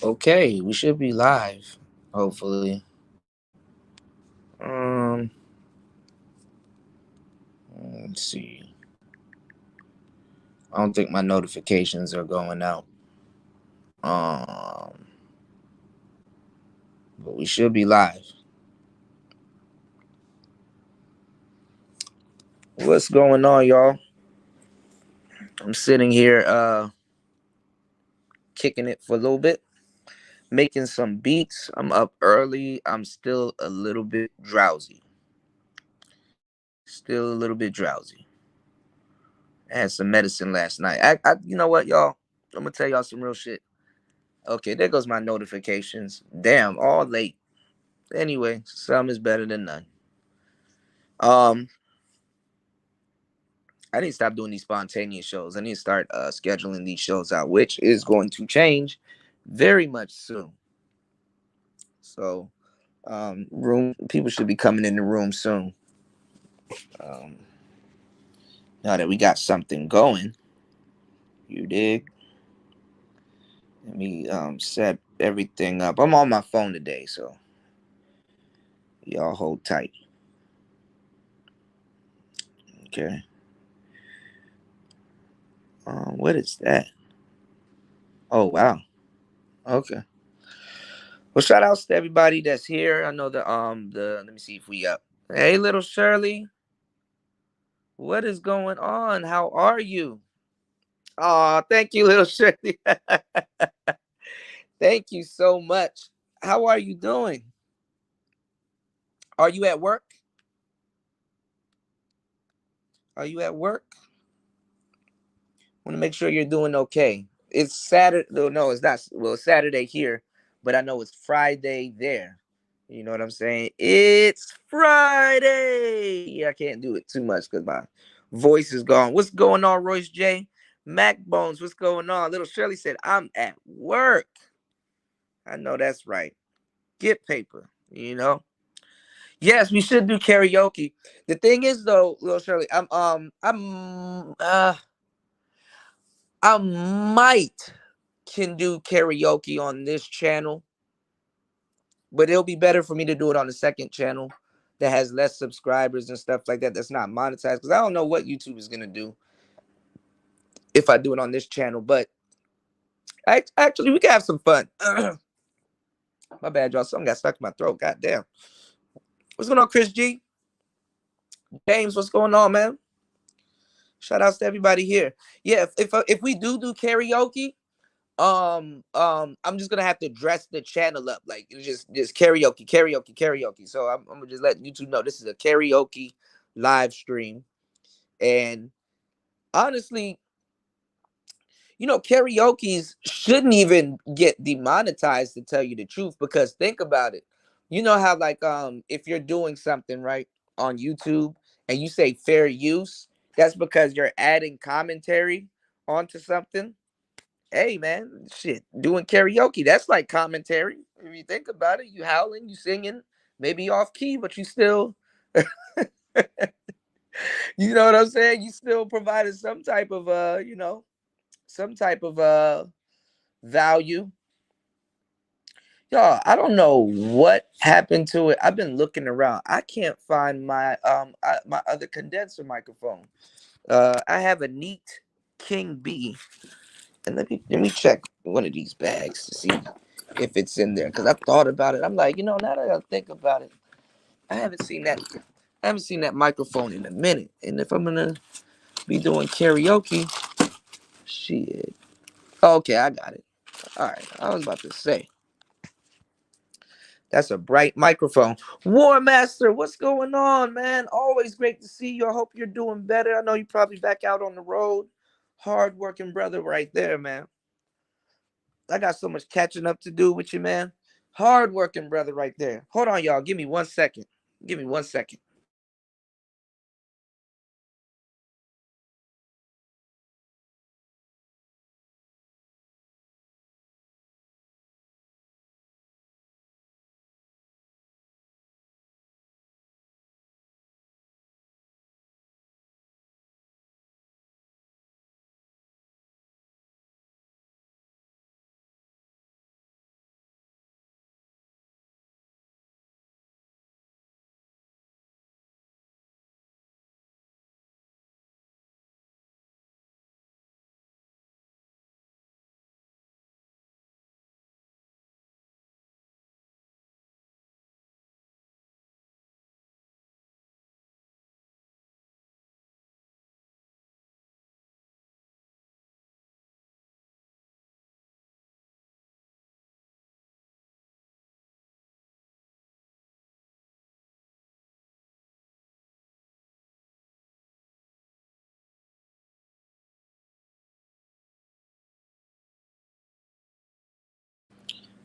Okay, we should be live. Hopefully. Um, let's see. I don't think my notifications are going out. Um, but we should be live. What's going on, y'all? I'm sitting here, kicking it for a little bit, making some beats. I'm up early. I'm still a little bit drowsy. Still a little bit drowsy. I had some medicine last night. You know what, y'all? I'm gonna tell y'all some real shit. Okay, there goes my notifications. Damn, all late. Anyway, some is better than none. Um, I need to stop doing these spontaneous shows. I need to start scheduling these shows out, which is going to change very much soon. So, room people should be coming in the room soon. Um, now that we got something going, you dig? Let me set everything up. I'm on my phone today, so y'all hold tight. Okay. What is that? Oh wow. Okay. Well, shout outs to everybody that's here. I know the let me see if we up. Hey, little Shirley, what is going on? How are you? Oh, thank you, little Shirley. Thank you so much. How are you doing? Are you at work? Are you at work? Want to make sure you're doing okay. It's Saturday. No, it's not. Well, it's Saturday here, but I know it's Friday there. You know what I'm saying? It's Friday. Yeah, I can't do it too much because my voice is gone. What's going on, Royce J? Mac Bones, what's going on? Little Shirley said, I'm at work. I know that's right. Get paper, you know? Yes, we should do karaoke. The thing is though, Little Shirley, I might can do karaoke on this channel, but it'll be better for me to do it on the second channel that has less subscribers and stuff like that. That's not monetized because I don't know what YouTube is gonna do if I do it on this channel. But actually, we can have some fun. My bad, y'all. Something got stuck in my throat. God damn. What's going on, Chris G? James, what's going on, man? Shout outs to everybody here. Yeah, if we do karaoke, I'm just gonna have to dress the channel up like it's just karaoke. So I'm gonna just let YouTube know this is a karaoke live stream. And honestly, karaoke's shouldn't even get demonetized, to tell you the truth, because think about it. You know how, like, if you're doing something right on YouTube and you say fair use, that's because you're adding commentary onto something. Hey man, shit, doing karaoke, that's like commentary. If you think about it, you howling, you singing, maybe off key, but you still you know what I'm saying? You still provided some type of some type of value. Y'all, I don't know what happened to it. I've been looking around. I can't find my other condenser microphone. I have a neat King B, and let me check one of these bags to see if it's in there, because I thought about it. I'm like, now that I think about it, I haven't seen that. I haven't seen that microphone in a minute. And if I'm gonna be doing karaoke, shit. Okay, I got it. All right, I was about to say that's a bright microphone. War Master, what's going on, man? Always great to see you. I hope you're doing better. I know you're probably back out on the road. Hard working brother right there, man. I got so much catching up to do with you, man. Hard working brother right there. Hold on, y'all. Give me 1 second. Give me 1 second.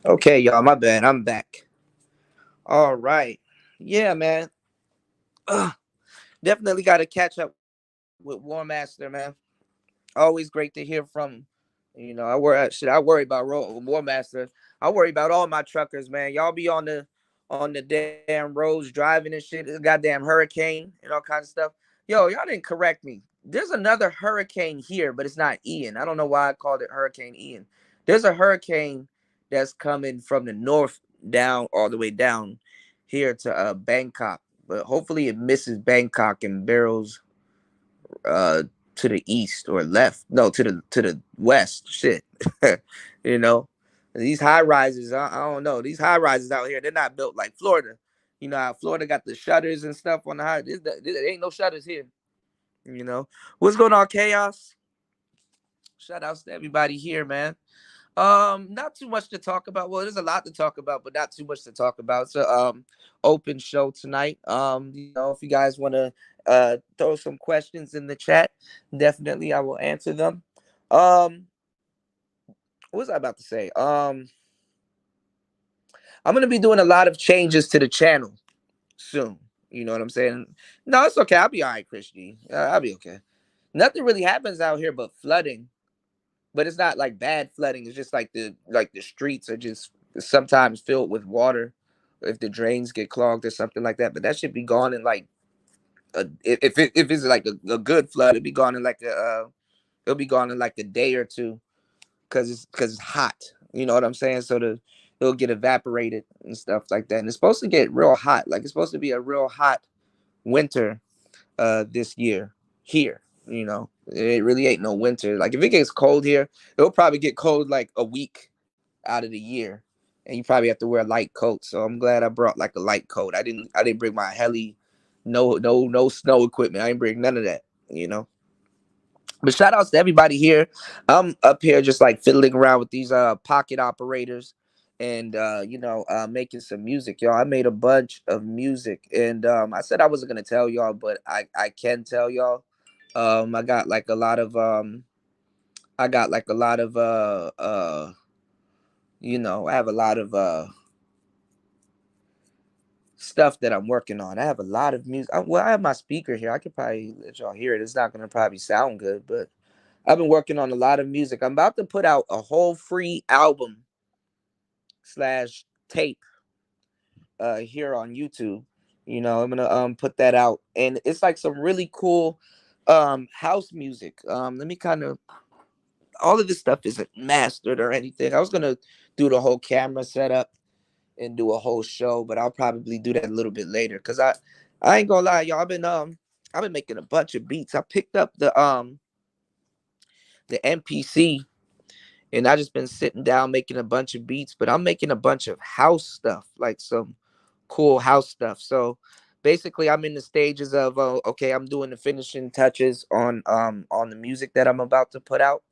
Okay, y'all, my bad. I'm back. All right. Yeah, man. Ugh, definitely got to catch up with War Master, man. Always great to hear from. I worry. Shit, I worry about War Master. I worry about all my truckers, man. Y'all be on the damn roads driving and shit. This goddamn hurricane and all kinds of stuff. Yo, y'all didn't correct me. There's another hurricane here, but it's not Ian. I don't know why I called it Hurricane Ian. There's a hurricane that's coming from the north down all the way down here to Bangkok, but hopefully it misses Bangkok and barrels uh to the east or left. No, to the west. Shit. you know. These high rises, I don't know. These high rises out here, they're not built like Florida. You know how Florida got the shutters and stuff on the high. There ain't no shutters here. You know. What's going on, Chaos? Shout outs to everybody here, man. Not too much to talk about. Well, there's a lot to talk about, but not too much to talk about. So, open show tonight. If you guys want to throw some questions in the chat, definitely I will answer them. What was I about to say? I'm gonna be doing a lot of changes to the channel soon. You know what I'm saying? No, it's okay. I'll be all right, Christy. I'll be okay. Nothing really happens out here but flooding, but it's not like bad flooding. It's just like the streets are just sometimes filled with water if the drains get clogged or something like that. But that should be gone in like if it's like a good flood, it'll be gone in like a day or two because it's hot. You know what I'm saying? So it'll get evaporated and stuff like that. And it's supposed to get real hot. Like it's supposed to be a real hot winter this year here. It really ain't no winter. Like if it gets cold here, it'll probably get cold like a week out of the year, and you probably have to wear a light coat. So I'm glad I brought like a light coat. I didn't bring my heli, no snow equipment. I didn't bring none of that. You know. But shout outs to everybody here. I'm up here just like fiddling around with these pocket operators and making some music, y'all. I made a bunch of music and I said I wasn't gonna tell y'all, but I can tell y'all. I got like a lot of I have a lot of stuff that I'm working on. I have a lot of music. I have my speaker here. I could probably let y'all hear it. It's not gonna probably sound good, but I've been working on a lot of music. I'm about to put out a whole free album slash tape here on YouTube. I'm gonna put that out, and it's like some really cool house music. Let me kind of all of this stuff isn't mastered or anything. I was gonna do the whole camera setup and do a whole show, but I'll probably do that a little bit later because I ain't gonna lie, y'all. I've been making a bunch of beats. I picked up the MPC and I just been sitting down making a bunch of beats, but I'm making a bunch of house stuff, like some cool house stuff. So basically I'm in the stages of okay, I'm doing the finishing touches on the music that I'm about to put out.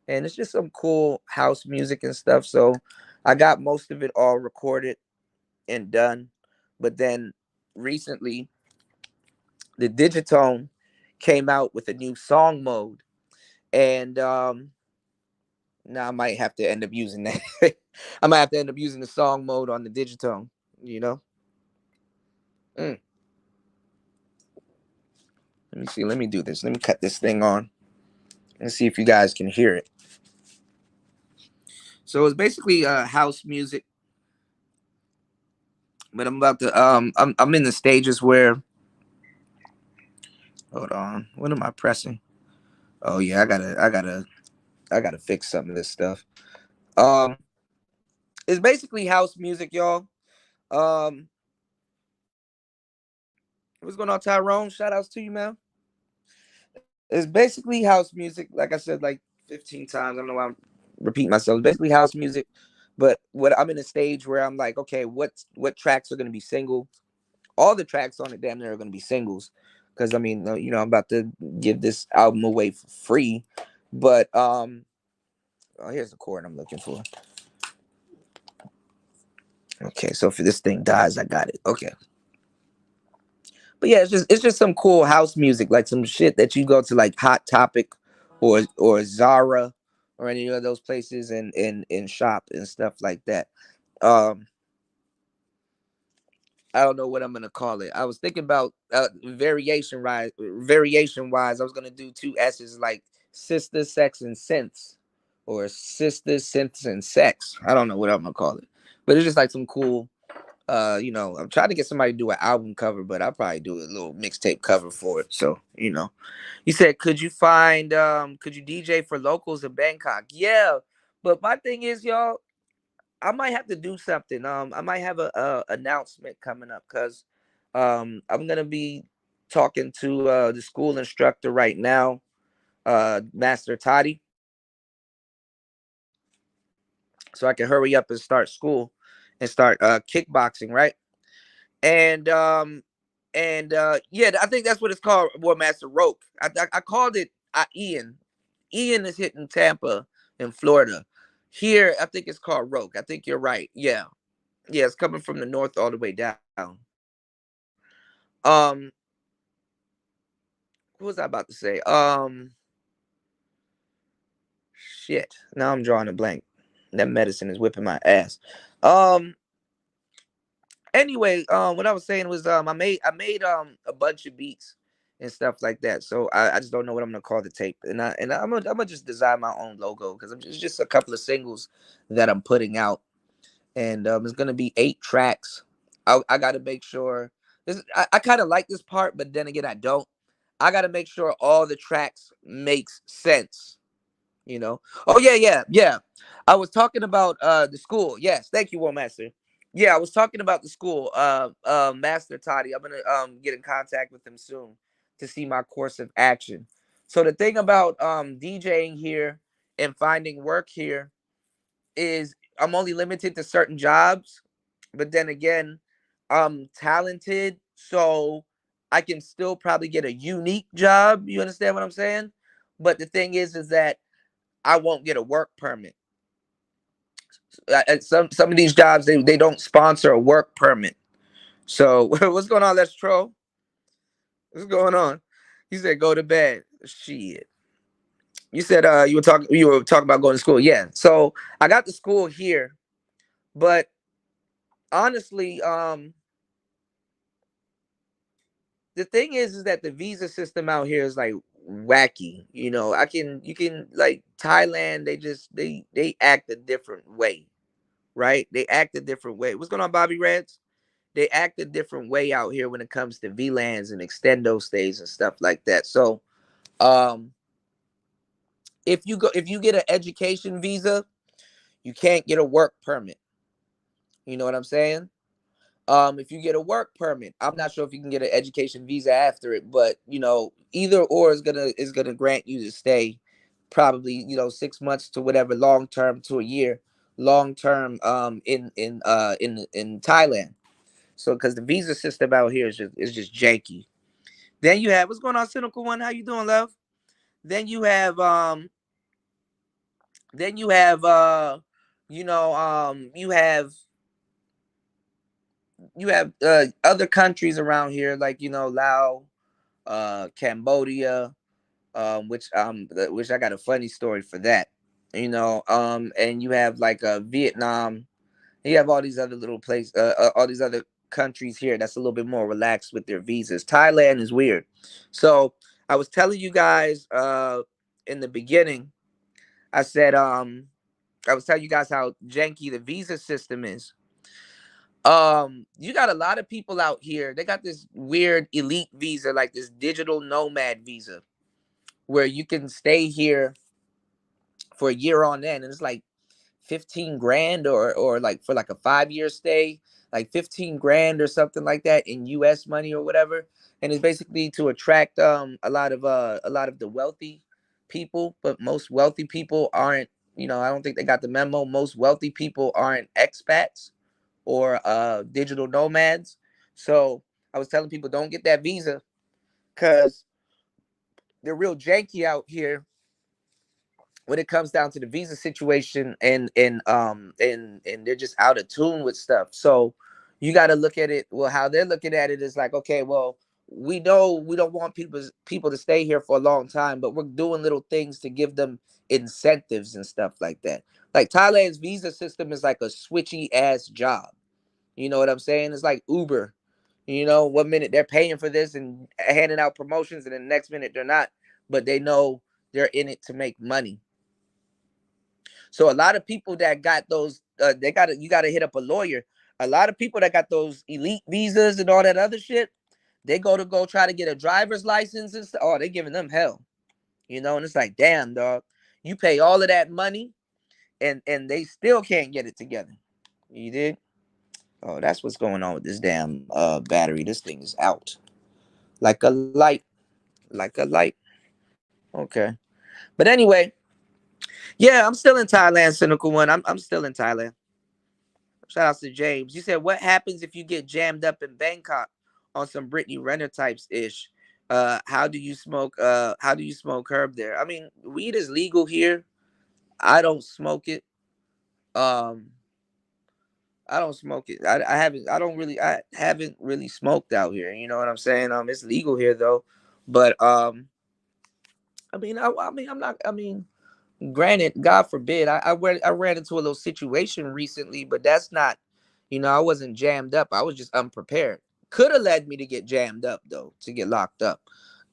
And it's just some cool house music and stuff. So I got most of it all recorded and done. But then recently the Digitone came out with a new song mode. And now I might have to end up using that. I might have to end up using the song mode on the Digitone, you know? Mm. Let me see. Let me do this. Let me cut this thing on and see if you guys can hear it. So it's basically house music, but I'm about to I'm in the stages where hold on. What am I pressing? Oh yeah, I gotta fix some of this stuff. Um it's basically house music, y'all. Um what's going on, Tyrone? Shout outs to you, man. It's basically house music, like I said, like 15 times. I don't know why I'm repeating myself. It's basically house music, but what I'm in a stage where I'm like, okay, what tracks are gonna be single? All the tracks on it, damn near, are gonna be singles, because I mean, I'm about to give this album away for free. But oh, here's the chord I'm looking for. Okay, so if this thing dies, I got it. Okay. But yeah, it's just some cool house music, like some shit that you go to like Hot Topic or Zara or any of those places and shop and stuff like that. Um, I don't know what I'm gonna call it. I was thinking about variation wise. I was gonna do two S's like sister, sex, and sense, or sister, sense, and sex. I don't know what I'm gonna call it, but it's just like some cool. I'm trying to get somebody to do an album cover, but I'll probably do a little mixtape cover for it. So, you said, could you DJ for locals in Bangkok? Yeah, but my thing is, y'all, I might have to do something. I might have a announcement coming up because I'm gonna be talking to the school instructor right now, Master Toddy, so I can hurry up and start school and start kickboxing, right? And yeah, I think that's what it's called, War Master Roke. I called it Ian. Ian is hitting Tampa in Florida. Here, I think it's called Roke. I think you're right. Yeah, yeah, it's coming from the north all the way down. Um, what was I about to say? Shit. Now I'm drawing a blank. That medicine is whipping my ass. Um, anyway, what I was saying was I made a bunch of beats and stuff like that. So I just don't know what I'm gonna call the tape, and I'm gonna just design my own logo because it's just a couple of singles that I'm putting out, and it's gonna be 8 tracks. I gotta make sure I kind of like this part, but then again I don't. I gotta make sure all the tracks makes sense. Oh yeah, yeah, yeah. I was talking about the school. Yes, thank you, War Master. Yeah, I was talking about the school. Master Toddy. I'm gonna get in contact with him soon to see my course of action. So the thing about DJing here and finding work here is I'm only limited to certain jobs, but then again, I'm talented, so I can still probably get a unique job. You understand what I'm saying? But the thing is that I won't get a work permit. Some of these jobs they don't sponsor a work permit. So what's going on? Let's troll. What's going on? He said go to bed. Shit. You said you were talking about going to school. Yeah. So I got the school here, but honestly, the thing is that the visa system out here is like wacky. You can like Thailand. They act a different way, right? They act a different way. What's going on, Bobby Reds? They act a different way out here when it comes to VLANs and extendo stays and stuff like that. So, um, if you get an education visa, you can't get a work permit. You know what I'm saying? If you get a work permit, I'm not sure if you can get an education visa after it, but either or is gonna grant you to stay, probably 6 months to whatever, long term to a year, long term in Thailand. So because the visa system out here is just janky. Then you have, what's going on, Cynical One? How you doing, love? Then you have then you have you know you have other countries around here like Laos, Cambodia, which I got a funny story for that. And you have like Vietnam. You have all these other little places, all these other countries here that's a little bit more relaxed with their visas. Thailand is weird. So I was telling you guys in the beginning, I said I was telling you guys how janky the visa system is. You got a lot of people out here. They got this weird elite visa, like this digital nomad visa, where you can stay here for a year on end, and it's like 15 grand, or like for like a 5 year stay, like 15 grand or something like that in US money or whatever. And it's basically to attract a lot of the wealthy people, but most wealthy people aren't, I don't think they got the memo. Most wealthy people aren't expats or digital nomads. So I was telling people, don't get that visa because they're real janky out here when it comes down to the visa situation, and they're just out of tune with stuff. So you got to look at it. Well, how they're looking at it is like, okay, well, we know we don't want people to stay here for a long time, but we're doing little things to give them incentives and stuff like that. Like Thailand's visa system is like a switchy ass job. You know what I'm saying? It's like Uber. You know, one minute they're paying for this and handing out promotions, and the next minute they're not. But they know they're in it to make money. So a lot of people that got those, they got to you got to hit up a lawyer. A lot of people that got those elite visas and all that other shit, they go try to get a driver's license and stuff. Oh, they giving them hell. You know, and it's like, damn, dog, you pay all of that money, and they still can't get it together. You did. Oh, that's what's going on with this damn battery. This thing is out like a light, like a light. Okay, but anyway, yeah, I'm still in Thailand. Cynical one. I'm still in Thailand. Shout out to James. You said, what happens if you get jammed up in Bangkok on some Brittany Renner types ish? How do you smoke? How do you smoke herb there? I mean, weed is legal here. I don't smoke it. Um, I don't smoke it. I haven't. I don't really. I haven't really smoked out here. You know what I'm saying? It's legal here though, but I mean, I mean, I'm not. I mean, granted, God forbid, I ran into a little situation recently, but that's not, I wasn't jammed up. I was just unprepared. Could have led me to get jammed up though, to get locked up.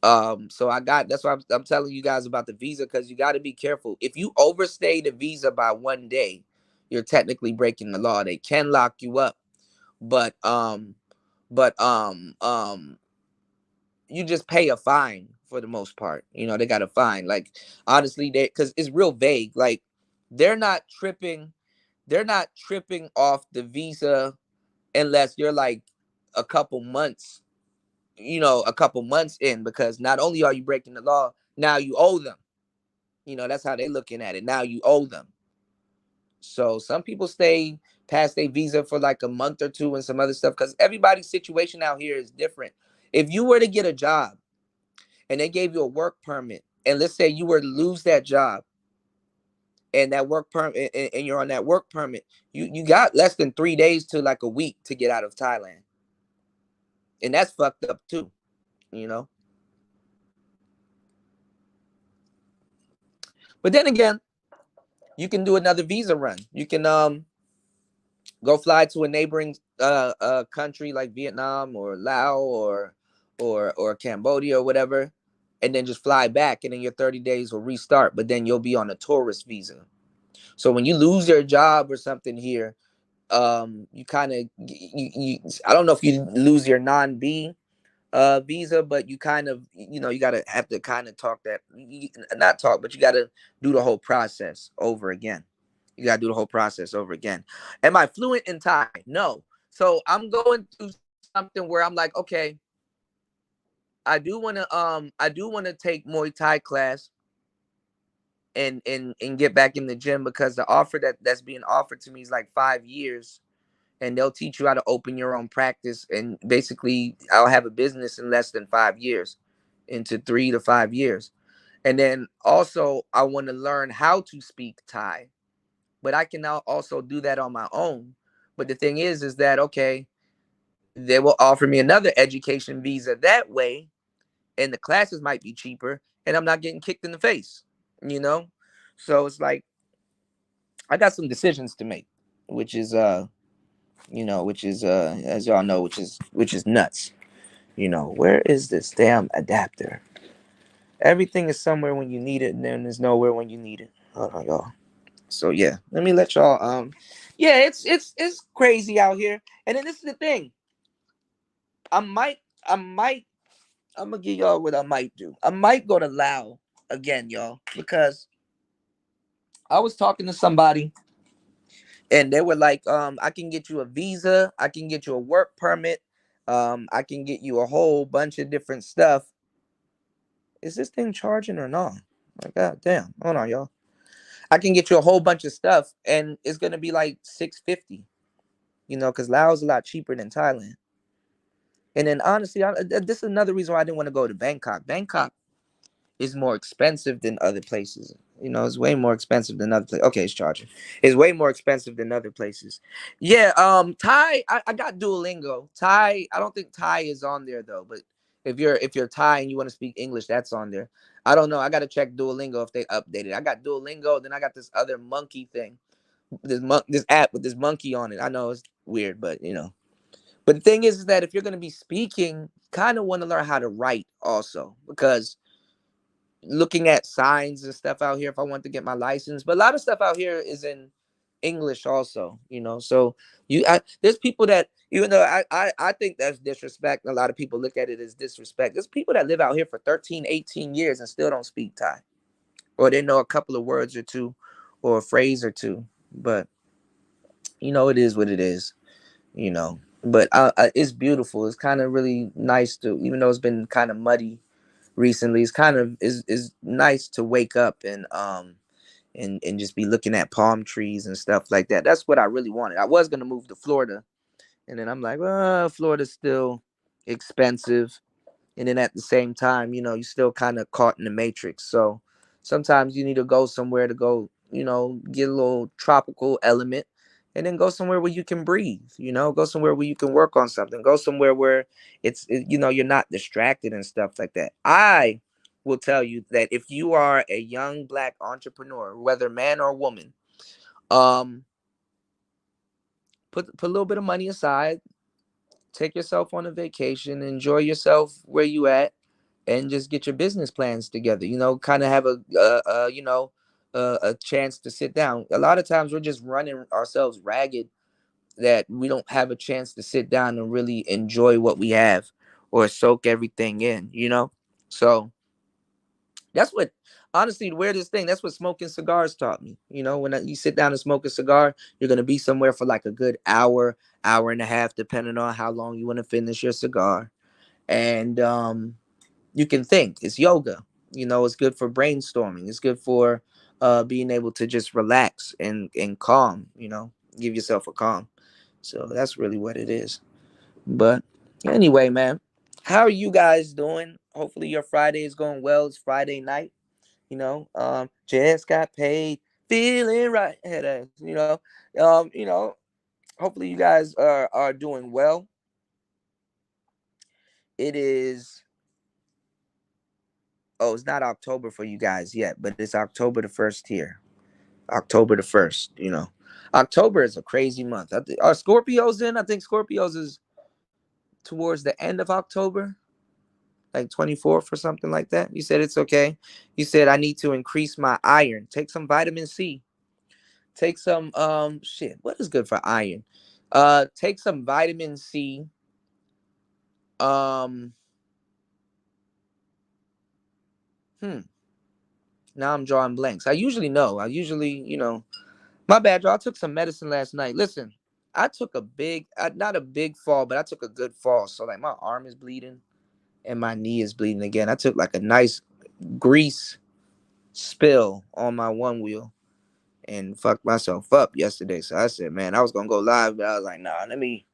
So that's why I'm telling you guys about the visa, because you got to be careful. If you overstay the visa by one day, you're technically breaking the law. They can lock you up, but but you just pay a fine for the most part. They got a fine. Like, honestly, because it's real vague. Like, they're not tripping, they're not tripping off the visa unless you're like a couple months, a couple months in, because not only are you breaking the law, now you owe them. That's how they're looking at it. Now you owe them. So some people stay past their visa for like a month or two and some other stuff, because everybody's situation out here is different. If you were to get a job and they gave you a work permit, and let's say you were to lose that job, and that work permit, and you're on that work permit, you got less than 3 days to like a week to get out of Thailand, and that's fucked up too. you know but then again, you can do another visa run. You can go fly to a neighboring country like Vietnam or Laos or Cambodia or whatever, and then just fly back, and then your 30 days will restart, but then you'll be on a tourist visa. So when you lose your job or something here, you kind of I don't know if you lose your non-B visa, but you kind of, you gotta have to kind of talk that, not talk, but you gotta do the whole process over again. You gotta do the whole process over again. Am I fluent in Thai? No. So I'm going through something where I'm like, okay, I do want to take Muay Thai class and get back in the gym, because the offer that's being offered to me is like 5 years, and they'll teach you how to open your own practice, and basically I'll have a business in less than 5 years, into 3 to 5 years. And then also I want to learn how to speak Thai, but I can now also do that on my own. But the thing is that, okay, they will offer me another education visa that way, and the classes might be cheaper, and I'm not getting kicked in the face, you know? So it's like, I got some decisions to make, which is as y'all know, which is nuts. Where is this damn adapter? Everything is somewhere when you need it, and then there's nowhere when you need it. Hold on, y'all. So yeah, let me let y'all yeah, it's crazy out here. And then this is the thing. I might I might I'm gonna give y'all what I might do. I might go to Lao again, y'all, because I was talking to somebody, and they were like, I can get you a visa, I can get you a work permit, I can get you a whole bunch of different stuff. Is this thing charging or not? Like, god damn. Hold on, y'all. I can get you a whole bunch of stuff, and it's gonna be like 650. Because Laos is a lot cheaper than Thailand. And then honestly, this is another reason why I didn't want to go to Bangkok. Bangkok is more expensive than other places. It's way more expensive than other places. Okay, it's charging. It's way more expensive than other places. Yeah, Thai, I got Duolingo. Thai, I don't think Thai is on there though, but If you're Thai and you want to speak English, that's on there. I don't know. I gotta check Duolingo if they updated. I got Duolingo, then I got this other monkey thing, this app with this monkey on it. I know it's weird, but But the thing is that if you're gonna be speaking, kind of want to learn how to write also, because looking at signs and stuff out here if I want to get my license. But a lot of stuff out here is in English also. So there's people that, even though I think that's disrespect, and a lot of people look at it as disrespect. There's people that live out here for 13, 18 years and still don't speak Thai, or they know a couple of words or two, or a phrase or two. But it is what it is. But it's beautiful. It's kind of really nice to, even though it's been kind of muddy recently, it's kind of is nice to wake up and just be looking at palm trees and stuff like that. That's what I really wanted. I was gonna move to Florida, and then I'm like, well, Florida's still expensive, and then at the same time, you're still kind of caught in the matrix. So sometimes you need to go somewhere to go, get a little tropical element, and then go somewhere where you can breathe. Go somewhere where you can work on something. Go somewhere where you're not distracted and stuff like that. I will tell you that if you are a young black entrepreneur, whether man or woman, um, put a little bit of money aside, take yourself on a vacation, enjoy yourself where you at, and just get your business plans together. Kind of have a chance to sit down. A lot of times we're just running ourselves ragged, that we don't have a chance to sit down and really enjoy what we have, or soak everything in. So that's what, honestly, the weirdest thing, that's what smoking cigars taught me. When you sit down and smoke a cigar, you're going to be somewhere for like a good hour, hour and a half, depending on how long you want to finish your cigar. And you can think. It's yoga. It's good for brainstorming. It's good for being able to just relax and calm. Give yourself a calm. So that's really what it is. But anyway, man, how are you guys doing? Hopefully your Friday is going well. It's Friday night. Just got paid, feeling right. Head ass. Hopefully you guys are doing well. It is. Oh, it's not October for you guys yet, but it's October the 1st here. October the 1st. October is a crazy month. Are Scorpios in? I think Scorpios is towards the end of October, like 24th or something like that. You said it's okay. You said I need to increase my iron. Take some vitamin C. Take some shit. What is good for iron? Take some vitamin C. Um hmm. Now I'm drawing blanks. I usually know. My bad, y'all. I took some medicine last night. Listen, I took a big, not a big fall, but I took a good fall. So like my arm is bleeding and my knee is bleeding again. I took like a nice grease spill on my one wheel and fucked myself up yesterday. So I said, man, I was gonna go live, but I was like, nah, let me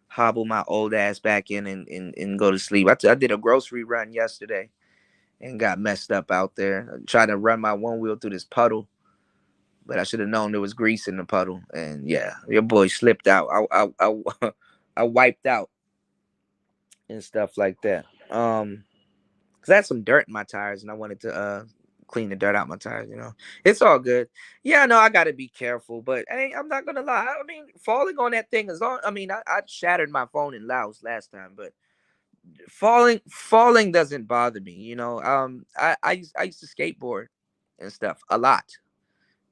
hobble my old ass back in and go to sleep. I did a grocery run yesterday and got messed up out there. I tried to run my one wheel through this puddle, but I should have known there was grease in the puddle. And yeah, your boy slipped out. I wiped out and stuff like that. Cause I had some dirt in my tires and I wanted to clean the dirt out my tires. It's all good. Yeah, no, I gotta be careful, but hey, I'm not gonna lie. I mean, falling on that thing is long. I mean, I shattered my phone in Laos last time, but falling doesn't bother me. I used to skateboard and stuff a lot.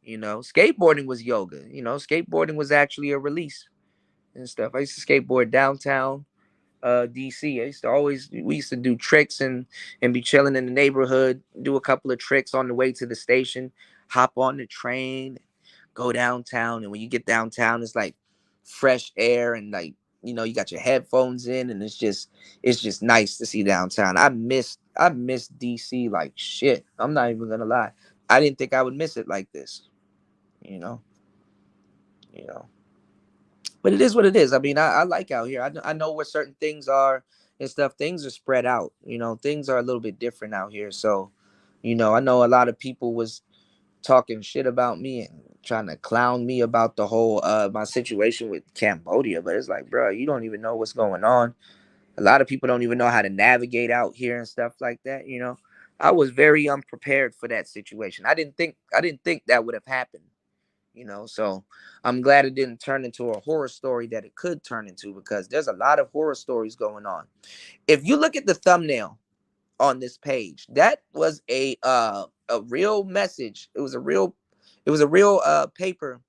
Skateboarding was yoga. Skateboarding was actually a release and stuff. I used to skateboard downtown DC. We used to do tricks and be chilling in the neighborhood, do a couple of tricks on the way to the station, hop on the train, go downtown. And when you get downtown, it's like fresh air and like, you got your headphones in and it's just nice to see downtown. I missed DC like shit. I'm not even gonna lie. I didn't think I would miss it like this, you know, you know. But it is what it is. I mean, I like out here. I know where certain things are and stuff. Things are spread out. Things are a little bit different out here. So, I know a lot of people was talking shit about me and trying to clown me about the whole my situation with Cambodia. But it's like, bro, you don't even know what's going on. A lot of people don't even know how to navigate out here and stuff like that. I was very unprepared for that situation. I didn't think that would have happened. So I'm glad it didn't turn into a horror story that it could turn into, because there's a lot of horror stories going on. If you look at the thumbnail on this page, that was a real message. It was a real paper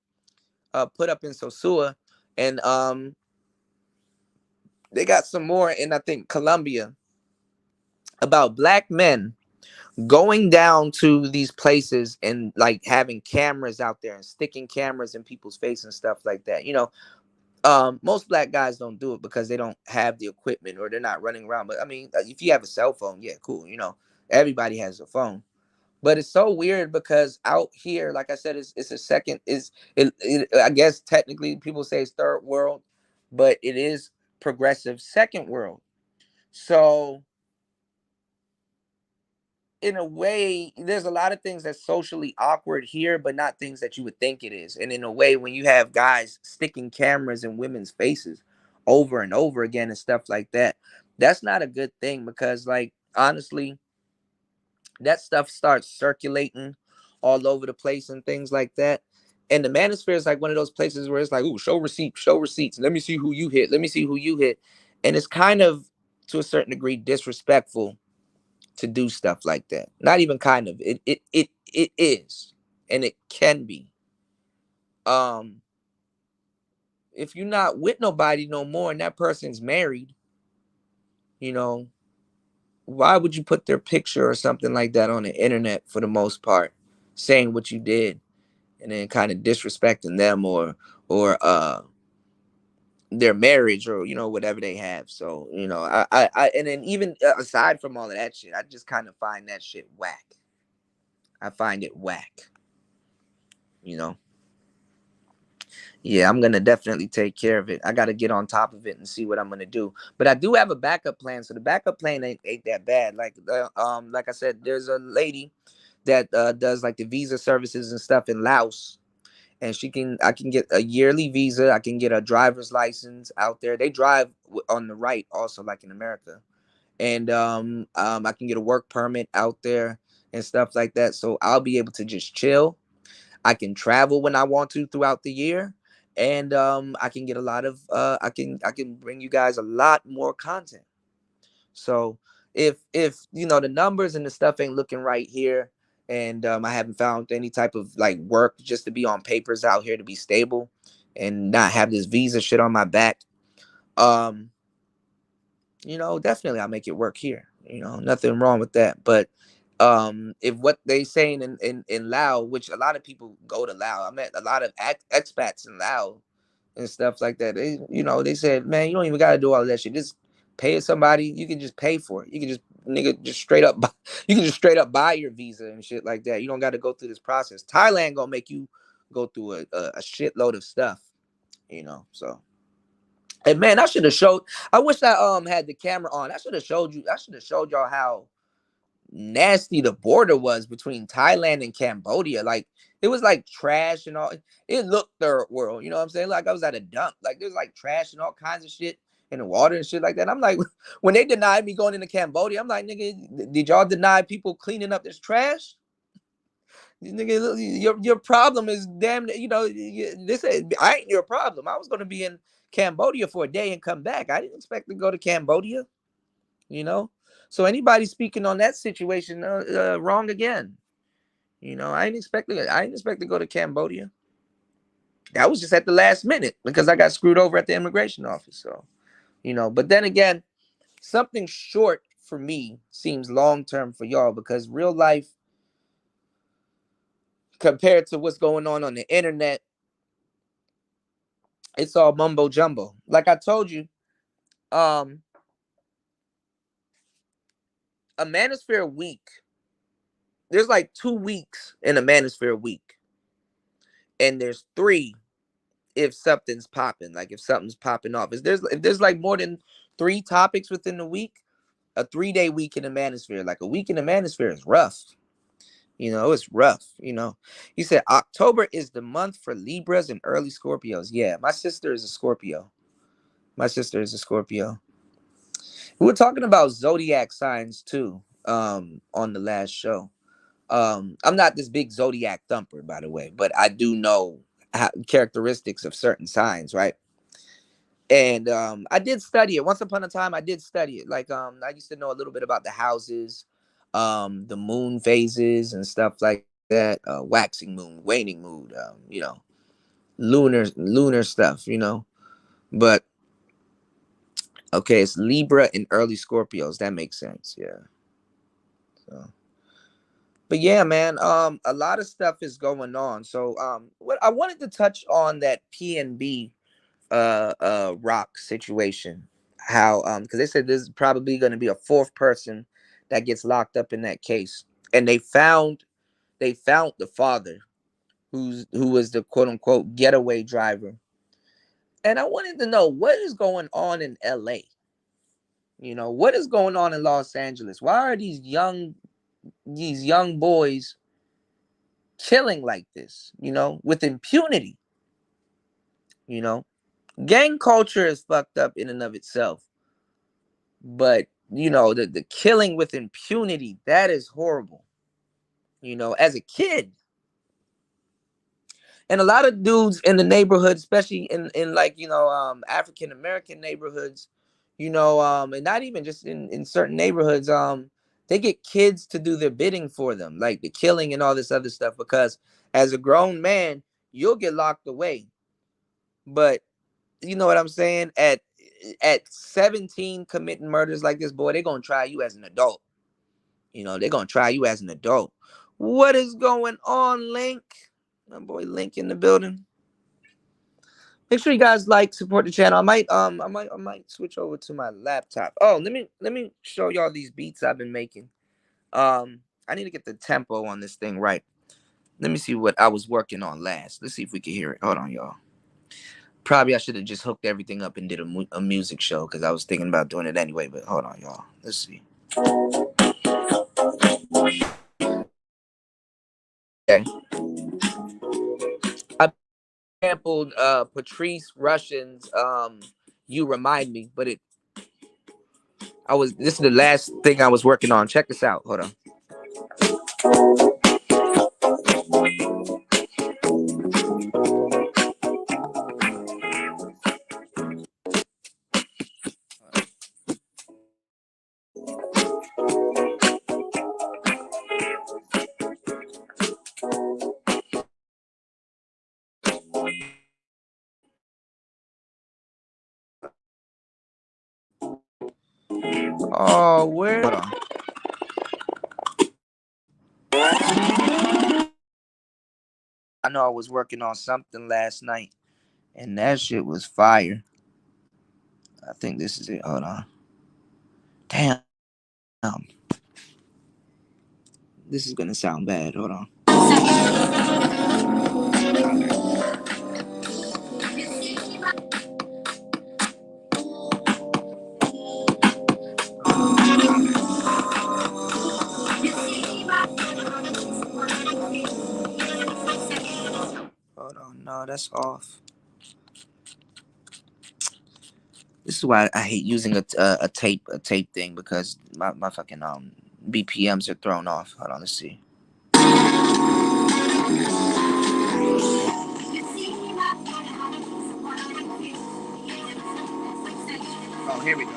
put up in Sosua, and they got some more in, I think, Colombia, about black men going down to these places and like having cameras out there and sticking cameras in people's face and stuff like that. Most black guys don't do it because they don't have the equipment or they're not running around. But I mean, if you have a cell phone, yeah, cool. Everybody has a phone. But it's so weird because out here, like I said, it's a second is it I guess technically people say it's third world, but it is progressive second world. So in a way, there's a lot of things that's socially awkward here, but not things that you would think it is. And in a way, when you have guys sticking cameras in women's faces over and over again and stuff like that, that's not a good thing, because, like, honestly, that stuff starts circulating all over the place and things like that. And the manosphere is like one of those places where it's like, ooh, show receipts. Let me see who you hit. Let me see who you hit. And it's kind of, to a certain degree, disrespectful to do stuff like that. Not even kind of. It is, and it can be. Um, if you're not with nobody no more and that person's married, you know, why would you put their picture or something like that on the internet for the most part, saying what you did and then kind of disrespecting them or their marriage, or whatever they have. So I and then even aside from all of that shit, I just kind of find that shit whack. I find it whack. You know. Yeah, I'm gonna definitely take care of it. I gotta get on top of it and see what I'm gonna do. But I do have a backup plan. So the backup plan ain't that bad. Like I said, there's a lady that does like the visa services and stuff in Laos, and I can get a yearly visa. I can get a driver's license out there. They drive on the right also, like in America, and I can get a work permit out there and stuff like that. So I'll be able to just chill. I can travel when I want to throughout the year, and I can get a lot of I can bring you guys a lot more content. So if the numbers and the stuff ain't looking right here, and I haven't found any type of like work just to be on papers out here to be stable and not have this visa shit on my back, um, definitely I'll make it work here. Nothing wrong with that. But if what they saying in Lao, which a lot of people go to Lao, I met a lot of expats in Lao and stuff like that. They said, man, you don't even gotta do all of that shit. Just pay somebody. You can just pay for it. You can just nigga just straight up buy, you can just straight up buy your visa and shit like that. You don't got to go through this process. Thailand gonna make you go through a shitload of stuff. So. And man, I should have showed. I wish I had the camera on. I should have showed you. I should have showed y'all how nasty the border was between Thailand and Cambodia. Like, it was like trash and all. It looked third world. You know what I'm saying? Like I was at a dump. Like there's like trash and all kinds of shit in the water and shit like that. I'm like, when they denied me going into Cambodia, I'm like, nigga, did y'all deny people cleaning up this trash? Nigga, your problem is damn. This I ain't your problem. I was gonna be in Cambodia for a day and come back. I didn't expect to go to Cambodia. You know, so anybody speaking on that situation, wrong again. I didn't expect it. I didn't expect to go to Cambodia. That was just at the last minute because I got screwed over at the immigration office. So, but then again, something short for me seems long term for y'all, because real life compared to what's going on the internet, it's all mumbo jumbo. Like I told you, um, a Manosphere week. There's like 2 weeks in a Manosphere week, and there's 3 if something's popping. Like if something's popping off. If there's like more than 3 topics within the week, a 3-day week in the Manosphere. Like a week in the Manosphere is rough. It's rough. He said October is the month for Libras and early Scorpios. Yeah, my sister is a Scorpio. My sister is a Scorpio. We were talking about zodiac signs too, on the last show. I'm not this big zodiac thumper, by the way, but I do know characteristics of certain signs, right? And I did study it. Once upon a time, I did study it. Like I used to know a little bit about the houses, the moon phases and stuff like that. Waxing moon, waning moon, lunar stuff, But okay, it's Libra and early Scorpios. That makes sense. Yeah. So, but yeah, man, a lot of stuff is going on. So what I wanted to touch on that PNB rock situation. How because they said there's probably going to be a fourth person that gets locked up in that case. And they found the father who was the quote unquote getaway driver. And I wanted to know what is going on in LA. What is going on in Los Angeles? Why are these young boys killing like this, with impunity? You know, gang culture is fucked up in and of itself, but the killing with impunity, that is horrible. As a kid, and a lot of dudes in the neighborhood, especially in like African American neighborhoods, and not even just in certain neighborhoods, they get kids to do their bidding for them, like the killing and all this other stuff, because as a grown man, you'll get locked away. But you know what I'm saying? At 17 committing murders like this, boy, they're gonna try you as an adult. They're gonna try you as an adult. What is going on, Link? My boy Link in the building. Make sure you guys like, support the channel. I might switch over to my laptop. Oh, let me show y'all these beats I've been making. I need to get the tempo on this thing right. Let me see what I was working on last. Let's see if we can hear it. Hold on, y'all. Probably I should have just hooked everything up and did a music show, because I was thinking about doing it anyway. But hold on, y'all. Let's see. Okay. I sampled Patrice Russian's "You Remind Me," but this is the last thing I was working on. Check this out. Hold on. Oh, where? Hold on. I know I was working on something last night, and that shit was fire. I think this is it. Hold on. Damn. This is gonna sound bad. Hold on. Hold on. No, that's off. This is why I hate using a tape thing, because my fucking BPMs are thrown off. Hold on, let's see. Oh, here we go.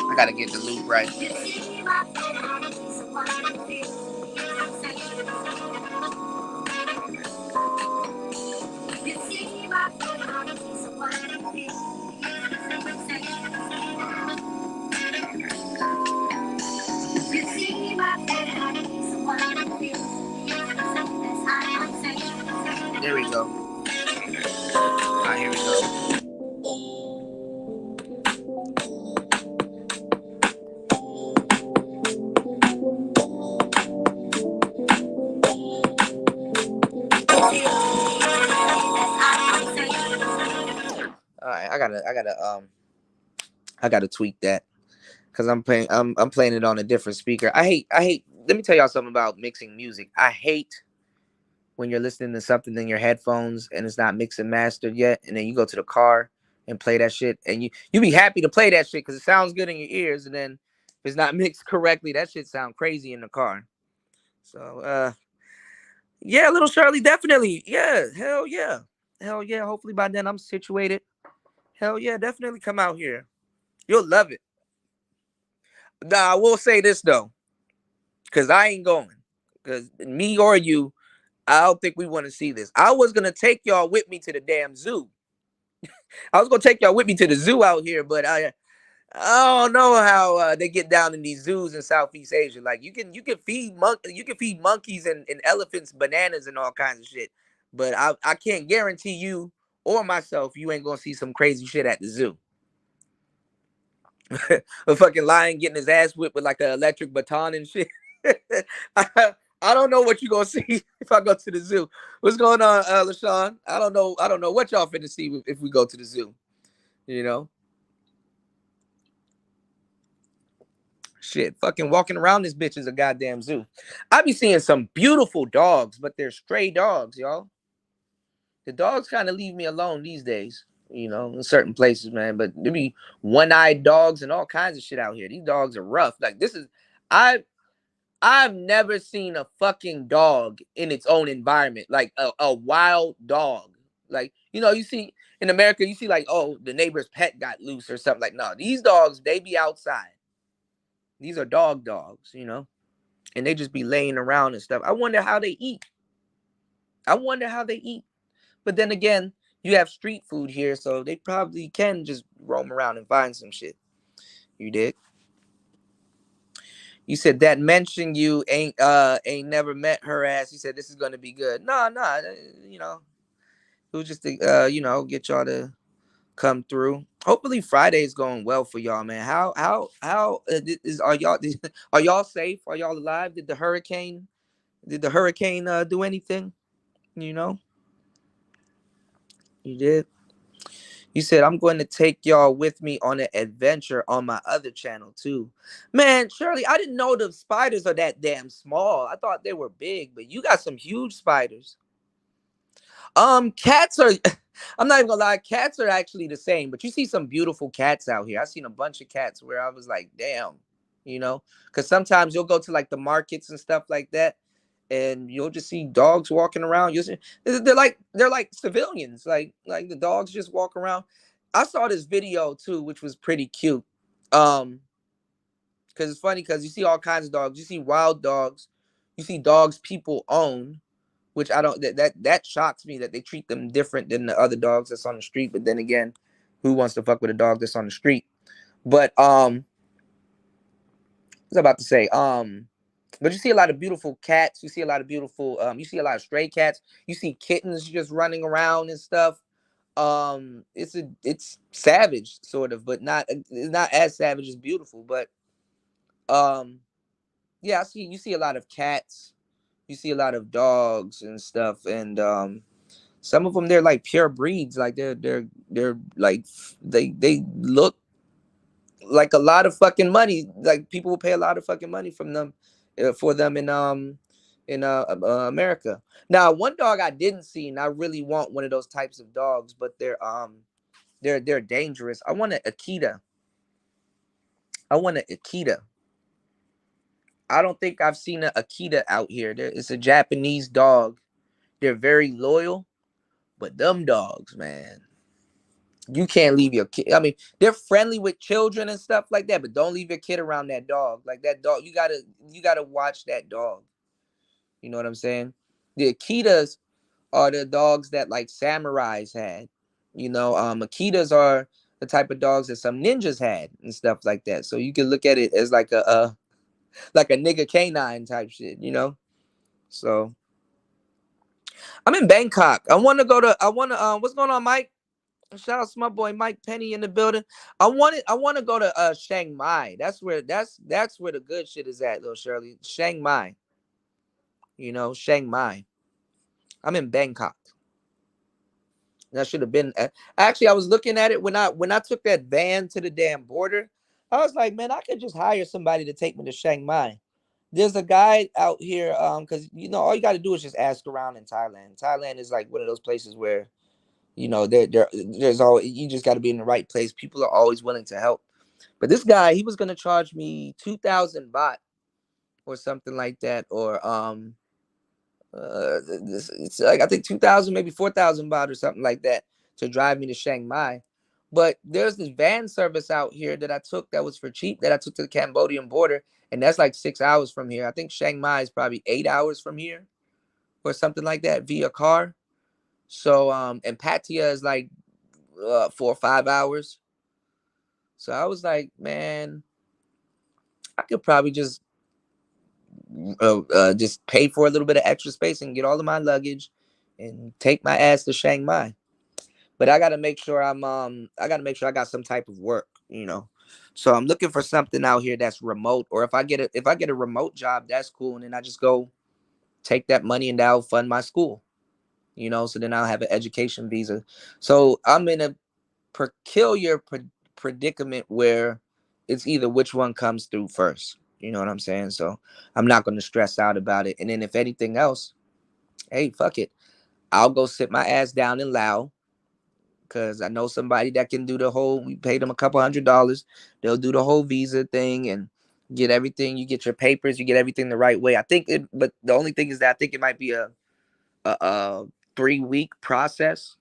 I gotta get the loop right. There we go. Alright, here we go. I gotta tweak that because I'm playing it on a different speaker. I hate. Let me tell y'all something about mixing music. I hate when you're listening to something in your headphones and it's not mixed and mastered yet, and then you go to the car and play that shit, and you be happy to play that shit because it sounds good in your ears, and then if it's not mixed correctly, that shit sound crazy in the car. So yeah, little Shirley, definitely, yeah, hell yeah, hell yeah. Hopefully by then I'm situated. Hell yeah, definitely come out here. You'll love it. Nah, I will say this though, because I ain't going. Because me or you, I don't think we want to see this. I was gonna take y'all with me to the damn zoo. I was gonna take y'all with me to the zoo out here, but I don't know how they get down in these zoos in Southeast Asia. Like you can feed monkeys and elephants bananas and all kinds of shit, but I can't guarantee you or myself you ain't gonna see some crazy shit at the zoo. A fucking lion getting his ass whipped with like an electric baton and shit. I, I don't know what you gonna see if I go to the zoo. What's going on, LaShawn? I don't know. I don't know what y'all finna see if we go to the zoo. You know, shit, fucking walking around this bitch is a goddamn zoo. I be seeing some beautiful dogs, but they're stray dogs, y'all. The dogs kind of leave me alone these days. You know, in certain places, man. But there be one-eyed dogs and all kinds of shit out here. These dogs are rough. Like this is, I I've never seen a fucking dog in its own environment, like a wild dog. Like, you know, you see in America, you see like, oh, the neighbor's pet got loose or something. Like, no, these dogs, they be outside. These are dogs, you know, and they just be laying around and stuff. I wonder how they eat. I wonder how they eat. But then again, you have street food here, so they probably can just roam around and find some shit. You dig? You said that mention you ain't never met her ass. You said this is gonna be good. No, no, you know, it was just to you know, get y'all to come through. Hopefully Friday's going well for y'all, man. How is are y'all are y'all safe? Are y'all alive? Did the hurricane do anything? You know, you did. You said I'm going to take y'all with me on an adventure on my other channel too. Man, Shirley, I didn't know the spiders are that damn small. I thought they were big, but you got some huge spiders. Cats are I'm not even gonna lie, cats are actually the same, but you see some beautiful cats out here. I seen a bunch of cats where I was like, damn, you know, because sometimes you'll go to like the markets and stuff like that, and you'll just see dogs walking around. You see, they're like civilians, like the dogs just walk around. I saw this video too, which was pretty cute. Because it's funny because you see all kinds of dogs. You see wild dogs, you see dogs people own, which I don't that shocks me that they treat them different than the other dogs that's on the street. But then again, who wants to fuck with a dog that's on the street? But was I about to say? But you see a lot of beautiful cats. You see a lot of beautiful. You see a lot of stray cats. You see kittens just running around and stuff. It's savage sort of, but not it's not as savage as beautiful. But um, yeah, I see you see a lot of cats. You see a lot of dogs and stuff, and some of them they're like pure breeds. Like they're like they look like a lot of fucking money. Like people will pay a lot of fucking money from them for them in America. Now, one dog I didn't see, and I really want one of those types of dogs, but they're dangerous. I want an Akita. I want an Akita. I don't think I've seen an Akita out here. It's a Japanese dog. They're very loyal, but them dogs, man, you can't leave your kid. I mean, they're friendly with children and stuff like that, but don't leave your kid around that dog. Like that dog, you gotta watch that dog. You know what I'm saying? The Akitas are the dogs that like samurais had. You know, Akitas are the type of dogs that some ninjas had and stuff like that. So you can look at it as like a nigga canine type shit. You know, so I'm in Bangkok. I want to go to. I want to. What's going on, Mike? Shout out to my boy Mike Penny in the building. I want to go to Chiang Mai. That's where the good shit is at, little Shirley. Chiang Mai. You know, Chiang Mai. I'm in Bangkok. That should have been actually. I was looking at it when I took that van to the damn border. I was like, man, I could just hire somebody to take me to Chiang Mai. There's a guy out here, because all you got to do is just ask around in Thailand. Thailand is like one of those places where there's always, you just got to be in the right place. People are always willing to help. But this guy, he was gonna charge me 2,000 baht or something like that, or it's like I think 2,000, maybe 4,000 baht or something like that to drive me to Chiang Mai. But there's this van service out here that I took that was for cheap that I took to the Cambodian border, and that's like 6 hours from here. I think Chiang Mai is probably 8 hours from here or something like that via car. So and Pattaya is like 4 or 5 hours. So I was like, man, I could probably just pay for a little bit of extra space and get all of my luggage and take my ass to Chiang Mai. But I gotta make sure I gotta make sure I got some type of work. So I'm looking for something out here that's remote, or if I get a remote job, that's cool, and then I just go take that money and that'll fund my school. So then I'll have an education visa. So I'm in a peculiar predicament where it's either which one comes through first. You know what I'm saying? So I'm not going to stress out about it. And then if anything else, hey, fuck it. I'll go sit my ass down in Laos because I know somebody that can do the whole. We paid them a couple $100. They'll do the whole visa thing and get everything. You get your papers. You get everything the right way. I think it. But the only thing is that I think it might be a 3-week process.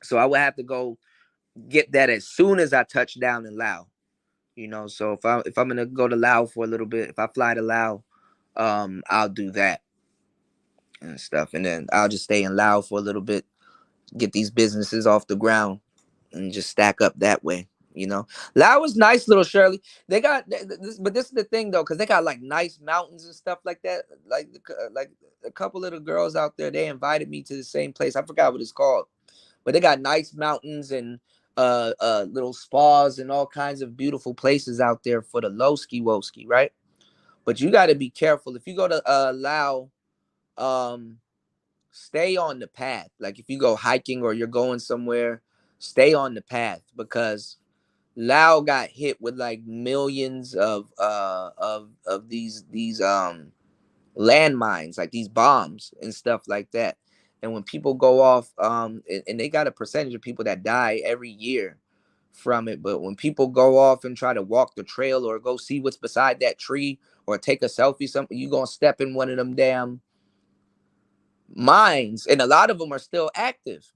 So I would have to go get that as soon as I touch down in Laos. So if I'm gonna go to Laos for a little bit, if I fly to Laos, I'll do that and stuff, and then I'll just stay in Laos for a little bit, get these businesses off the ground, and just stack up that way. Laos was nice, little Shirley. They got this, but this is the thing though, because they got like nice mountains and stuff like that. Like a couple of the girls out there, they invited me to the same place. I forgot what it's called, but they got nice mountains and little spas and all kinds of beautiful places out there for the low ski woski, right? But you got to be careful if you go to Lao. Um, Stay on the path. Like if you go hiking or you're going somewhere, stay on the path because Lao got hit with like millions of these landmines, like these bombs and stuff like that. And when people go off, and they got a percentage of people that die every year from it. But when people go off and try to walk the trail or go see what's beside that tree or take a selfie, something, you gonna step in one of them damn mines, and a lot of them are still active.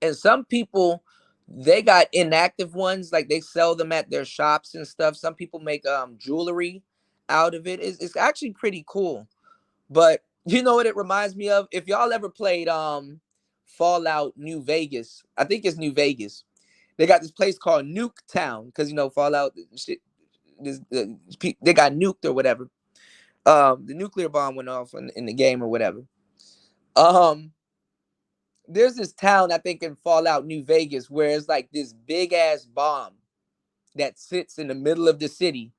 And some people, they got inactive ones, like they sell them at their shops and stuff. Some people make jewelry out of it. It's actually pretty cool. But you know what it reminds me of? If y'all ever played Fallout New Vegas, I think it's New Vegas. They got this place called Nuke Town because Fallout shit. They got nuked or whatever. The nuclear bomb went off in the game or whatever. There's this town I think in Fallout New Vegas where it's like this big ass bomb that sits in the middle of the city,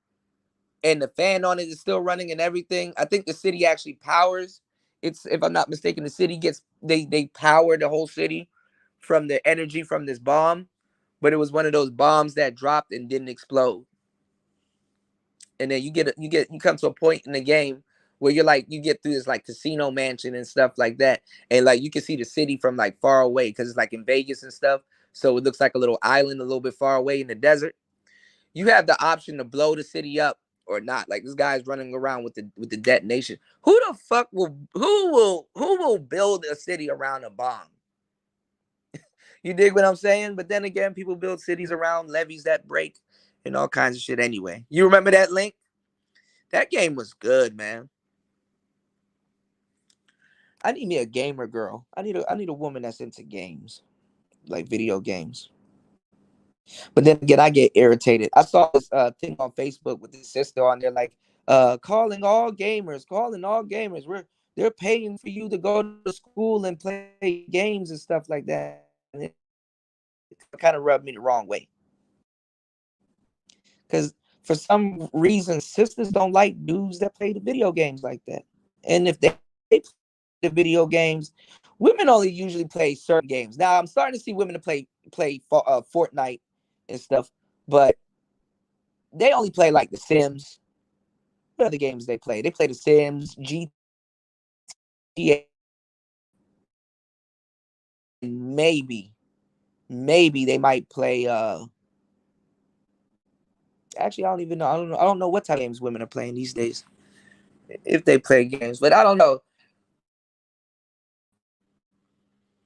and the fan on it is still running and everything. I think the city actually powers. It's, if I'm not mistaken, the city gets they power the whole city from the energy from this bomb, but it was one of those bombs that dropped and didn't explode. And then you come to a point in the game where you get through this like casino mansion and stuff like that, and like you can see the city from like far away because it's like in Vegas and stuff. So it looks like a little island a little bit far away in the desert. You have the option to blow the city up or not. Like this guy's running around with the detonation. Who will build a city around a bomb? You dig what I'm saying? But then again, people build cities around levees that break and all kinds of shit anyway. You remember that Link? That game was good, man. I need me a gamer girl. I need a woman that's into games, like video games. But then again, I get irritated. I saw this thing on Facebook with this sister on there, like calling all gamers. They're paying for you to go to school and play games and stuff like that. And it kind of rubbed me the wrong way. Because for some reason, sisters don't like dudes that play the video games like that. And if they play the video games, Women only usually play certain games. Now I'm starting to see women to play Fortnite and stuff, but they only play like The Sims. What other games they play? They play The Sims, GTA, and maybe they might play. Actually, I don't even know. I don't know what type of games women are playing these days. If they play games, but I don't know.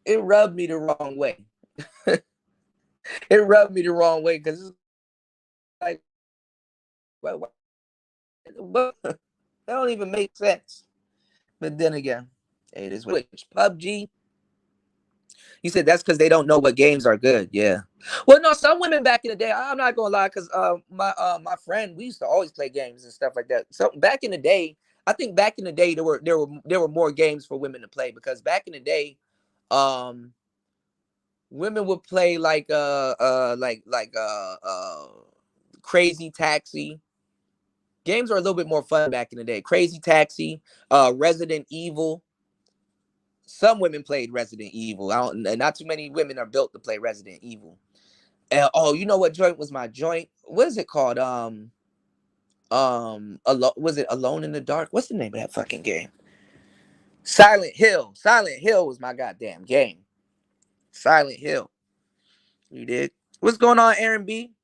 It rubbed me the wrong way. It rubbed me the wrong way because it's like, what, that don't even make sense. But then again, it is which PUBG. You said that's because they don't know what games are good. Yeah. Well, no, some women back in the day, I'm not gonna lie, because my friend, we used to always play games and stuff like that. So back in the day, I think back in the day there were more games for women to play because back in the day, um, women would play Crazy Taxi. Games were a little bit more fun back in the day. Crazy Taxi, Resident Evil. Some women played Resident Evil. Not too many women are built to play Resident Evil. Oh, you know what joint was my joint? What is it called? Was it Alone in the Dark? What's the name of that fucking game? Silent Hill. Silent Hill was my goddamn game. Silent Hill. You did. What's going on, Aaron B?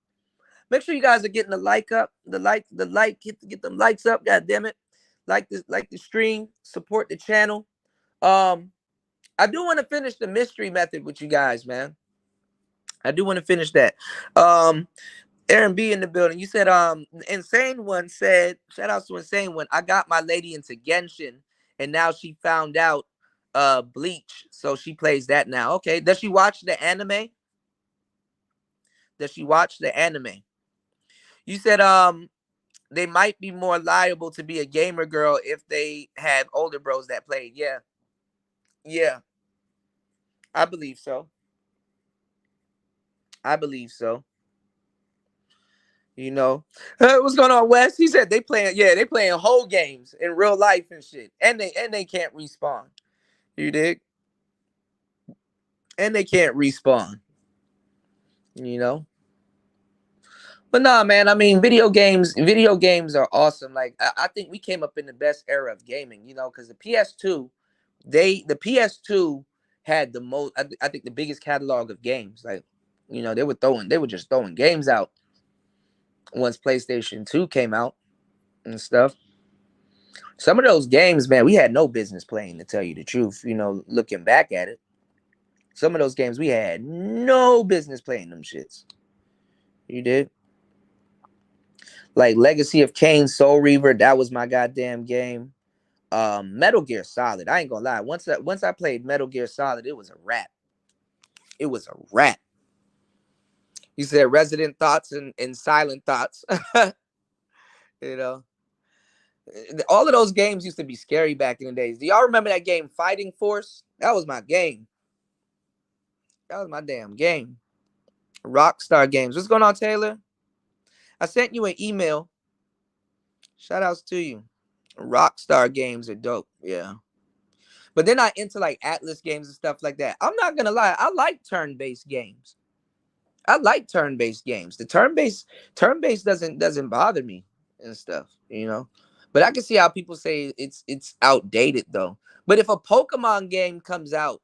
Make sure you guys are getting the like up, get them likes up. God damn it, like the stream, support the channel. I do want to finish the mystery method with you guys, man. I do want to finish that. Aaron B in the building. You said Insane One said, shout out to Insane One. I got my lady into Genshin and now she found out Bleach. So she plays that now. Okay. Does she watch the anime? Does she watch the anime? You said they might be more liable to be a gamer girl if they have older bros that played. Yeah. Yeah. I believe so. I believe so. You know, what's going on, Wes? He said they playing, yeah, they playing whole games in real life and shit, and they can't respawn. You dig? And they can't respawn. You know, but nah, man. I mean, video games are awesome. Like I think we came up in the best era of gaming. You know, because the PS2, the PS2 had the most. I think the biggest catalog of games. Like, you know, they were just throwing games out once PlayStation 2 came out and stuff. Some of those games, man, we had no business playing, to tell you the truth. You know, looking back at it, some of those games we had no business playing them shits. You did? Like Legacy of Kain, Soul Reaver, that was my goddamn game. Metal Gear Solid, I ain't gonna lie. Once I played Metal Gear Solid, it was a wrap. It was a wrap. You said Resident Thoughts and Silent Thoughts. You know, all of those games used to be scary back in the days. Do y'all remember that game Fighting Force? That was my game. That was my damn game. Rockstar Games. What's going on, Taylor? I sent you an email. Shout outs to you. Rockstar Games are dope. Yeah. But they're not into like Atlas games and stuff like that. I'm not gonna lie. I like turn-based games. I like turn-based games. The turn-based doesn't bother me and stuff, you know. But I can see how people say it's outdated though. But if a Pokemon game comes out,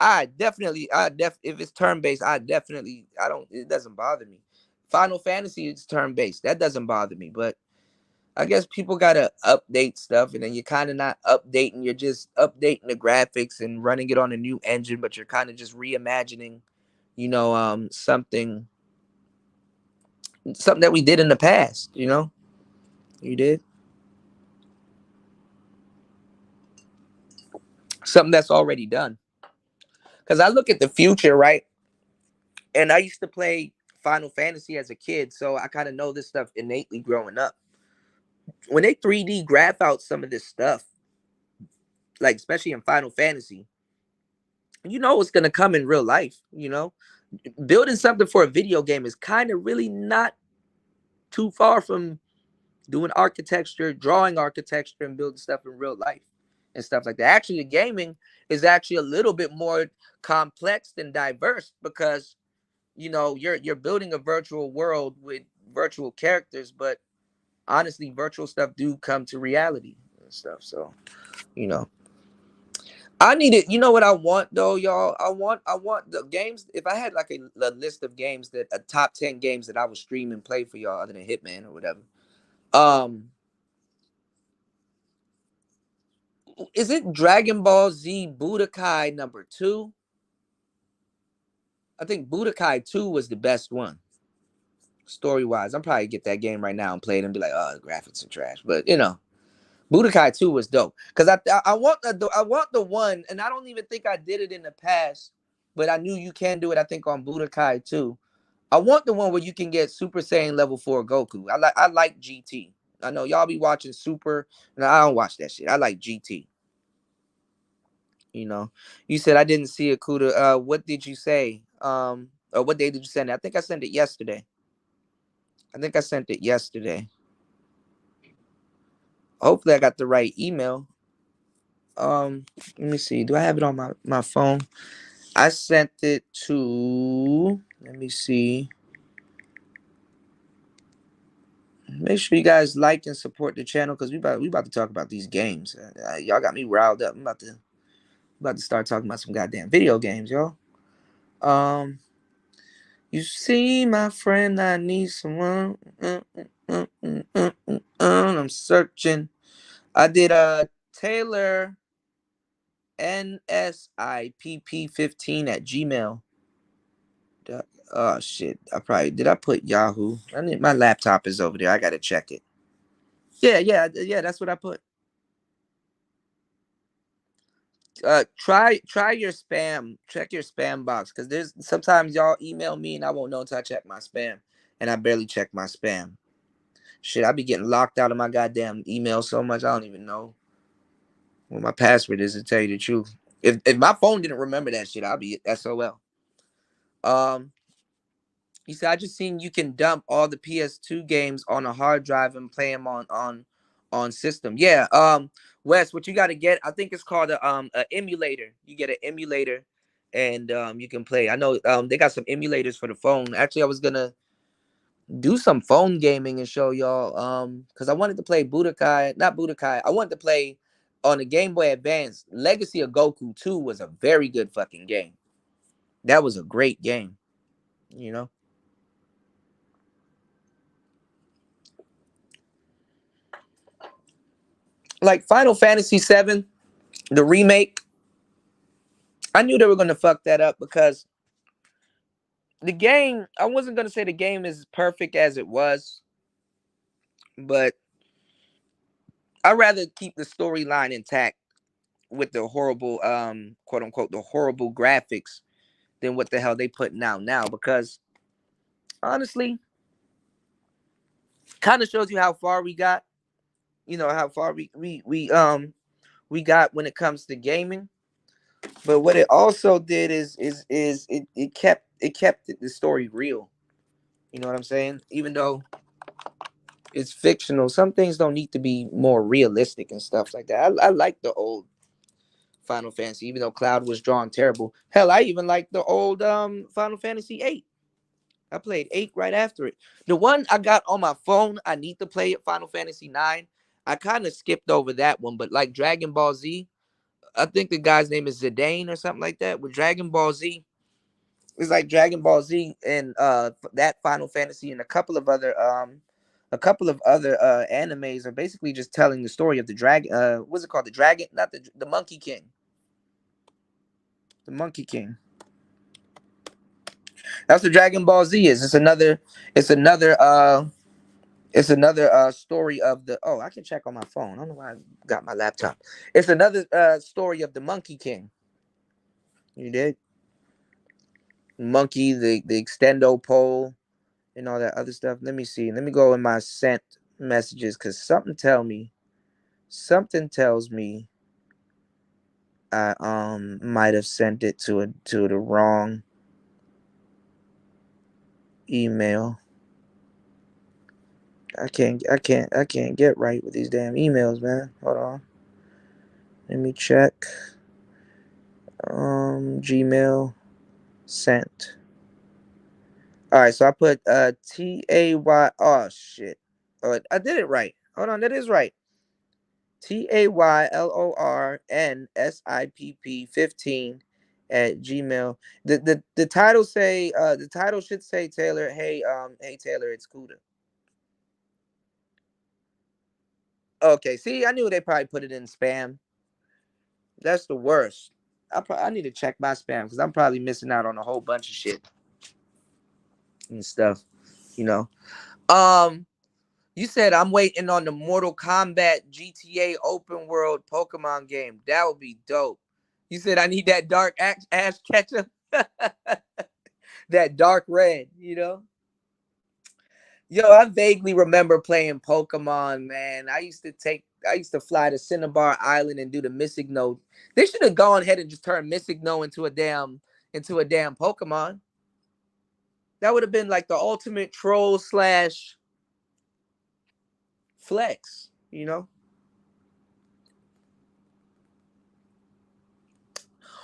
if it's turn-based, I don't, it doesn't bother me. Final Fantasy is turn-based. That doesn't bother me. But I guess people gotta update stuff, and then you're kind of not updating. You're just updating the graphics and running it on a new engine, but you're kind of just reimagining, you know, something that we did in the past. You know, you did something that's already done. Because I look at the future, right? And I used to play Final Fantasy as a kid, so I kind of know this stuff innately growing up. When they 3D graph out some of this stuff, like especially in Final Fantasy, you know what's gonna come in real life. You know, building something for a video game is kind of really not too far from doing architecture, drawing architecture, and building stuff in real life. and stuff like that. Actually, the gaming is actually a little bit more complex and diverse because you're building a virtual world with virtual characters, but honestly, virtual stuff do come to reality and stuff. So you know, I need it. You know what I want though, y'all? I want the games. If I had like a list of games that a top 10 games that I would stream and play for y'all, other than Hitman or whatever. Um, is it Dragon Ball Z Budokai number 2? I think Budokai 2 was the best one, story wise. I'm probably get that game right now and play it and be like, oh, the graphics are trash. But Budokai 2 was dope. Cause I want the one, and I don't even think I did it in the past, but I knew you can do it, I think, on Budokai 2. I want the one where you can get Super Saiyan level 4 Goku. I like GT. I know y'all be watching Super, and I don't watch that shit. I like GT. You know, you said I didn't see a Kuda. What did you say? Or what day did you send it? I think I sent it yesterday. I think I sent it yesterday. Hopefully, I got the right email. Let me see. Do I have it on my phone? I sent it to. Let me see. Make sure you guys like and support the channel because we about to talk about these games. Y'all got me riled up. I'm about to start talking about some goddamn video games, y'all. Um, you see, my friend, I need someone. I'm searching. I did Taylor NSIPP15 at Gmail. Oh shit! I put Yahoo? My laptop is over there. I gotta check it. Yeah. That's what I put. Try your spam. Check your spam box because there's sometimes y'all email me and I won't know until I check my spam, and I barely check my spam. Shit, I be getting locked out of my goddamn email so much I don't even know what my password is, to tell you the truth. If my phone didn't remember that shit, I'll be SOL. Um, He said, I just seen you can dump all the PS2 games on a hard drive and play them on system. Yeah. Wes, what you got to get? I think it's called a emulator. You get an emulator, and you can play. I know they got some emulators for the phone. Actually, I was gonna do some phone gaming and show y'all because I wanted to play Budokai, not Budokai. I wanted to play on the Game Boy Advance. Legacy of Goku 2 was a very good fucking game. That was a great game. You know. Like Final Fantasy 7, the remake, I knew they were gonna fuck that up because the game, I wasn't gonna say the game is perfect as it was, but I'd rather keep the storyline intact with the horrible quote unquote the horrible graphics than what the hell they putting out now, because honestly, kind of shows you how far we got, how far we got when it comes to gaming. But what it also did is it kept the story real. You know what I'm saying? Even though it's fictional, some things don't need to be more realistic and stuff like that. I like the old Final Fantasy, even though Cloud was drawn terrible. Hell, I even like the old Final Fantasy 8. I played 8 right after it. The one I got on my phone, I need to play it, Final Fantasy 9. I kind of skipped over that one, but like Dragon Ball Z, I think the guy's name is Zidane or something like that. With Dragon Ball Z, it's like Dragon Ball Z and that Final Fantasy and a couple of other animes are basically just telling the story of the dragon. What's it called? The dragon, not the Monkey King. The Monkey King. That's what Dragon Ball Z is. It's another story of the. Oh, I can check on my phone. I don't know why I got my laptop. It's another story of the Monkey King. You did Monkey, the extendo pole, and all that other stuff. Let me see. Let me go in my sent messages because something tells me I might have sent it to the wrong email. I can't get right with these damn emails, man. Hold on. Let me check. Gmail sent. All right, so I put Tay. Oh shit. Oh, I did it right. Hold on, that is right. TAYLORNSIPP 15 at Gmail. The title say the title should say Taylor. Hey Taylor, it's Cuda. Okay, see, I knew they probably put it in spam. That's the worst. I need to check my spam because I'm probably missing out on a whole bunch of shit and stuff. You know. Um, you said I'm waiting on the Mortal Kombat GTA open world Pokemon game. That would be dope. You said I need that dark ash ketchup, that dark red. You know. Yo, I vaguely remember playing Pokemon, man. I used to fly to Cinnabar Island and do the Mystic Note. They should have gone ahead and just turned Mystic Note into a damn Pokemon. That would have been like the ultimate troll slash flex, you know?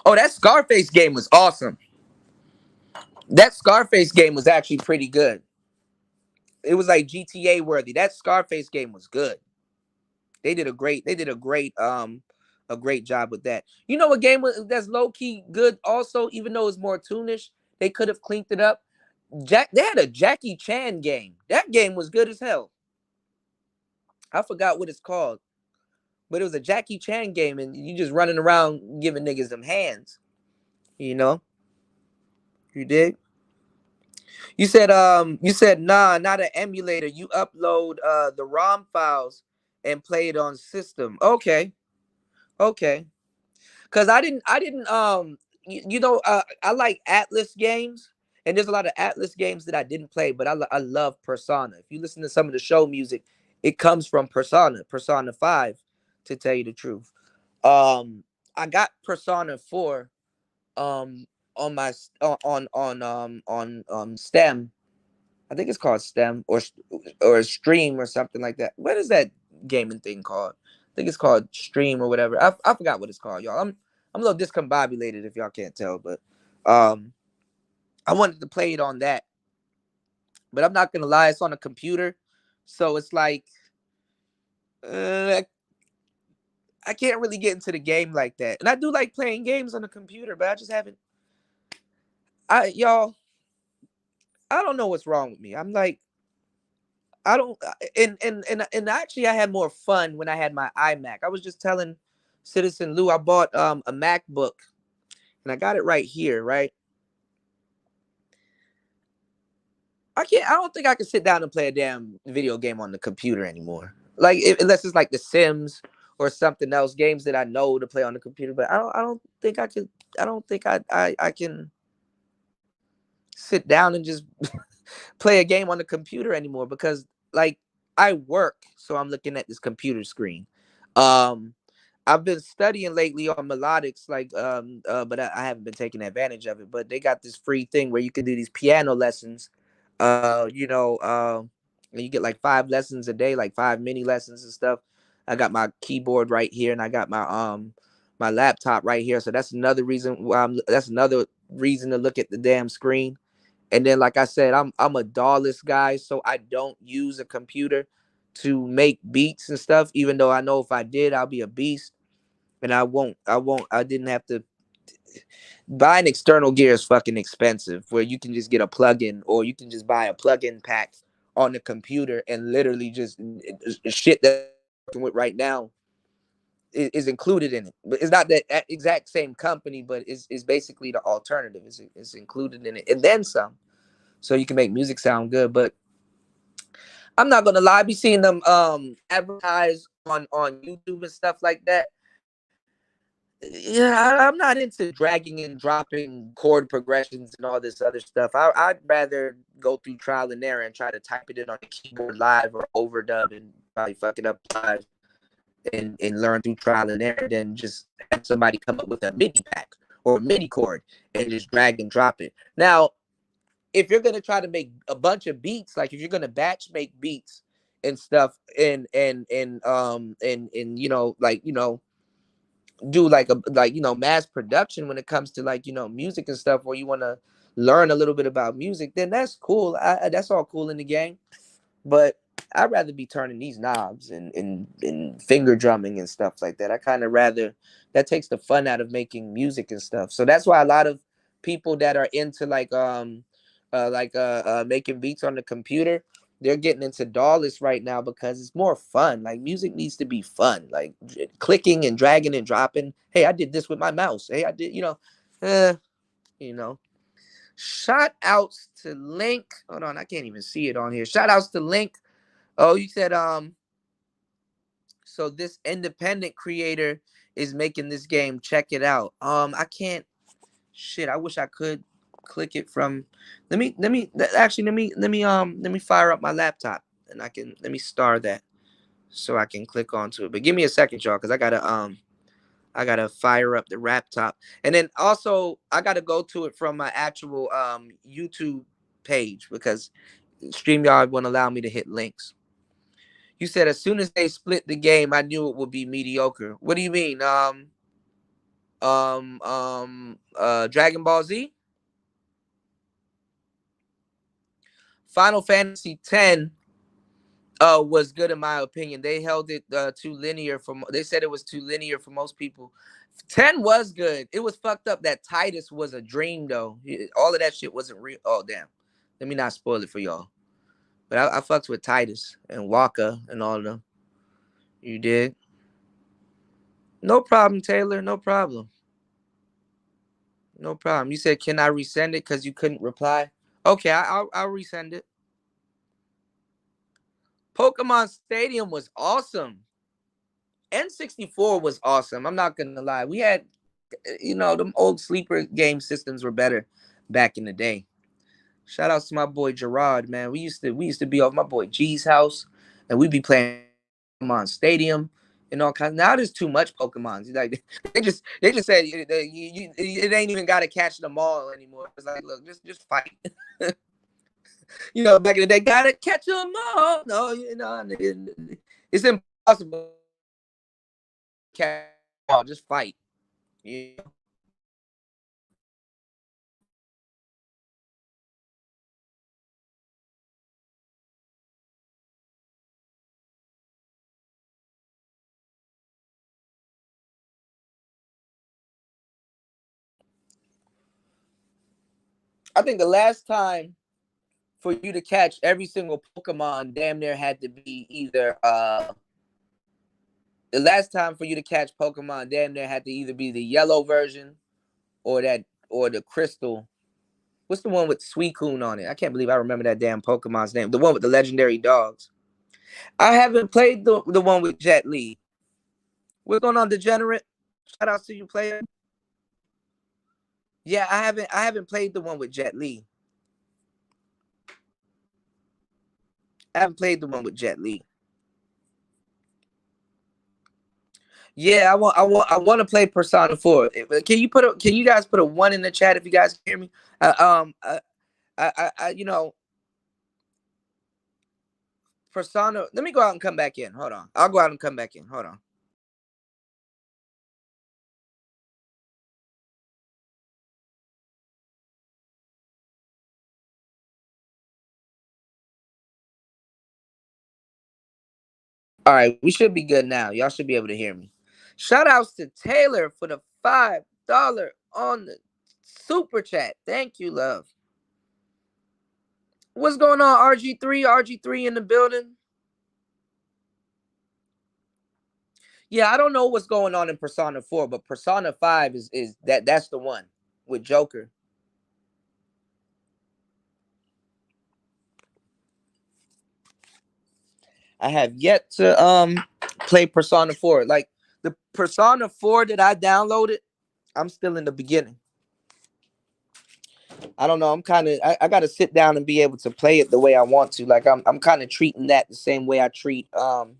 Oh, that Scarface game was awesome. That Scarface game was actually pretty good. It was like GTA worthy. That Scarface game was good. They did a great job with that. You know what game that's low key good also, even though it's more toonish, they could have cleaned it up. They had a Jackie Chan game. That game was good as hell. I forgot what it's called, but it was a Jackie Chan game, and you just running around giving niggas them hands. You know, you dig? You said nah, not an emulator. You upload the ROM files and play it on system. Okay, okay. Cause I like Atlas games, and there's a lot of Atlas games that I didn't play, but I love Persona. If you listen to some of the show music, it comes from Persona 5, to tell you the truth. I got Persona 4 um on my on STEM. I think it's called STEM or Stream or something like that. What is that gaming thing called? I think it's called Stream or whatever. I forgot what it's called, y'all. I'm a little discombobulated if y'all can't tell, but um I wanted to play it on that. But I'm not gonna lie, it's on a computer, so it's like uh, I can't really get into the game like that. And I do like playing games on the computer, but I just haven't. Y'all, I don't know what's wrong with me. I'm like I don't and actually I had more fun when I had my iMac. I was just telling Citizen Lou I bought a MacBook and I got it right here, right? I don't think I can sit down and play a damn video game on the computer anymore. Like unless it's like The Sims or something else, games that I know to play on the computer, but I don't think I could I don't think I can sit down and just play a game on the computer anymore because like I work, so I'm looking at this computer screen. Um, I've been studying lately on melodics, but I haven't been taking advantage of it. But they got this free thing where you can do these piano lessons. And you get like 5 lessons a day, like 5 mini lessons and stuff. I got my keyboard right here, and I got my laptop right here. So that's another reason to look at the damn screen. And then, like I said, I'm a DAWless guy, so I don't use a computer to make beats and stuff. Even though I know if I did, I'll be a beast. And I won't. I won't. I didn't have to. Buying external gear is fucking expensive. Where you can just get a plug-in, or you can just buy a plug-in pack on the computer, and literally just shit that I'm working with right now is included in it. But it's not that exact same company, but it's basically the alternative. It's included in it, and then some, so you can make music sound good. But I'm not gonna lie, I be seeing them advertise on YouTube and stuff like that. Yeah, I'm not into dragging and dropping chord progressions and all this other stuff. I'd rather go through trial and error and try to type it in on the keyboard live or overdub and probably fuck it up live and learn through trial and error than just have somebody come up with a MIDI pack or a MIDI chord and just drag and drop it. Now, if you're gonna try to make a bunch of beats, like if you're gonna batch make beats and stuff, and do like mass production when it comes to like music and stuff, or you want to learn a little bit about music, then that's cool. That's all cool in the game. But I'd rather be turning these knobs and finger drumming and stuff like that. I kind of rather that takes the fun out of making music and stuff. So that's why a lot of people that are into making beats on the computer, they're getting into DAWless right now because it's more fun. Like music needs to be fun, like clicking and dragging and dropping. Hey, I did this with my mouse. Hey, I did, eh, you know. Shout outs to Link. Hold on, I can't even see it on here. Shout outs to Link. Oh, you said so this independent creator is making this game. Check it out. I can't shit. I wish I could click it from let me fire up my laptop and let me star that so I can click onto it. But give me a second, y'all, because I gotta fire up the laptop. And then also I gotta go to it from my actual YouTube page because StreamYard won't allow me to hit links. You said as soon as they split the game, I knew it would be mediocre. What do you mean? Dragon Ball Z? Final Fantasy X was good in my opinion. They held it too linear they said it was too linear for most people. 10 was good. It was fucked up that Titus was a dream though. All of that shit wasn't real. Oh damn. Let me not spoil it for y'all. But I fucked with Titus and Waka and all of them. You did? No problem, Taylor. No problem. No problem. You said, can I resend it because you couldn't reply? Okay, I'll resend it. Pokemon Stadium was awesome. N64 was awesome. I'm not gonna lie. We had, them old sleeper game systems were better back in the day. Shout out to my boy Gerard, man. We used to be over my boy G's house, and we'd be playing Pokemon Stadium and all kinds. Now there's too much Pokemon. Like they just said it ain't even got to catch them all anymore. It's like, look, just fight. Back in the day, gotta catch them all. No, it's impossible. Catch them all. Just fight. I think the last time for you to catch every single Pokemon damn near had to be either the last time for you to catch Pokemon damn near had to either be the yellow version or the crystal. What's the one with Suicune on it? I can't believe I remember that damn Pokemon's name. The one with the legendary dogs. I haven't played the one with Jet Li. What's going on, Degenerate? Shout out to you, player. Yeah, I haven't played the one with Jet Li. I haven't played the one with Jet Li. Yeah, I want to play Persona 4. Can you guys put a 1 in the chat if you guys can hear me? Persona. Let me go out and come back in. Hold on. I'll go out and come back in. Hold on. All right, we should be good now. Y'all should be able to hear me. Shout outs to Taylor for the $5 on the super chat. Thank you, love. What's going on, RG3? RG3 in the building. Yeah, I don't know what's going on in Persona 4, but Persona 5 is that's the one with Joker. I have yet to play Persona 4. Like the Persona 4 that I downloaded, I'm still in the beginning. I don't know. I gotta sit down and be able to play it the way I want to. Like I'm kind of treating that the same way I treat I'm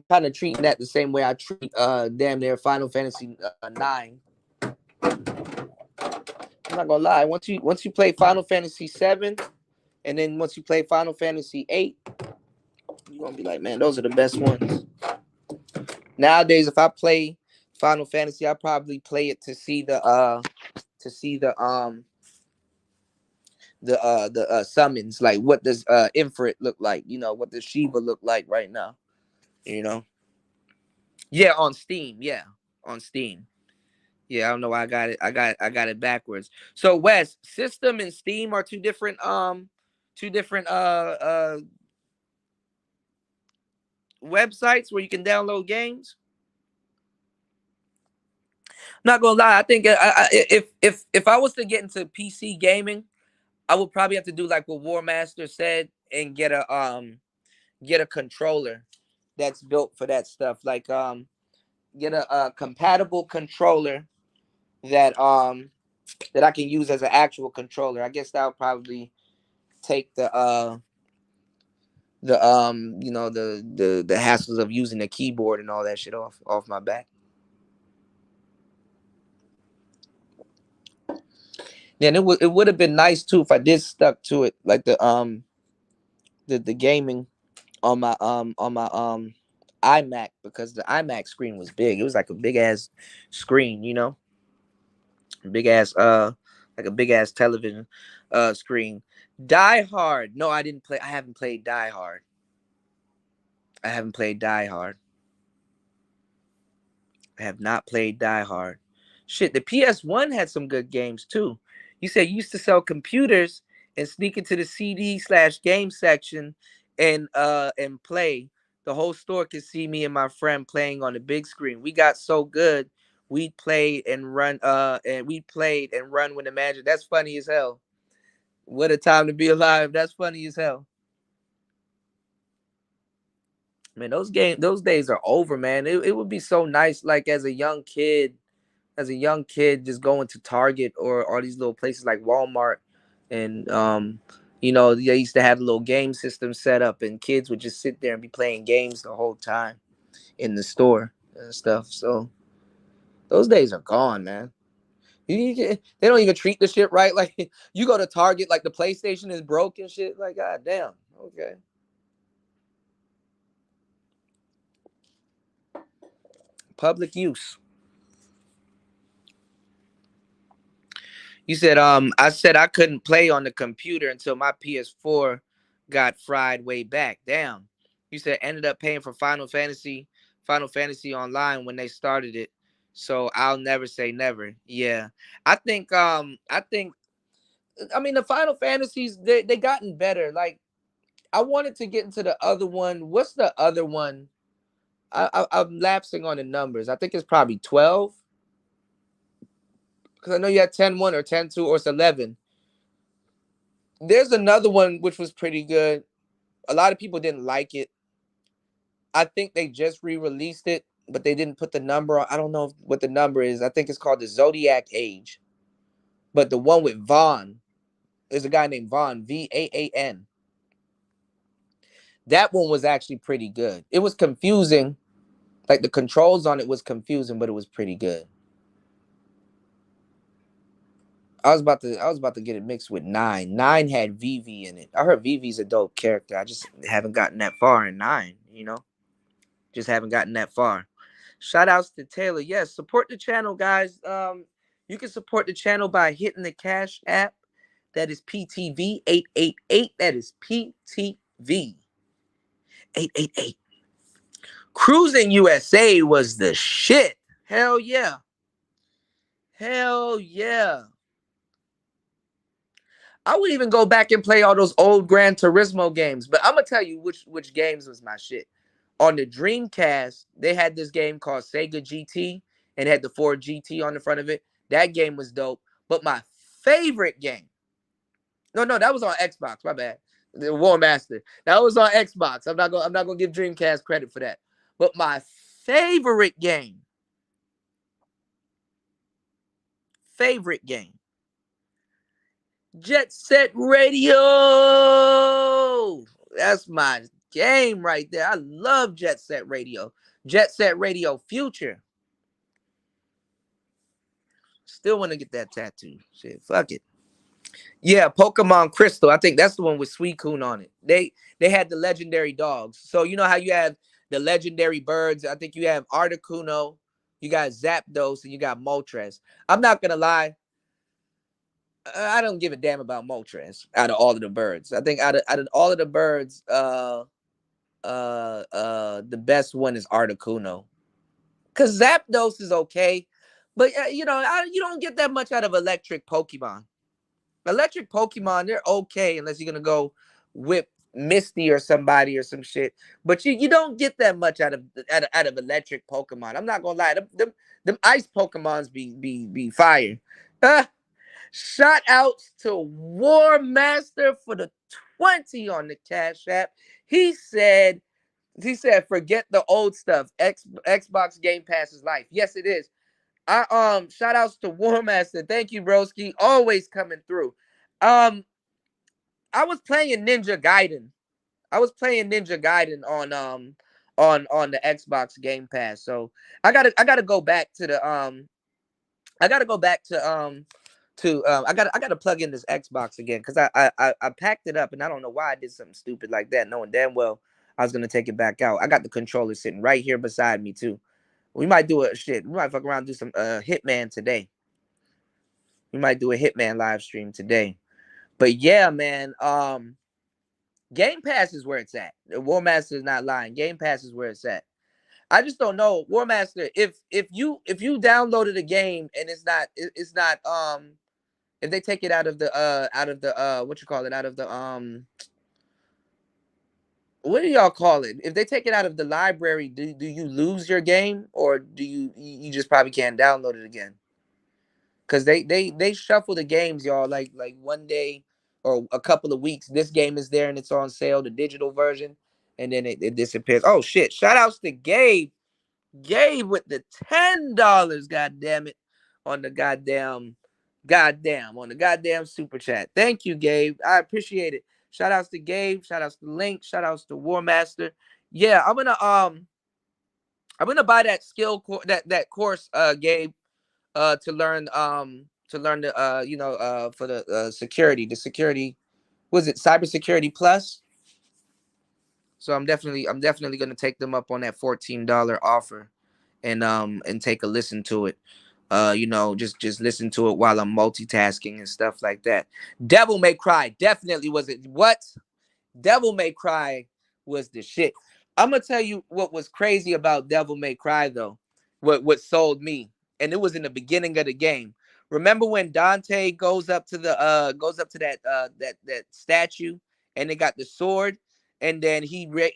kind of treating that the same way I treat damn near Final Fantasy 9. I'm not gonna lie. Once you play Final Fantasy 7, and then once you play Final Fantasy 8, you're gonna be like, man, those are the best ones. Nowadays, if I play Final Fantasy. I probably play it to see to see the summons. Like, what does Infrit look like? You know, what does Shiva look like right now? You know. Yeah, on Steam. Yeah, on Steam. Yeah, I don't know why I got it. I got it backwards. So Wes, System and Steam are two different websites where you can download games. Not gonna lie, I think if I was to get into PC gaming, I would probably have to do like what War Master said and get a controller that's built for that stuff. Like get a compatible controller that that I can use as an actual controller. I guess that would probably take the you know the hassles of using the keyboard and all that shit off my back. Then it would have been nice too if I did stuck to it, like the gaming on my iMac, because the iMac screen was big. It was like a big ass screen, you know, big ass like a big ass television screen. Die Hard. No, I didn't play. I haven't played Die Hard. I haven't played Die Hard. I have not played Die Hard. Shit, the PS1 had some good games too. You said you used to sell computers and sneak into the CD/game section and play. The whole store could see me and my friend playing on the big screen. We got so good, we played and run with the magic. That's funny as hell. What a time to be alive. That's funny as hell. Man, those days are over, man. It would be so nice, like as a young kid, just going to Target or all these little places like Walmart, and you know, they used to have a little game system set up, and kids would just sit there and be playing games the whole time in the store and stuff. So those days are gone, man. They don't even treat the shit right. Like, you go to Target, like the PlayStation is broke and shit. Like, god damn. Okay. Public use. You said I said I couldn't play on the computer until my PS4 got fried way back. Damn. You said ended up paying for Final Fantasy Online when they started it. So I'll never say never. Yeah. I think I mean the Final Fantasies, they gotten better. Like, I wanted to get into the other one. What's the other one? I'm lapsing on the numbers. I think it's probably 12. Because I know you had 10-1 or 10-2 or it's 11. There's another one which was pretty good. A lot of people didn't like it. I think they just re-released it, but they didn't put the number on. I don't know what the number is. I think it's called the Zodiac Age. But the one with Vaughn, there's a guy named Vaughn, Vaan. That one was actually pretty good. It was confusing. Like, the controls on it was confusing, but it was pretty good. I was about to get it mixed with 9. 9 had Vivi in it. I heard Vivi's a dope character. I just haven't gotten that far in 9, you know? Just haven't gotten that far. Shout outs to Taylor. Yes, support the channel, guys. You can support the channel by hitting the Cash App. That is PTV 888. That is PTV 888. Cruising USA was the shit. Hell yeah. Hell yeah. I would even go back and play all those old Gran Turismo games, but I'm gonna tell you which games was my shit. On the Dreamcast, they had this game called Sega GT and had the Ford GT on the front of it. That game was dope. But my favorite game, no, that was on Xbox. My bad. The War Master. That was on Xbox. I'm not gonna give Dreamcast credit for that. But my favorite game, Jet Set Radio. That's my game right there. I love Jet Set Radio. Jet Set Radio Future. Still want to get that tattoo. Shit, fuck it. Yeah, Pokemon Crystal. I think that's the one with Suicune on it. They had the legendary dogs. So you know how you have the legendary birds. I think you have Articuno, You got Zapdos and you got Moltres. I'm not gonna lie, I don't give a damn about Moltres out of all of the birds. I think out of all of the birds, the best one is Articuno. Cause Zapdos is okay, but you don't get that much out of electric Pokemon. Electric Pokemon, they're okay unless you're gonna go whip Misty or somebody or some shit. But you don't get that much out of electric Pokemon. I'm not gonna lie, them ice Pokemons be fire. Uh, Shout outs to War Master for the 20 on the Cash App. He said forget the old stuff. Xbox Game Pass is life. Yes, it is. I shout outs to War Master. Thank you, broski. Always coming through. Um I was playing Ninja Gaiden. On the Xbox Game Pass. So I gotta go back to the I gotta go back to I gotta plug in this Xbox again because I packed it up and I don't know why I did something stupid like that, knowing damn well I was gonna take it back out. I got the controller sitting right here beside me too. We might do a shit. We might fuck around and do some Hitman today. We might do a Hitman live stream today. But yeah, man. Game Pass is where it's at. War Master is not lying. Game Pass is where it's at. I just don't know, War Master. If you downloaded a game and it's not if they take it out of the what you call it, out of the what do y'all call it? If they take it out of the library, do you lose your game or do you just probably can't download it again? Because they shuffle the games, y'all. Like one day or a couple of weeks, this game is there and it's on sale, the digital version, and then it disappears. Oh shit! Shout outs to Gabe. Gabe with the $10. God damn it, on the goddamn super chat. Thank you, Gabe. I appreciate it. Shout outs to Gabe. Shout outs to Link. Shout outs to War Master. Yeah, I'm gonna buy that that course, Gabe, to learn the for the security, was it cybersecurity plus? So I'm definitely gonna take them up on that $14 offer and take a listen to it. Just listen to it while I'm multitasking and stuff like that. Devil May Cry definitely was it. What? Devil May Cry was the shit. I'm gonna tell you what was crazy about Devil May Cry though. What sold me, and it was in the beginning of the game. Remember when Dante goes up to that statue and they got the sword, and then he I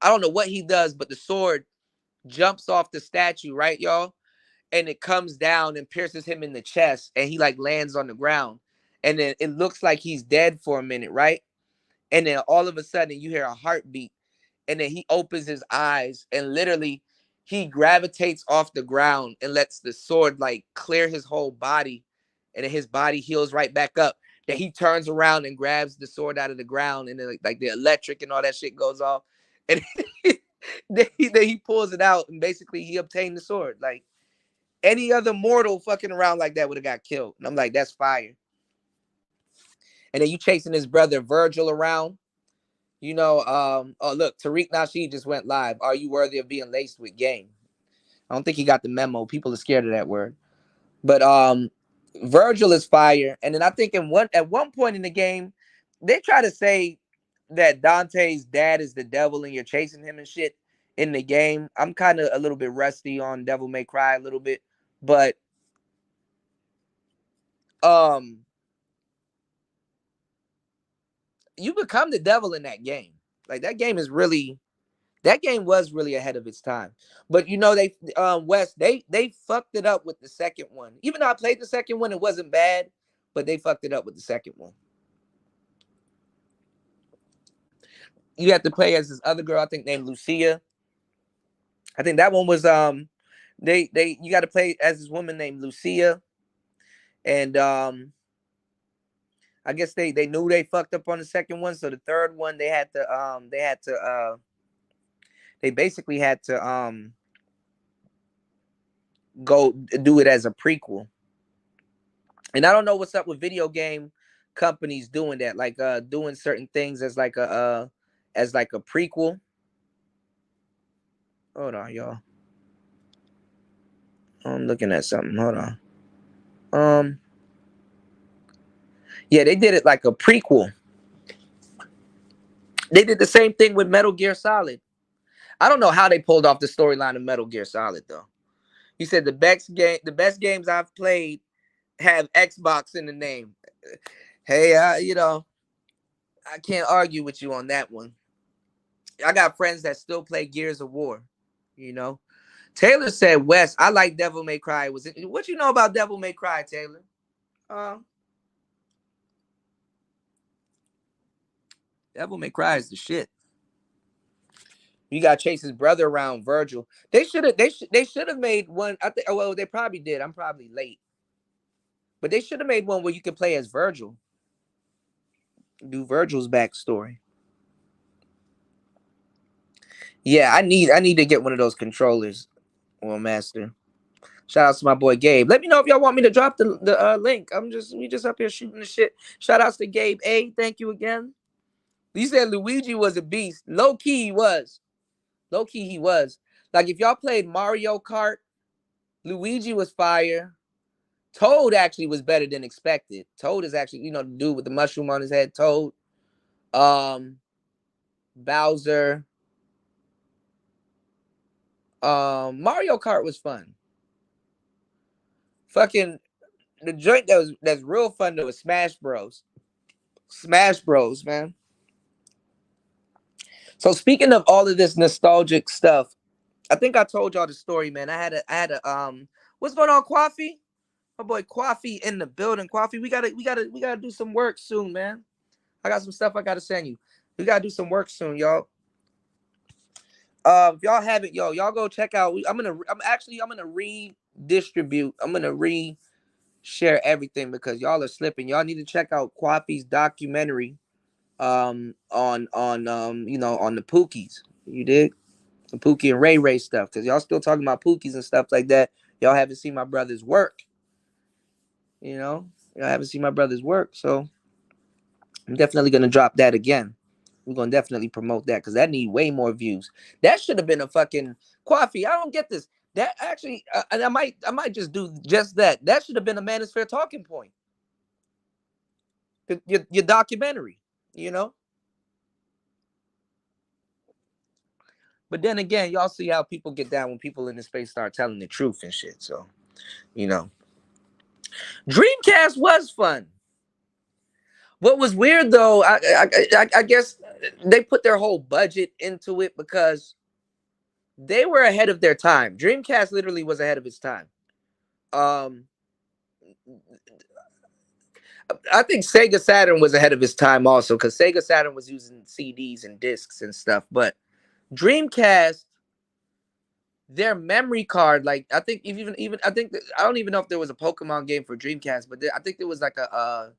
don't know what he does, but the sword jumps off the statue, right, y'all? And it comes down and pierces him in the chest, and he like lands on the ground, and then it looks like he's dead for a minute, right? And then all of a sudden you hear a heartbeat, and then he opens his eyes and literally he gravitates off the ground and lets the sword like clear his whole body, and then his body heals right back up. Then he turns around and grabs the sword out of the ground, and then like the electric and all that shit goes off, and then he pulls it out, and basically he obtained the sword. Like any other mortal fucking around like that would have got killed. And I'm like, that's fire. And then you chasing his brother Virgil around. Oh look, Tariq Nasheed just went live. Are you worthy of being laced with game? I don't think he got the memo. People are scared of that word. But Virgil is fire. And then I think at one point in the game, they try to say that Dante's dad is the devil and you're chasing him and shit in the game. I'm kind of a little bit rusty on Devil May Cry a little bit, but um you become the devil in that game. Like that game was really ahead of its time. But they West, they fucked it up with the second one. Even though I played the second one, it wasn't bad, but they fucked it up with the second one. You have to play as this other girl, I think named Lucia. I think that one was they you got to play as this woman named Lucia, and I guess they knew they fucked up on the second one, so the third one they basically had to go do it as a prequel. And I don't know what's up with video game companies doing that, like doing certain things as like a prequel. Hold on, y'all. I'm looking at something. Hold on. Um, yeah, they did it like a prequel. They did the same thing with Metal Gear Solid. I don't know how they pulled off the storyline of Metal Gear Solid though. You said the best games I've played have Xbox in the name. Hey, I can't argue with you on that one. I got friends that still play Gears of War. You know, Taylor said, "Wes, I like Devil May Cry." What you know about Devil May Cry, Taylor? Uh, Devil May Cry is the shit. You got to chase his brother around, Virgil. They should have made one. I think. Well, they probably did. I'm probably late, but they should have made one where you can play as Virgil, do Virgil's backstory. Yeah, I need to get one of those controllers, well, master. Shout out to my boy Gabe. Let me know if y'all want me to drop the link. We just up here shooting the shit. Shout outs to Gabe A. Thank you again. You said Luigi was a beast. Low key he was. Low key he was. Like if y'all played Mario Kart, Luigi was fire. Toad actually was better than expected. Toad is actually, the dude with the mushroom on his head. Toad. Bowser. Mario Kart was fun. Fucking the joint that's real fun though is Smash Bros. Smash Bros, man. So speaking of all of this nostalgic stuff, I think I told y'all the story, man. I had a what's going on, Quaffy? My boy Quaffy in the building. Quaffy, we gotta do some work soon, man. I got some stuff I gotta send you. We gotta do some work soon, y'all. If y'all haven't, y'all go check out. I'm gonna redistribute. I'm gonna share everything because y'all are slipping. Y'all need to check out Quaffy's documentary on the Pookies. You did the Pookie and Ray Ray stuff because y'all still talking about Pookies and stuff like that. Y'all haven't seen my brother's work. Y'all haven't seen my brother's work, so I'm definitely gonna drop that again. We're gonna definitely promote that because that need way more views. That should have been a fucking Coffee. I don't get this. That actually, and I might just do just that. That should have been a Manosphere talking point. Your documentary, you know. But then again, y'all see how people get down when people in the space start telling the truth and shit. So, you know, Dreamcast was fun. What was weird though, I guess they put their whole budget into it because they were ahead of their time. Dreamcast literally was ahead of its time. Um, I think Sega Saturn was ahead of its time also because Sega Saturn was using CDs and discs and stuff. But Dreamcast, their memory card, like I think even I think I don't even know if there was a Pokemon game for Dreamcast, but I think there was like a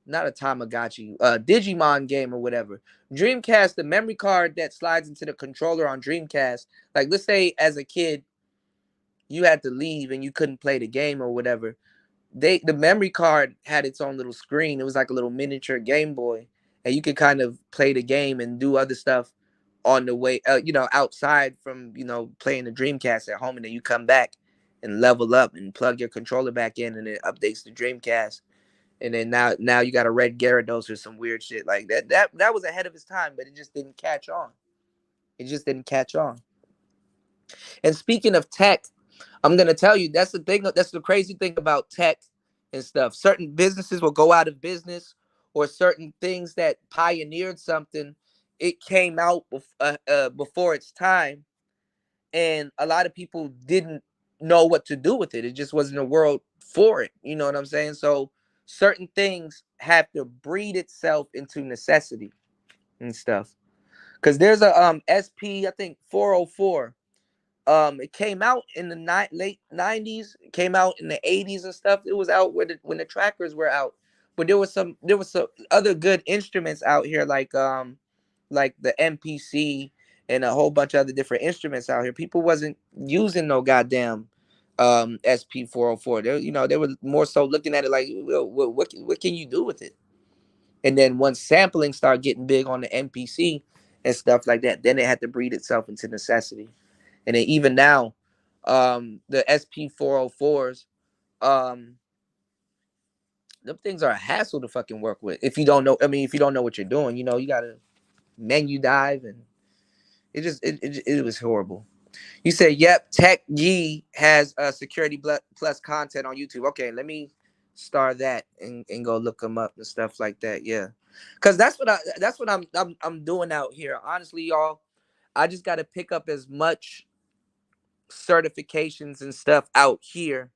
not a Tamagotchi, Digimon game or whatever. Dreamcast, the memory card that slides into the controller on Dreamcast, like let's say as a kid you had to leave and you couldn't play the game or whatever. The memory card had its own little screen. It was like a little miniature Game Boy, and you could kind of play the game and do other stuff on the way, outside from playing the Dreamcast at home, and then you come back and level up and plug your controller back in, and it updates the Dreamcast. And then now you got a red Gyarados or some weird shit like that. That was ahead of its time, but it just didn't catch on. It just didn't catch on. And speaking of tech, I'm gonna tell you that's the thing. That's the crazy thing about tech and stuff. Certain businesses will go out of business, or certain things that pioneered something, it came out before its time, and a lot of people didn't know what to do with it. It just wasn't a world for it. You know what I'm saying? So certain things have to breed itself into necessity and stuff. Because there's a SP, I think 404. It came out in the late 90s. It came out in the 80s and stuff. It was out when the trackers were out. But there was some other good instruments out here like the MPC and a whole bunch of other different instruments out here. People wasn't using no goddamn SP 404. They were more so looking at it like, well, what can you do with it? And then once sampling started getting big on the MPC and stuff like that, then it had to breed itself into necessity. And then even now, the SP404s. Them things are a hassle to fucking work with. If you don't know, I mean, if you don't know what you're doing, you gotta menu dive, and it was horrible. You said, "Yep, Tech G has security plus content on YouTube." Okay, let me start that and go look them up and stuff like that. Yeah, because that's what I'm doing out here. Honestly, y'all, I just got to pick up as much certifications and stuff out here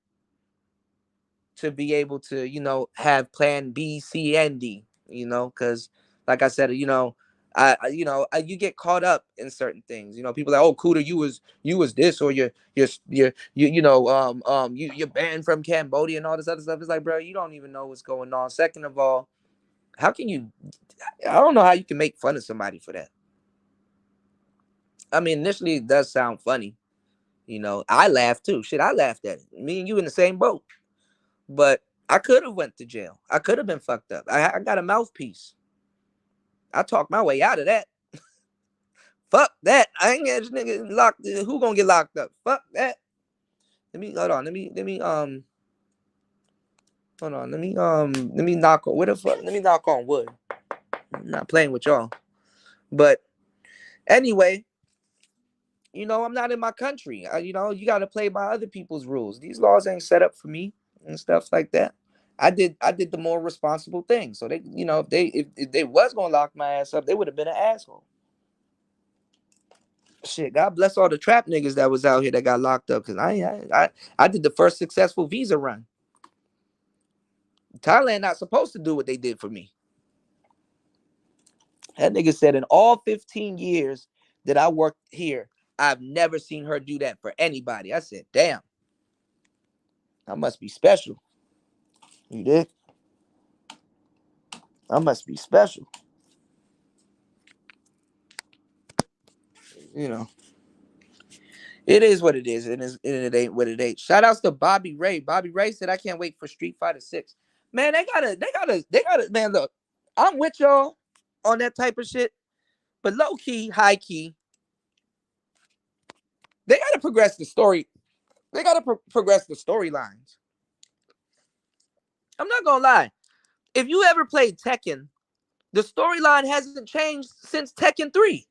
to be able to, have plan B, C, and D, because like I said, you get caught up in certain things. People are like, oh, Kuda, you was this, or you're banned from Cambodia and all this other stuff. It's like, bro, you don't even know what's going on. Second of all, how can you? I don't know how you can make fun of somebody for that. I mean, initially it does sound funny. I laughed too. Shit, I laughed at it. Me and you in the same boat. But I could have went to jail. I could have been fucked up. I got a mouthpiece. I talked my way out of that. Fuck that. I ain't get this nigga locked. Who gonna get locked up? Fuck that. Let me hold on. Hold on. Let me knock on. What the fuck? Let me knock on wood. I'm not playing with y'all. But anyway, I'm not in my country. You got to play by other people's rules. These laws ain't set up for me and stuff like that. I did the more responsible thing. So they, if they was gonna lock my ass up, they would have been an asshole. Shit, God bless all the trap niggas that was out here that got locked up. Cause I did the first successful visa run. Thailand not supposed to do what they did for me. That nigga said in all 15 years that I worked here, I've never seen her do that for anybody. I said, damn, I must be special. You did? I must be special. You know. It is what it is, and it ain't what it ain't. Shout outs to Bobby Ray. Bobby Ray said, "I can't wait for Street Fighter 6." Man, they gotta. Man, look, I'm with y'all on that type of shit, but low key, high key, they gotta progress the story. They gotta progress the storylines. I'm not gonna lie. If you ever played Tekken, the storyline hasn't changed since Tekken 3.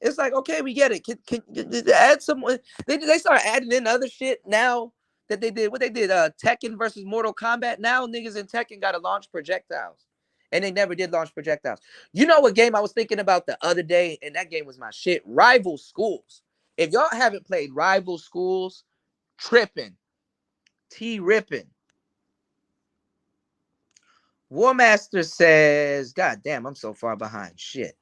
It's like, okay, we get it. Can add some? They start adding in other shit now that they did. What they did, Tekken versus Mortal Kombat. Now niggas in Tekken got to launch projectiles, and they never did launch projectiles. You know what game I was thinking about the other day, and that game was my shit. Rival Schools. If y'all haven't played Rival Schools, tripping, ripping. Warmaster says, "God damn, I'm so far behind." Shit.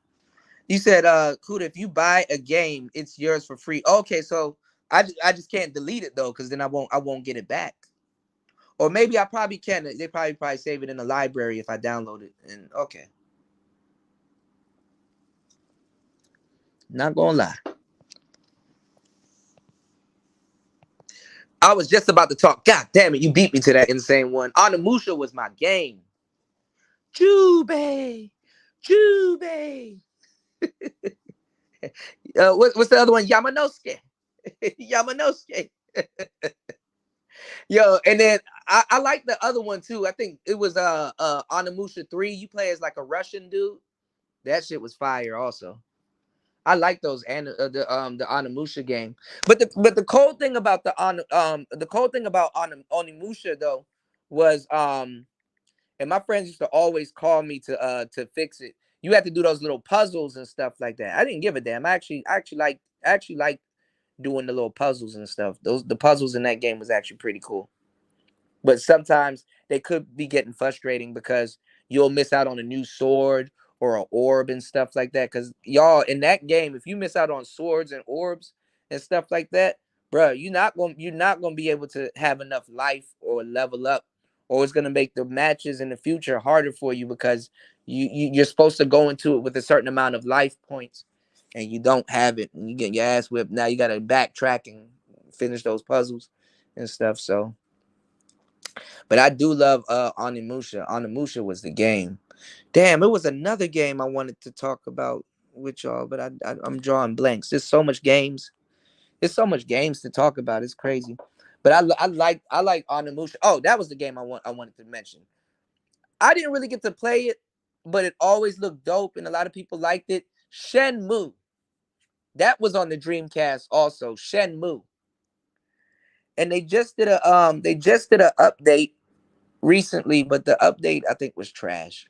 You said, Kuda, if you buy a game, it's yours for free. Okay, so I just can't delete it though, because then I won't get it back. Or maybe I probably can. They probably save it in the library if I download it. And okay. Not gonna lie. I was just about to talk. God damn it, you beat me to that insane one. Onimusha was my game. Jubei. Jubei. What's the other one? Yamanosuke. Yamanosuke. Yo, and then I like the other one too. I think it was Onimusha 3. You play as like a Russian dude. That shit was fire also. I like those and the Onimusha game. But the cool thing about Onimusha though was and my friends used to always call me to fix it. You had to do those little puzzles and stuff like that. I didn't give a damn. I actually like doing the little puzzles and stuff. The puzzles in that game was actually pretty cool. But sometimes they could be getting frustrating because you'll miss out on a new sword or an orb and stuff like that. Because y'all in that game, if you miss out on swords and orbs and stuff like that, bro, you're not gonna be able to have enough life or level up, or it's gonna make the matches in the future harder for you because you're supposed to go into it with a certain amount of life points, and you don't have it, and you get your ass whipped. Now you gotta backtrack and finish those puzzles and stuff. So. But I do love Onimusha. Onimusha was the game. Damn, it was another game I wanted to talk about. with y'all, but I'm drawing blanks. There's so much games. There's so much games to talk about. It's crazy. But I like Onimusha. Oh, that was the game I wanted to mention. I didn't really get to play it, but it always looked dope, and a lot of people liked it. Shenmue. That was on the Dreamcast also. Shenmue. And they just did a update recently, but the update I think was trash.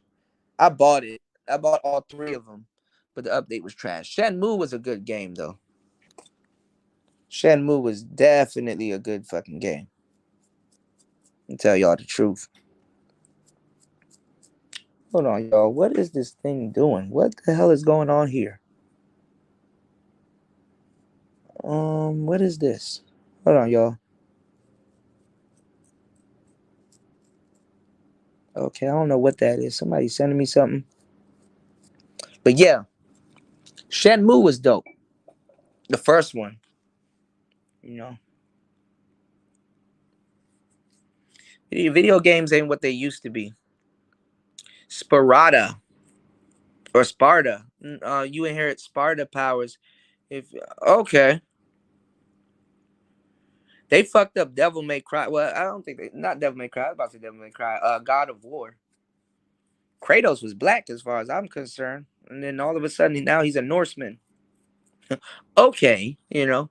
I bought it. I bought all three of them, but the update was trash. Shenmue was a good game though. Shenmue was definitely a good fucking game. I'll tell y'all the truth. Hold on, y'all. What is this thing doing? What the hell is going on here? What is this? Hold on, y'all. Okay, I don't know what that is. Somebody sending me something. But yeah, Shenmue was dope. The first one, you know. Video games ain't what they used to be. Sparata or Sparta. You inherit Sparta powers. If okay, they fucked up Devil May Cry. Well, I don't think they not Devil May Cry. I was about to say Devil May Cry. God of War. Kratos was black as far as I'm concerned, and then all of a sudden now he's a Norseman. Okay, you know.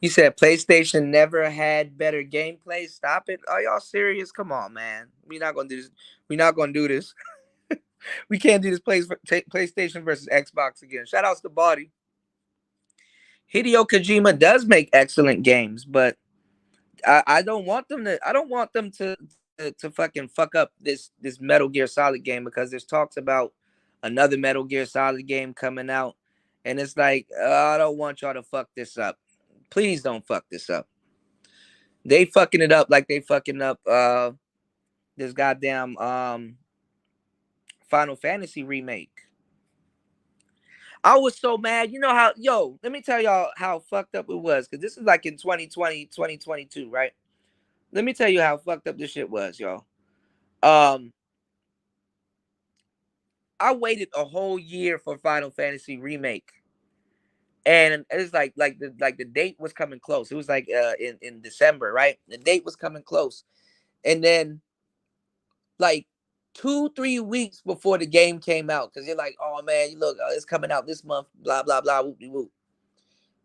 You said PlayStation never had better gameplay. Stop it. Are y'all serious? Come on, man. We're not gonna do this. We're not gonna do this. We can't do this PlayStation versus Xbox again. Shout outs to Body. Hideo Kojima does make excellent games, but I don't want them to. I don't want them to fucking fuck up this Metal Gear Solid game because there's talks about another Metal Gear Solid game coming out, and it's like I don't want y'all to fuck this up. Please don't fuck this up. They fucking it up like they fucking up this goddamn Final Fantasy remake. I was so mad. You know how, yo, let me tell y'all how fucked up it was. Because this is like in 2020, 2022, right? Let me tell you how fucked up this shit was, y'all. Um, I waited a whole year for Final Fantasy remake. And it's like the date was coming close. It was like in December, right? The date was coming close. And then like 2-3 weeks before the game came out, because you're like, oh man, you look, it's coming out this month, blah blah blah, whoop de whoop.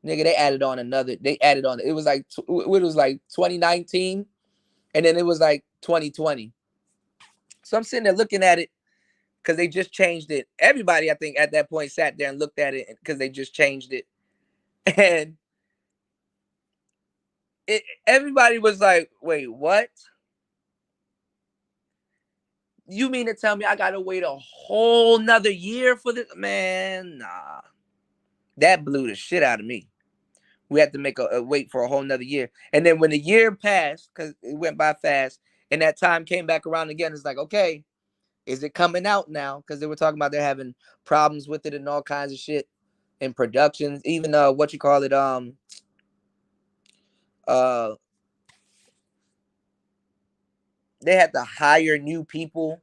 Nigga, they added on another. They added on. It was like it was like 2019, and then it was like 2020. So I'm sitting there looking at it because they just changed it. Everybody, I think, at that point sat there and looked at it because they just changed it, and everybody was like, "Wait, what? You mean to tell me I gotta wait a whole nother year for this? Man, nah." That blew the shit out of me. We had to make a wait for a whole nother year. And then when the year passed, because it went by fast, and that time came back around again, it's like, okay, is it coming out now? Because they were talking about they're having problems with it and all kinds of shit in productions. Even what you call it, uh they had to hire new people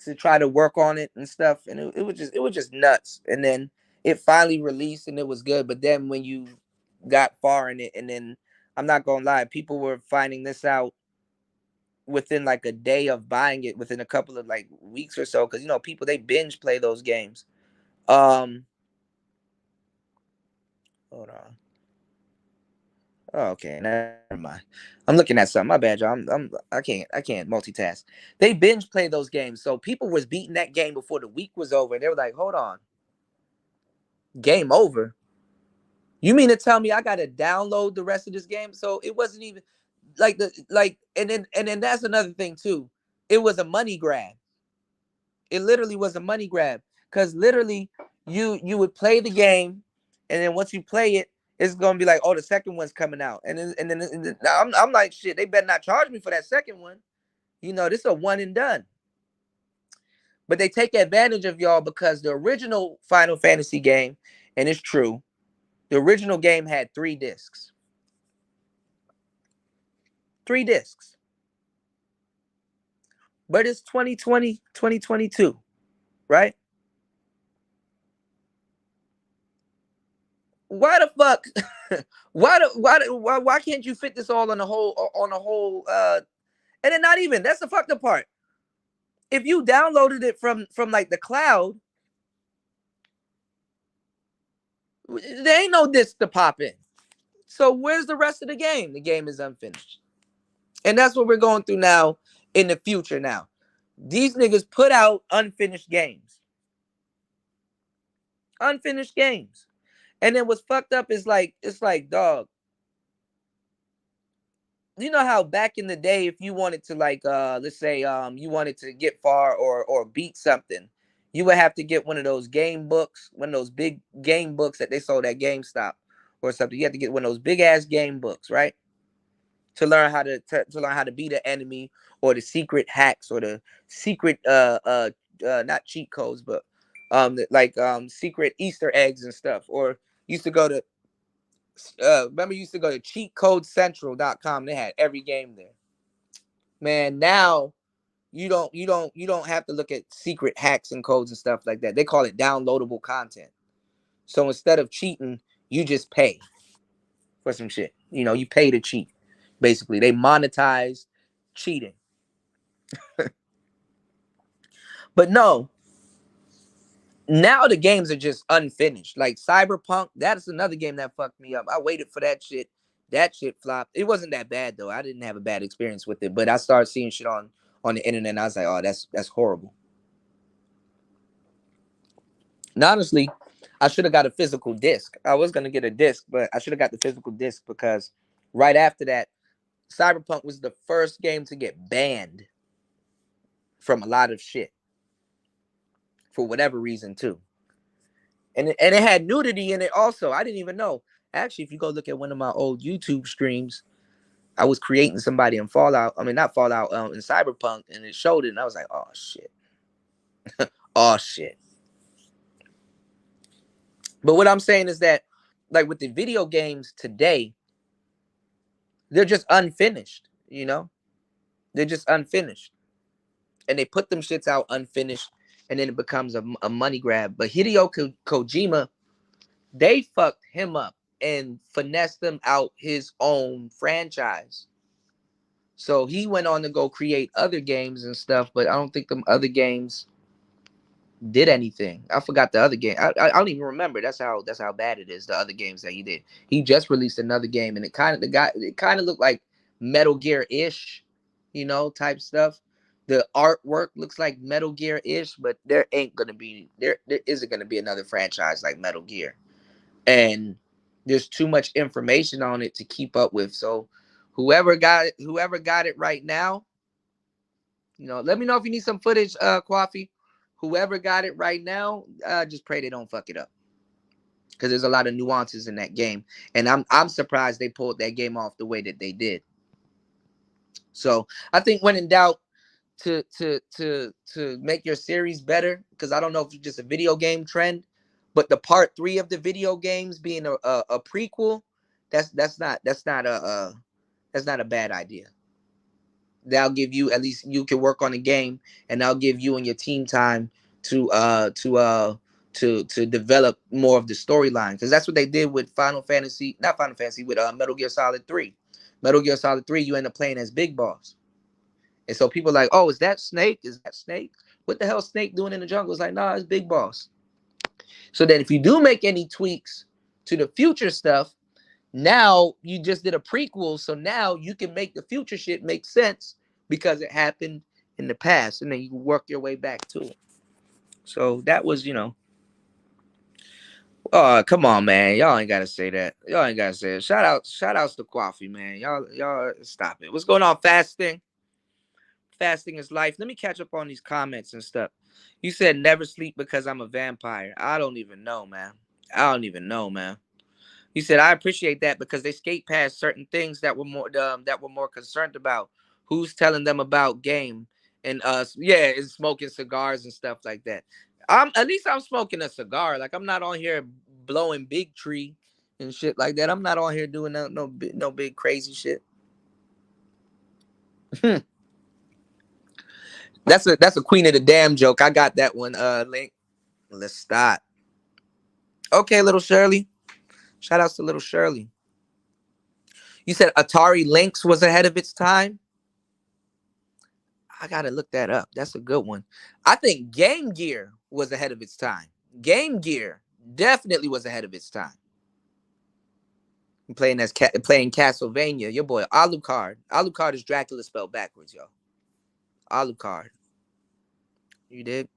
to try to work on it and stuff. And it was just nuts. And then it finally released and it was good. But then when you got far in it, and then I'm not gonna lie, people were finding this out within like a day of buying it, within a couple of like weeks or so, because people, they binge play those games. um Hold on. Oh, okay, never mind. I'm looking at something. My bad, y'all. I can't multitask. They binge play those games, so people was beating that game before the week was over. They were like, "Hold on, game over? You mean to tell me I got to download the rest of this game?" So it wasn't even and then that's another thing too. It was a money grab. It literally was a money grab, because literally you would play the game, and then once you play it, it's gonna be like, oh, the second one's coming out, and then I'm like, shit, they better not charge me for that second one. This is a one and done. But they take advantage of y'all because the original Final Fantasy game, and it's true, the original game had 3 discs. 3 discs. But it's 2020, 2022. right? Why the fuck? Why can't you fit this all on the whole? And then not even that's the fucked up part. If you downloaded it from like the cloud, there ain't no disc to pop in. So where's the rest of the game? The game is unfinished. And that's what we're going through now in the future now. These niggas put out unfinished games. Unfinished games. And then what's fucked up is like, it's like, dog, you know how back in the day, if you wanted to like let's say you wanted to get far or beat something, you would have to get one of those game books, one of those big game books that they sold at GameStop or something. You have to get one of those big ass game books, right? To learn how to learn how to beat an enemy or the secret hacks or the secret not cheat codes but like secret Easter eggs and stuff. Or used to go to remember you used to go to cheatcodecentral.com. They had every game there. Man, now you don't have to look at secret hacks and codes and stuff like that. They call it downloadable content. So instead of cheating, you just pay for some shit. You pay to cheat. Basically, they monetize cheating. But no, now the games are just unfinished. Like Cyberpunk, that's another game that fucked me up. I waited for that shit. That shit flopped. It wasn't that bad though. I didn't have a bad experience with it, but I started seeing shit on the internet and I was like, "Oh, that's horrible." And honestly, I should have got a physical disc. I was going to get a disc, but I should have got the physical disc because right after that, Cyberpunk was the first game to get banned from a lot of shit for whatever reason too. And it had nudity in it also. I didn't even know. Actually, if you go look at one of my old YouTube streams, I was creating somebody in Fallout. I mean, not Fallout, in Cyberpunk, and it showed it, and I was like, oh shit, oh shit. But what I'm saying is that, like with the video games today, they're just unfinished. They're just unfinished, and they put them shits out unfinished, and then it becomes a money grab. But Hideo Kojima, they fucked him up and finessed him out his own franchise. So he went on to go create other games and stuff, but I don't think them other games did anything. I forgot the other game. I don't even remember. That's how bad it is. The other games that he did. He just released another game, and it kind of looked like Metal Gear ish, type stuff. The artwork looks like Metal Gear ish, but there isn't gonna be another franchise like Metal Gear, and there's too much information on it to keep up with. So whoever got it right now, let me know if you need some footage, Coffee. Whoever got it right now, just pray they don't fuck it up, because there's a lot of nuances in that game, and I'm surprised they pulled that game off the way that they did. So I think when in doubt, to make your series better, because I don't know if it's just a video game trend, but the part 3 of the video games being a prequel, that's not a bad idea. That'll give you, at least you can work on the game, and that'll give you and your team time to develop more of the storyline, because that's what they did with not Final Fantasy, with Metal Gear Solid 3. Metal Gear Solid 3, you end up playing as Big Boss. And so people are like, oh, is that Snake? Is that Snake? What the hell is Snake doing in the jungle? It's like, nah, it's Big Boss. So then if you do make any tweaks to the future stuff, now you just did a prequel. So now you can make the future shit make sense because it happened in the past. And then you work your way back to it. So that was, oh, come on, man. Y'all ain't gotta say that. Y'all ain't gotta say it. Shout outs to Coffee, man. Y'all stop it. What's going on, Fasting? Fasting is life. Let me catch up on these comments and stuff. You said never sleep because I'm a vampire. I don't even know, man. I don't even know, man. You said I appreciate that because they skate past certain things that were more concerned about. Who's telling them about game and yeah, is smoking cigars and stuff like that. At least I'm smoking a cigar. Like I'm not on here blowing big tree and shit like that. I'm not on here doing no big crazy shit. That's a Queen of the Damn joke. I got that one. Link. Let's start. Okay, little Shirley. Shout outs to little Shirley. You said Atari Lynx was ahead of its time. I gotta look that up. That's a good one. I think Game Gear was ahead of its time. Game Gear definitely was ahead of its time. I'm playing Castlevania. Your boy Alucard. Alucard is Dracula spelled backwards, yo. Alucard. You did.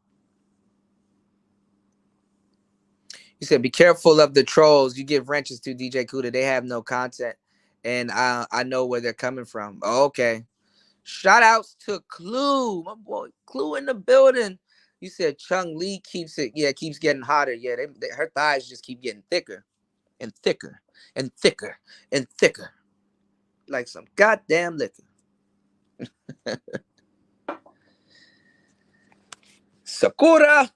You said be careful of the trolls. You give wrenches to DJ Kuda. They have no content, and I know where they're coming from. Okay. Shout outs to Clue, my boy. Clue in the building. You said Chung Lee keeps getting hotter. Yeah, her thighs just keep getting thicker and thicker and thicker and thicker, like some goddamn liquor. Sakura.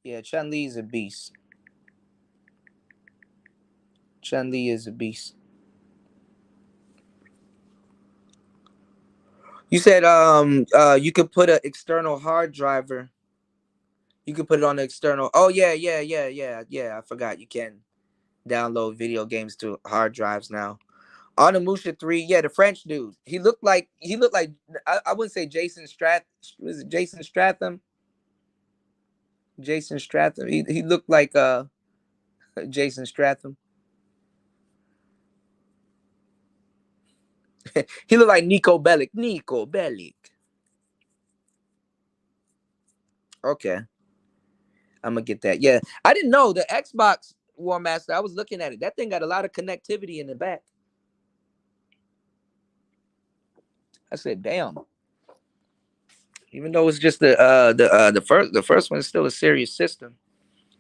Yeah, Chun Li is a beast. Chun Li is a beast. You said you could put an external hard driver. You could put it on the external. Oh yeah. I forgot you can download video games to hard drives now. Onimusha 3, yeah, the French dude. He looked like I wouldn't say Jason Was it Jason Stratham? Jason Stratham. He looked like Jason Stratham. He looked like Nico Bellic. Nico Bellic. Okay. I'm gonna get that. Yeah. I didn't know the Xbox War Master. I was looking at it. That thing got a lot of connectivity in the back. I said, damn. Even though it's just the first one is still a serious system.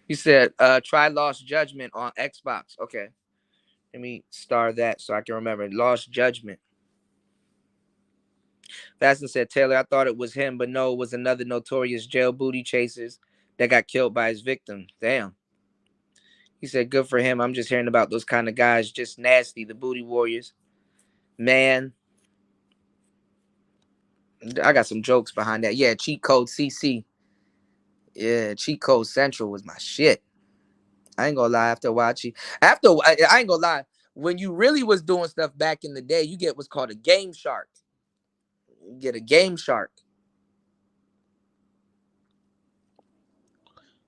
He said, try Lost Judgment on Xbox. Okay. Let me star that so I can remember. Lost Judgment. Faston said, Taylor, I thought it was him, but no, it was another notorious jail booty chasers that got killed by his victim. Damn. He said, good for him. I'm just hearing about those kind of guys, just nasty, the booty warriors. Man, I got some jokes behind that. Yeah, Cheat Code CC. Yeah, Cheat Code Central was my shit. I ain't gonna lie. I ain't gonna lie. When you really was doing stuff back in the day, you get what's called a Game Shark. You get a Game Shark.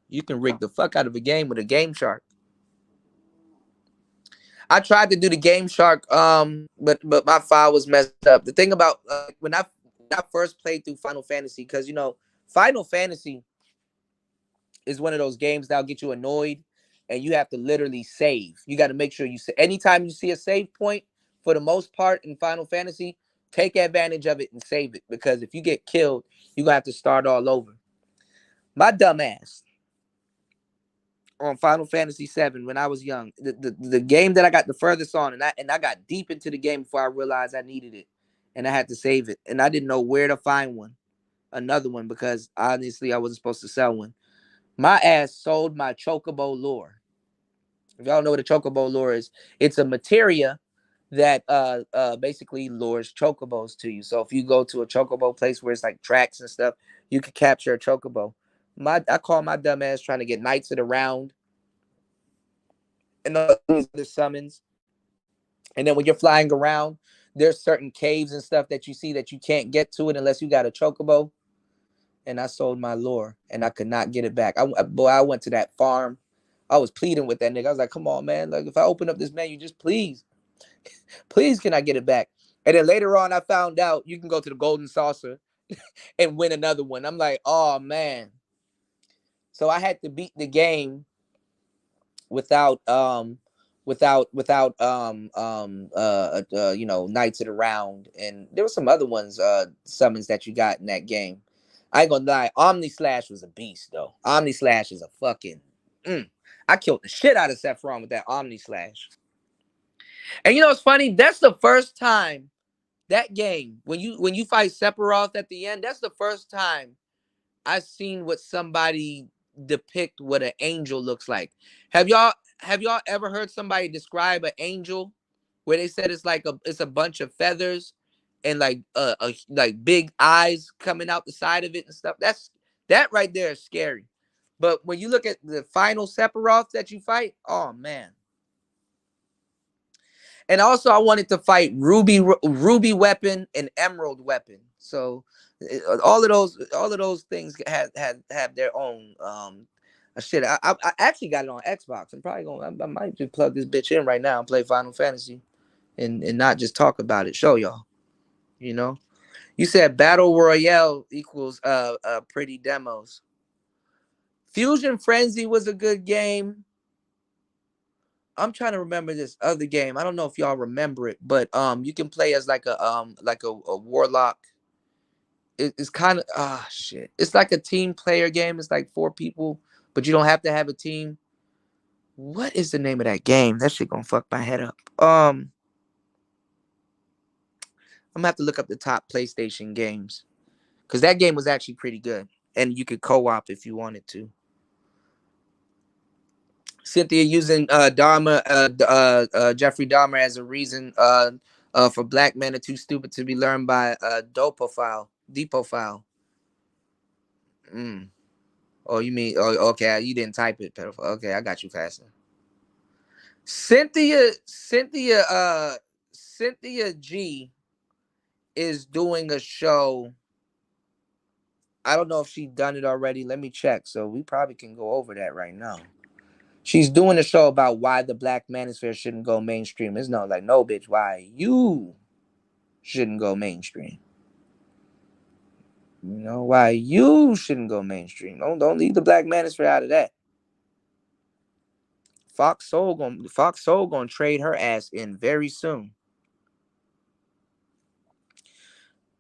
You can rig the fuck out of a game with a Game Shark. I tried to do the Game Shark, but my file was messed up. The thing about when I first played through Final Fantasy, because Final Fantasy is one of those games that'll get you annoyed, and you have to literally save. You got to make sure you say anytime you see a save point. For the most part in Final Fantasy, take advantage of it and save it, because if you get killed, you're gonna have to start all over. My dumb ass on Final Fantasy VII when I was young. The game that I got the furthest on, and I got deep into the game before I realized I needed it, and I had to save it, and I didn't know where to find another one, because honestly I wasn't supposed to sell one. My ass sold my Chocobo lore. If y'all know what a Chocobo lore is, it's a materia that basically lures chocobos to you. So if you go to a chocobo place where it's like tracks and stuff, you can capture a chocobo. I call my dumb ass trying to get Knights of the Round and other summons. And then when you're flying around, there's certain caves and stuff that you see that you can't get to it unless you got a chocobo. And I sold my lore and I could not get it back. I went to that farm. I was pleading with that nigga. I was like, come on, man. Like, if I open up this menu, just please can I get it back? And then later on, I found out you can go to the Golden Saucer and win another one. I'm like, oh man. So I had to beat the game without Knights of the Round, and there were some other ones summons that you got in that game. I ain't gonna lie, Omni Slash was a beast though. Omni Slash is a fucking I killed the shit out of Sephiroth with that Omni Slash. And it's funny, that's the first time that game, when you fight Sephiroth at the end, that's the first time I've seen what somebody depict what an angel looks like. Have y'all ever heard somebody describe an angel where they said it's a bunch of feathers and like big eyes coming out the side of it and stuff. That right there is scary. But when you look at the final Sephiroth that you fight, oh man. And also, I wanted to fight Ruby Weapon and Emerald Weapon. So all of those things have their own shit. I actually got it on Xbox. I'm probably I might just plug this bitch in right now and play Final Fantasy and not just talk about it. Show y'all. You know, you said Battle Royale equals pretty demos. Fusion Frenzy was a good game. I'm trying to remember this other game. I don't know if y'all remember it, but you can play as like a warlock. It's kind of shit. It's like a team player game. It's like 4 people, but you don't have to have a team. What is the name of that game? That shit gonna fuck my head up. I'm gonna have to look up the top PlayStation games because that game was actually pretty good, and you could co-op if you wanted to. Cynthia using Jeffrey Dahmer as a reason for black men are too stupid to be learned by Depophile. Mm. Oh, you mean? Oh, okay. You didn't type it, pedophile. Okay, I got you faster. Cynthia G is doing a show. I don't know if she's done it already. Let me check. So we probably can go over that right now. She's doing a show about why the black manosphere shouldn't go mainstream. It's not like, no, bitch, why you shouldn't go mainstream. You know, why you shouldn't go mainstream. Don't leave the black manosphere out of that. Fox Soul gonna trade her ass in very soon.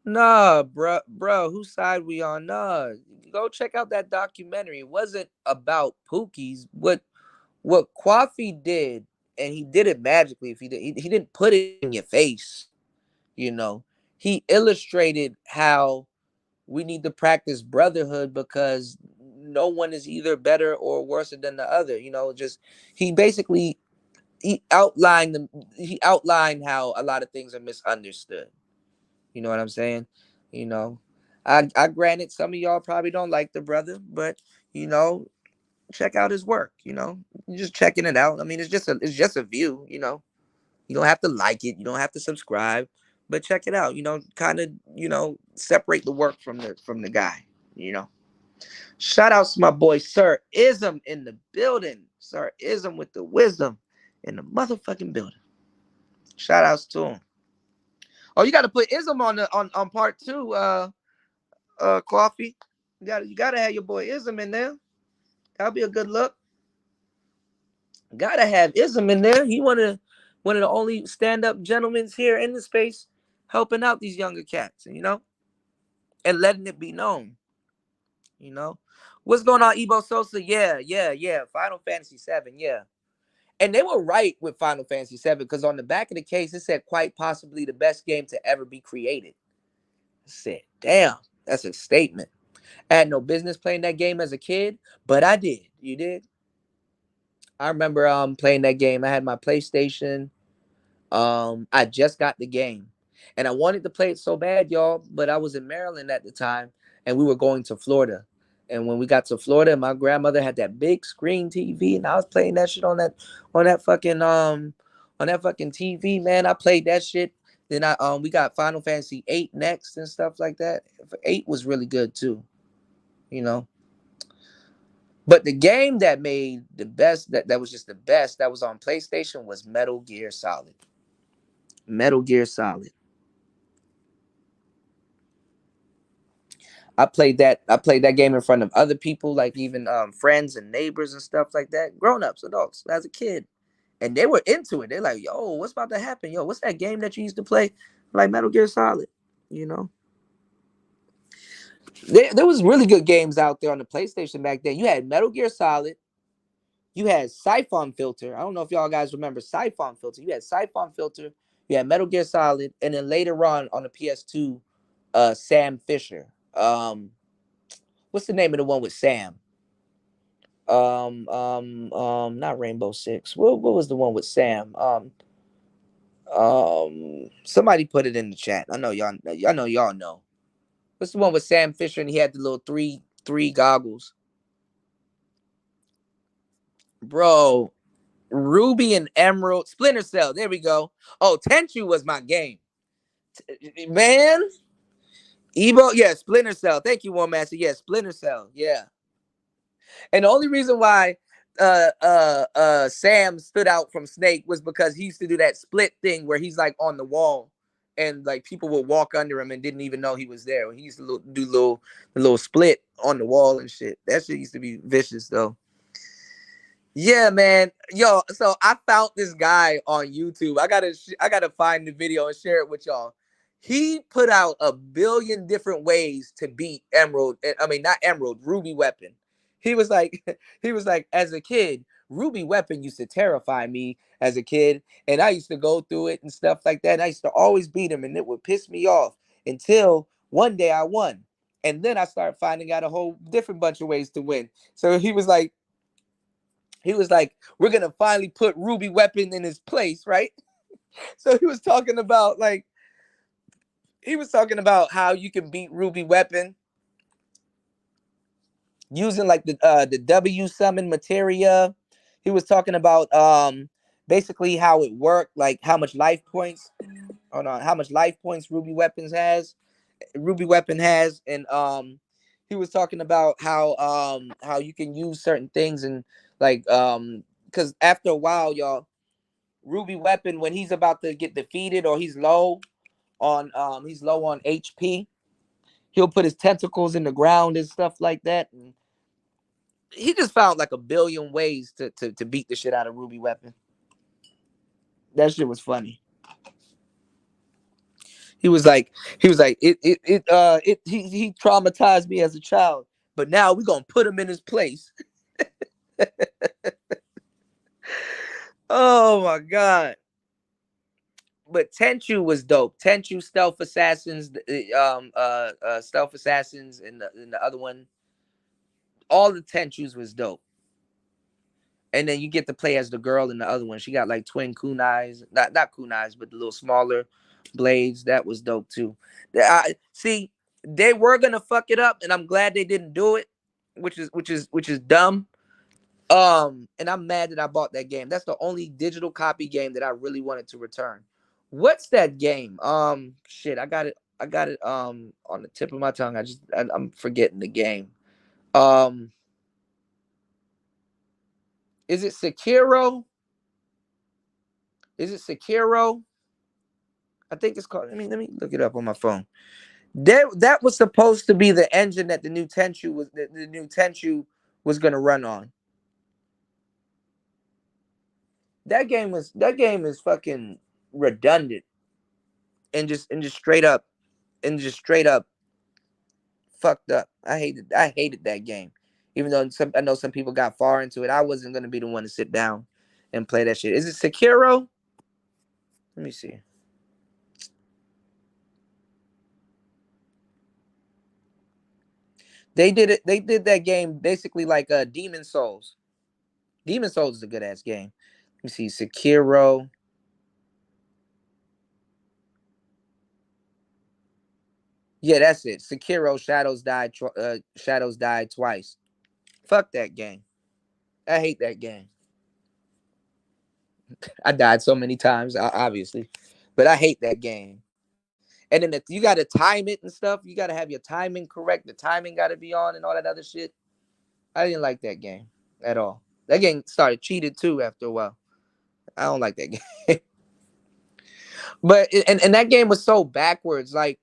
Nah, bro, whose side we on? Nah, go check out that documentary. It wasn't about Pookie's. What Coffee did, and he did it magically. If he didn't put it in your face, you know, he illustrated how we need to practice brotherhood because no one is either better or worse than the other. You know, just he basically he outlined how a lot of things are misunderstood. You know what I'm saying? You know, I granted some of y'all probably don't like the brother, but you know, check out his work. You know, you're just checking it out. I mean, it's just a view. You know, you don't have to like it. You don't have to subscribe, but check it out. You know, kind of separate the work from the guy. You know. Shout outs to my boy Sir Ism in the building. Sir Ism with the wisdom in the motherfucking building. Shout outs to him. Oh, you got to put Ism on part 2. Coffee. You gotta have your boy Ism in there. That'll be a good look. Gotta have Ism in there. He one of the only stand up gentlemen here in the space, helping out these younger cats. And letting it be known. You know, what's going on, Ebo Sosa? Yeah. Final Fantasy VII. Yeah. And they were right with Final Fantasy VII because on the back of the case, it said quite possibly the best game to ever be created. I said, damn, that's a statement. I had no business playing that game as a kid, but I did. You did? I remember playing that game. I had my PlayStation. I just got the game. And I wanted to play it so bad, y'all, but I was in Maryland at the time and we were going to Florida. And when we got to Florida, my grandmother had that big screen TV and I was playing that shit on that fucking TV, man. I played that shit. Then we got Final Fantasy 8 next and stuff like that. 8 was really good too, you know. But the game that made the best, that was just the best, that was on PlayStation was Metal Gear Solid. Metal Gear Solid. I played that game in front of other people, like even friends and neighbors and stuff like that. Grown-ups, adults, as a kid. And they were into it. They're like, yo, what's about to happen? Yo, what's that game that you used to play? Like Metal Gear Solid, you know? There was really good games out there on the PlayStation back then. You had Metal Gear Solid. You had Siphon Filter. I don't know if y'all guys remember Siphon Filter. You had Siphon Filter. You had Metal Gear Solid, and then later on the PS2, Sam Fisher. What's the name of the one with Sam? Not Rainbow Six. What was the one with Sam? Somebody put it in the chat. I know y'all. I know y'all know. What's the one with Sam Fisher and he had the little three goggles, bro? Ruby and Emerald, Splinter Cell. There we go. Oh, Tenchu was my game, man. Evo, yeah, Splinter Cell. Thank you, One Master. Yeah, Splinter Cell. Yeah. And the only reason why Sam stood out from Snake was because he used to do that split thing where he's like on the wall and like people would walk under him and didn't even know he was there. He used to do little split on the wall and shit. That shit used to be vicious though. Yeah, man. Yo, so I found this guy on YouTube. I gotta find the video and share it with y'all. He put out a billion different ways to beat Emerald. I mean, not Emerald, Ruby Weapon. He was like, he was like, as a kid, Ruby Weapon used to terrify me as a kid, and I used to go through it and stuff like that. And I used to always beat him, and it would piss me off until one day I won, and then I started finding out a whole different bunch of ways to win. So he was like, we're gonna finally put Ruby Weapon in his place, right? So he was talking about how you can beat Ruby Weapon using like the W summon materia. He was talking about basically how it worked, like how much life points. Hold on, how much life points Ruby Weapon has, and he was talking about how you can use certain things and like because after a while, y'all, Ruby Weapon, when he's about to get defeated or he's low on HP, he'll put his tentacles in the ground and stuff like that. And he just found like a billion ways to beat the shit out of Ruby Weapon. That shit was funny. He was like he traumatized me as a child, but now we're gonna put him in his place. Oh my god. But Tenchu was dope. Tenchu Stealth Assassins, Stealth Assassins, and the other one, all the Tenchus was dope. And then you get to play as the girl in the other one. She got like twin kunais, not kunais, but the little smaller blades. That was dope too. I see they were gonna fuck it up, and I'm glad they didn't do it, which is dumb. And I'm mad that I bought that game. That's the only digital copy game that I really wanted to return. What's that game? Shit, I got it on the tip of my tongue. I'm forgetting the game. Um, is it Sekiro? Is it Sekiro? I think it's called. Let me look it up on my phone. That was supposed to be the engine that the new Tenchu was gonna run on. That game is fucking redundant and just straight up fucked up. I hated that game. Even though I know some people got far into it, I wasn't gonna be the one to sit down and play that shit. Is it Sekiro? Let me see. They did that game basically like Demon Souls. Demon Souls is a good ass game. Let me see. Sekiro. Yeah, that's it. Sekiro Shadows Die Twice. Fuck that game. I hate that game. I died so many times, obviously, but I hate that game. And then you got to time it and stuff. You got to have your timing correct. The timing got to be on and all that other shit. I didn't like that game at all. That game started cheated too after a while. I don't like that game. But and that game was so backwards. Like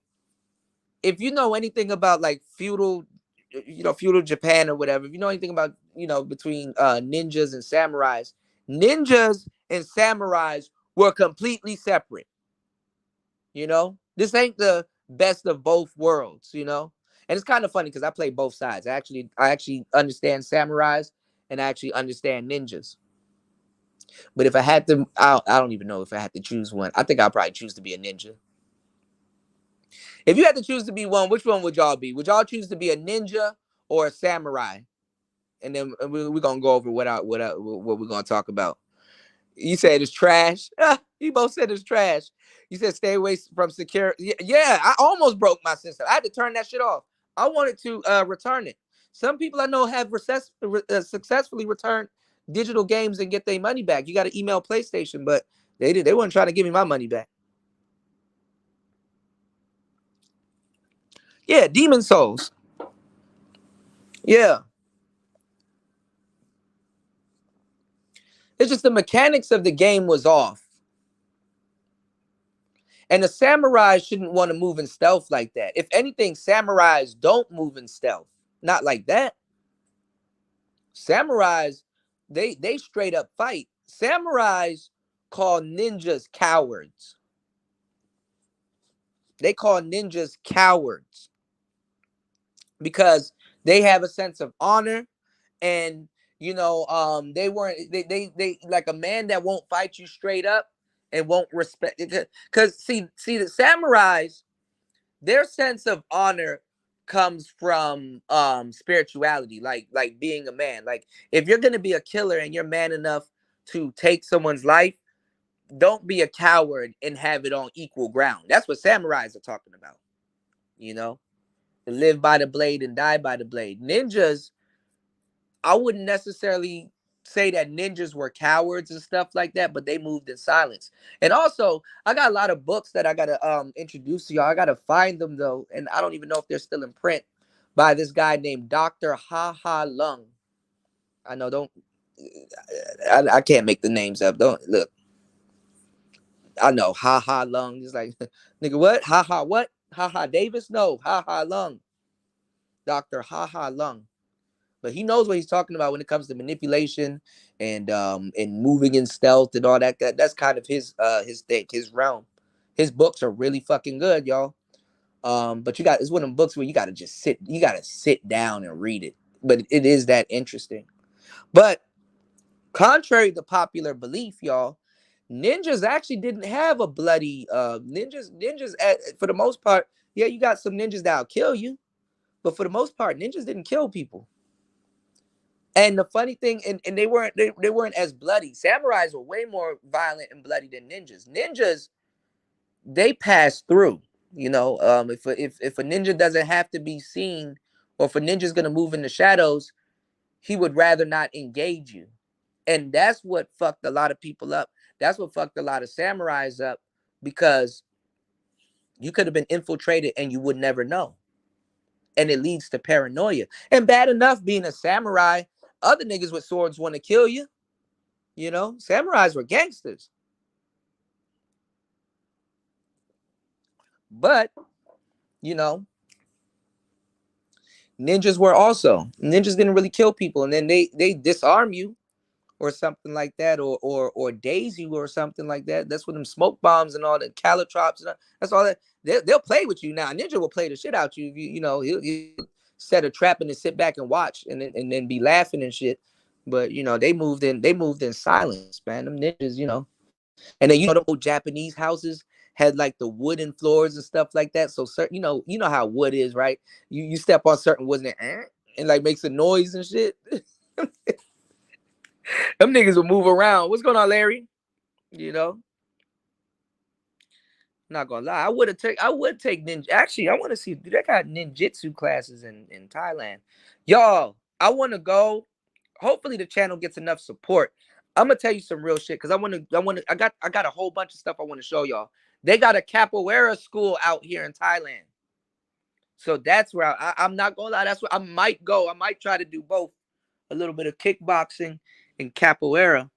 if you know anything about like feudal Japan or whatever, if you know anything about between ninjas and samurais were completely separate. This ain't the best of both worlds. And it's kind of funny because I play both sides. I actually understand samurais and I actually understand ninjas. But if I had to, I don't even know if I had to choose one. I think I'll probably choose to be a ninja. If you had to choose to be one, which one would y'all be? Would y'all choose to be a ninja or a samurai? And then we're gonna go over what we're gonna talk about. You said it's trash. You both said it's trash. You said stay away from security. Yeah, I almost broke my system. I had to turn that shit off. I wanted to return it. Some people I know have successfully returned digital games and get their money back. You got to email PlayStation, but they did. They weren't trying to give me my money back. Yeah, Demon Souls. Yeah. It's just the mechanics of the game was off. And the samurais shouldn't want to move in stealth like that. If anything, samurais don't move in stealth. Not like that. Samurais, they straight up fight. Samurais call ninjas cowards. They call ninjas cowards because they have a sense of honor, and they weren't they like a man that won't fight you straight up and won't respect it. Because see the samurais, their sense of honor comes from spirituality, like being a man. Like if you're gonna be a killer and you're man enough to take someone's life, don't be a coward and have it on equal ground. That's what samurais are talking about. You know, live by the blade and die by the blade. Ninjas, I wouldn't necessarily say that ninjas were cowards and stuff like that, but they moved in silence. And also, I got a lot of books that I gotta introduce to y'all. I gotta find them though, and I don't even know if they're still in print, by this guy named Dr. Ha Ha Lung. I know, don't I can't make the names up. Don't look. I know Ha Ha Lung. It's like nigga, what? Ha Ha what? Ha Ha Davis? No, Ha Ha Lung. Dr. Ha Ha Lung. But he knows what he's talking about when it comes to manipulation and moving in stealth and all that. That's kind of his thing, his realm. His books are really fucking good, y'all. But it's one of them books where you gotta sit down and read it. But it is that interesting. But contrary to popular belief, y'all, ninjas actually didn't have a bloody ninjas for the most part. Yeah, you got some ninjas that'll kill you, but for the most part, ninjas didn't kill people. And the funny thing, and they weren't as bloody. Samurais were way more violent and bloody than ninjas. Ninjas, they pass through. If a ninja doesn't have to be seen, or if a ninja's gonna move in the shadows, he would rather not engage you. And that's what fucked a lot of people up. That's what fucked a lot of samurais up, because you could have been infiltrated and you would never know. And it leads to paranoia. And bad enough being a samurai, other niggas with swords want to kill you. Samurais were gangsters. But, you know, ninjas were also. Ninjas didn't really kill people, and then they disarm you or something like that, or daze you or something like that. That's what them smoke bombs and all the calotrops and all, that's all that. They'll play with you now. Ninja will play the shit out you. He'll set a trap and then sit back and watch and then be laughing and shit. But they moved in. They moved in silence, man. Them ninjas. And then the old Japanese houses had like the wooden floors and stuff like that. So certain, how wood is, right? You step on certain wood and like makes a noise and shit. Them niggas will move around. What's going on, Larry? You know, Not gonna lie. I would take ninja. Actually, I want to see, do they got ninjutsu classes in Thailand? Y'all, I want to go. Hopefully the channel gets enough support. I'm gonna tell you some real shit because I got a whole bunch of stuff I want to show y'all. They got a capoeira school out here in Thailand. So that's where I'm not gonna lie. That's where I might go. I might try to do both, a little bit of kickboxing and capoeira.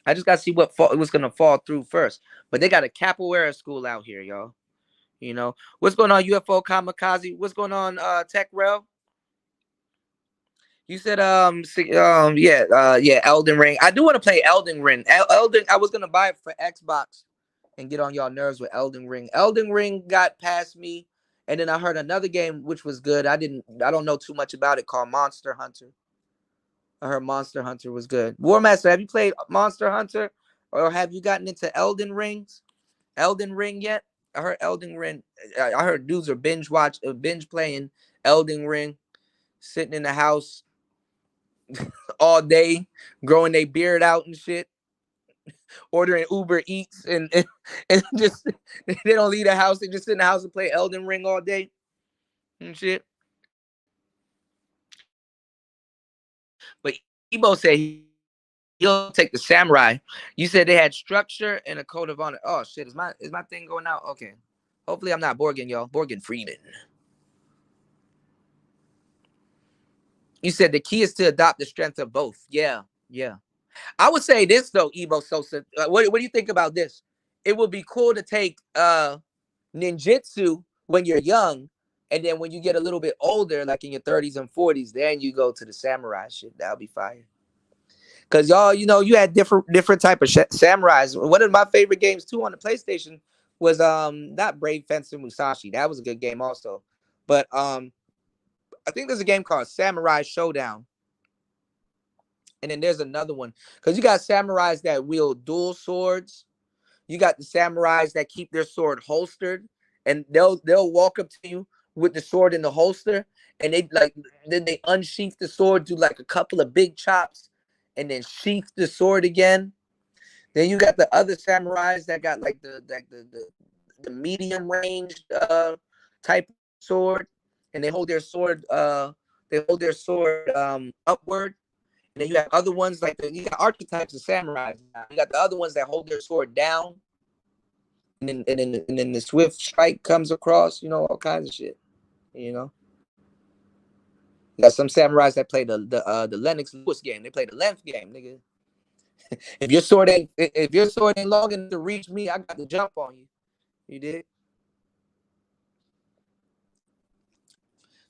I just gotta see what's gonna fall through first. But they got a capoeira school out here, y'all. What's going on, UFO Kamikaze? What's going on, Tech Rail? You said yeah, Elden Ring. I do want to play Elden Ring. Elden, I was gonna buy it for Xbox and get on y'all nerves with Elden Ring. Elden Ring got past me, and then I heard another game which was good. I don't know too much about it, called Monster Hunter. I heard Monster Hunter was good. Warmaster, have you played Monster Hunter, or have you gotten into Elden Ring yet? I heard Elden Ring. I heard dudes are binge playing Elden Ring, sitting in the house all day, growing their beard out and shit. ordering Uber Eats and just they don't leave the house. They just sit in the house and play Elden Ring all day and shit. But Ebo said he'll take the samurai. You said they had structure and a code of honor. Oh shit, is my thing going out? Okay. Hopefully I'm not Borgen, y'all. Borgen Freeman. You said the key is to adopt the strength of both. Yeah, yeah. I would say this though, Ebo Sosa. What do you think about this? It would be cool to take ninjutsu when you're young, and then when you get a little bit older, like in your 30s and 40s, then you go to the samurai shit. That'll be fire. Cause y'all, you had different type of samurais. One of my favorite games too on the PlayStation was not Brave Fencer Musashi. That was a good game also. But I think there's a game called Samurai Showdown. And then there's another one. Because you got samurais that wield dual swords. You got the samurais that keep their sword holstered. And they'll walk up to you with the sword in the holster. And then they unsheath the sword, do like a couple of big chops, and then sheath the sword again. Then you got the other samurais that got like the medium range type sword. And they hold their sword upward. And then you have other ones like you got archetypes of samurais. You got the other ones that hold their sword down, and then the swift strike comes across. All kinds of shit. You got some samurais that play the Lennox Lewis game. They play the length game, nigga. If your sword ain't long enough to reach me, I got to jump on you. You did.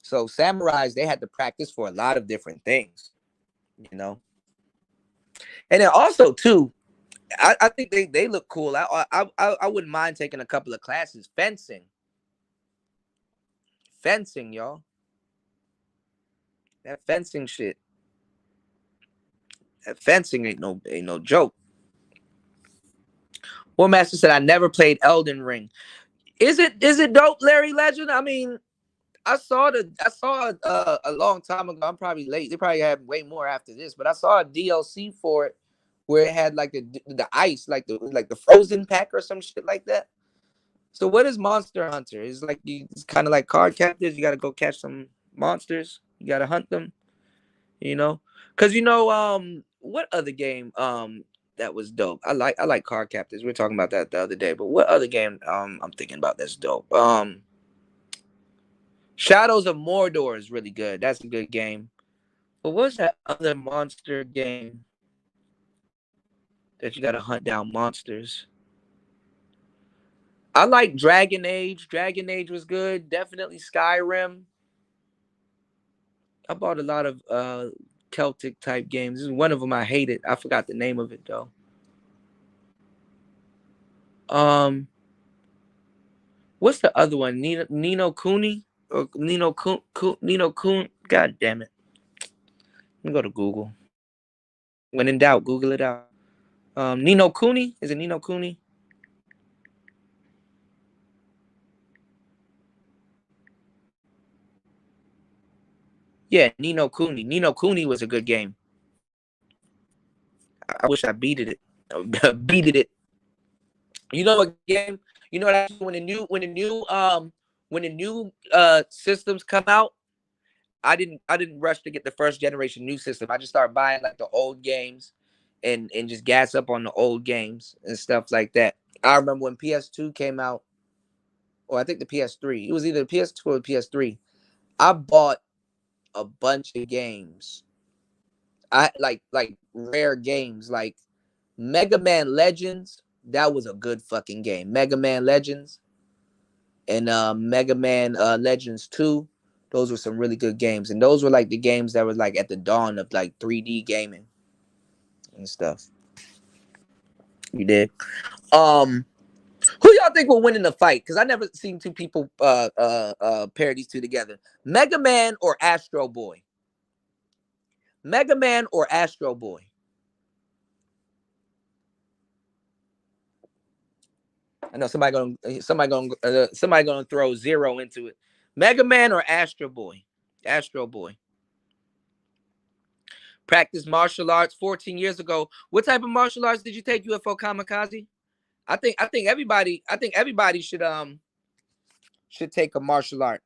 So samurais, they had to practice for a lot of different things. And then also too, I think they look cool. I wouldn't mind taking a couple of classes. Fencing, y'all. That fencing shit. That fencing ain't no joke. One master said I never played Elden Ring. Is it dope, Larry Legend? I mean, I saw a long time ago. I'm probably late. They probably have way more after this, but I saw a DLC for it where it had like the ice, like the frozen pack or some shit like that. So what is Monster Hunter? It's kind of like card captors. You got to go catch some monsters. You got to hunt them. Because what other game that was dope? I like card captors. We were talking about that the other day. But what other game I'm thinking about that's dope? Shadows of Mordor is really good. That's a good game. But what's that other monster game that you got to hunt down monsters? I like Dragon Age. Dragon Age was good. Definitely Skyrim. I bought a lot of Celtic type games. This is one of them I hated. I forgot the name of it though. What's the other one? Nino Cooney or Nino Coon? God damn it! Let me go to Google. When in doubt, Google it out. Nino Cooney, is it Nino Cooney? Yeah, Nino Cooney. Nino Cooney was a good game. I wish I beated it. Beated it. You know what game? You know what? When the new systems come out, I didn't rush to get the first generation new system. I just started buying like the old games, and just gas up on the old games and stuff like that. I remember when PS2 came out, or I think the PS3. It was either the PS2 or the PS3. I bought a bunch of games. I like rare games like Mega Man Legends. That was a good fucking game. Mega Man Legends and Mega Man Legends 2. Those were some really good games. And those were like the games that were like at the dawn of like 3D gaming and stuff. You did. Who y'all think will win in the fight? Because I never seen two people pair these two together. Mega Man or Astro Boy? Mega Man or Astro Boy? I know somebody gonna throw zero into it. Mega Man or Astro Boy? Astro Boy. Practice martial arts 14 years ago. What type of martial arts did you take, UFO Kamikaze? I think everybody should take a martial art.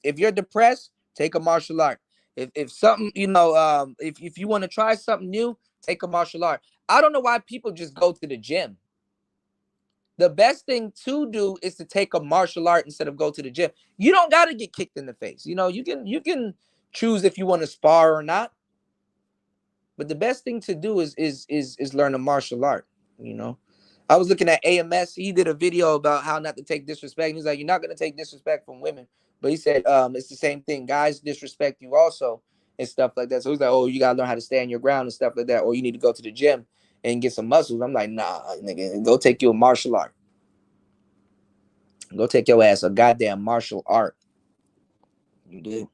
If you're depressed, take a martial art. If something, if you want to try something new, take a martial art. I don't know why people just go to the gym. The best thing to do is to take a martial art instead of go to the gym. You don't got to get kicked in the face. You can choose if you want to spar or not. But the best thing to do is learn a martial art. You know, I was looking at AMS. He did a video about how not to take disrespect. He's like, you're not gonna take disrespect from women, but he said it's the same thing. Guys disrespect you also and stuff like that. So he's like, oh, you gotta learn how to stand your ground and stuff like that, or you need to go to the gym and get some muscles. I'm like, nah, nigga, go take you a martial art. Go take your ass a goddamn martial art. You did.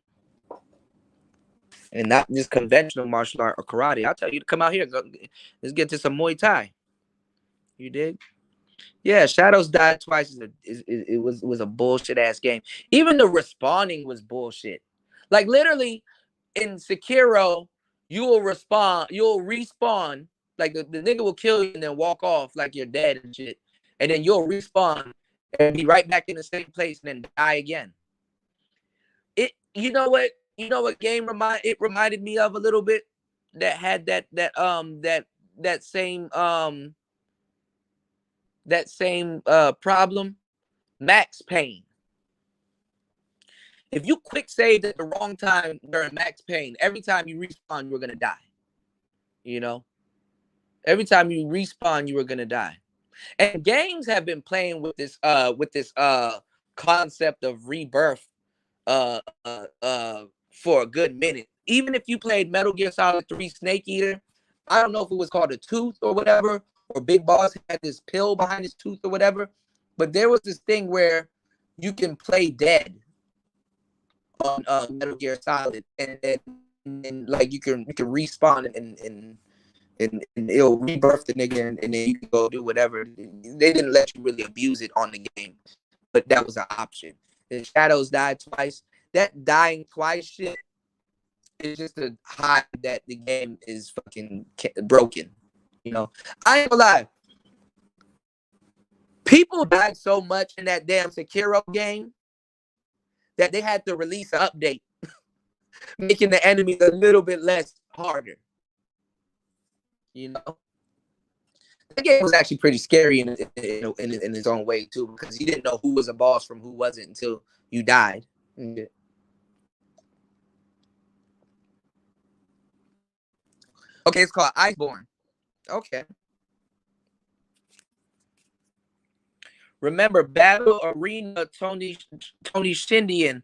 And not just conventional martial art or karate. I'll tell you to come out here. Let's get to some Muay Thai. You did? Yeah, Shadows died twice. It was a bullshit ass game. Even the respawning was bullshit. Like literally in Sekiro, you'll respawn. Like the nigga will kill you and then walk off like you're dead and shit. And then you'll respawn and be right back in the same place and then die again. You know what game reminded me of a little bit, that had that same problem? Max Payne. If you quick saved at the wrong time during Max Payne, every time you respawn, you're gonna die. You know, every time you respawn, you were gonna die. And games have been playing with this concept of rebirth for a good minute. Even if you played Metal Gear Solid 3 Snake Eater, I don't know if it was called a tooth or whatever, or Big Boss had this pill behind his tooth or whatever, but there was this thing where you can play dead on Metal Gear Solid, and like you can respawn and it'll rebirth the nigga, and then you can go do whatever. They didn't let you really abuse it on the game, but that was an option. The Shadows died twice. That dying twice shit is just a high that the game is fucking broken. You know, I ain't gonna lie. People died so much in that damn Sekiro game that they had to release an update, making the enemies a little bit less harder. You know, the game was actually pretty scary in its own way too, because you didn't know who was a boss from who wasn't until you died. Yeah. Okay, it's called Iceborne. Okay. Remember Battle Arena Tony Shindian.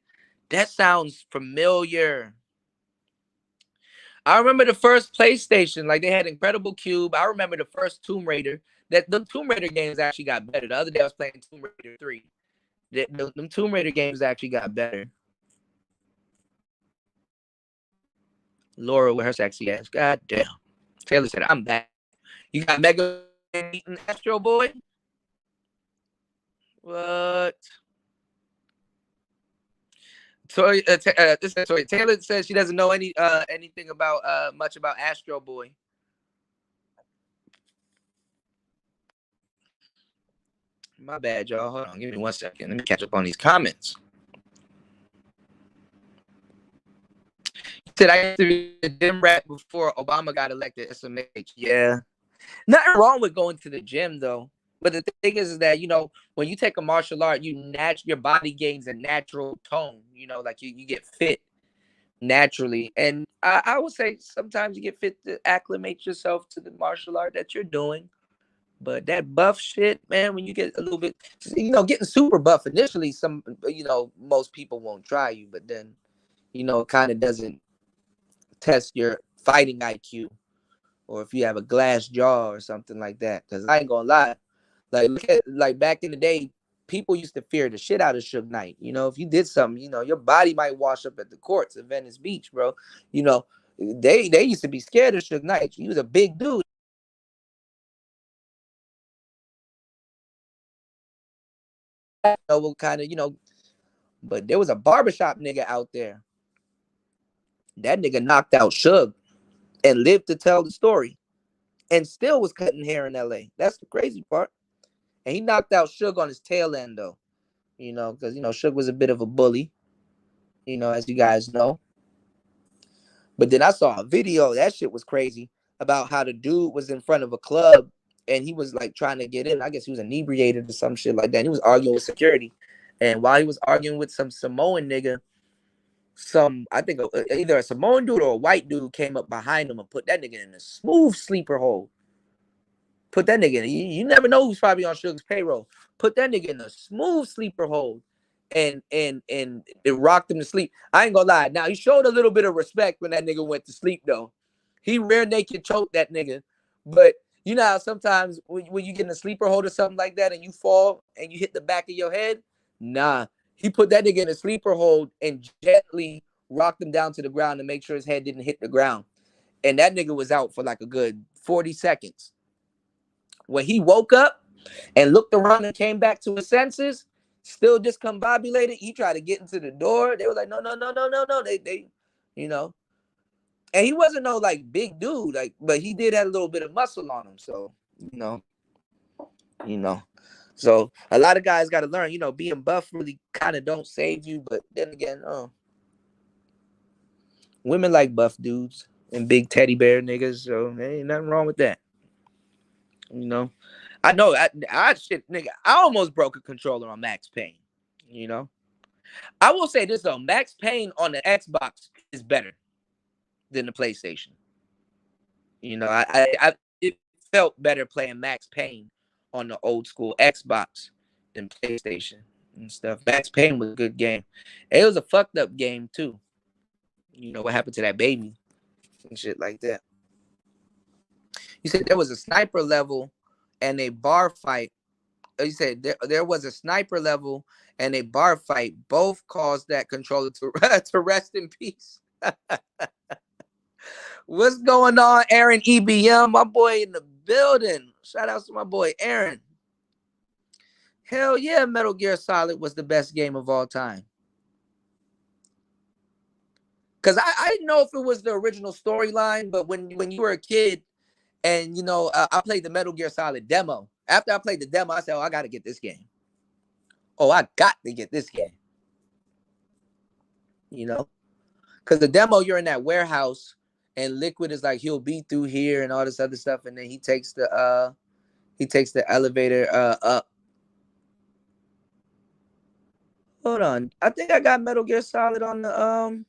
That sounds familiar. I remember the first PlayStation, like they had Incredible Cube. I remember the first Tomb Raider. That the Tomb Raider games actually got better. The other day I was playing Tomb Raider 3. Them Tomb Raider games actually got better. Laura with her sexy ass. God damn. Taylor said, I'm back. You got Mega beating Astro Boy? What? Sorry, Taylor says she doesn't know anything about much about Astro Boy. My bad, y'all. Hold on, give me 1 second. Let me catch up on these comments. He said I used to be a gym rat before Obama got elected. SMH. Yeah. Nothing wrong with going to the gym though. But the thing is that, when you take a martial art, your body gains a natural tone. Like you get fit naturally. And I would say sometimes you get fit to acclimate yourself to the martial art that you're doing. But that buff shit, man, when you get a little bit, getting super buff initially, most people won't try you. But then, it kind of doesn't test your fighting IQ, or if you have a glass jaw or something like that. Because I ain't gonna lie. Like back in the day, people used to fear the shit out of Suge Knight. If you did something, your body might wash up at the courts of Venice Beach, bro. They used to be scared of Suge Knight. He was a big dude. What kind of, but there was a barbershop nigga out there. That nigga knocked out Suge. and lived to tell the story, and still was cutting hair in LA. That's the crazy part. And he knocked out Suge on his tail end though, because Suge was a bit of a bully, as you guys know. But then I saw a video, that shit was crazy, about how the dude was in front of a club and he was like trying to get in. I guess he was inebriated or some shit like that. And he was arguing with security. And while he was arguing with some Samoan nigga, I think either a Samoan dude or a white dude came up behind him and put that nigga in a smooth sleeper hold. Put that nigga in. You never know who's probably on Suge's payroll. Put that nigga in a smooth sleeper hold. And it rocked him to sleep. I ain't gonna lie. Now he showed a little bit of respect when that nigga went to sleep though. He rear naked choked that nigga. But you know how sometimes when you get in a sleeper hold or something like that and you fall and you hit the back of your head? Nah. He put that nigga in a sleeper hold and gently rocked him down to the ground to make sure his head didn't hit the ground. And that nigga was out for like a good 40 seconds. When he woke up and looked around and came back to his senses, still discombobulated, he tried to get into the door. They were like, no, no, no, no, no, no. They, and he wasn't no like big dude, but he did have a little bit of muscle on him. So, so a lot of guys got to learn, being buff really kind of don't save you. But then again, women like buff dudes and big teddy bear niggas. So there ain't nothing wrong with that. I know shit, nigga. I almost broke a controller on Max Payne. I will say this though, Max Payne on the Xbox is better than the PlayStation. It felt better playing Max Payne on the old school Xbox than PlayStation and stuff. Max Payne was a good game. It was a fucked up game too. What happened to that baby and shit like that. You said there was a sniper level and a bar fight. You said there was a sniper level and a bar fight. Both caused that controller to rest in peace. What's going on, Aaron EBM? My boy in the building. Shout out to my boy, Aaron. Hell yeah, Metal Gear Solid was the best game of all time. Because I didn't know if it was the original storyline, but when you were a kid and, I played the Metal Gear Solid demo. After I played the demo, I said, I got to get this game. I got to get this game. Because the demo, you're in that warehouse and Liquid is like, he'll be through here and all this other stuff. And then he takes the elevator up. Hold on. I think I got Metal Gear Solid on the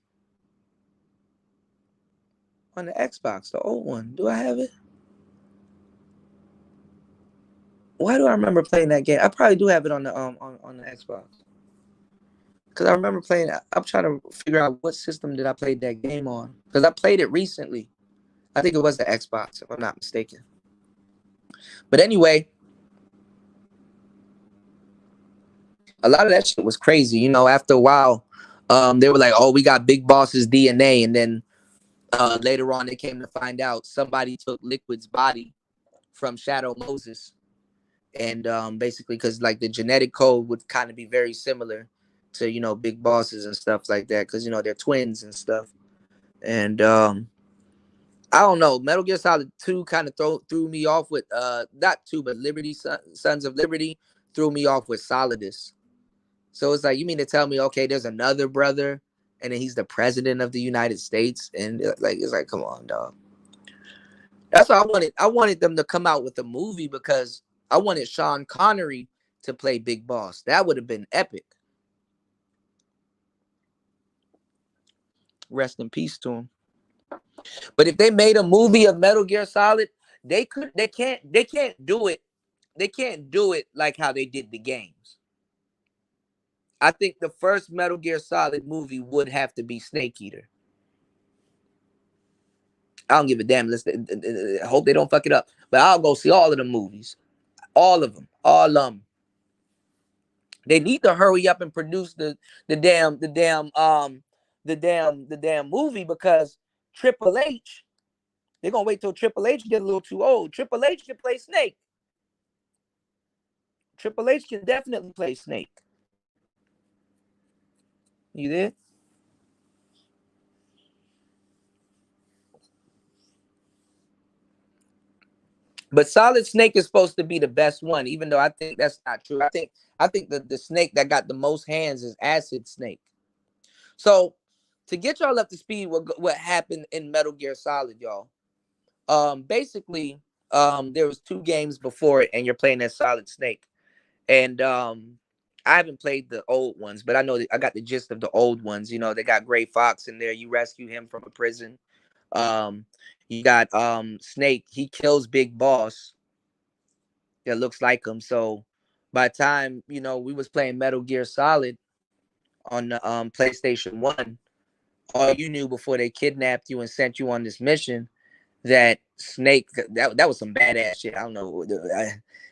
Xbox, the old one. Do I have it? Why do I remember playing that game? I probably do have it on the Xbox. Because I remember playing it. I'm trying to figure out what system did I play that game on. Because I played it recently. I think it was the Xbox, if I'm not mistaken. But anyway, a lot of that shit was crazy. After a while, they were like, we got Big Boss's DNA. And then later on, they came to find out somebody took Liquid's body from Shadow Moses. And basically, because like the genetic code would kind of be very similar to, Big Bosses and stuff like that. Because, they're twins and stuff. And I don't know. Metal Gear Solid 2 kind of threw me off with, not 2, but Liberty, Sons of Liberty threw me off with Solidus. So it's like, you mean to tell me, okay, there's another brother and then he's the president of the United States? And it's like, come on, dog. That's what I wanted. I wanted them to come out with a movie because I wanted Sean Connery to play Big Boss. That would have been epic. Rest in peace to him. But if they made a movie of Metal Gear Solid, they can't do it. They can't do it like how they did the games. I think the first Metal Gear Solid movie would have to be Snake Eater. I don't give a damn. I hope they don't fuck it up. But I'll go see all of the movies. All of them. All of them. They need to hurry up and produce the damn movie because Triple H, they're gonna wait till Triple H get a little too old. Triple H can play Snake. Triple H can definitely play Snake. You there? But Solid Snake is supposed to be the best one, even though I think that's not true. I think the snake that got the most hands is Acid Snake. So to get y'all up to speed, what happened in Metal Gear Solid, y'all? Basically, there was 2 games before it, and you're playing as Solid Snake. And I haven't played the old ones, but I know I got the gist of the old ones. You know, they got Gray Fox in there. You rescue him from a prison. Um, you got Snake. He kills Big Boss that looks like him. So by the time we was playing Metal Gear Solid on the PlayStation 1, all you knew before they kidnapped you and sent you on this mission that Snake that was some badass shit. I don't know.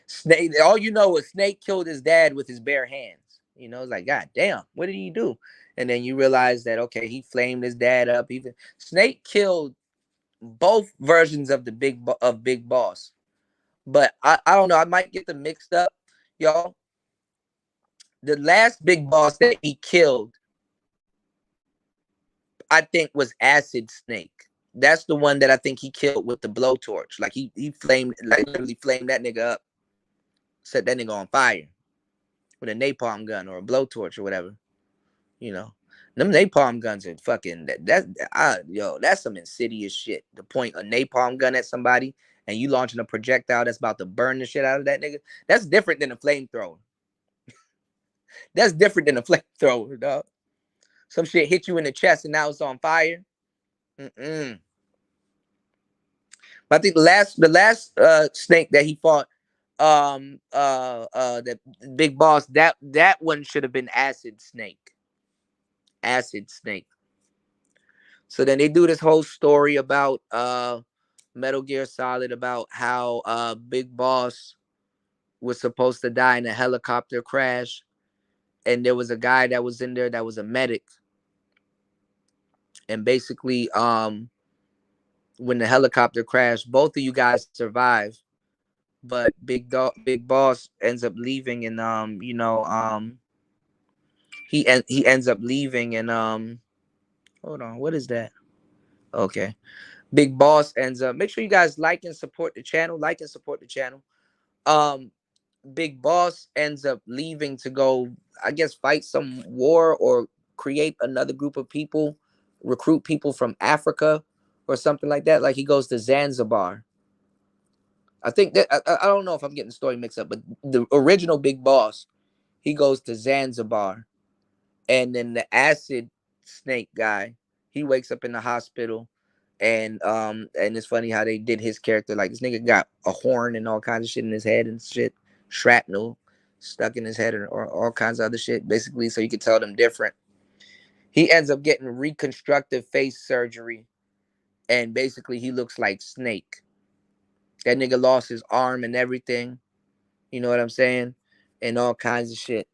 Snake. All you know is Snake killed his dad with his bare hands. It's like, God damn, what did he do? And then you realize that okay, he flamed his dad up. Even Snake killed both versions of Big Boss. But I don't know. I might get them mixed up, y'all. The last Big Boss that he killed, I think, was Acid Snake. That's the one that I think he killed with the blowtorch. Like he flamed, like literally flamed that nigga up, set that nigga on fire with a napalm gun or a blowtorch or whatever. Them napalm guns are fucking that's some insidious shit. To point a napalm gun at somebody and you launching a projectile that's about to burn the shit out of that nigga. That's different than a flamethrower. That's different than a flamethrower, dog. Some shit hit you in the chest and now it's on fire. But I think the last snake that he fought, the Big Boss, that one should have been Acid Snake. Acid Snake. So then they do this whole story about Metal Gear Solid, about how Big Boss was supposed to die in a helicopter crash, and there was a guy that was in there that was a medic. And basically, when the helicopter crashed, both of you guys survive, but Big Boss ends up leaving, and he ends up leaving, and hold on, what is that? Okay, Big Boss ends up. Make sure you guys like and support the channel. Like and support the channel. Big Boss ends up leaving to go, I guess, fight some war or create another group of people, recruit people from Africa or something like that. Like he goes to Zanzibar. I think that I don't know if I'm getting the story mixed up, but the original Big Boss, he goes to Zanzibar, and then the Acid Snake guy, he wakes up in the hospital, and it's funny how they did his character. Like this nigga got a horn and all kinds of shit in his head and shit, shrapnel stuck in his head or all kinds of other shit, basically, so you could tell them different. He ends up getting reconstructive face surgery, and basically he looks like Snake. That nigga lost his arm and everything. You know what I'm saying? And all kinds of shit.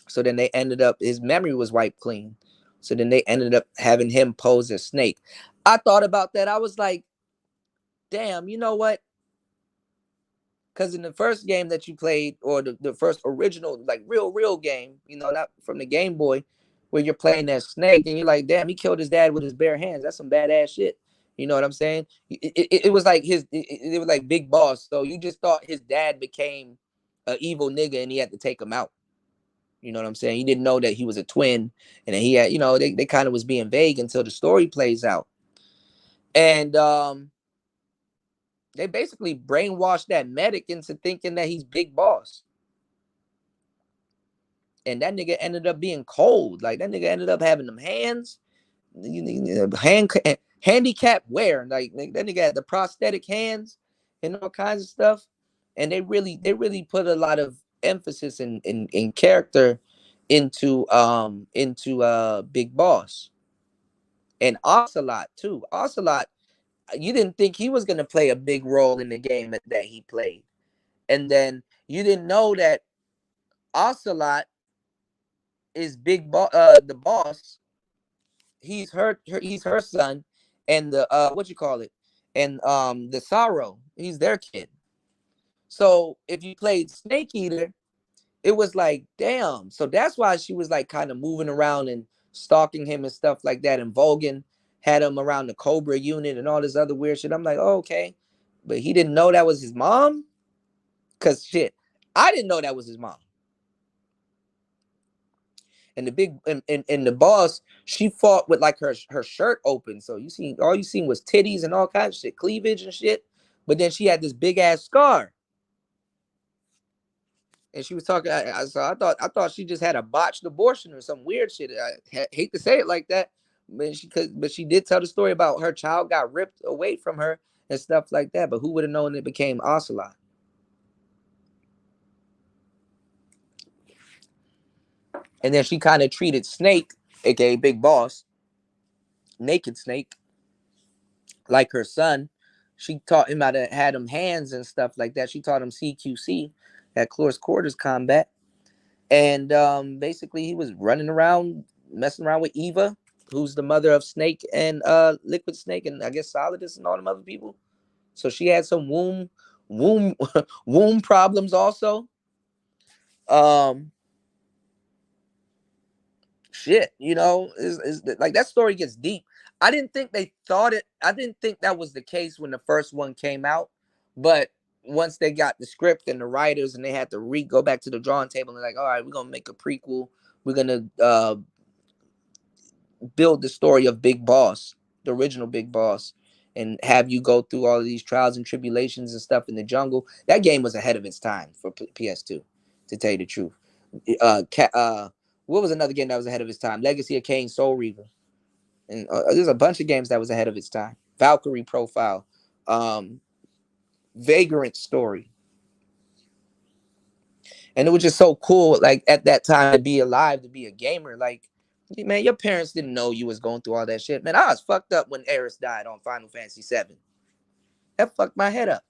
So then they ended up, his memory was wiped clean. So then they ended up having him pose as Snake. I thought about that. I was like, damn, you know what? Because in the first game that you played, or the first original, like real game, not from the Game Boy, where you're playing as Snake, and you're like, damn, he killed his dad with his bare hands. That's some badass shit. You know what I'm saying? It was like it was like Big Boss. So you just thought his dad became an evil nigga and he had to take him out. You know what I'm saying? You didn't know that he was a twin, and then he had, they kind of was being vague until the story plays out. And they basically brainwashed that medic into thinking that he's Big Boss. And that nigga ended up being cold. Like that nigga ended up having them hands, handicap wear. Like that nigga had the prosthetic hands and all kinds of stuff. And they really put a lot of emphasis in character into Big Boss. And Ocelot too. Ocelot, you didn't think he was gonna play a big role in the game that he played. And then you didn't know that Ocelot is the boss. He's her son, and the what you call it, and the Sorrow, he's their kid. So if you played Snake Eater, it was like, damn. So that's why she was like kind of moving around and stalking him and stuff like that. And Volgin had him around the Cobra unit and all this other weird shit. I'm like, oh, okay. but he didn't know that was his mom. Cause shit, I didn't know that was his mom. And the big and the boss, she fought with like her shirt open, so you see all you seen was titties and all kinds of shit, cleavage and shit. But then she had this big ass scar, and she was talking. So I thought she just had a botched abortion or some weird shit. I hate to say it like that, but she did tell the story about her child got ripped away from her and stuff like that. But who would have known it became Ocelot? And then she kind of treated Snake, aka Big Boss, Naked Snake, like her son. She taught him how to had him hands and stuff like that. She taught him CQC, at close quarters combat. And basically he was running around, messing around with Eva, who's the mother of Snake and Liquid Snake, and I guess Solidus and all them other people. So she had some womb womb problems also. Um Shit, is like that story gets deep. I didn't think they thought it. I didn't think that was the case when the first one came out, but once they got the script and the writers and they had to go back to the drawing table and like, all right, we're gonna make a prequel. We're gonna build the story of Big Boss, the original Big Boss, and have you go through all of these trials and tribulations and stuff in the jungle. That game was ahead of its time for PS2, to tell you the truth. Uh, what was another game that was ahead of its time? Legacy of Kain, Soul Reaver, and there's a bunch of games that was ahead of its time. Valkyrie Profile, um, Vagrant Story, and it was just so cool. Like at that time, to be alive, to be a gamer, like man, your parents didn't know you was going through all that shit. Man, I was fucked up when Eris died on Final Fantasy VII. That fucked my head up.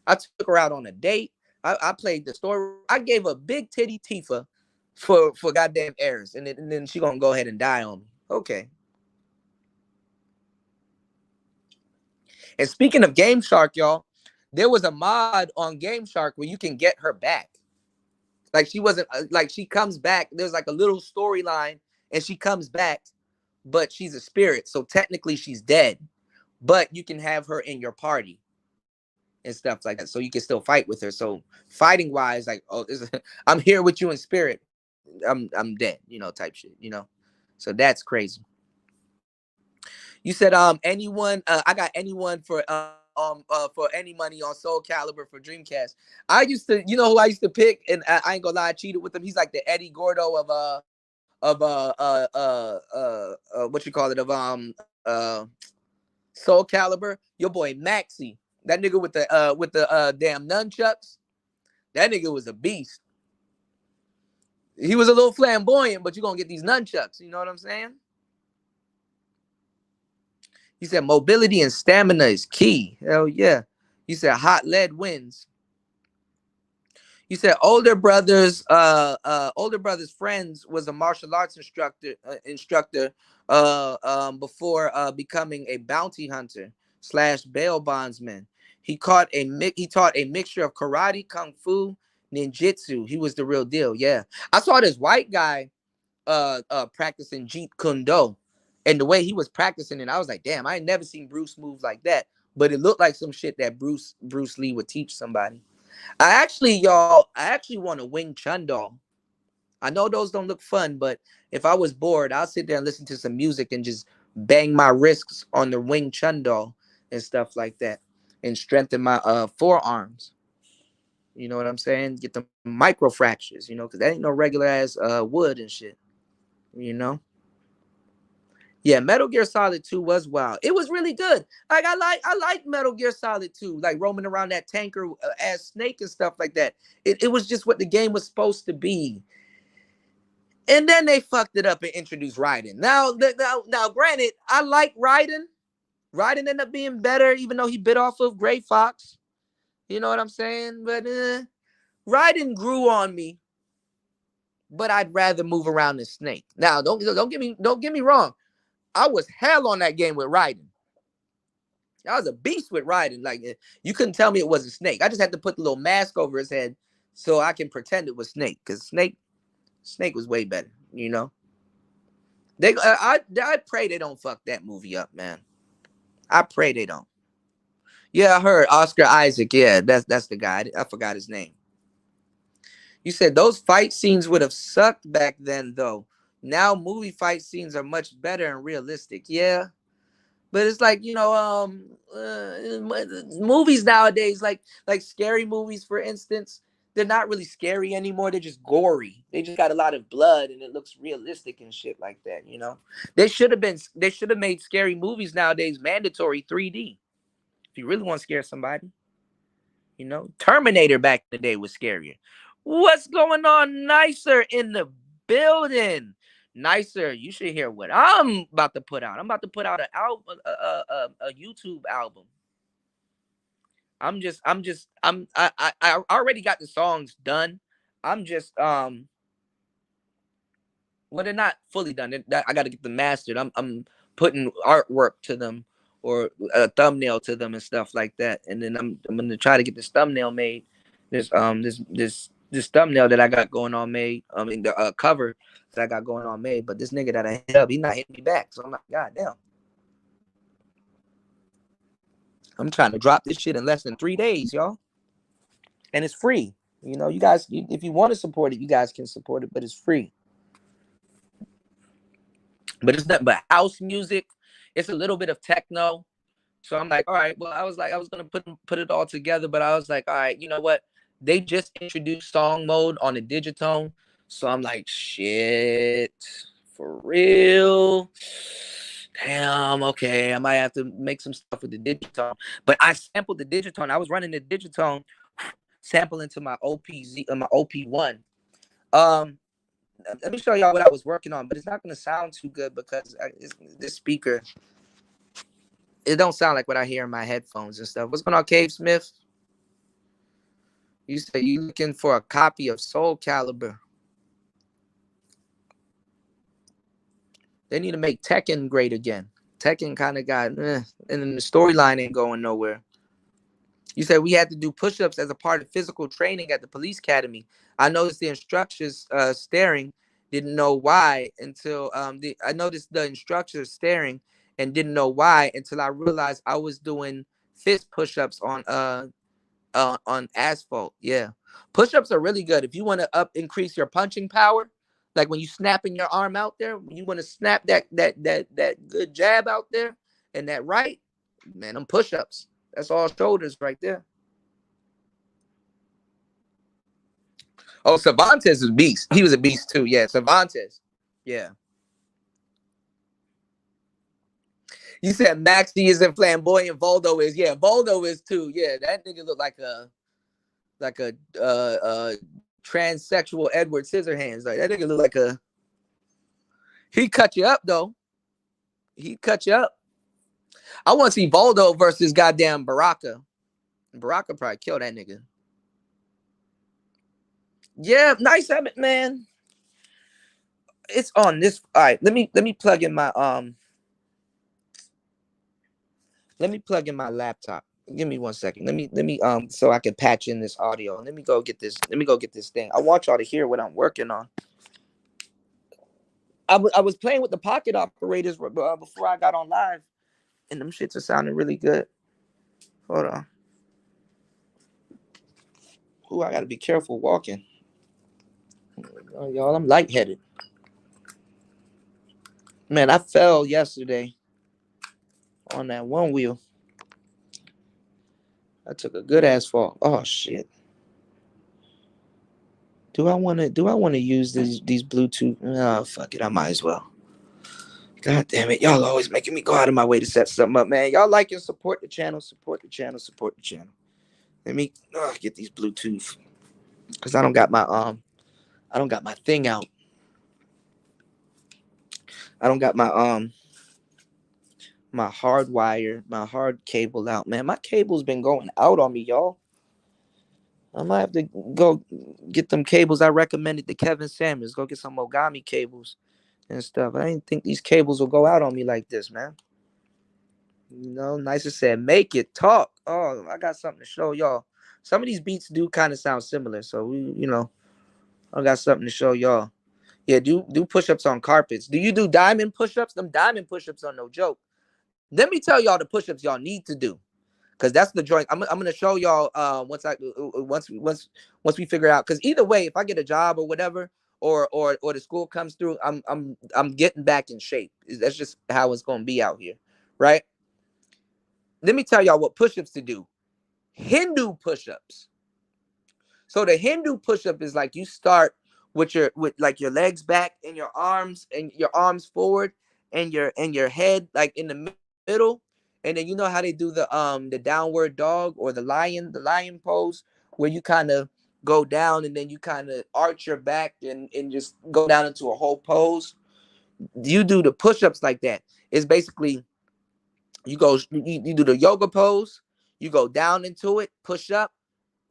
I took her out on a date. I played the story. I gave a big titty Tifa for goddamn Eris, and then she gonna go ahead and die on me. Okay. And speaking of Game Shark, y'all, there was a mod on Game Shark where you can get her back. Like she wasn't like she comes back. There's like a little storyline, and she comes back, but she's a spirit, so technically she's dead. But you can have her in your party and stuff like that, so you can still fight with her. So fighting wise, like, oh, I'm here with you in spirit. I'm dead, type shit, So that's crazy. You said anyone I got anyone for any money on Soul Calibur for Dreamcast. I used to, who I used to pick, and I ain't gonna lie, I cheated with him. He's like the Eddie Gordo of what you call it, of Soul Calibur. Your boy Maxi, that nigga with the damn nunchucks. That nigga was a beast. He was a little flamboyant, but you're gonna get these nunchucks. You know what I'm saying? He said mobility and stamina is key. Hell yeah. He said hot lead wins. You said older brother's friends was a martial arts instructor before becoming a bounty hunter / bail bondsman. He taught a mixture of karate, kung fu, ninjutsu. He was the real deal. Yeah, I saw this white guy practicing Jeet Kune Do, and the way he was practicing it, I was like, damn, I ain't never seen Bruce move like that. But it looked like some shit that Bruce Lee would teach somebody. I actually want a Wing Chun doll. I know those don't look fun, but if I was bored, I'll sit there and listen to some music and just bang my wrists on the Wing Chun doll and stuff like that, and strengthen my forearms. You know what I'm saying? Get the micro fractures, because that ain't no regular ass wood and shit. You know. Yeah, Metal Gear Solid 2 was wild. It was really good. Like I like Metal Gear Solid 2, like roaming around that tanker as Snake and stuff like that. It was just what the game was supposed to be. And then they fucked it up and introduced Raiden. Now, granted, I like Raiden. Raiden ended up being better, even though he bit off of Gray Fox. You know what I'm saying? But Raiden grew on me. But I'd rather move around than Snake. Now, don't get me wrong. I was hell on that game with Raiden. I was a beast with Raiden. Like you couldn't tell me it wasn't Snake. I just had to put the little mask over his head so I can pretend it was Snake. Because Snake was way better. I pray they don't fuck that movie up, man. I pray they don't. Yeah, I heard Oscar Isaac. Yeah, that's the guy. I forgot his name. You said those fight scenes would have sucked back then, though. Now movie fight scenes are much better and realistic. Yeah, but it's like movies nowadays, like scary movies, for instance, they're not really scary anymore. They're just gory. They just got a lot of blood, and it looks realistic and shit like that. They should have made scary movies nowadays mandatory 3D. If you really want to scare somebody. Terminator back in the day was scarier. What's going on, Nicer in the building? Nicer, you should hear what I'm about to put out. I'm about to put out an album, a YouTube album. I already got the songs done. I'm just well, they're not fully done. I got to get them mastered. I'm putting artwork to them or a thumbnail to them and stuff like that. And then I'm gonna try to get this thumbnail made. This thumbnail that I got going on made. I mean the cover that I got going on made. But this nigga that I hit up, he's not hitting me back. So I'm like, God damn. I'm trying to drop this shit in less than 3 days, y'all. And it's free. You guys, if you want to support it, you guys can support it, but it's free. But it's nothing but house music. It's a little bit of techno. So I'm like, all right. Well, I was gonna put it all together, but I was like, all right, you know what? They just introduced song mode on the Digitone, so I'm like, shit, for real. Damn. Okay, I might have to make some stuff with the Digitone. But I sampled the Digitone. I was running the Digitone, sampling to my OPZ, my OP1. Um, Let me show y'all what I was working on, but it's not gonna sound too good because this speaker, it don't sound like what I hear in my headphones and stuff. What's going on, Cave Smith? You say you looking for a copy of Soul Calibur. They need to make Tekken great again. Tekken kind of got, and then the storyline ain't going nowhere. You said we had to do push-ups as a part of physical training at the police academy. I noticed the instructors staring, didn't know why until I noticed the instructors staring and didn't know why until I realized I was doing fist push-ups on asphalt. Yeah, push-ups are really good if you want to increase your punching power. Like when you snapping your arm out there, when you want to snap that good jab out there and that right, man, them push-ups. That's all shoulders right there. Oh, Cervantes was beast. He was a beast too. Yeah, Cervantes. Yeah. You said Maxi isn't flamboyant. Voldo is. Yeah, Voldo is too. Yeah, that nigga look like a transsexual Edward Scissorhands. Like that nigga look like a. He cut you up though. He cut you up. I want to see Voldo versus goddamn Baraka. Baraka probably kill that nigga. Yeah, nice of it, man. It's on this. All right, let me plug in my Let me plug in my laptop. Give me 1 second. Let me so I can patch in this audio. Let me go get this. Let me go get this thing. I want y'all to hear what I'm working on. I was playing with the pocket operators before I got on live, and them shits are sounding really good. Hold on. Ooh, I gotta be careful walking. Oh, y'all, I'm lightheaded. Man, I fell yesterday on that one wheel. I took a good ass fall. Oh shit. Do I wanna use these Bluetooth? Oh fuck it, I might as well. God damn it. Y'all always making me go out of my way to set something up, man. Y'all like and support the channel, support the channel, support the channel. Let me get these Bluetooth. Cause I don't got my thing out. I don't got my hard wire, my hard cable out, man. My cable's been going out on me, y'all. I might have to go get them cables I recommended to Kevin Samuels. Go get some Mogami cables and stuff. I didn't think these cables will go out on me like this, man. Nicer said, make it talk. Oh, I got something to show y'all. Some of these beats do kind of sound similar. So, I got something to show y'all. Yeah, do push-ups on carpets. Do you do diamond push-ups? Them diamond push-ups are no joke. Let me tell y'all the push-ups y'all need to do. because that's the joint. I'm gonna show y'all once we figure out. Because either way, if I get a job or whatever, or the school comes through, I'm getting back in shape. That's just how it's gonna be out here, right? Let me tell y'all what push-ups to do. Hindu push-ups. So the Hindu push-up is like you start with like your legs back and your arms forward and your head like in the middle. And then you know how they do the downward dog or the lion pose where you kind of go down and then you kind of arch your back and just go down into a whole pose. You do the push-ups like that. It's basically you do the yoga pose, you go down into it, push up,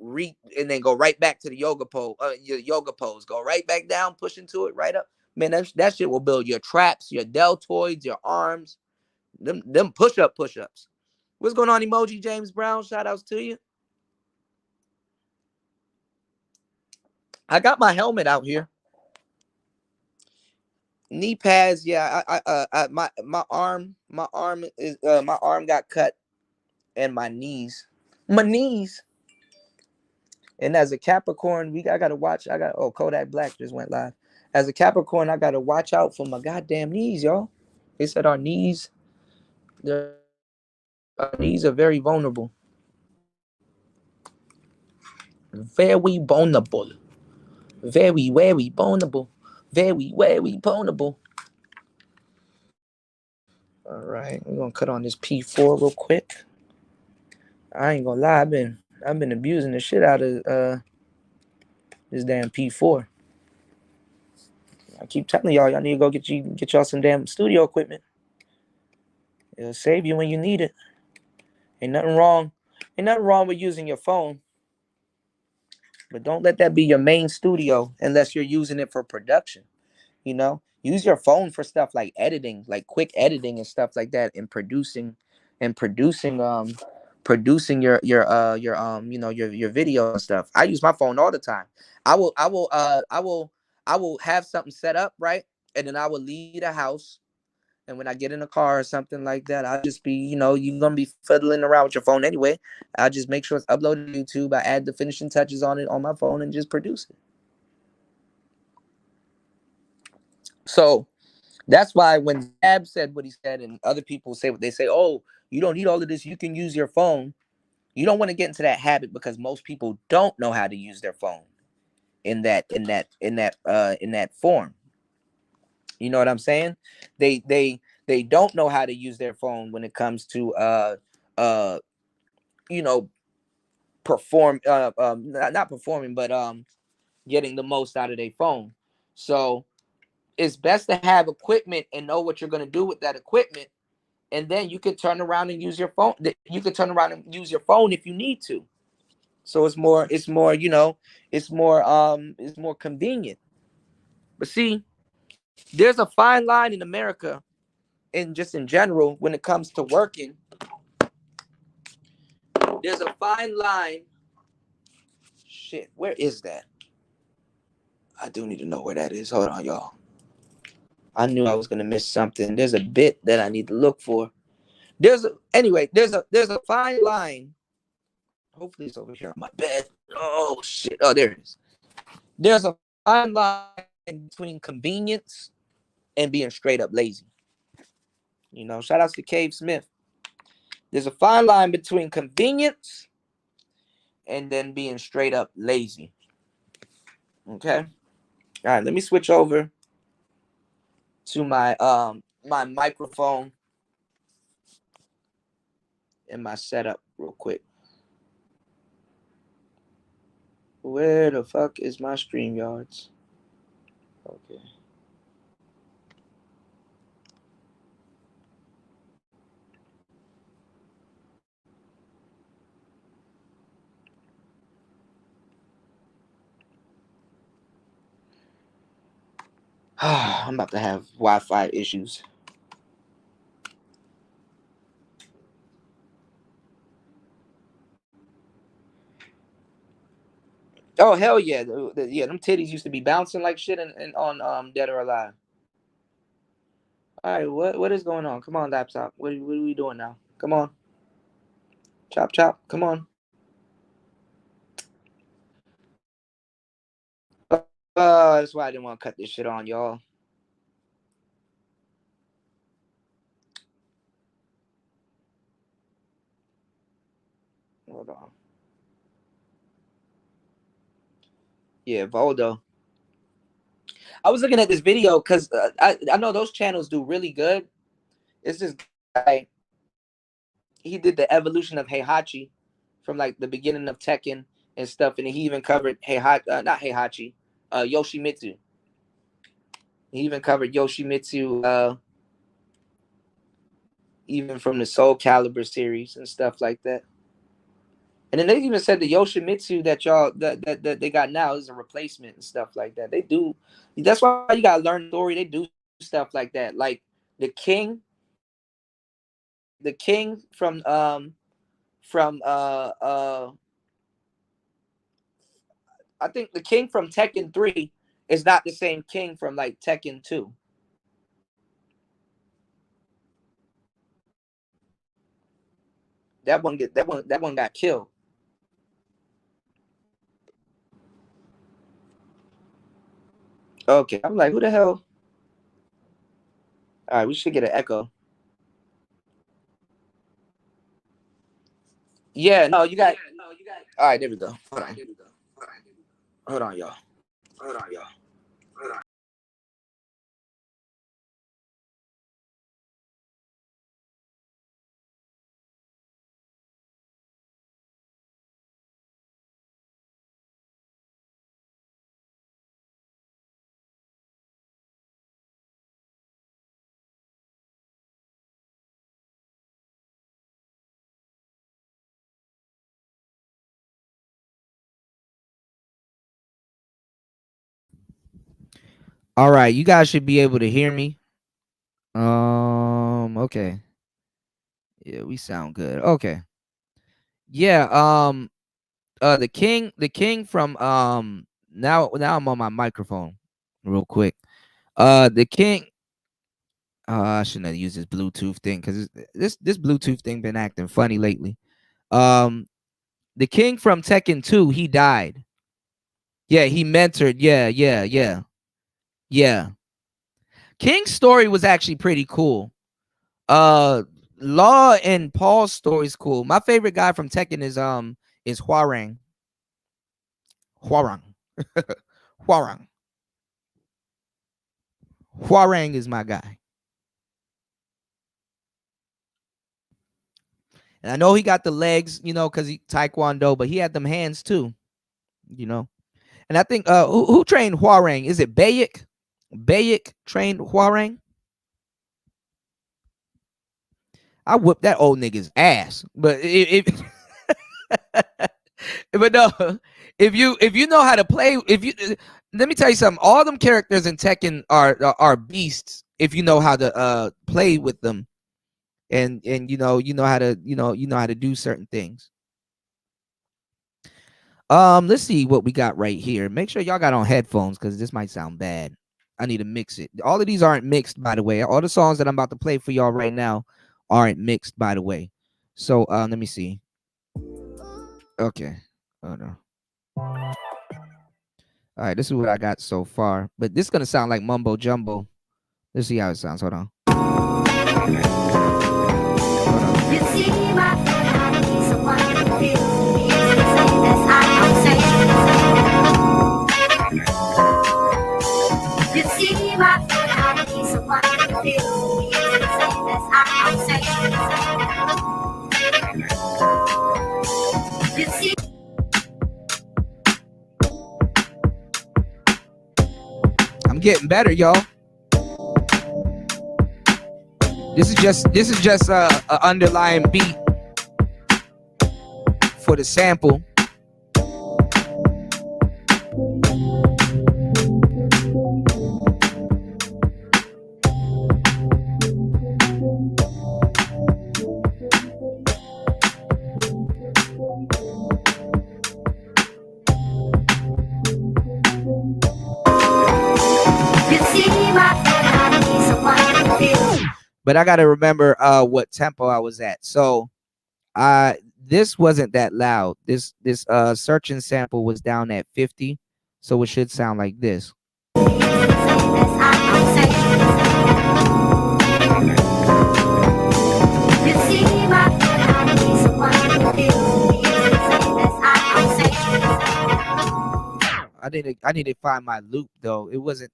and then go right back to the yoga pose. Your yoga pose. Go right back down, push into it, right up. Man, that shit will build your traps, your deltoids, your arms. Them push-ups. What's going on, Emoji James Brown? Shout outs to you. I got my helmet out here. Knee pads, yeah. My arm got cut, and my knees. And as a Capricorn, I gotta watch. Kodak Black just went live. As a Capricorn, I gotta watch out for my goddamn knees, y'all. They said our knees are very vulnerable. Very vulnerable. Very, very vulnerable. Very, very vulnerable. All right, we're gonna cut on this P4 real quick. I ain't gonna lie, I've been abusing the shit out of this damn P4. I keep telling y'all need to go get y'all some damn studio equipment. It'll save you when you need it. Ain't nothing wrong with using your phone, but don't let that be your main studio unless you're using it for production. Use your phone for stuff like editing, like quick editing and stuff like that, and producing your video and stuff. I use my phone all the time. I will have something set up, right, and then I will leave the house. And when I get in a car or something like that, I'll just be, you're going to be fiddling around with your phone anyway. I'll just make sure it's uploaded to YouTube. I add the finishing touches on it on my phone and just produce it. So that's why when Zab said what he said and other people say what they say, oh, you don't need all of this. You can use your phone. You don't want to get into that habit because most people don't know how to use their phone in that form. You know what I'm saying? They don't know how to use their phone when it comes to you know not performing, but getting the most out of their phone. So it's best to have equipment and know what you're going to do with that equipment, and then you can turn around and use your phone. You can turn around and use your phone if you need to. So it's more convenient. But see, there's a fine line in America and just in general when it comes to working. There's a fine line. Shit, where is that? I do need to know where that is. Hold on, y'all. I knew I was gonna miss something. There's a bit that I need to look for. There's a fine line. Hopefully it's over here on my bed. Oh shit. Oh, there it is. There's a fine line between convenience and being straight up lazy. Shout outs to Cave Smith. There's a fine line between convenience and then being straight up lazy. Okay. All right, let me switch over to my microphone and my setup real quick. Where the fuck is my StreamYards? Okay. I'm about to have Wi-Fi issues. Oh hell yeah, yeah. Them titties used to be bouncing like shit and on Dead or Alive. All right, what is going on? Come on, laptop. What are we doing now? Come on. Chop, chop. Come on. That's why I didn't want to cut this shit on, y'all. Hold on. Yeah, Voldo. I was looking at this video because I know those channels do really good. It's this guy. He did the evolution of Heihachi from like the beginning of Tekken and stuff, and he even covered not Heihachi, Yoshimitsu. He even covered Yoshimitsu, even from the Soul Calibur series and stuff like that. And then they even said the Yoshimitsu that y'all that they got now is a replacement and stuff like that. They do. That's why you gotta learn the story. They do stuff like that. Like the king from I think the king from Tekken 3 is not the same king from like Tekken 2. That one got killed. Okay, I'm like, who the hell? All right, we should get an echo. Yeah, no, you got. All right, there we go. Hold on, y'all. All right, you guys should be able to hear me. Okay. Yeah, we sound good. Okay. Yeah, the king from now I'm on my microphone real quick. The king I shouldn't have used this Bluetooth thing because this Bluetooth thing been acting funny lately. Um the king from Tekken 2, he died. Yeah, he mentored. Yeah. King's story was actually pretty cool. Law and Paul's story is cool. My favorite guy from Tekken is Hwoarang. Hwoarang. Hwoarang. Hwoarang is my guy. And I know he got the legs, because he Taekwondo, but he had them hands too, you know. And I think who trained Hwoarang? Is it Bayek? Bayek trained Hwoarang? I whipped that old nigga's ass. But but no, if you know how to play, let me tell you something. All them characters in Tekken are beasts if you know how to play with them, and you know how to how to do certain things. Let's see what we got right here. Make sure y'all got on headphones because this might sound bad. I need to mix it. All of these aren't mixed, by the way. All the songs that I'm about to play for y'all right now aren't mixed, by the way. So let me see. Okay. Oh no. All right, this is what I got so far. But this is gonna sound like mumbo jumbo. Let's see how it sounds. Hold on. You see my he's a wonderful feeling. That's how I'm saying. You see my he's a wonderful feeling. That's how I'm saying. You see. I'm getting better, y'all. This is just a underlying beat for the sample. But I got to remember what tempo I was at. So this wasn't that loud. This search and sample was down at 50, so it should sound like this. I need to find my loop though. It wasn't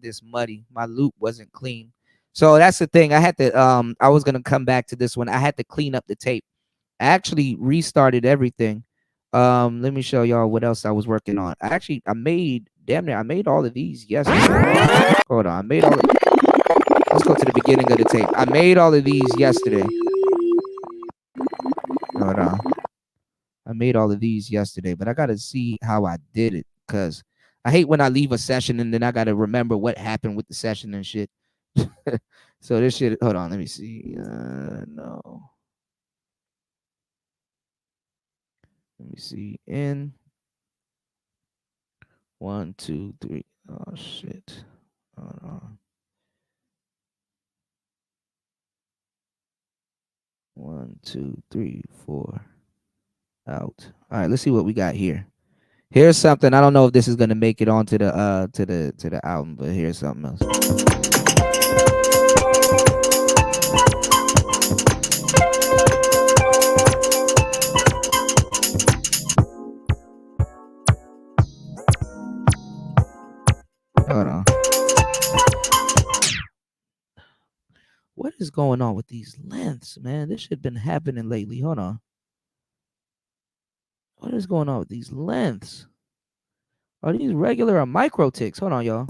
this muddy. My loop wasn't clean. So that's the thing. I had to I was gonna come back to this one. I had to clean up the tape. I actually restarted everything. Let me show y'all what else I was working on. I made damn near I made all of these yesterday. Hold on, I made all of let's go to the beginning of the tape. I made all of these yesterday. Hold on. I made all of these yesterday, but I gotta see how I did it because I hate when I leave a session and then I gotta remember what happened with the session and shit. So this shit, hold on, let me see. No. Let me see. In 1, 2, 3. Oh shit. Hold on. 1, 2, 3, 4. Out. All right, let's see what we got here. Here's something. I don't know if this is gonna make it onto the to the album, but here's something else. Hold on. What is going on with these lengths, man? This shit been happening lately. Hold on. What is going on with these lengths? Are these regular or micro ticks? Hold on, y'all.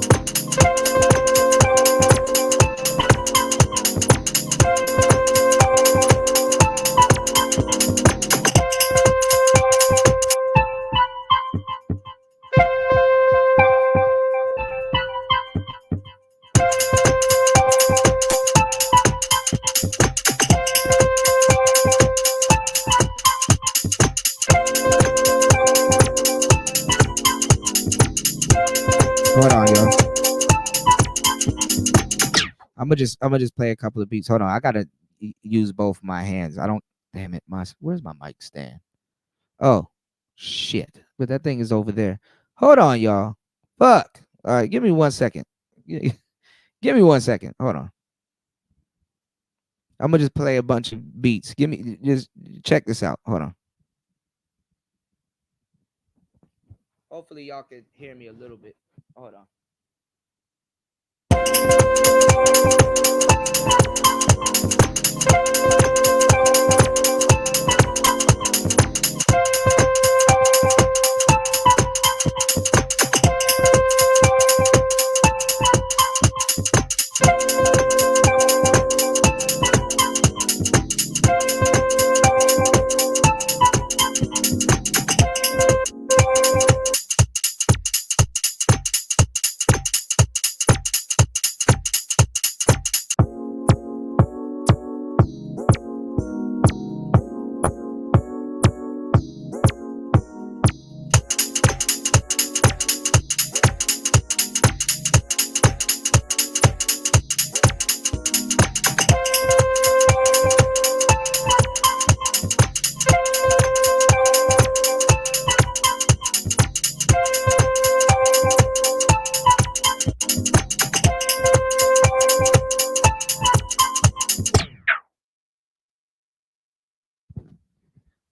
Hold on, yo. I'm gonna just play a couple of beats. Hold on, I gotta use both my hands. I don't. Damn it, where's my mic stand? Oh, shit! But that thing is over there. Hold on, y'all. Fuck. All right, give me 1 second. Give me 1 second. Hold on. I'm gonna just play a bunch of beats. Just check this out. Hold on. Hopefully y'all can hear me a little bit. Hold on.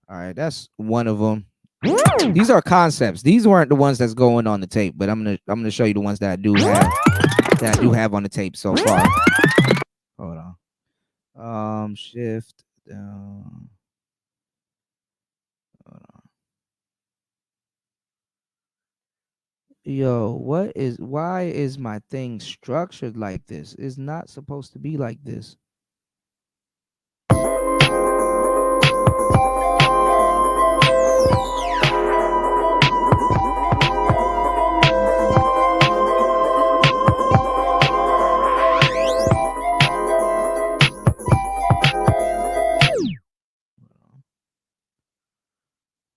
All right, that's one of them. These are concepts. These weren't the ones that's going on the tape, but I'm gonna show you the ones that I do have on the tape so far. Hold on. Shift down. Hold on. Yo, why is my thing structured like this? It's not supposed to be like this.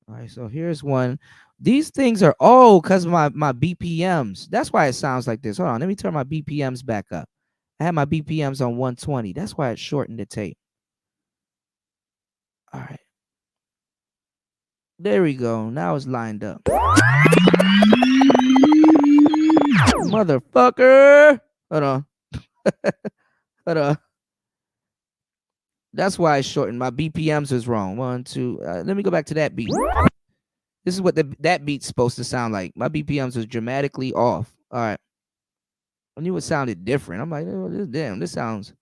All right, so here's one. These things are because my BPMs. That's why it sounds like this. Hold on, let me turn my BPMs back up. I had my BPMs on 120. That's why it shortened the tape. All right. There we go. Now it's lined up. Motherfucker. Hold on. Hold on. That's why I shortened. My BPMs is wrong. 1, 2. Let me go back to that beat. This is what that beat's supposed to sound like. My BPMs was dramatically off. All right. I knew it sounded different. I'm like, oh, damn, this sounds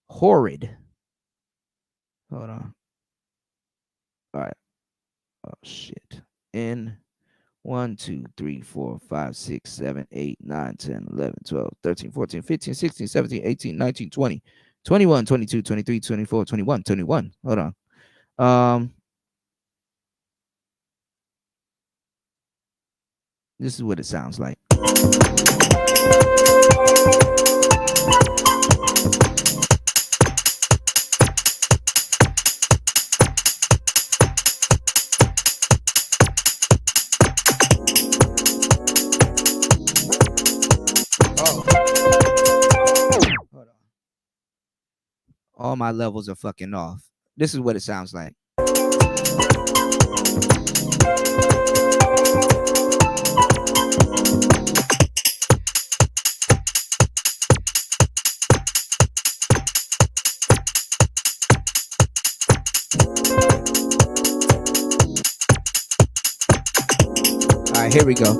horrid. Hold on. All right. Oh, shit. In 1, 2, 3, 4, 5, 6, 7, 8, 9, 10, 11, 12, 13, 14, 15, 16, 17, 18, 19, 20, 21, 22, 23, 24, 21, 21. Hold on. This is what it sounds like. Hold on. All my levels are fucking off. This is what it sounds like. All right, here we go.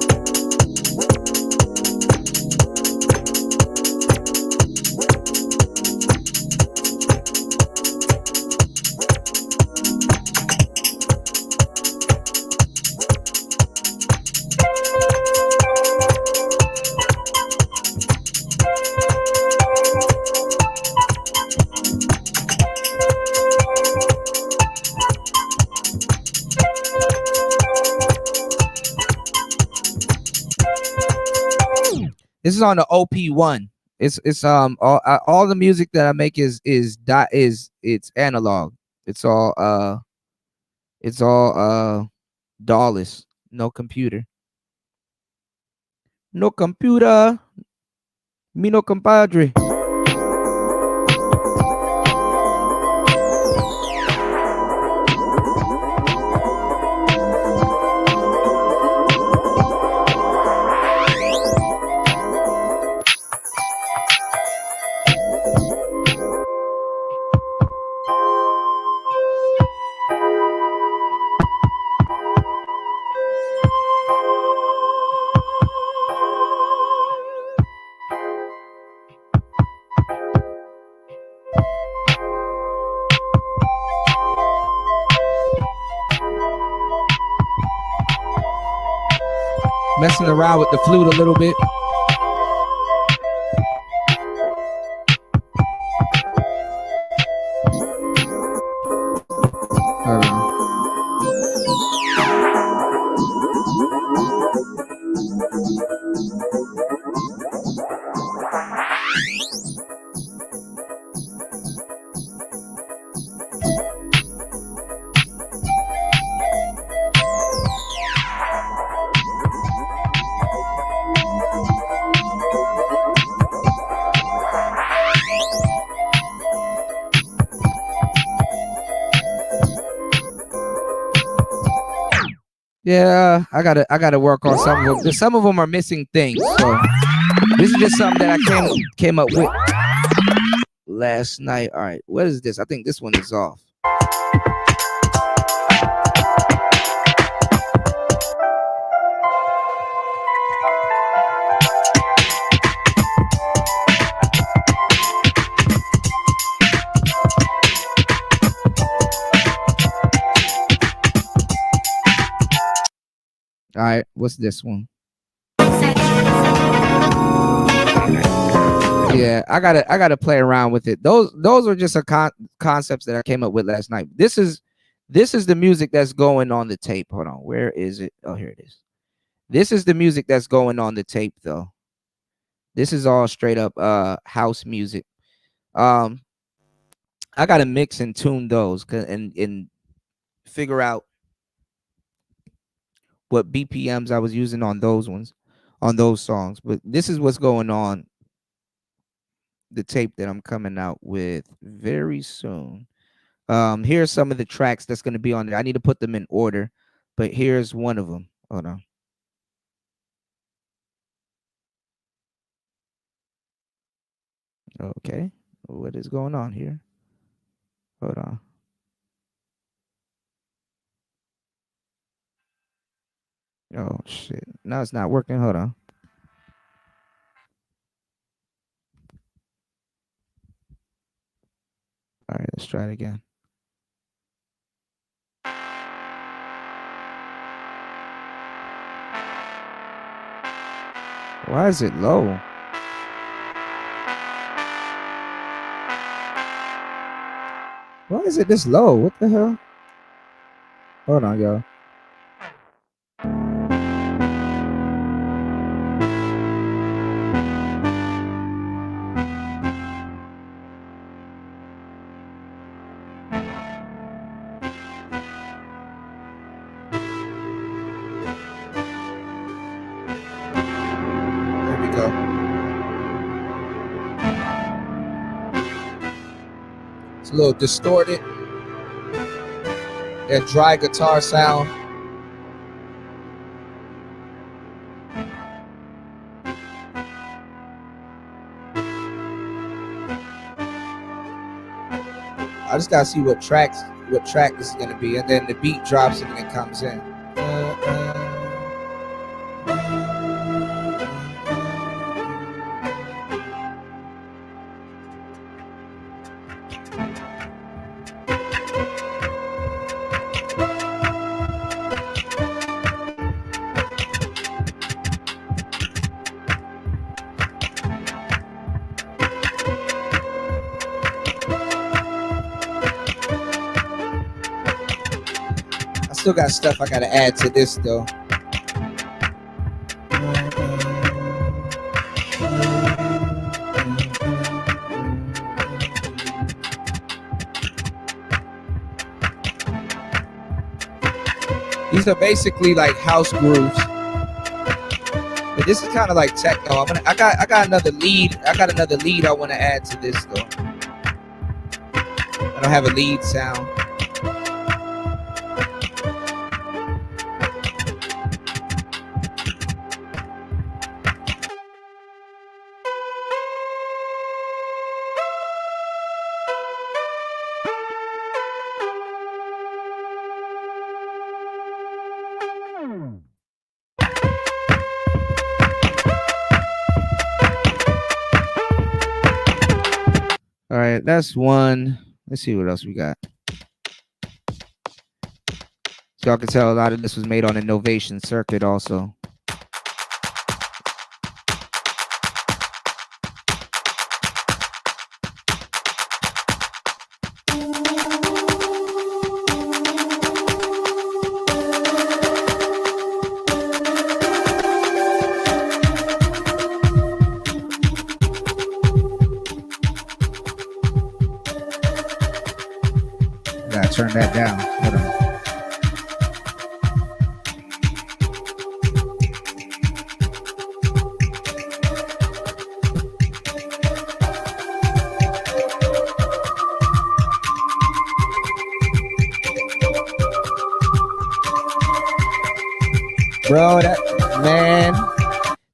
This is on the OP1. It's all the music that I make is it's analog. It's all DAWless, no computer. No computer. Me no compadre. Messing around with the flute a little bit. Yeah, I gotta work on some of them. Some of them are missing things. So this is just something that I came up with last night. All right, what is this? I think this one is off. All right, what's this one? Yeah, I gotta play around with it. Those are just concepts that I came up with last night. This is the music that's going on the tape. Hold on, where is it? Oh, here it is. This is the music that's going on the tape, though. This is all straight up house music. I gotta mix and tune those and figure out what BPMs I was using on those ones, on those songs. But this is what's going on the tape that I'm coming out with very soon. Here's some of the tracks that's going to be on there. I need to put them in order. But here's one of them. Hold on. Okay. What is going on here? Hold on. Oh, shit. No, it's not working. Hold on. All right, let's try it again. Why is it low? Why is it this low? What the hell? Hold on, y'all. There we go. It's a little distorted. That dry guitar sound. I just gotta see what track this is gonna be, and then the beat drops and then it comes in. I still got stuff I gotta add to this though. These are basically like house grooves, but this is kind of like techno. I got another lead. I got another lead I want to add to this though. I don't have a lead sound. All right, that's one. Let's see what else we got. So y'all can tell a lot of this was made on a Novation circuit also. Gotta turn that down. Hold on. Bro,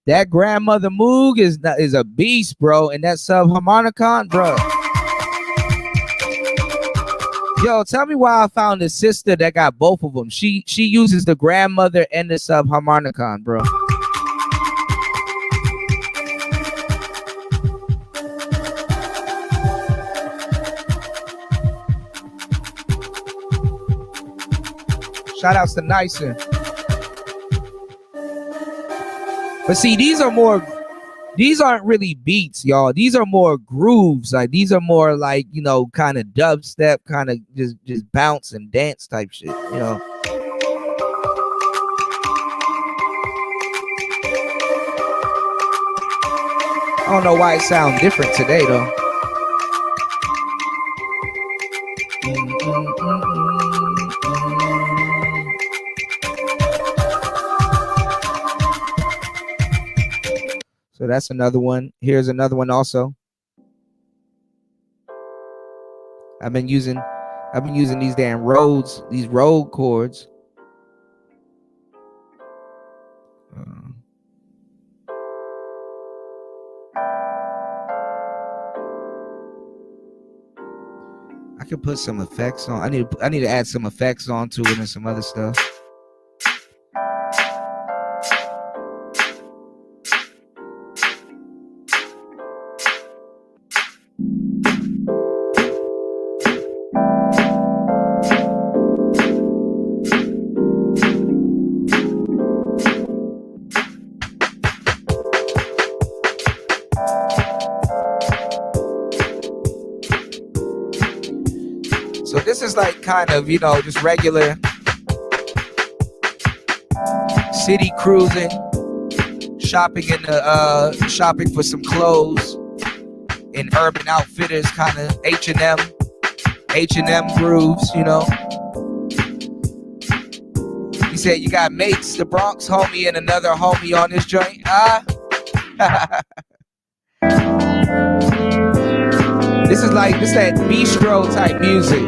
that grandmother Moog is a beast, bro, and that subharmonicon, bro. Yo, tell me why I found a sister that got both of them. She uses the grandmother and the subharmonicon, bro. Shout outs to Nicer. But see, these aren't really beats, y'all. These are more grooves. Like these are more like, you know, kind of dubstep, kind of just bounce and dance type shit, you know. I don't know why it sounds different today though. So that's another one. Here's another one also. I've been using these damn Rhodes, these Rhodes chords. I can put some effects on. I need to add some effects onto it and some other stuff. So this is like kind of, you know, just regular city cruising, shopping in the shopping for some clothes in Urban Outfitters, kind of H&M grooves, you know. He said you got mates, the Bronx homie and another homie on this joint. This is that bistro type music.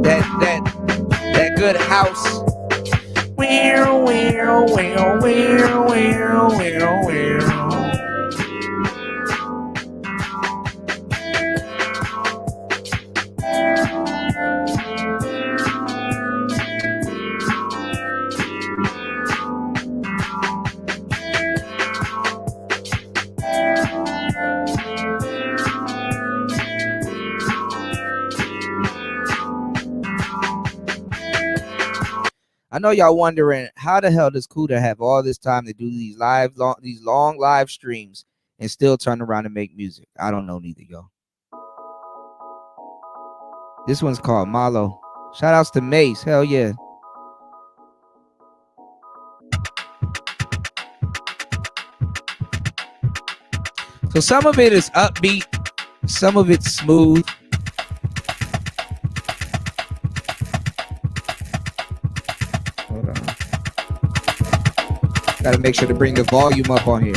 That good house. I know y'all wondering how the hell does Kuda have all this time to do these long live streams and still turn around and make music? I don't know neither, y'all. This one's called Malo. Shout outs to Mace. Hell yeah. So some of it is upbeat, some of it's smooth. Hold on. Gotta make sure to bring the volume up on here.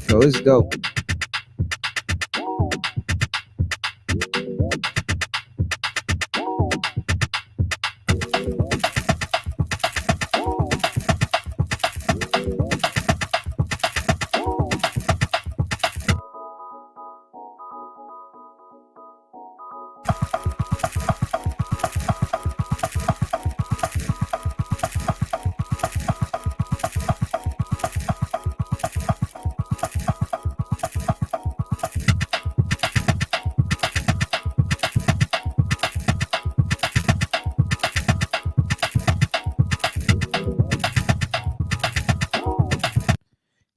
So it's dope.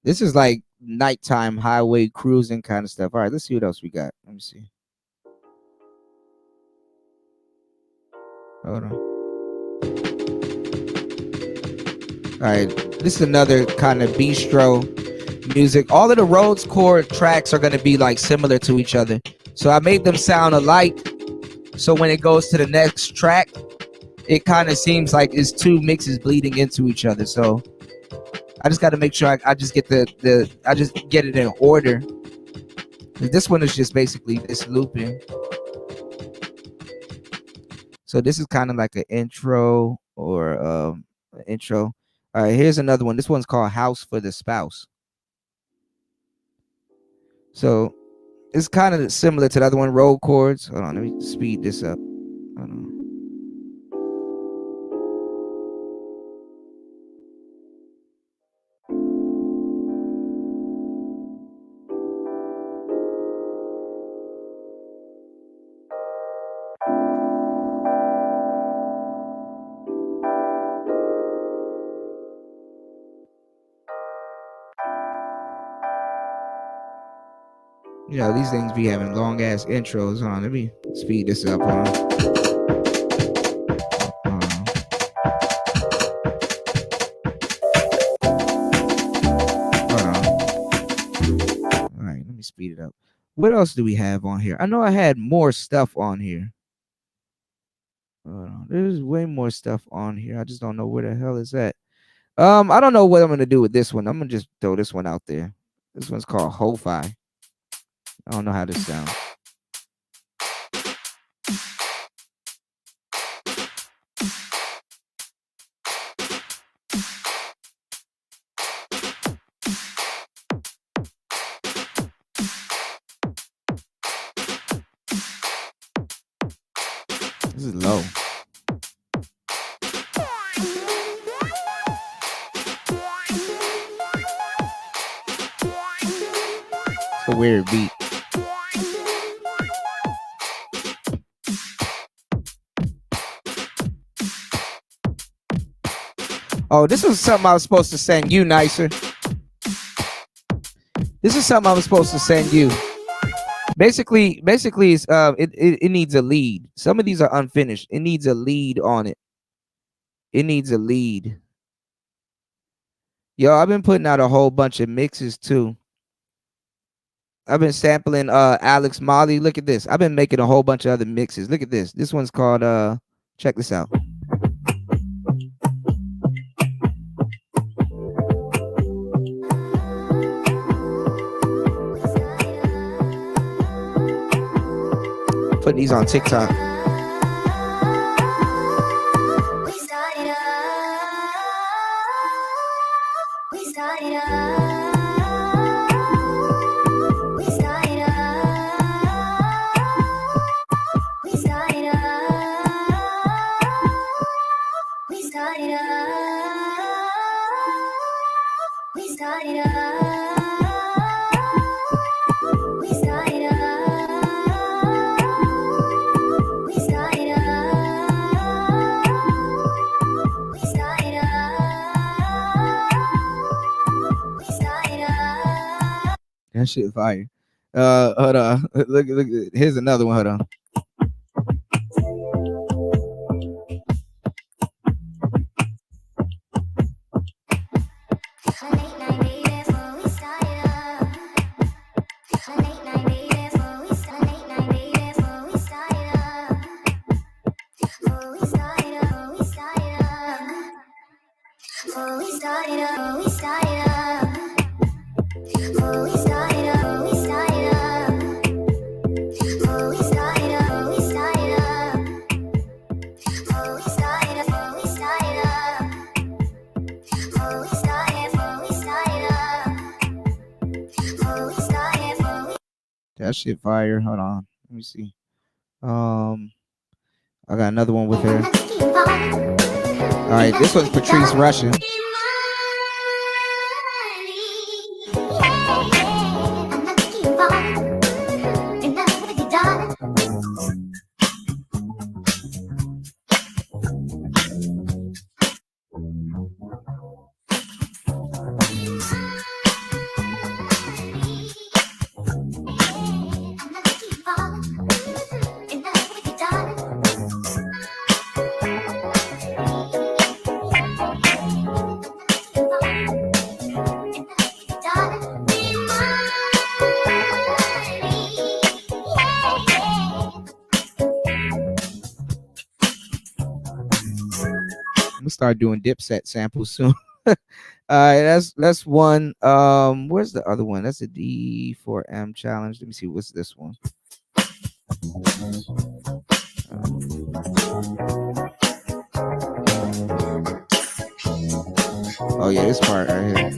This is like nighttime highway cruising kind of stuff. All right, let's see what else we got. Let me see. Hold on. All right, this is another kind of bistro music. All of the Rhodes chord tracks are going to be like similar to each other. So I made them sound alike. So when it goes to the next track, it kind of seems like it's two mixes bleeding into each other. So I just got to make sure I just get I just get it in order. This one is just basically this looping. So this is kind of like an intro or an intro. All right, here's another one. This one's called House for the Spouse. So it's kind of similar to the other one, roll chords. Hold on, let me speed this up. Hold on. You know, these things be having long ass intros on. Let me speed this up on. Hold on. All right, let me speed it up. What else do we have on here? I know I had more stuff on here. There's way more stuff on here. I just don't know where the hell is that. I don't know what I'm gonna do with this one. I'm gonna just throw this one out there. This one's called Ho-Fi. I don't know how this sounds. is low. It's a weird beat. Oh, this was something I was supposed to send you, Nicer. This is something I was supposed to send you. Basically, it's, it needs a lead. Some of these are unfinished. It needs a lead on it. It needs a lead. Yo, I've been putting out a whole bunch of mixes too. I've been sampling Alex Molly. Look at this. I've been making a whole bunch of other mixes. Look at this. This one's called check this out. Putting these on TikTok. That shit fire. Hold on. Look. Here's another one. Hold on. That shit fire. Hold on. Let me see. I got another one with her. All right, this one's Patrice Rushen. Start doing Dipset samples soon. All right, that's one. Where's the other one? That's a D4M challenge. Let me see. What's this one? Oh yeah, this part right here.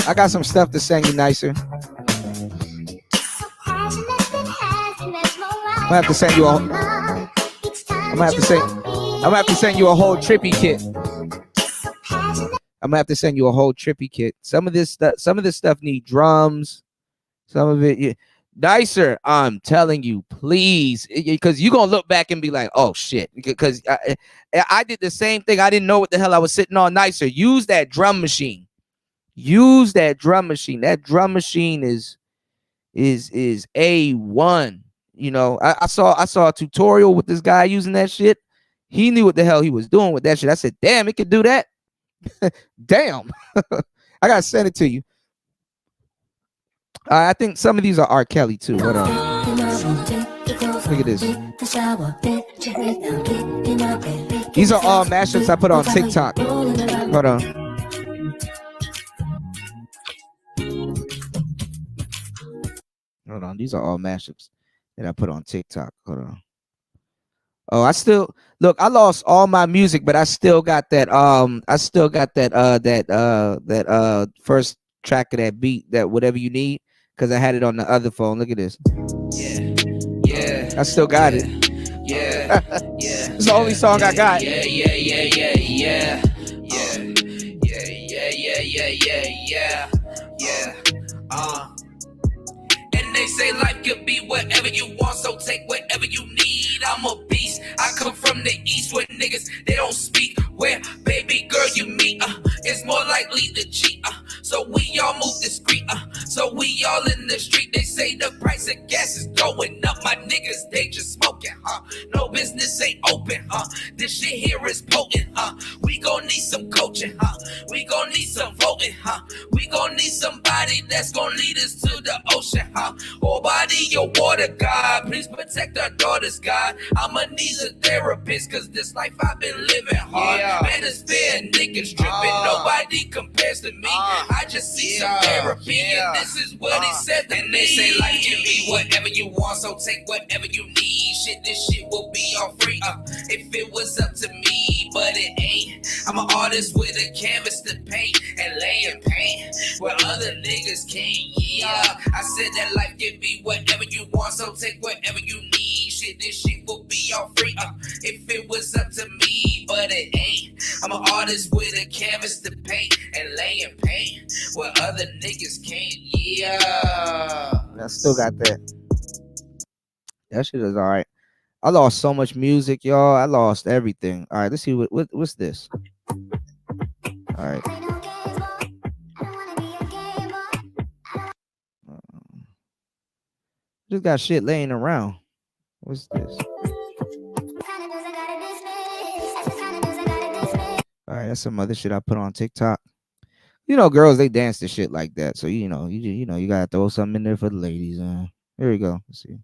I got some stuff to send you, Nicer. I'm gonna have to send you a. I'm gonna have to send you a whole trippy kit. I'm gonna have to send you a whole trippy kit. Some of this stuff need drums. Some of it, yeah. Nicer, I'm telling you, please, because you're gonna look back and be like, oh shit, because I did the same thing. I didn't know what the hell I was sitting on. Nicer, use that drum machine. Use that drum machine. That drum machine is A1. You know, I saw a tutorial with this guy using that shit. He knew what the hell he was doing with that shit. I said, damn, it could do that. Damn. I gotta send it to you. I think some of these are R. Kelly too. Hold on. Look at this. These are all mashups I put on TikTok. Hold on. Hold on, these are all mashups. that I put on TikTok. Hold on. Oh, I still look. I lost all my music, but I still got that. I still got that first track of that beat. That whatever you need, because I had it on the other phone. Look at this. Yeah, yeah, I still got it. yeah, yeah. It's the only song I got. Yeah, yeah, yeah, yeah, yeah, yeah, yeah, yeah, yeah, yeah, yeah, yeah, yeah. And they say life could be whatever you want, so take whatever you need. I'm a beast. I come from the east where niggas they don't speak. Where baby girl you meet, it's more likely to cheat. So we all move discreet. So we all in the street. They say the price of gas is going up. My niggas they just smoking, No business ain't open, This shit here is potent, We gon' need some coaching, We gon' need some voting, We gon' need somebody that's gon' lead us to the ocean, Oh, body your water, God. Please protect our daughters, God. I'ma need a therapist, cause this life I've been living hard. Man, it's fair, niggas tripping. Nobody compares to me. I just see some therapy, and this is what he said to and me. They say life can be whatever you want, so take whatever you need. Shit, this shit will be all free, if it was up to me, but it ain't. I'm an artist with a canvas to paint and lay in paint where other niggas can't, I said that life can be whatever you want, so take whatever you need. Shit, this shit will be all free, if it was up to me, but it ain't. I'm an artist with a canvas to paint and lay in paint where other niggas can't, I still got that. That shit is all right. I lost so much music, y'all. I lost everything. All right, let's see what's this. All right. Just got shit laying around. What's this? All right, that's some other shit I put on TikTok. You know, girls they dance to shit like that, so you know you gotta throw something in there for the ladies. Here we go. Let's see.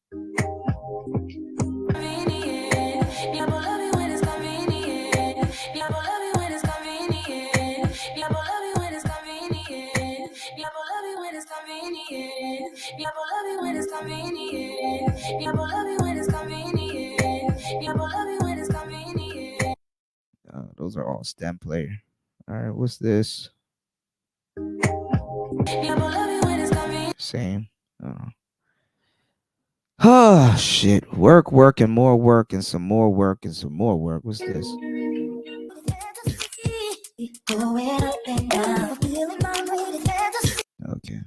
Those are all stem player. All right, what's this? Same. Oh shit! Work, and more work, and some more work, and some more work. What's this? Okay.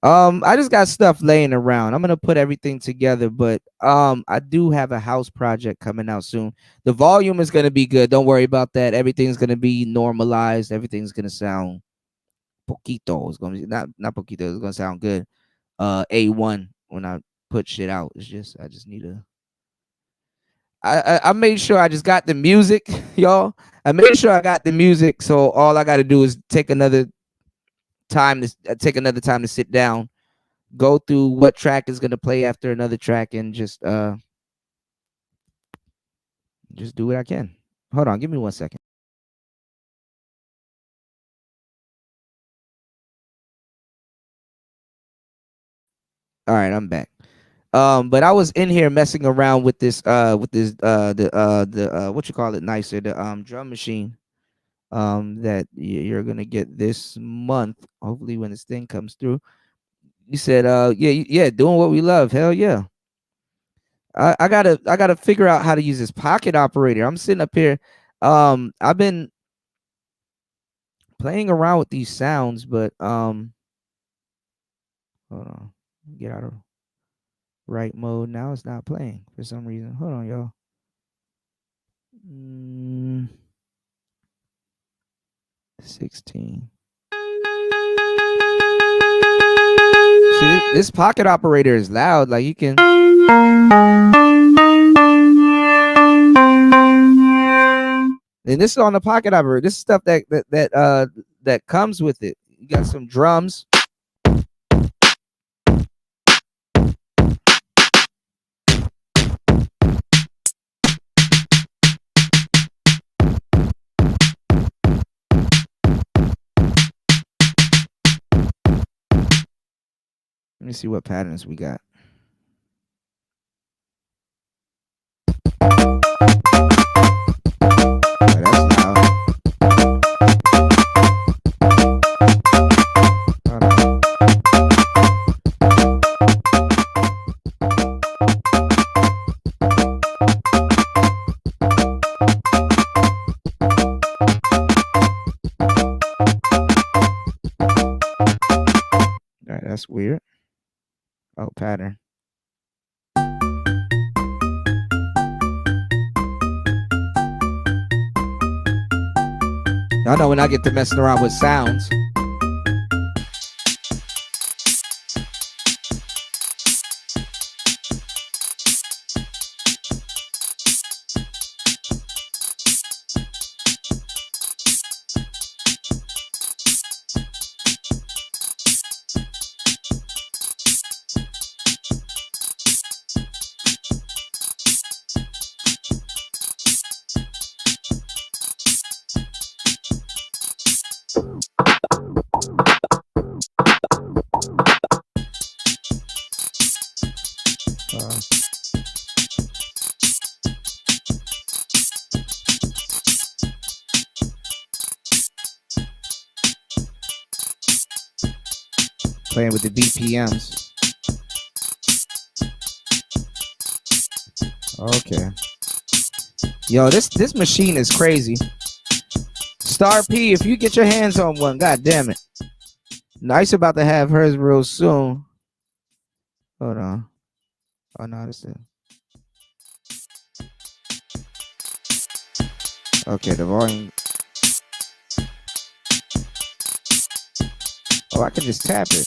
I just got stuff laying around. I'm gonna put everything together, but I do have a house project coming out soon. The volume is gonna be good. Don't worry about that. Everything's gonna be normalized. Everything's gonna sound poquito. It's gonna be not poquito. It's gonna sound good. A1 when I put shit out. It's just I just need to. I made sure I just got the music, y'all. I made sure I got the music, so all I got to do is take another time to sit down, go through what track is gonna play after another track, and just do what I can. Hold on, give me 1 second. All right, I'm back. But I was in here messing around with this what you call it nicer, the drum machine that you're gonna get this month, hopefully when this thing comes through. You said yeah, doing what we love. Hell yeah. I gotta figure out how to use this pocket operator. I'm sitting up here. I've been playing around with these sounds, but hold on, get out of right mode. Now it's not playing for some reason. Hold on, y'all. 16. See, this pocket operator is loud. Like you can. And this is on the pocket operator. This is stuff that comes with it. You got some drums. Let me see what patterns we got. weird. Oh, pattern. Y'all know when I get to messing around with sounds. Playing with the BPMs. Okay. Yo, this machine is crazy. Star P, if you get your hands on one, god damn it. Nice about to have hers real soon. Hold on. Oh no, this is. Okay, the volume. Oh, I can just tap it.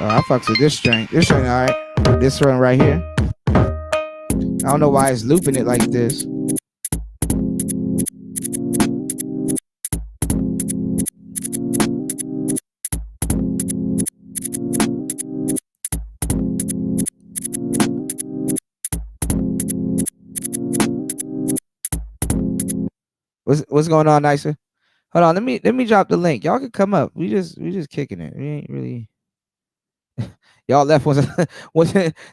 I fucks with this string. This string, all right. This one right here. I don't know why it's looping it like this. What's going on, Nicer? Hold on, let me drop the link. Y'all can come up. We just kicking it. We ain't really. Y'all left once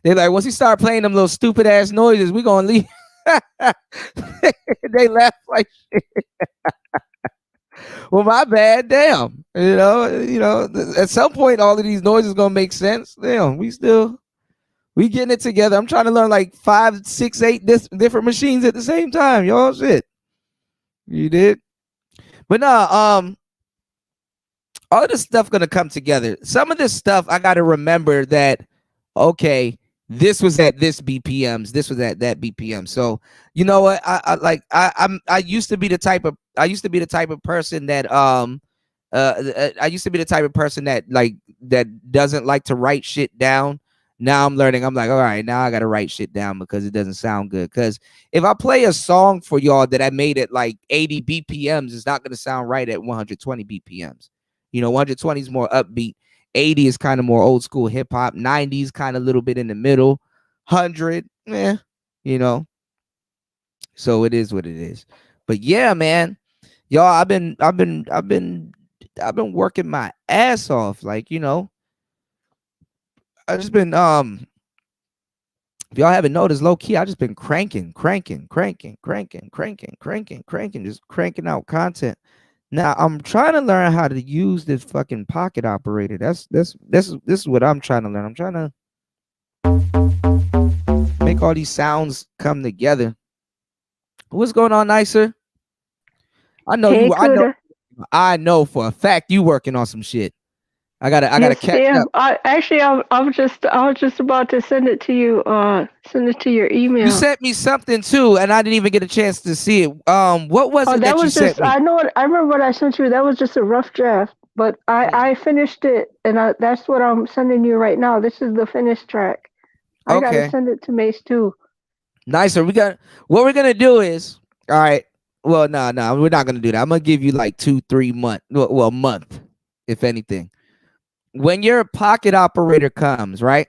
they like once he started playing them little stupid ass noises, we gonna leave. They left like shit. Well, my bad. Damn. You know, at some point all of these noises gonna make sense. Damn, we getting it together. I'm trying to learn like 5, 6, 8 different machines at the same time. Y'all shit. You did? But no, all of this stuff gonna come together. Some of this stuff I gotta remember that, okay, this was at this BPMs, this was at that BPM. So you know what? I used to be the type of person that I used to be the type of person that that doesn't like to write shit down. Now I'm learning. I'm like, all right, now I gotta write shit down because it doesn't sound good. Because if I play a song for y'all that I made at like 80 BPMs, it's not gonna sound right at 120 BPMs. You know, 120 is more upbeat. 80 is kind of more old school hip hop. 90 is kind of a little bit in the middle. 100, you know. So it is what it is. But yeah, man, y'all, I've been working my ass off. Like, you know, I just been If y'all haven't noticed, low key, I just been cranking, just cranking out content. Now I'm trying to learn how to use this fucking pocket operator. This is what I'm trying to learn. I'm trying to make all these sounds come together. What's going on, Nicer? I know Hey, you. Kuda. I know for a fact you working on some shit. I gotta Yes, catch yeah. up. I was just about to send it to you. Send it to your email. You sent me something too, and I didn't even get a chance to see it. What was it that you was sent just. me? I know. I remember what I sent you. That was just a rough draft, but I finished it, and that's what I'm sending you right now. This is the finished track. I gotta Okay. send it to Mace too. Nicer. What we're gonna do is, all right. Well, no, we're not gonna do that. I'm gonna give you like 2-3 months, well, a month, if anything. When your pocket operator comes, right?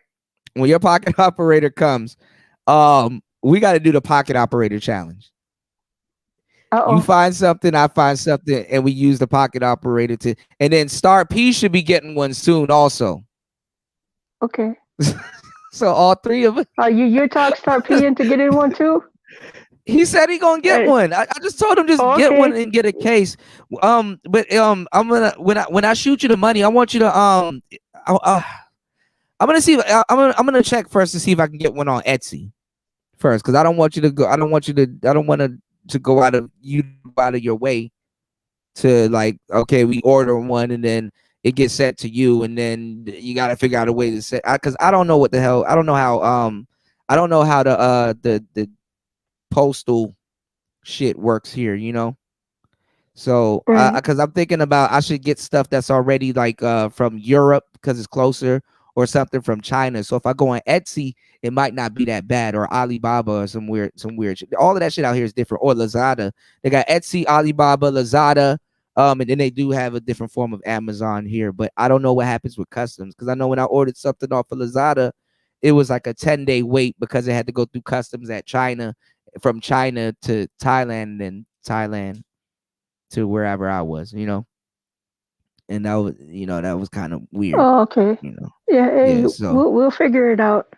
When your pocket operator comes, we got to do the pocket operator challenge. You find something, I find something, and we use the pocket operator to. And then Star P should be getting one soon, also. Okay. So all three of us. You talk Star P into getting one too? He said he gonna get one. I just told him just get one and get a case. But I'm gonna when I shoot you the money, I want you to I'm gonna see. I'm gonna check first to see if I can get one on Etsy first, because I don't want you to go. I don't want to go out of your way to, like, okay, we order one and then it gets sent to you, and then you got to figure out a way to set. Because I don't know what the hell. I don't know how. I don't know how the postal shit works here, so because I'm thinking about, I should get stuff that's already like from Europe because it's closer, or something from China. So if I go on Etsy, it might not be that bad, or Alibaba, or some weird shit. All of that shit out here is different. Or Lazada. They got Etsy, Alibaba, Lazada, and then they do have a different form of Amazon here. But I don't know what happens with customs, because I know when I ordered something off of Lazada, it was like a 10-day wait because it had to go through customs at China, from China to Thailand, and then Thailand to wherever I was, and that was, that was kind of weird. Oh, okay. Yeah, so we'll figure it out.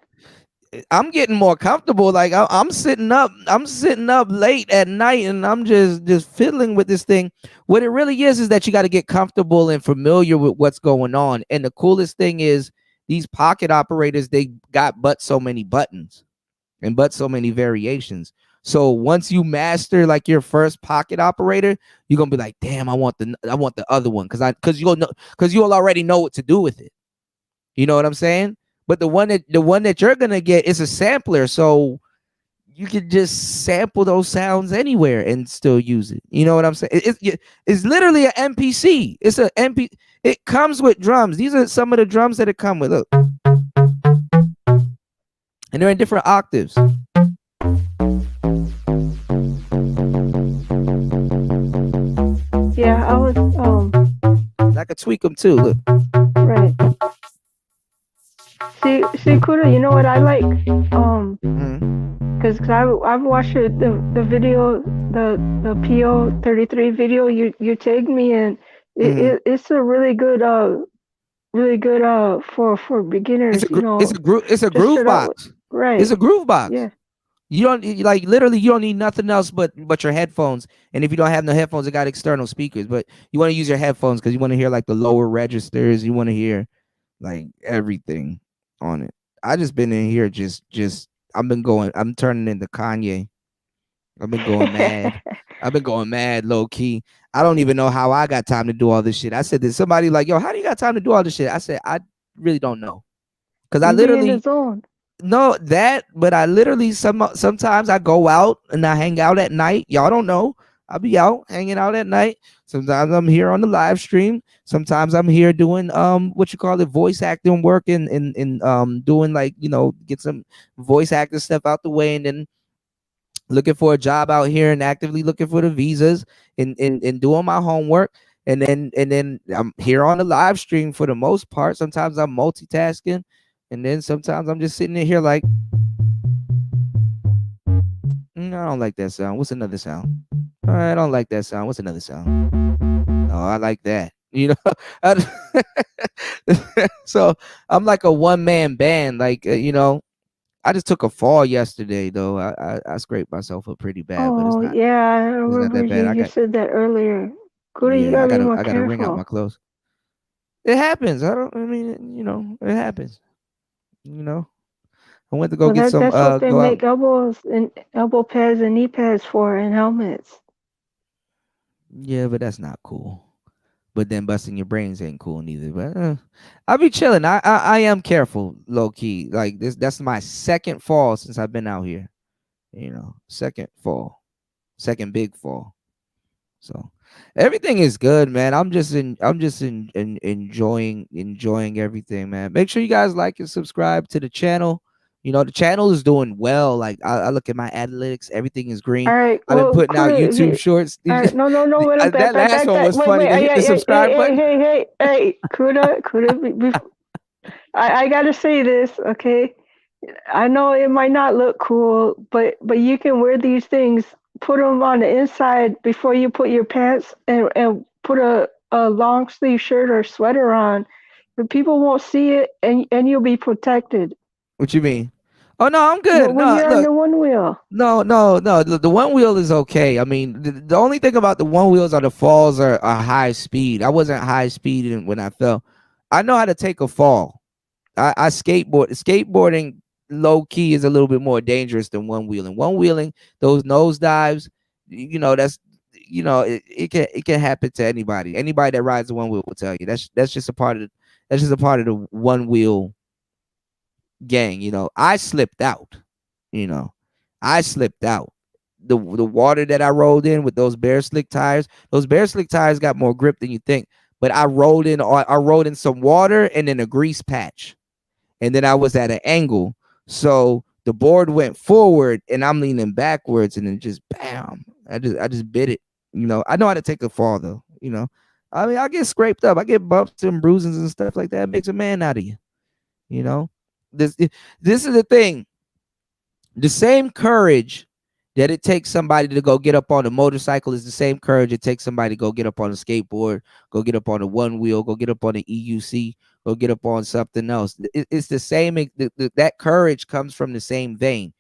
I'm getting more comfortable. Like I'm sitting up late at night, and I'm just fiddling with this thing. What it really is that you got to get comfortable and familiar with what's going on. And the coolest thing is, these pocket operators, they got but so many buttons and but so many variations. So once you master like your first pocket operator, you're gonna be like, damn, I want the other one, because you'll already know what to do with it. You know what I'm saying? But the one that you're gonna get is a sampler, so you can just sample those sounds anywhere and still use it. You know what I'm saying? It's literally an MPC. It's a MP. It comes with drums. These are some of the drums that it come with. Look, and they're in different octaves. Yeah, I was I could tweak them too. Look. Right. See, Kuda, you know what I like? Because I've watched the video, the PO33 video you tagged me in. It's a really good for beginners. It's a groove box. Right. It's a groove box. Yeah. You don't, like, literally, you don't need nothing else but your headphones. And if you don't have no headphones, it got external speakers. But you want to use your headphones because you want to hear like the lower registers. You want to hear like everything on it. I just been in here just I'm turning into Kanye. I've been going mad. I've been going mad low key. I don't even know how I got time to do all this shit. I said, there's somebody like, yo, how do you got time to do all this shit? I said, I really don't know. Because I literally no that, but I literally sometimes I go out and I hang out at night. Y'all don't know. I'll be out hanging out at night. Sometimes I'm here on the live stream. Sometimes I'm here doing voice acting work, and doing, like, get some voice acting stuff out the way, and then looking for a job out here and actively looking for the visas, and doing my homework. And then I'm here on the live stream for the most part. Sometimes I'm multitasking, and then sometimes I'm just sitting in here like, I don't like that sound. What's another sound? I don't like that sound. What's another sound? Oh, I like that. So I'm like a one-man band, like, I just took a fall yesterday though. I scraped myself up pretty bad, but Oh yeah, I it's not remember that bad. you said that earlier. Kuda, you Yeah, gotta be more I gotta wring out my careful. clothes. It happens. I mean, it happens. You know. I went to go Well, get some that's what they go out. make elbows and elbow pads and knee pads for and helmets. Yeah, but that's not cool. But then busting your brains ain't cool neither. But I'll be chilling. I am careful, low key. Like this, that's my second fall since I've been out here. Second fall, second big fall. So everything is good, man. Enjoying everything, man. Make sure you guys like and subscribe to the channel. The channel is doing well. Like I look at my analytics, everything is green. All right, I've been well, putting out Kuda, if YouTube you, shorts. all right, no, wait, no, That last one was wait, funny to hit yeah, the yeah, subscribe button. hey, Kuda, I gotta say this, okay? I know it might not look cool, but you can wear these things, put them on the inside before you put your pants, and put a long sleeve shirt or sweater on, but people won't see it, and you'll be protected. What you mean? Oh no, I'm Well, good. when No, you're on look, the one wheel. no. The one wheel is okay. I mean, the only thing about the one wheels are the falls are high speed. I wasn't high speeding when I fell. I know how to take a fall. I skateboard. Skateboarding low key is a little bit more dangerous than one wheeling. One wheeling, those nose dives, that's it can happen to anybody. Anybody that rides a one wheel will tell you that's just a part of the one wheel gang. I slipped out. You know, I slipped out. The water that I rolled in with those Bear Slick tires, those Bear Slick tires got more grip than you think. But I rolled in some water and then a grease patch, and then I was at an angle, so the board went forward and I'm leaning backwards, and then just bam, I just bit it. I know how to take a fall though. I mean, I get scraped up, I get bumps and bruises and stuff like that. It makes a man out of you. You know, this is the thing. The same courage that it takes somebody to go get up on a motorcycle is the same courage it takes somebody to go get up on a skateboard, go get up on a one wheel, go get up on an EUC, go get up on something else. It's the same. That courage comes from the same vein.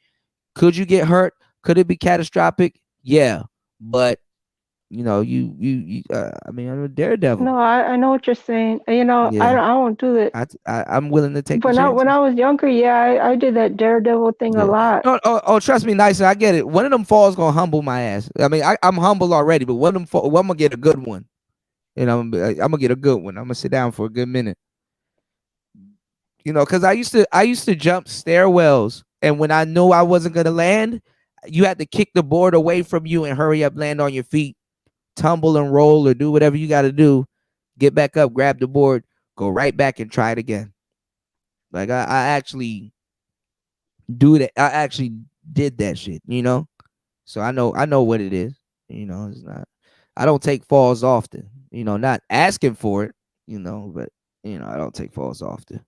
Could you get hurt? Could it be catastrophic? Yeah, but I mean, I'm a daredevil. No, I know what you're saying. Yeah, I won't do it. I'm willing to take the But now, when chances. I was younger, yeah, I did that daredevil thing a Yeah. lot. No, trust me, nicer. I get it. One of them falls gonna humble my ass. I mean, I'm humble already, but one of them I'm gonna get a good one. I'm gonna get a good one. I'm gonna sit down for a good minute. Because I used to jump stairwells, and when I knew I wasn't gonna land, you had to kick the board away from you and hurry up, land on your feet, tumble and roll, or do whatever you got to do. Get back up, grab the board, go right back and try it again. Like I actually do that. I actually did that shit. So I know what it is. It's not. I don't take falls often. Not asking for it. But I don't take falls often.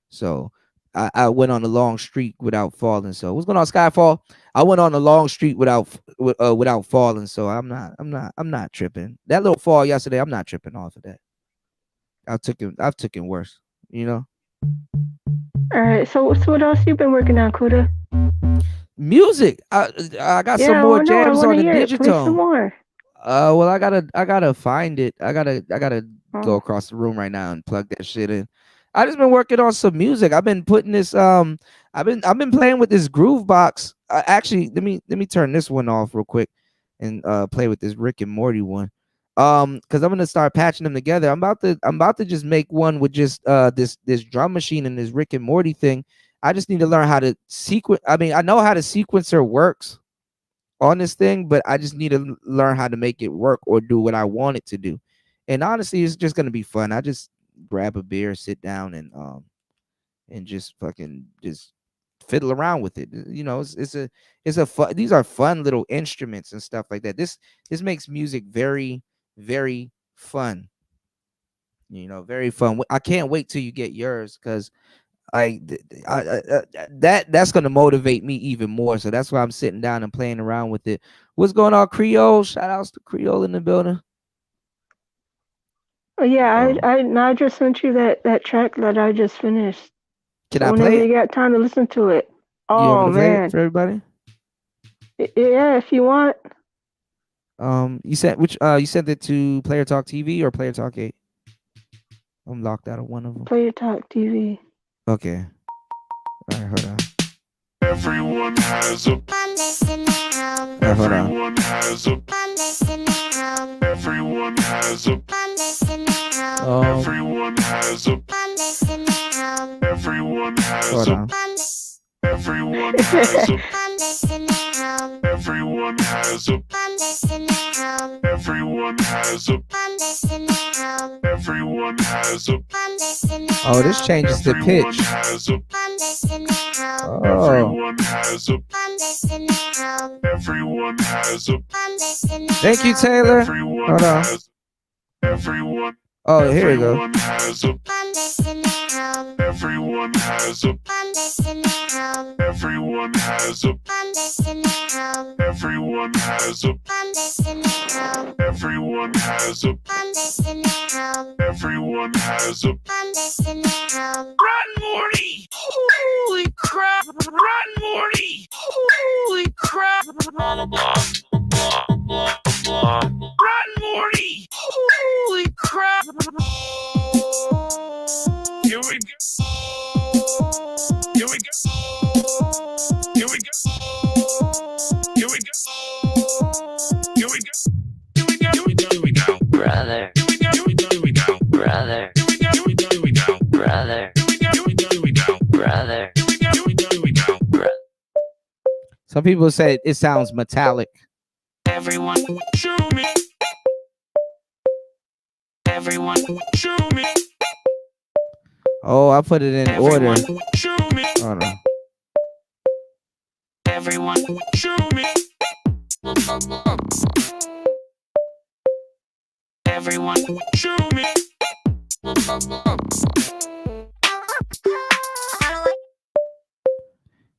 So I went on a long streak without falling. So what's going on, Skyfall? I went on a long streak without falling. So I'm not tripping. That little fall yesterday, I'm not tripping off of that. I've taken worse. You know, All right, so what else you been working on, Kuda? music. I got some Yeah, more I jams want on to the hear it. Play some digital. more. Well, I gotta find it. I gotta go Oh, across the room right now and plug that shit in. I just been working on some music. I've been putting this. I've been playing with this groove box. Actually, let me turn this one off real quick and play with this Rick and Morty one. Because I'm gonna start patching them together. I'm about to just make one with just this drum machine and this Rick and Morty thing. I just need to learn how to sequence. I mean, I know how the sequencer works on this thing, but I just need to learn how to make it work or do what I want it to do. And honestly, it's just gonna be fun. I just grab a beer, sit down, and just fucking just fiddle around with it. It's a fun. These are fun little instruments and stuff like that. This makes music very very fun. Very fun. I can't wait till you get yours because that's gonna motivate me even more. So that's why I'm sitting down and playing around with it. What's going on, Creole? Shout outs to Creole in the building. oh yeah, Oh, I just sent you that track that I just finished. can So I play whenever it? you got time to listen to it. You want Oh me to play it man. for everybody? Yeah, if you want. You sent you sent it to Player Talk TV or Player Talk 8? I'm locked out of one of them. Player Talk TV. Okay. All right, hold on. Everyone has a All right, hold on. everyone has a everyone has a everyone has a everyone has Hold a on. everyone has a everyone has a everyone has a everyone has a Oh, this changes the everyone pitch. has a Oh, everyone has a everyone has a thank you, Taylor. everyone Hold on. has everyone Oh, here we go. everyone has a everyone has a everyone has a everyone has a everyone has a everyone has a Rotten Morty! Holy crap! Rotten Morty! Holy crap! Rotten Morty! Holy crap! here we go here we go here we go here we go here we go here we go here we go here we go Brother, here we go here we go here we go brother, here we go here we go here we go brother, here we go here we go here we go brother, here we go here we go here we go Some people say it sounds metallic. everyone show me everyone show me Oh, I put it in order. everyone show me Hold on. everyone show me everyone show me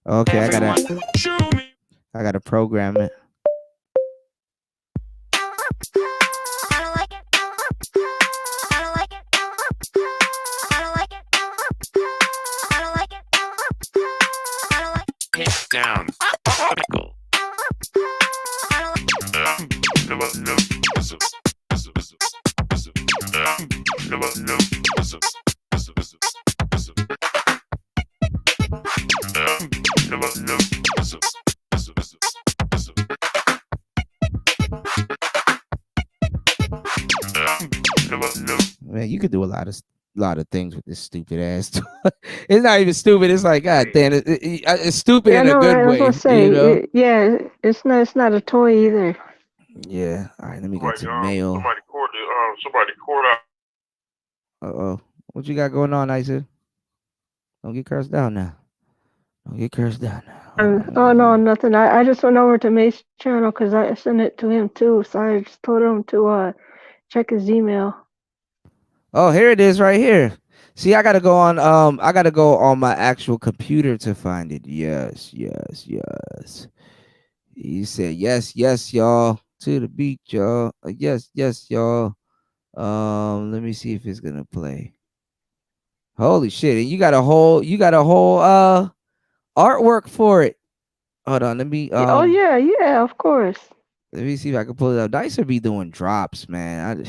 Okay, everyone show me I gotta program it. hit down Michael, Man, you could do a lot of things with this stupid ass toy. It's not even stupid. It's like, God damn it, it's stupid Yeah, in a no, good I was way. gonna say, You know? yeah, it's not a toy either. Yeah. All right, let me go Somebody, to mail. somebody called out. Uh-oh. What you got going on, Isa? Don't get cursed down now. Don't get cursed down now. Oh no, nothing. I just went over to Mace's channel because I sent it to him too. So I just told him to check his email. Oh, here it is right here. See, I gotta go on my actual computer to find it. Yes. He said yes, y'all. To the beat, y'all. Yes, y'all. Let me see if it's gonna play. Holy shit. And you got a whole artwork for it. Hold on, let me Oh yeah, of course. let me see if I can pull it up. Dicer be doing drops, man.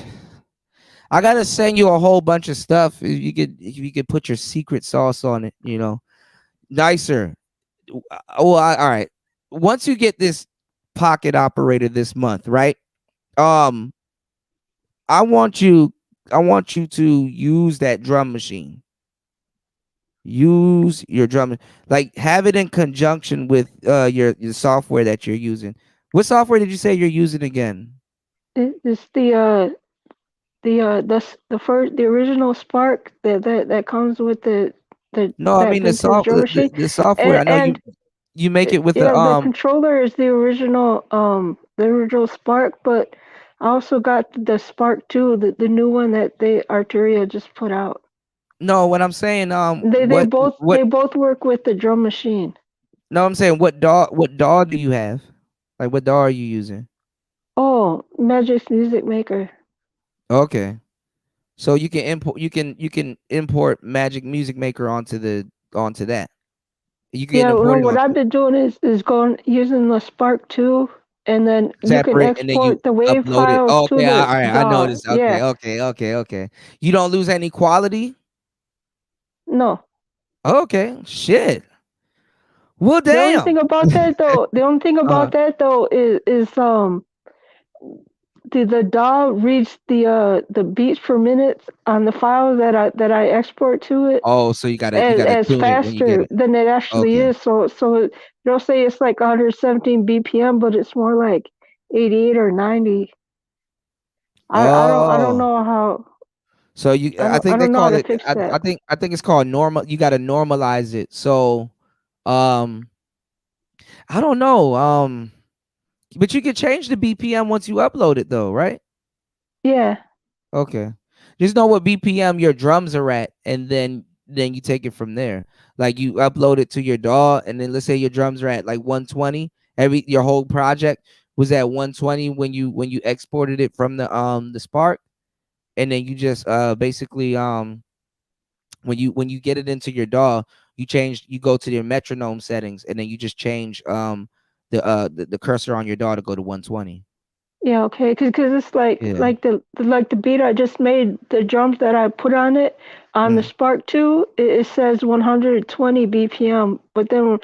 I gotta send you a whole bunch of stuff. If you could put your secret sauce on it, you know. Nicer. All right. Once you get this pocket operator this month, right? I want you to use that drum machine. Use your drum, like have it in conjunction with your software that you're using. What software did you say you're using again? It's the original Spark that comes with the No, I mean the drum machine. the software. I know you make it with the controller is the original Spark, but I also got the Spark 2, the new one that Arturia just put out. No, what I'm saying, They both work with the drum machine. No, I'm saying what DAW do you have? Like what DAW are you using? Oh, Magic Music Maker. Okay. So you can import Magic Music Maker onto that. You can Yeah, no, import it what on I've been doing is going using the Spark 2, and then you can separate, and then you export the wave upload it. files Oh, to okay, all the right, I DAW. noticed. Yeah, Okay. You don't lose any quality. no. Okay, shit. Well, The only damn. thing about that though, Uh, is the DAW reads the beats per minute on the file that I export to it oh, so you gotta as tune it when you get faster it. than it actually Okay. is. So they'll say it's like 117 BPM, but it's more like 88 or 90. I don't Oh, know how so you, I they don't know how call to it. fix that. I think it's called normal. You got to normalize it. So, um, I don't know. But you can change the BPM once you upload it, though, right? Yeah. Okay. Just know what BPM your drums are at, and then you take it from there. Like you upload it to your DAW, and then let's say your drums are at like 120. Your whole project was at 120 when you exported it from the Spark, and then you just basically when you get it into your DAW, you go to your metronome settings, and then you just change the cursor on your DAW to go to 120. Yeah, okay, cause it's like Yeah. like the beat I just made, the drums that I put on it on the Mm. Spark 2, it says 120 BPM, but then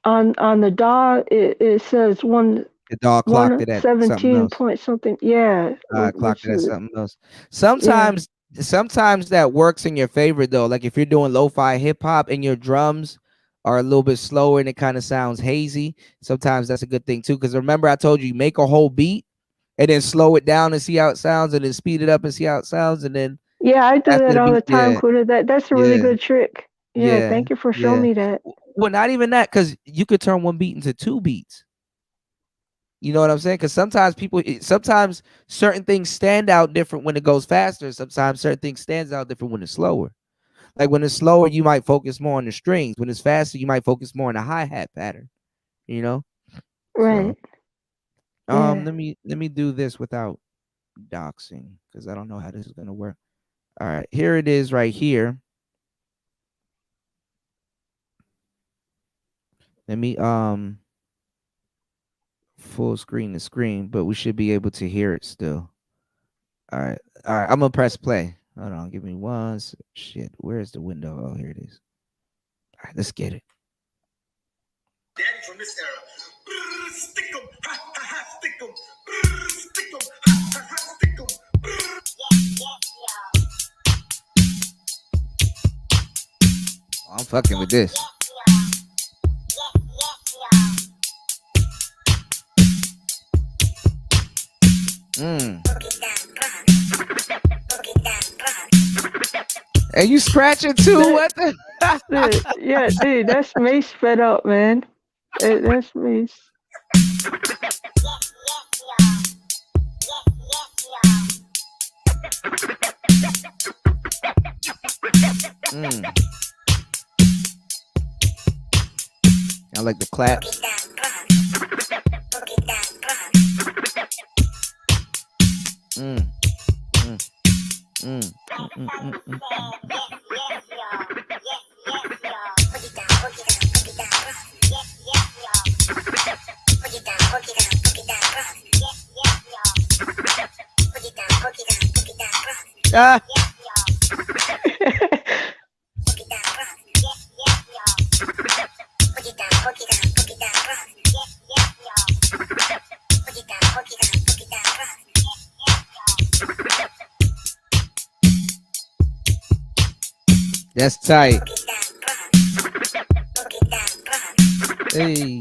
on the DAW it says The DAW clocked it at something 117 else. point something. Yeah, Clocked which it at is something else. yeah, Sometimes that works in your favor though. Like if you're doing lo-fi hip hop and your drums are a little bit slower and it kind of sounds hazy, sometimes that's a good thing too. Because remember, I told you make a whole beat and then slow it down and see how it sounds, and then speed it up and see how it sounds, and then yeah, I do after that the all the beat, time, Kuda. That's a really yeah, good trick. Yeah, yeah, thank you for showing yeah. me that. Well, not even that, because you could turn one beat into two beats. You know what I'm saying? Because sometimes certain things stand out different when it goes faster. Sometimes certain things stands out different when it's slower. Like when it's slower, you might focus more on the strings. When it's faster, you might focus more on the hi-hat pattern. You know? So Right. Yeah. let me do this without doxing, because I don't know how this is gonna work. All right, here it is right here. Let me full screen the screen, but we should be able to hear it still. All right. I'm gonna press play. Hold on, give me one. Shit, where's the window? Oh, here it is. All right, let's get it. Daddy from this era. Stick 'em, ha ha ha, stick 'em. Stick 'em, ha ha ha, stick 'em. Oh, I'm fucking with this. And you scratching too? What the? Yeah, dude, that's Mace sped up, man. That's Mace. I like the claps. Ah. That's tight. Hey.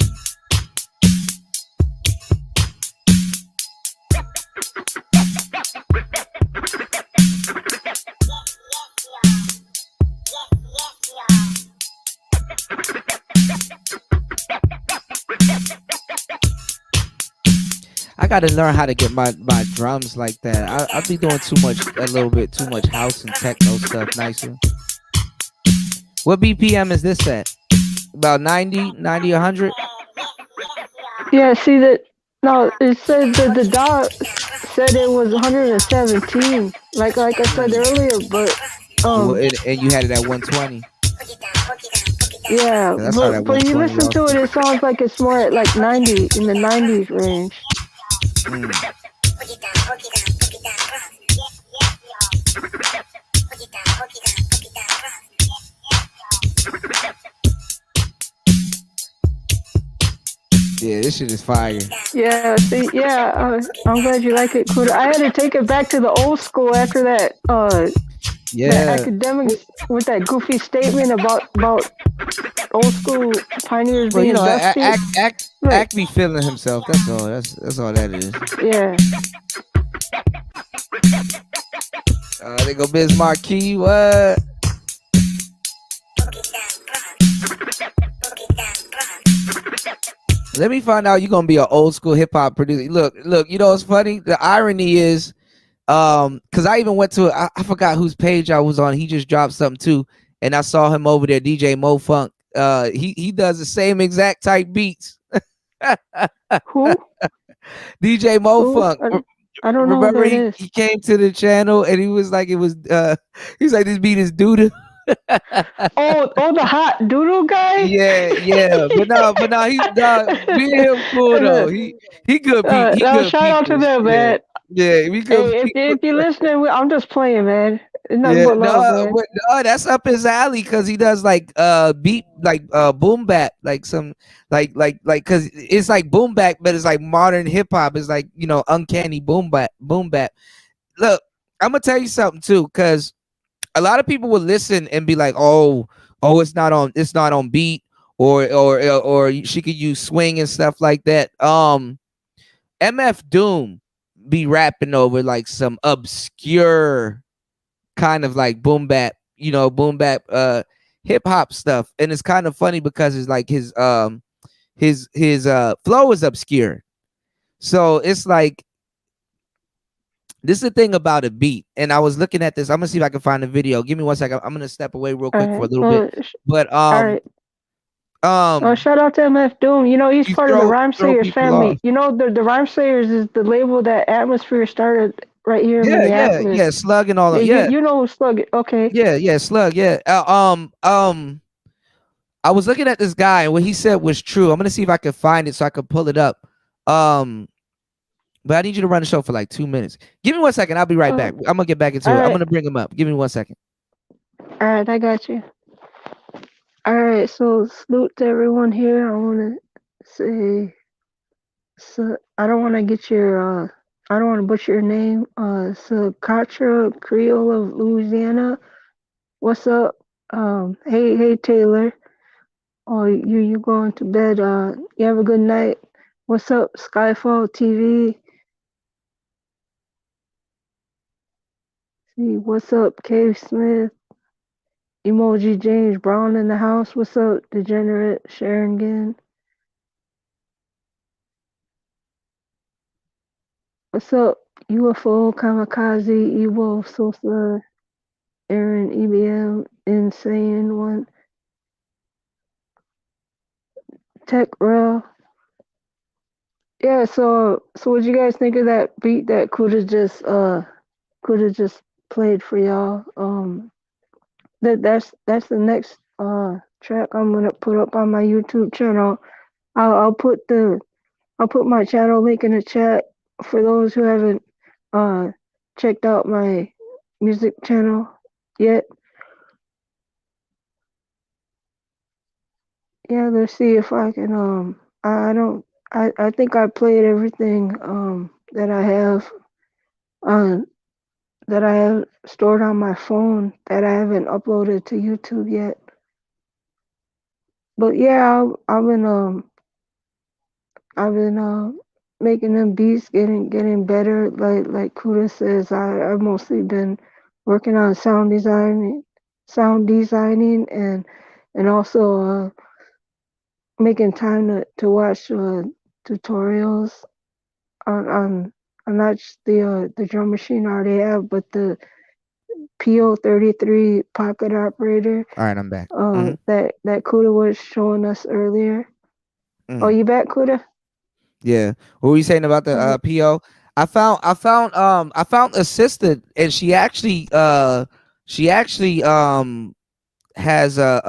I gotta learn how to get my drums like that. I'll be doing a little bit too much house and techno stuff nicer. What BPM is this at? About 90, 100? Yeah, see that? No, it said that the dog said it was 117, like I said earlier, but And you had it at 120. Yeah, That's how that but you 120 listen to it, it sounds like it's more at like 90 in the 90s range. Mm. Yeah, this shit is fire. Yeah, see, yeah, I'm glad you like it, Kuda. I had to take it back to the old school after that Yeah. academics with that goofy statement about old school pioneers Well, you being know, dusty. Like, Act be feeling himself. That's all. That's all that is. yeah. They go Biz Marquee. What? Let me find out you gonna be an old school hip hop producer. Look. You know what's funny? The irony is, because I even went to I forgot whose page I was on. He just dropped something too, and I saw him over there, DJ Mo Funk. He does the same exact type beats. Who? DJ Mo Who? Funk. I don't know who Remember that he, is. he came to the channel and he was like he's like, this beat is doo-doo. Oh, the hot doodle guy. Yeah. But no, he's me and him cool though. He good beat. He No, good shout out to people. them, Yeah. man. Yeah, we good. Hey, if you're listening, I'm just playing, man. It's nothing Yeah, but love, man. no, that's up his alley because he does like beat like boom bap, like some like because it's like boom bap, but it's like modern hip hop. It's like, you know, uncanny boom bap. Look, I'm gonna tell you something too, because a lot of people will listen and be like, oh, it's not on beat, or she could use swing and stuff like that. MF Doom be rapping over like some obscure kind of like boom bap, hip hop stuff, and it's kind of funny because it's like his flow is obscure, so it's like this is the thing about a beat. And I was looking at this. I'm gonna see if I can find the video. Give me 1 second. I'm gonna step away real quick for a little bit. But all right. Shout out to MF Doom. You know, he's part of the Rhymesayers family. Off. You know, the Rhymesayers is the label that Atmosphere started right here in Minneapolis. Yeah, Slug and all that. Yeah, you know Slug. Okay. Yeah, Slug. Yeah. I was looking at this guy, and what he said was true. I'm gonna see if I can find it so I can pull it up. But I need you to run the show for like 2 minutes. Give me 1 second. I'll be right back. I'm gonna get back into it. Right. I'm gonna bring him up. Give me 1 second. All right, I got you. All right, so salute to everyone here. I want to say, so I don't want to get your, I don't want to butcher your name. Socotra Creole of Louisiana. What's up? Hey Taylor. Oh, you going to bed? You have a good night. What's up, Skyfall TV? See, what's up, Cave Smith? Emoji James Brown in the house. What's up, Degenerate Sharon again? What's up, UFO Kamikaze Evo Sosa Aaron EBM Insane One Tech Rail? Yeah, so what you guys think of that beat that Kuda just played for y'all? That's the next track I'm gonna put up on my YouTube channel. I'll put my channel link in the chat for those who haven't checked out my music channel yet. Yeah, let's see if I can I think I played everything that I have stored on my phone that I haven't uploaded to YouTube yet. But yeah, I've been making them beats, getting better. Like Kuda says, I've mostly been working on sound designing, and also making time to watch tutorials on not just the drum machine I already have, but the PO33 pocket operator. All right, I'm back. That Kuda was showing us earlier. Oh, you back, Kuda? Yeah. What were you saying about the PO? I found assistant, and she actually has a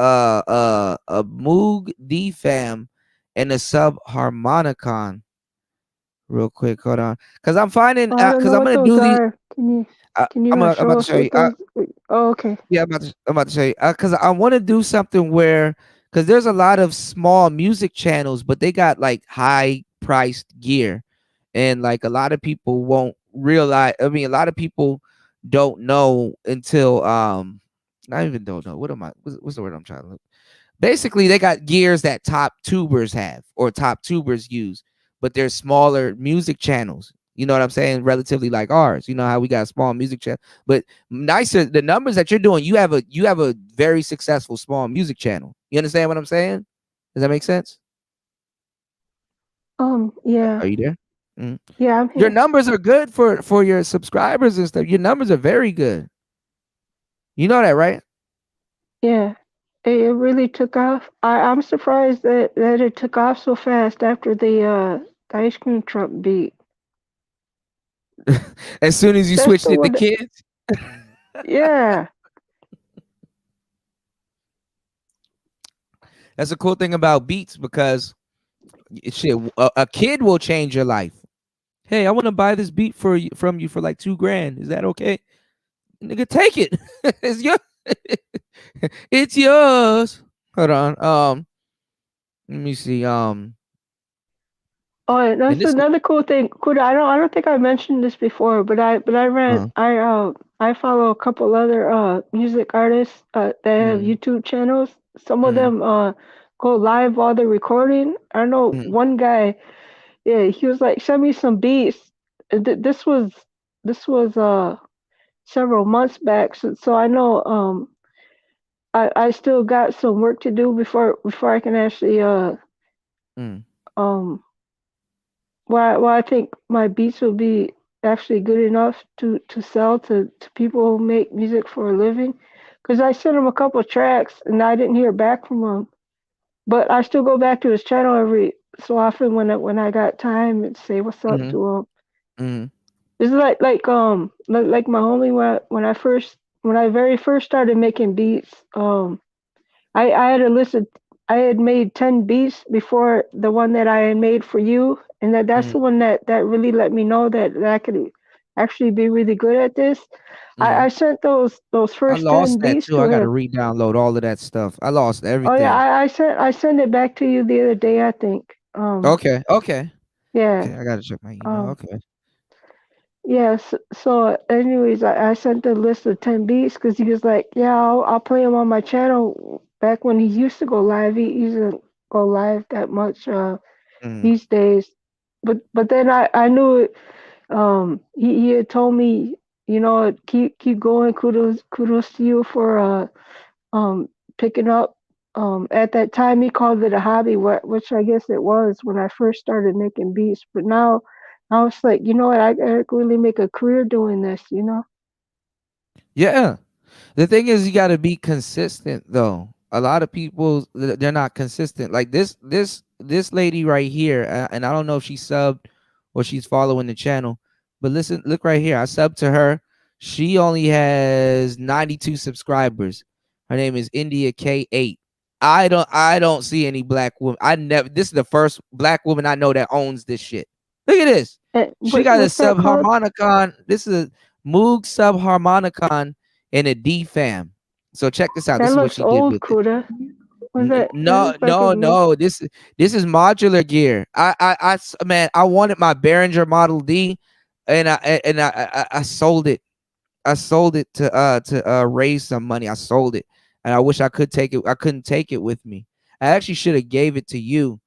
Moog DFAM and a Subharmonicon. Real quick, hold on, because I'm finding Oh, I don't because know I'm what gonna those do these. are. Can you I'm show about to us show you. what those? Oh, okay. Yeah, I'm about to say because I want to do something where because there's a lot of small music channels, but they got like high priced gear, and like a lot of people won't realize. I mean, a lot of people don't know until not even don't know. What am I? What's the word I'm trying to look? Basically, they got gears that top tubers have or top tubers use, but they're smaller music channels. You know what I'm saying? Relatively like ours. You know how we got a small music channel, but nicer. The numbers that you're doing, you have a very successful small music channel. You understand what I'm saying? Does that make sense? Yeah, Are you there? Mhm. yeah, I'm Your here. numbers are good for your subscribers and stuff. Your numbers are very good. You know that, right? Yeah, it really took off. I'm surprised that it took off so fast after the ice cream truck beat. As soon as you That's switched the it to one. kids. Yeah. That's a cool thing about beats because shit, a kid will change your life. Hey, I want to buy this beat for you from you for like $2,000. Is that okay? Nigga, take it. It's your it's yours. Hold on. Let me see. Oh, and And that's this another cool thing. Kuda, I don't think I mentioned this before, but uh, I follow a couple other music artists that have mm, YouTube channels. Some of mm, them go live while they're recording. I know mm, one guy, yeah, he was like, send me some beats. This was several months back, so I know I still got some work to do before I can actually mm. um well, I think my beats will be actually good enough to sell to people who make music for a living. Because I sent him a couple of tracks and I didn't hear back from him. But I still go back to his channel every so often when I got time and say what's up Mhm, to him. mhm, It's like my homie when I very first started making beats. I had a list of I had made 10 beats before the one that I had made for you, and that's mhm, the one that really let me know that I could actually be really good at this. mhm. I sent those I first lost 10 that beats too. to I got to him. re-download all of that stuff. I lost Oh yeah, everything. I sent it back to you the other day, I think. Okay, okay, Yeah. okay. I got to check my email. Um Okay. Yes. So, anyways, I sent the list of 10 beats because he was like, "Yeah, I'll play him on my channel." Back when he used to go live, he doesn't go live that much Mm, these days. But then I knew it. He had told me, keep going. Kudos to you for picking up. At that time, he called it a hobby, which I guess it was when I first started making beats. But now, I was like, you know what? I could really make a career doing this. You know? yeah. The thing is, you got to be consistent, though. A lot of people they're not consistent. Like this lady right here, and I don't know if she subbed or she's following the channel. But listen, look right here. I subbed to her. She only has 92 subscribers. Her name is India K8. I don't see any black woman. I never. This is the first black woman I know that owns this shit. Look at this. She got a What's that called? subharmonicon. This is a Moog subharmonicon and a DFAM. So check this out. This That is what looks she did old, with it. Kuda. Was that? That No, looks like a no, new. no. This is modular gear. Man, I wanted my Behringer Model D, and I sold it. I sold it to raise some money. I sold it, and I wish I could take it. I couldn't take it with me. I actually should have gave it to you.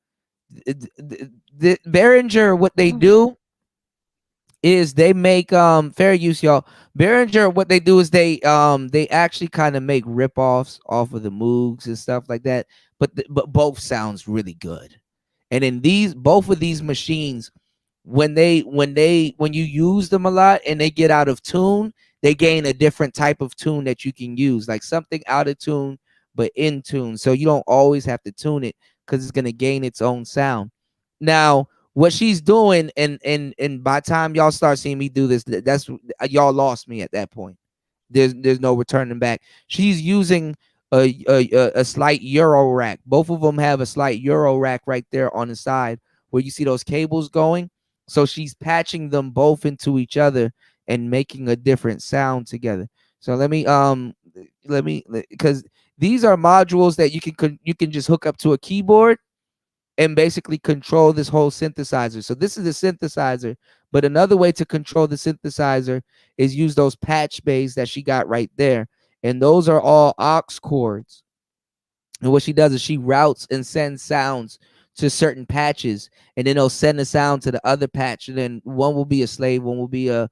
The Behringer, what they do is they make fair use, y'all. Behringer, what they do is they actually kind of make ripoffs off of the Moogs and stuff like that. But both sounds really good. And in these both of these machines, when you use them a lot and they get out of tune, they gain a different type of tune that you can use, like something out of tune but in tune. So you don't always have to tune it because it's gonna gain its own sound. Now, what she's doing, and by the time y'all start seeing me do this, that's y'all lost me at that point. There's no returning back. She's using a slight Euro rack. Both of them have a slight Euro rack right there on the side where you see those cables going. So she's patching them both into each other and making a different sound together. So let me because these are modules that you can just hook up to a keyboard and basically control this whole synthesizer. So this is a synthesizer, but another way to control the synthesizer is use those patch bays that she got right there. And those are all aux cords. And what she does is she routes and sends sounds to certain patches, and then they'll send the sound to the other patch. And then one will be a slave, one will be the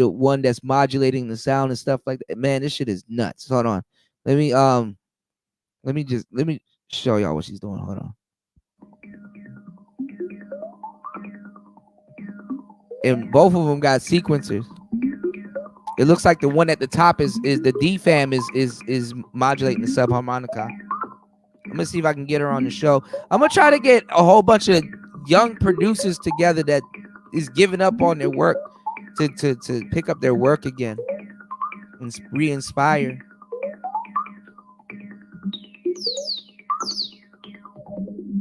one that's modulating the sound and stuff like that. Man, this shit is nuts. Hold on. Let me show y'all what she's doing. Hold on. And both of them got sequencers. It looks like the one at the top is the DFAM is modulating the subharmonica. I'm gonna see if I can get her on the show. I'm gonna try to get a whole bunch of young producers together that is giving up on their work to pick up their work again and re-inspire.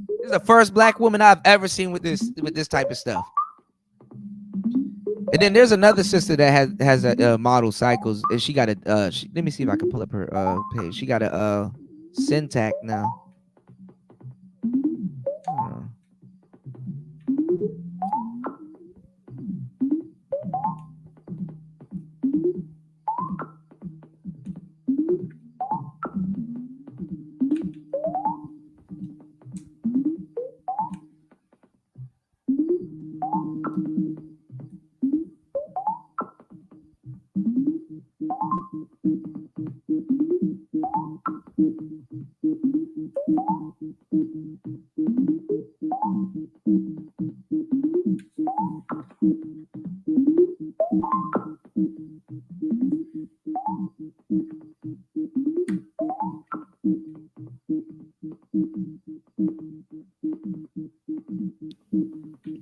This is the first black woman I've ever seen with this type of stuff. And then there's another sister that has a model cycles, and she got a let me see if I can pull up her page. She got a Syntac now.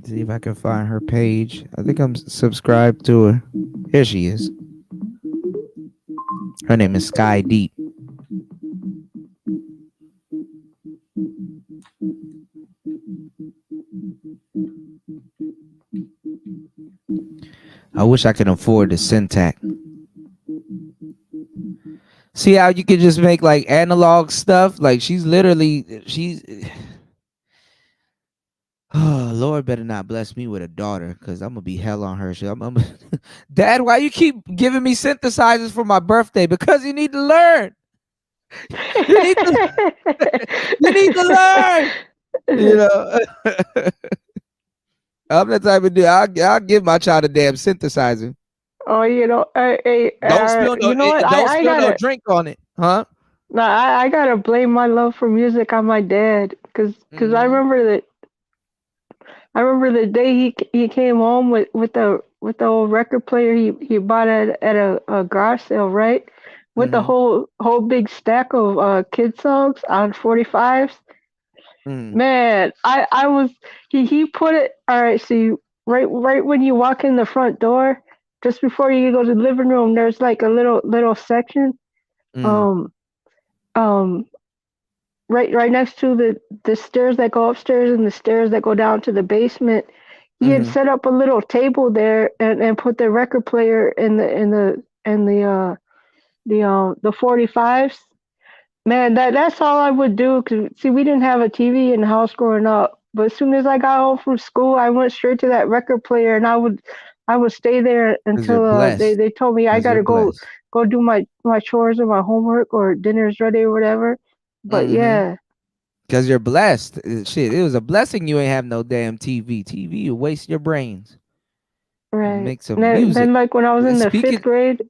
See if I can find her page. I think I'm subscribed to her. Here she is. Her name is Sky Deep. I wish I could afford the Syntac. See how you can just make like analog stuff? Like she's oh, Lord better not bless me with a daughter, because I'm gonna be hell on her. Dad, why you keep giving me synthesizers for my birthday? Because you need to learn. You need to learn. You know. I'm the type of dude. I'll give my child a damn synthesizer. Oh, Don't spill no, you know what? don't I spill no gotta, drink on it, huh? no, I gotta blame my love for music on my dad, because I remember the day he came home with the old record player he bought at a garage sale, right? With the whole big stack of kid songs on 45s. Man, I was he put it all right. So right when you walk in the front door, just before you go to the living room, there's like a little section, right next to the stairs that go upstairs and the stairs that go down to the basement. He had set up a little table there and put the record player in the 45s. Man, that's all I would do. 'Cause see, we didn't have a TV in the house growing up. But as soon as I got home from school, I went straight to that record player, and I would stay there until they told me I gotta go do my chores or my homework or dinner's ready or whatever. But yeah. Because you're blessed. Shit, it was a blessing you ain't have no damn TV. TV, you waste your brains. Right. Make some music. Then like when I was in the 5th grade,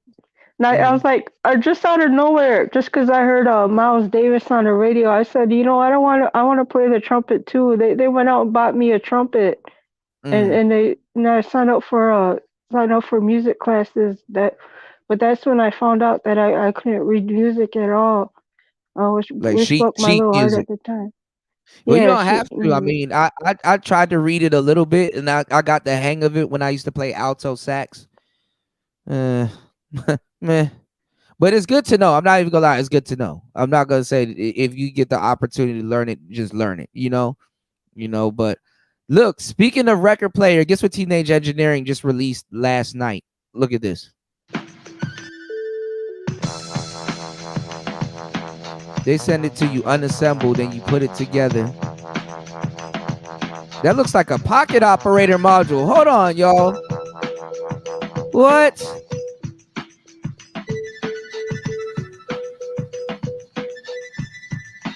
I was like, just out of nowhere, just because I heard Miles Davis on the radio, I said, I want to play the trumpet too. They went out and bought me a trumpet, and I signed up for music classes. But that's when I found out that I couldn't read music at all, which broke my little heart at the time. Well, you don't have to. I mean, I tried to read it a little bit, and I got the hang of it when I used to play alto sax. Meh. But it's good to know. I'm not even gonna lie. It's good to know. I'm not gonna say if you get the opportunity to learn it, just learn it. But look, speaking of record player, guess what Teenage Engineering just released last night? Look at this. They send it to you unassembled, and you put it together. That looks like a pocket operator module. Hold on, y'all. What?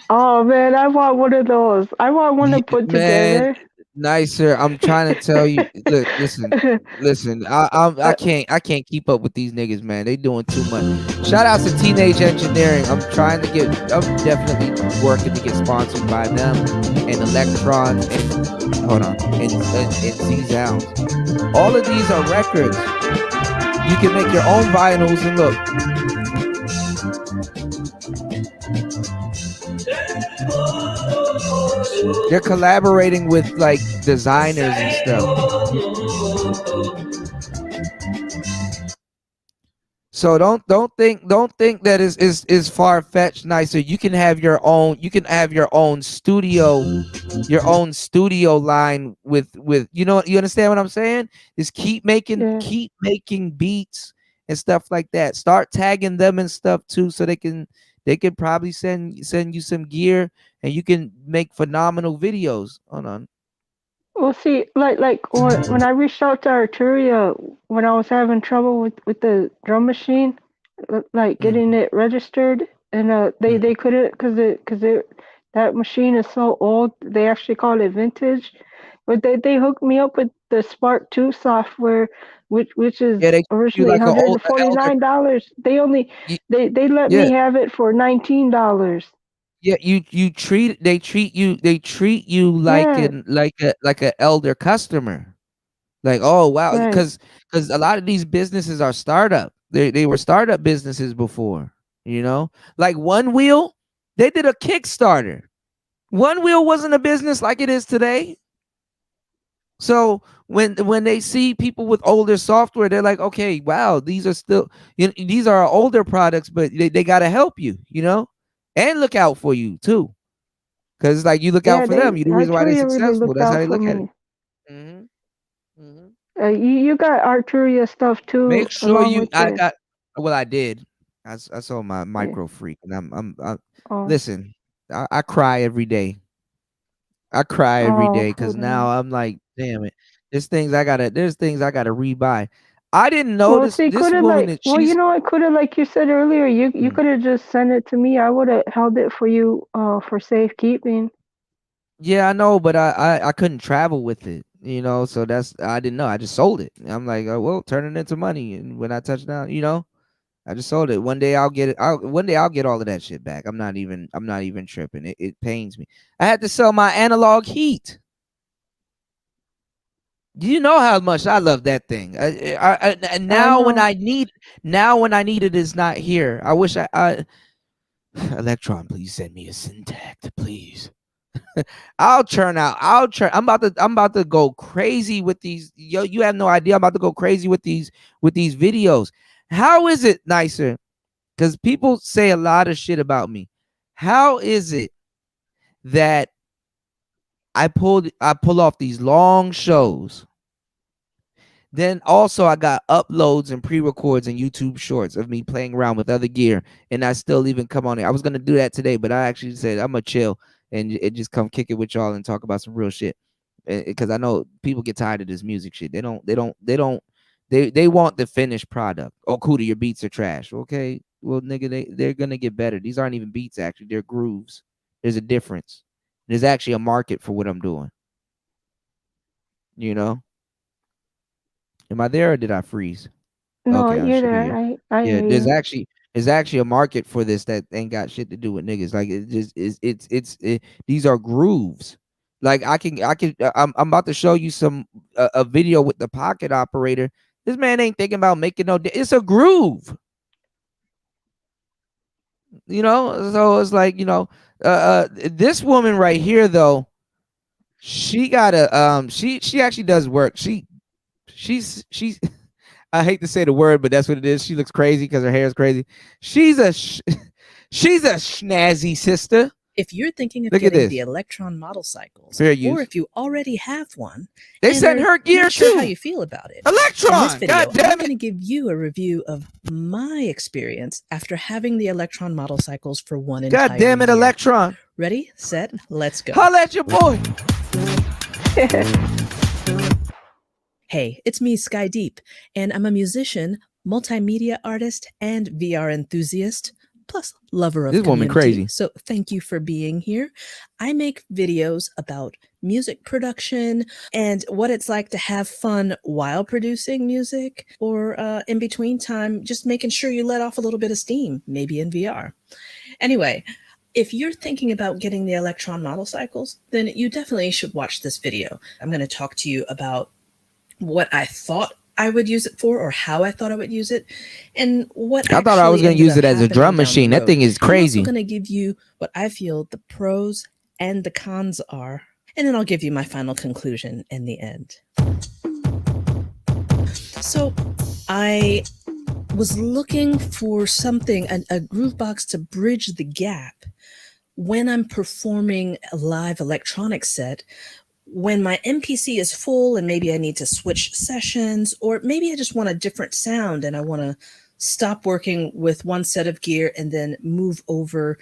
Oh man, I want one of those. I want one to put Man, together. Nicer. I'm trying to tell you. Look, listen. I can't keep up with these niggas, man. They doing too much. Shout out to Teenage Engineering. I'm definitely working to get sponsored by them and Electron and hold on and Z-Sounds. All of these are records. You can make your own vinyls and look. They're collaborating with like designers and stuff. So don't think that is far fetched. Nicer. You can have your own studio line with you understand what I'm saying? Is keep making beats and stuff like that. Start tagging them and stuff too, so they can probably send you some gear and you can make phenomenal videos. Hold on. Well, see, like when I reached out to Arturia when I was having trouble with the drum machine, like getting it registered, and they couldn't because that machine is so old. They actually call it vintage, but they hooked me up with the Spark 2 software, which is they originally like $149. They only y- they let yeah. me have it for $19. Yeah, they treat you like an elder customer. Like, oh wow, Right. because a lot of these businesses are startup. They were startup businesses before, like One Wheel. They did a Kickstarter. One Wheel wasn't a business like it is today. So when they see people with older software, they're like, okay, wow, these are still these are older products, but they got to help you, and look out for you too, because like you look out for them. You're the reason why they're Arturia really successful. looked That's how out they for look at it. me. You You got Arturia stuff too. make sure along you. with I it. got. Well, I did. I saw my Micro Freak, and I'm Oh, listen. I cry every day. I cry every day because now I'm like, damn it. There's things I gotta rebuy. I didn't well, notice see, this could have woman like, that well, you she's know, I could have, like you said earlier, you Mm. could have just sent it to me. I would have held it for you, for safekeeping. Yeah, I know, but I couldn't travel with it, so I didn't know. I just sold it. I'm like, oh, well, turn it into money. And when I touch down, I just sold it. One day I'll get it. One day I'll get all of that shit back. I'm not even tripping. It pains me. I had to sell my analog heat. Do you know how much I love that thing? And now when I need it is not here. I wish I Electron, please send me a Syntact, please. I'm about to go crazy with these. Yo, you have no idea. I'm about to go crazy with these videos. How is it, Nicer? Because people say a lot of shit about me. How is it that I pull off these long shows? Then also I got uploads and pre-records and YouTube shorts of me playing around with other gear, and I still even come on it. I was gonna do that today, but I actually said I'm gonna chill and just come kick it with y'all and talk about some real shit. Because I know people get tired of this music shit. They want the finished product. Oh, Kuda, your beats are trash. Okay, well, nigga, they're gonna get better. These aren't even beats, actually. They're grooves. There's a difference. There's actually a market for what I'm doing. Am I there or did I freeze? No, Okay, I you're should be there. here. I Yeah, hear there's you. actually a market for this that ain't got shit to do with niggas. Like it just is these are grooves. Like I'm about to show you a video with the pocket operator. This man ain't thinking about making it's a groove. So it's like, this woman right here though, she got she actually does work. She's I hate to say the word, but that's what it is. She looks crazy because her hair is crazy. She's a she's a snazzy sister. If you're thinking of Look at getting this. the Electron model cycles, Fair or use. if you already have one, They and sent are her gear not sure how too. you feel about it. In Electron. this video, God I'm damn going it. to give you a review of my experience after having the Electron model cycles for one entire God damn it, year. Electron. Ready, set, let's go. Holla at your boy. Hey, it's me, Sky Deep, and I'm a musician, multimedia artist, and VR enthusiast, plus lover of This woman community. crazy. So thank you for being here. I make videos about music production and what it's like to have fun while producing music, or in between time, just making sure you let off a little bit of steam, maybe in VR. Anyway, if you're thinking about getting the Electron model cycles, then you definitely should watch this video. I'm going to talk to you about what I thought I would use it for, or how I thought I would use it, and what I thought I was actually going to ended use up it as a happening drum down the machine. That road. thing is crazy. I'm also going to give you what I feel the pros and the cons are, and then I'll give you my final conclusion in the end. So I was looking for something, a groove box to bridge the gap when I'm performing a live electronic set, when my MPC is full and maybe I need to switch sessions, or maybe I just want a different sound and I want to stop working with one set of gear and then move over,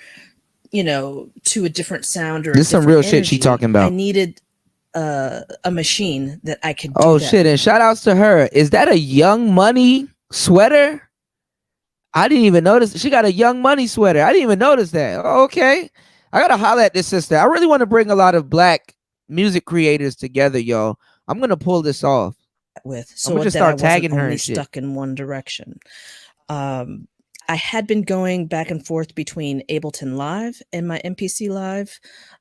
to a different sound or This is some real shit she energy. talking about. I needed a machine that I could do Oh that. shit, and shout outs to her. Is that a Young Money sweater? I didn't even notice. She got a Young Money sweater. I didn't even notice that. Okay. I gotta holler at this sister. I really want to bring a lot of black music creators together, y'all. I'm gonna pull this off. With I'm so gonna just that start I wasn't tagging her only and shit. stuck in one direction. I had been going back and forth between Ableton Live and my MPC Live,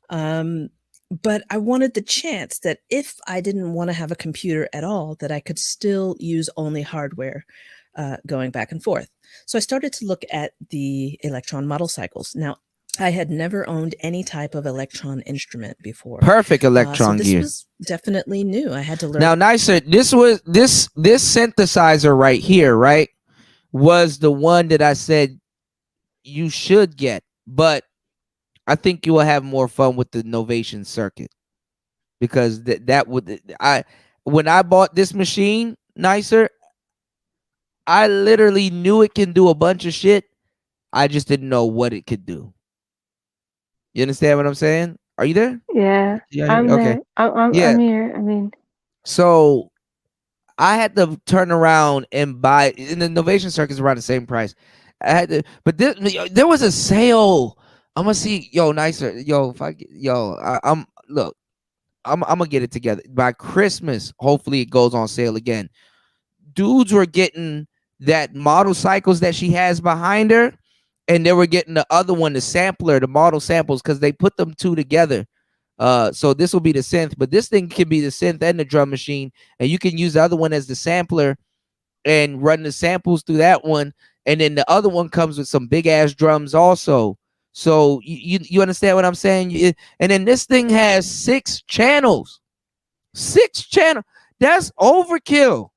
but I wanted the chance that if I didn't want to have a computer at all, that I could still use only hardware going back and forth. So I started to look at the Electron model cycles. Now, I had never owned any type of Electron instrument before. Perfect Electron so this gear. was definitely new. I had to learn. Now, Nicer, this synthesizer right here, right, was the one that I said you should get, but I think you will have more fun with the Novation circuit, because when I bought this machine, Nicer, I literally knew it can do a bunch of shit. I just didn't know what it could do. You understand what I'm saying? Are you there? Yeah, I'm okay. there. I'm here. I mean, So I had to turn around and buy, and the Novation circuit is around the same price. I had to, but there was a sale. I'm gonna see, Nicer, look, I'm gonna get it together by Christmas. Hopefully, it goes on sale again. Dudes were getting that model cycles that she has behind her, and they were getting the other one, the sampler, the model samples, because they put them two together. So this will be the synth, but this thing can be the synth and the drum machine, and you can use the other one as the sampler and run the samples through that one, and then the other one comes with some big ass drums also. So you understand what I'm saying? And then this thing has 6 channels. 6 channels. That's overkill.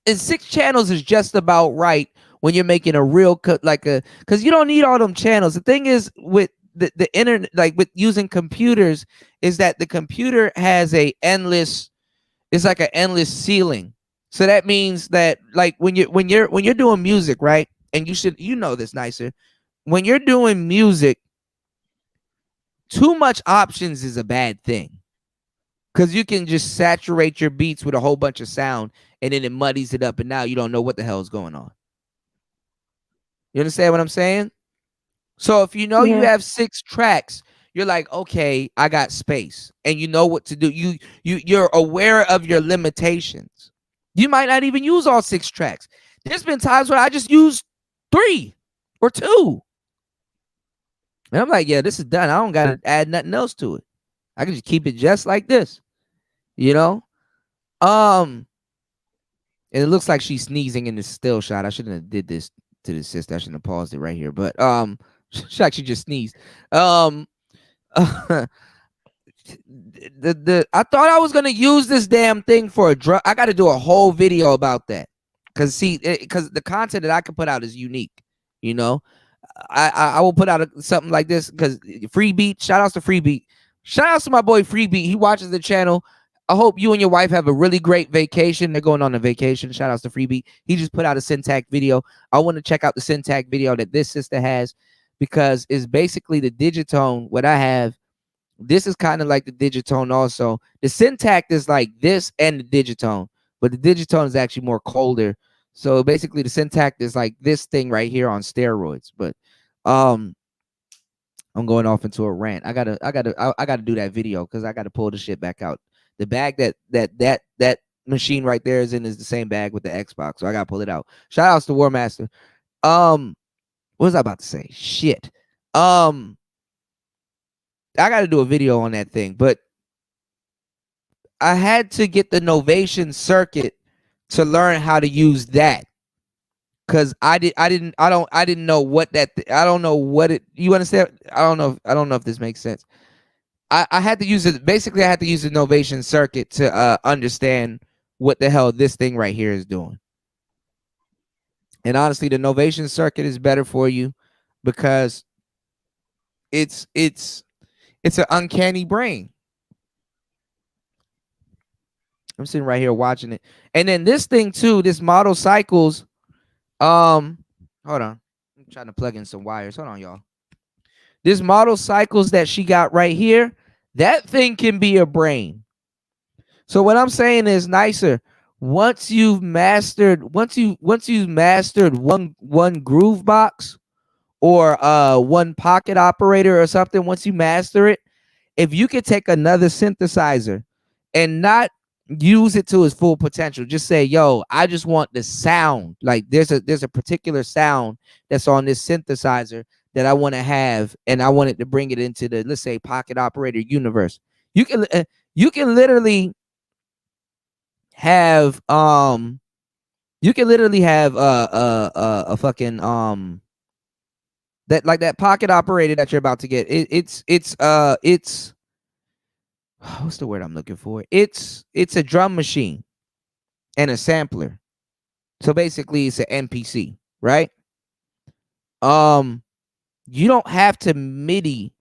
And 6 channels is just about right when you're making a real cut, because you don't need all them channels. The thing is with the internet, like with using computers, is that the computer has it's like an endless ceiling. So that means that, like, when you're doing music, right? And you know this, Nicer. When you're doing music, too much options is a bad thing, because you can just saturate your beats with a whole bunch of sound, and then it muddies it up, and now you don't know what the hell is going on. You understand what I'm saying? So if you know you have 6 tracks, you're like, okay, I got space, and you know what to do. You're aware of your limitations. You might not even use all 6 tracks. There's been times where I just used 3 or 2. And I'm like, yeah, this is done. I don't got to add nothing else to it. I can just keep it just like this, And it looks like she's sneezing in this still shot. I shouldn't have did this to the sister. I shouldn't have paused it right here. But she just sneezed. I thought I was gonna use this damn thing for a drug. I got to do a whole video about that, because see, because the content that I can put out is unique. You know, I will put out something like this because Free Beat. Shout outs to Free Beat. Shout outs to my boy Free Beat. He watches the channel. I hope you and your wife have a really great vacation. They're going on a vacation. Shout outs to Free Beat. He just put out a Syntac video. I want to check out the Syntac video that this sister has, because it's basically the Digitone. What I have. This is kind of like the Digitone also. The Syntac is like this and the Digitone, but the Digitone is actually more colder. So basically the Syntac is like this thing right here on steroids. But I'm going off into a rant. I gotta do that video because I gotta pull the shit back out. The bag that machine right there is in is the same bag with the Xbox. So I gotta pull it out. Shout outs to War Master. What was I about to say? Shit. I got to do a video on that thing, but I had to get the Novation circuit to learn how to use that, because I didn't know what that I don't know what it, you understand? I don't know if this makes sense. I had to use it. Basically, I had to use the Novation circuit to understand what the hell this thing right here is doing. And honestly, the Novation circuit is better for you because it's an uncanny brain. I'm sitting right here watching it. And then this thing too, this Model Cycles. Hold on. I'm trying to plug in some wires. Hold on, y'all. This Model Cycles that she got right here, that thing can be a brain. So what I'm saying is, Nicer, once you've mastered one groove box or one pocket operator or something, once you master it, if you could take another synthesizer and not use it to its full potential, just say, yo, I just want the sound. Like there's a particular sound that's on this synthesizer that I want to have, and I wanted to bring it into the, let's say, pocket operator universe. You can literally have a fucking that, like that pocket operator that you're about to get. It's what's the word I'm looking for? It's a drum machine and a sampler. So basically it's an MPC, right? You don't have to MIDI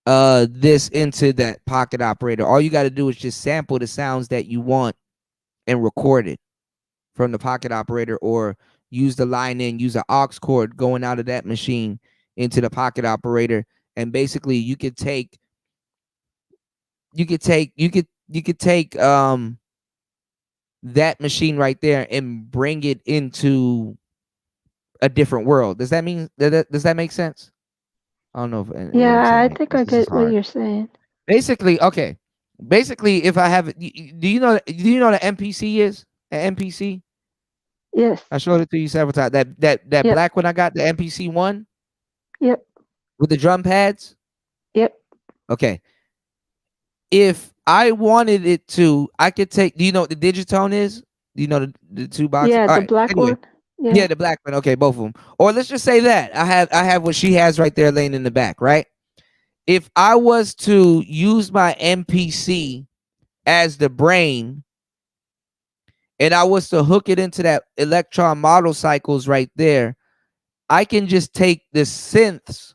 this into that pocket operator. All you got to do is just sample the sounds that you want and record it from the pocket operator, or use the line in, use an aux cord going out of that machine into the pocket operator. And basically you could take that machine right there and bring it into a different world. Does that mean does that make sense? I don't know if Yeah, I think I get what you're saying. Basically, okay. Basically, if I have it, do you know what the MPC is? An MPC? Yes. I showed it to you several times. That Yep. black one I got, the MPC one Yep. with the drum pads. Yep. Okay. If I wanted it to, I could take. Do you know what the Digitone is? Do you know the two boxes? Yeah, All the right, black anyway. one. Yeah. Yeah, the black one. Okay, both of them. Or let's just say that I have what she has right there laying in the back, right? If I was to use my MPC as the brain, and I was to hook it into that Electron Model Cycles right there, I can just take the synths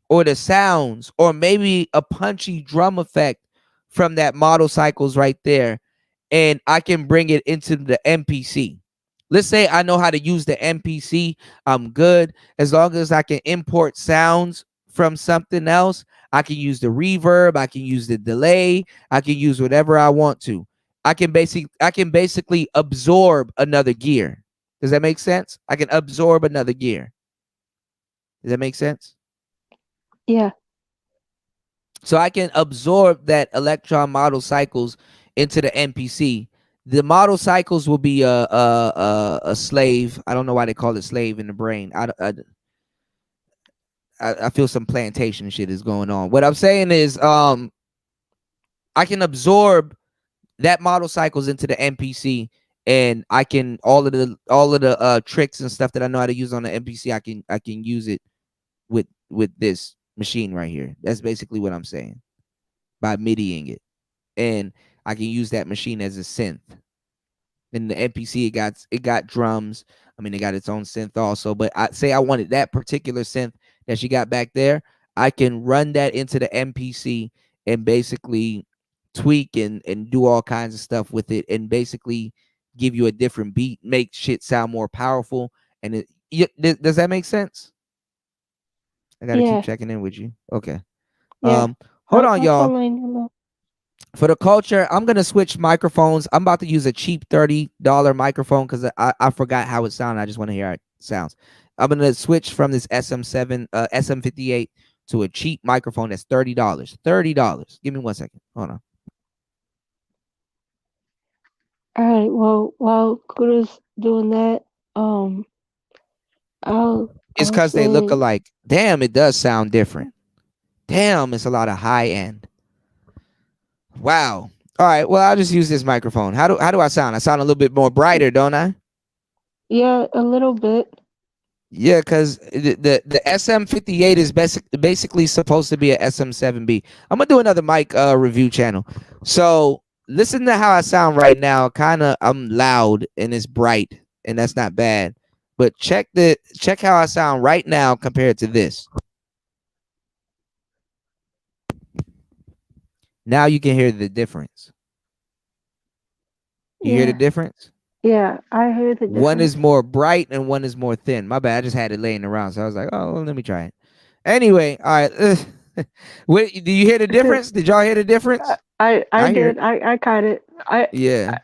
or the sounds or maybe a punchy drum effect from that Model Cycles right there, and I can bring it into the MPC. Let's say I know how to use the MPC. I'm good. As long as I can import sounds from something else, I can use the reverb, I can use the delay, I can use whatever I want to. I can basically absorb another gear. Does that make sense? I can absorb another gear. Does that make sense? Yeah. So I can absorb that Electron Model Cycles into the MPC. The Model Cycles will be a slave. I don't know why they call it slave in the brain. I feel some plantation shit is going on. What I'm saying is, I can absorb that Model Cycles into the MPC, and I can all of the tricks and stuff that I know how to use on the MPC. I can use it with this machine right here. That's basically what I'm saying. by MIDIing it, and I can use that machine as a synth. In the MPC, it got drums. I mean, it got its own synth also. But I say I wanted that particular synth that she got back there. I can run that into the MPC and basically tweak and do all kinds of stuff with it, and basically give you a different beat, make shit sound more powerful. And does that make sense? I gotta keep Yeah, checking in with you. Okay. yeah. Hold on, I'm y'all. following you. Love. For the culture, I'm gonna switch microphones. I'm about to use a cheap $30 microphone because I forgot how it sounded. I just want to hear how it sounds. I'm gonna switch from this SM7 SM58 to a cheap microphone that's $30. $30. Give me 1 second. Hold on. All right. Well, while Kuda's doing that, It's I'll because they look say alike. Damn, it does sound different. Damn, it's a lot of high end. Wow. All right. Well, I'll just use this microphone. How do I sound? I sound a little bit more brighter, don't I? yeah, a little bit. Yeah, because the SM58 is basically supposed to be a SM7B. I'm gonna do another mic review channel. So listen to how I sound right now. I'm loud and it's bright, and that's not bad. But check how I sound right now compared to this. Now you can hear the difference. You hear the Yeah, difference? yeah. I hear the One difference. is more bright and one is more thin. My bad. I just had it laying around, so I was like, "Oh, well, let me try it." Anyway, all right. Wait, do you hear the difference? Did y'all hear the difference? I I hear it. did. I caught it. Yeah.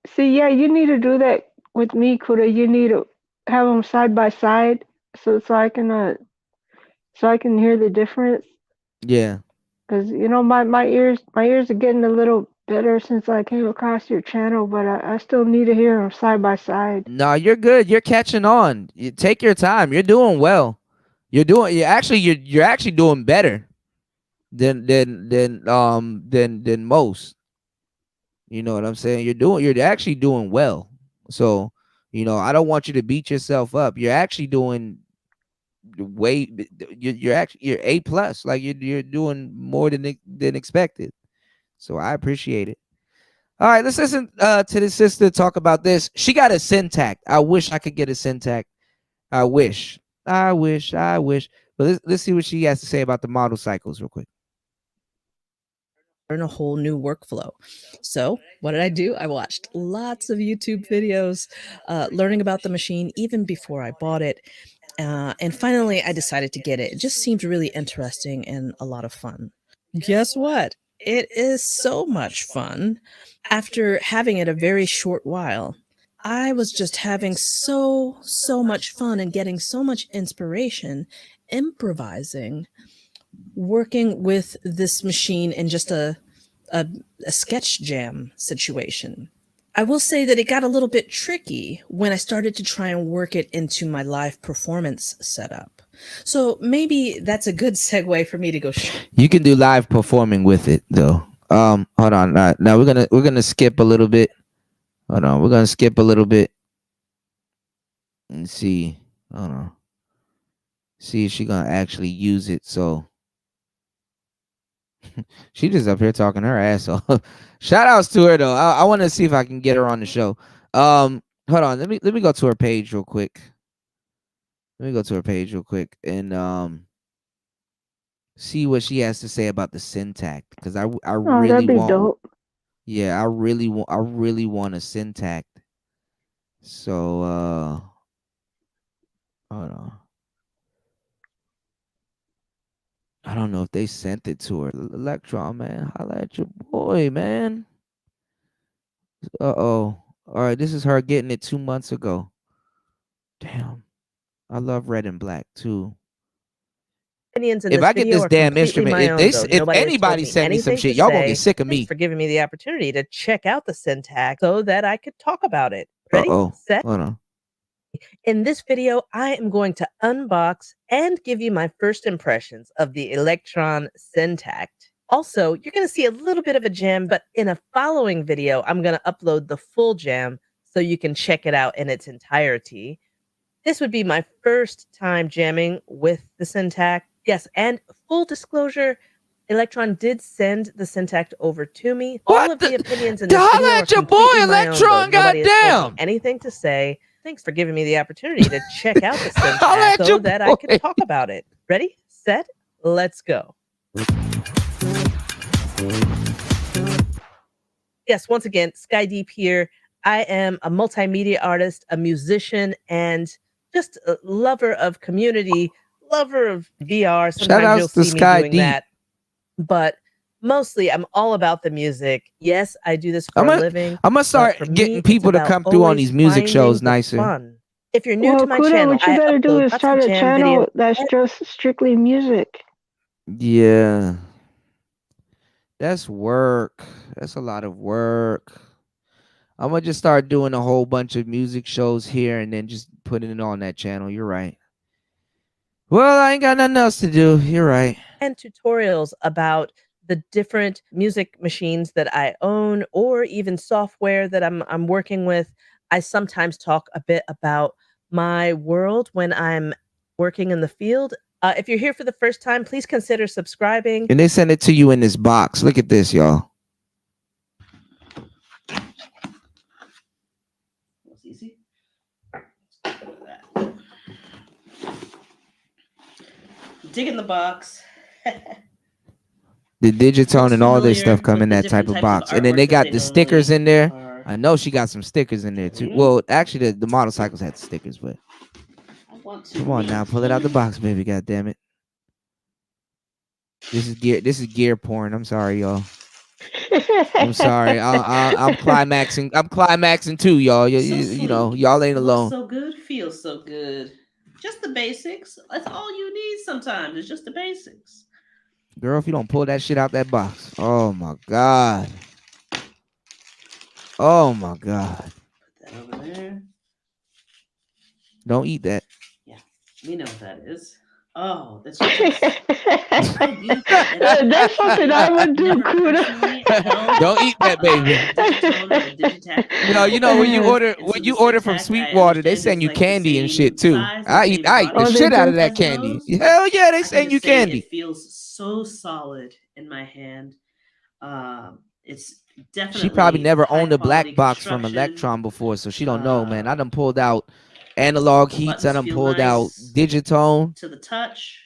See, yeah, you need to do that with me, Kuda. You need to have them side by side, so I can hear the difference. Yeah. Cause my ears are getting a little better since I came across your channel, but I still need to hear them side by side. No, you're good. You're catching on. You take your time. You're doing well. You're actually doing better than most. You know what I'm saying? You're actually doing well. So, I don't want you to beat yourself up. You're actually doing way you're A plus. Like you're doing more than expected. So I appreciate it. All right, let's listen to the sister talk about this. She got a Syntac. I wish I could get a Syntac. I wish. I wish. But let's see what she has to say about the model cycles real quick. Learn a whole new workflow. So what did I do? I watched lots of YouTube videos, learning about the machine even before I bought it. And finally, I decided to get it. It just seemed really interesting and a lot of fun. Guess what? It is so much fun. After having it a very short while, I was just having so much fun and getting so much inspiration, improvising, working with this machine in just a sketch jam situation. I will say that it got a little bit tricky when I started to try and work it into my live performance setup. So maybe that's a good segue for me to go. You can do live performing with it though. Hold on. Now we're gonna skip a little bit. Hold on. We're gonna skip a little bit and see. Hold on. See if she gonna actually use it. So she just up here talking her ass off. Shout outs to her though. I want to see if I can get her on the show. Hold on. Let me go to her page real quick. Let me go to her page real quick and see what she has to say about the Syntac because I Oh, really that'd be want. dope. Yeah, I really want a Syntac. So hold on. I don't know if they sent it to her. Electron, man. Holla at your boy, man. Uh-oh. All right, this is her getting it 2 months ago. Damn. I love red and black too. Opinions in If this I get video this are damn completely instrument, my own, though. if Nobody has told anybody me send me some anything shit, to y'all gonna say. get sick of Thanks me. for giving me the opportunity to check out the Syntac so that I could talk about it. Ready? Uh-oh. Set? Hold on. In this video, I am going to unbox and give you my first impressions of the Electron Syntac. Also, you're going to see a little bit of a jam, but in a following video, I'm going to upload the full jam so you can check it out in its entirety. This would be my first time jamming with the Syntac. Yes, and full disclosure, Electron did send the Syntact over to me. All What of the the- opinions in this Holla video are at your boy, completely my own, though. Electron, Nobody has told me goddamn. anything to say. Thanks for giving me the opportunity to check out the Holla Syntact at so your that I boy. can talk about it. Ready, set, let's go. Yes, once again, Sky Deep here. I am a multimedia artist, a musician, and just a lover of community, lover of VR. Sometimes outs you'll to see me Sky doing Deep. that. But mostly I'm all about the music. Yes, I do this for I'm a gonna- living. I'm gonna but start for getting me, it's people to about come through on always these music finding shows the nicer. fun. If you're new Well, to my Kuda, channel, what you I better do upload is lots start of a jam channel videos. that's just strictly music. Yeah. That's work. That's a lot of work. I'm gonna just start doing a whole bunch of music shows here and then just putting it on that channel. You're right. Well, I ain't got nothing else to do. You're right. And tutorials about the different music machines that I own or even software that I'm working with. I sometimes talk a bit about my world when I'm working in the field. If you're here for the first time, please consider subscribing. And they send it to you in this box. Look at this, y'all. That's easy. Dig in the box. The Digitone Looks and all this familiar stuff come with in the that different type of types of box. And then artwork they that got they the stickers in normally there. are. I know she got some stickers in there too. Mhm. Well, actually, the motorcycles had stickers, but I want to come on now, pull it out the box, baby. God damn it. This is gear. This is gear porn. I'm sorry, y'all. I'm sorry. I'm climaxing. I'm climaxing too, y'all. You know, y'all ain't alone. Looks so good, feels so good. Just the basics. That's all you need sometimes. It's just the basics. Girl, if you don't pull that shit out that box. Oh my God. Oh my God. Put that over there. Don't eat that. We know what that is. Oh, that's just so beautiful. And That's something I would do, never Kuda. personally held Don't eat that, baby. a Digitone or a Digitac. You know when you order And so the from Syntac, I Sweetwater, they understand, send is you like the candy and same shit too. size, the I same eat body the Oh, they shit out of do? that as candy. those, but Hell yeah, they I can send you just say candy. it feels so solid in my hand. It's definitely She probably never high owned a black quality box from construction. Electron before, so she don't know, man. I done pulled out analog heats. I Buttons done feel pulled out nice Digitone. to the touch.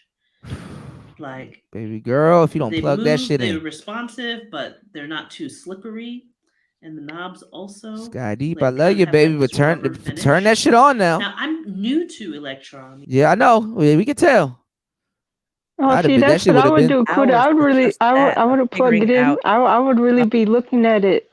Like Baby girl, if you don't they plug that move, shit they're in. responsive, but they're not too slippery. And the knobs also. Sky Deep, like, I love kind you, of have, baby, like, but this rubber turn that finish. shit on now. Now I'm new to Electron. Yeah, I know. We can tell. Oh, I'd have see, been, that that's shit what would I have would been. do, Kuda. I would Hours really, just that I of would have plugged figuring it in. out I would really be looking at it.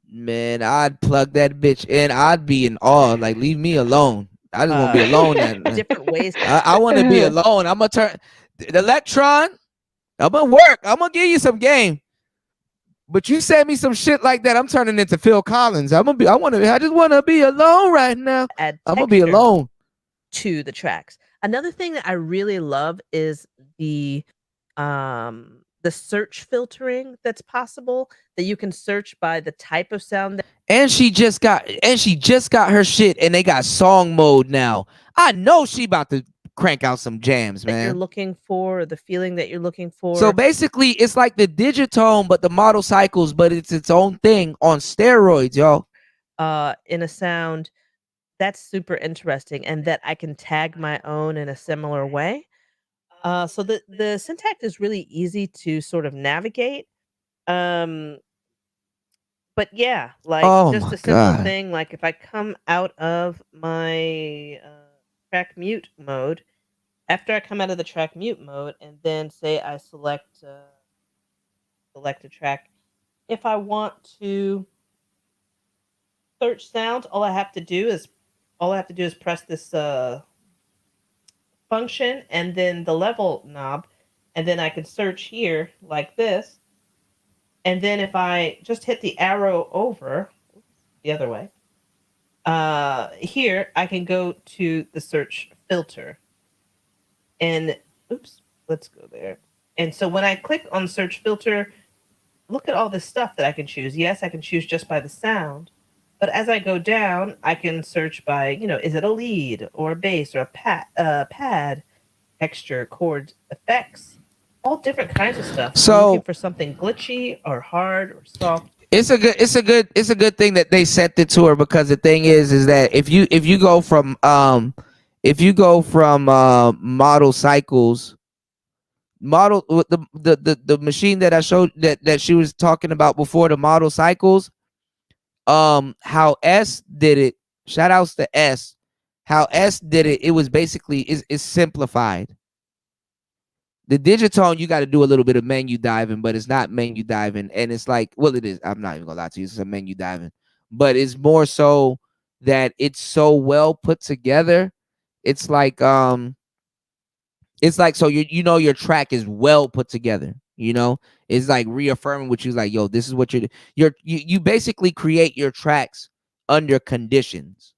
Man, I'd plug that bitch in. I'd be in awe. Like, leave me alone. I just want to be alone. different ways. I want to be alone. I'm gonna turn the Electron. I'm gonna work. I'm gonna give you some game. But you send me some shit like that, I'm turning into Phil Collins. I just wanna be alone right now. Add I'm gonna be texture alone. to the tracks. Another thing that I really love is the search filtering that's possible, that you can search by the type of sound that And she just got her shit, and they got song mode now. I know she about to crank out some jams, you're man. looking for, or the feeling that you're looking for. So basically, it's like the Digitone, but the motorcycles, but it's its own thing on steroids, y'all. In a sound that's super interesting, and that I can tag my own in a similar way. So the Syntact is really easy to sort of navigate. But yeah, like Oh just my a simple God. thing, like if I come out of my track mute mode, after I come out of the track mute mode, and then say I select a track, if I want to search sound, all I have to do is press this function and then the level knob, and then I can search here like this. And then if I just hit the arrow over the other way, here I can go to the search filter. And oops, let's go there. And so when I click on search filter, look at all this stuff that I can choose. Yes, I can choose just by the sound. But as I go down, I can search by, is it a lead or a bass or a pad, texture, chord, effects, all different kinds of stuff. I'm So looking for something glitchy or hard or soft. it's a good thing that they sent it to her, because the thing is that if you go from model cycles, model with the machine that I showed that she was talking about before, the model cycles, how S did it, shout outs to S, how S did it, it was basically is simplified. The Digitone, you got to do a little bit of menu diving, but it's not menu diving. And it's like, well, it is. I'm not even gonna lie to you. It's a menu diving, but it's more so that it's so well put together. It's like, so you know your track is well put together. You know, it's like reaffirming what you like. Yo, this is what you basically create your tracks under conditions,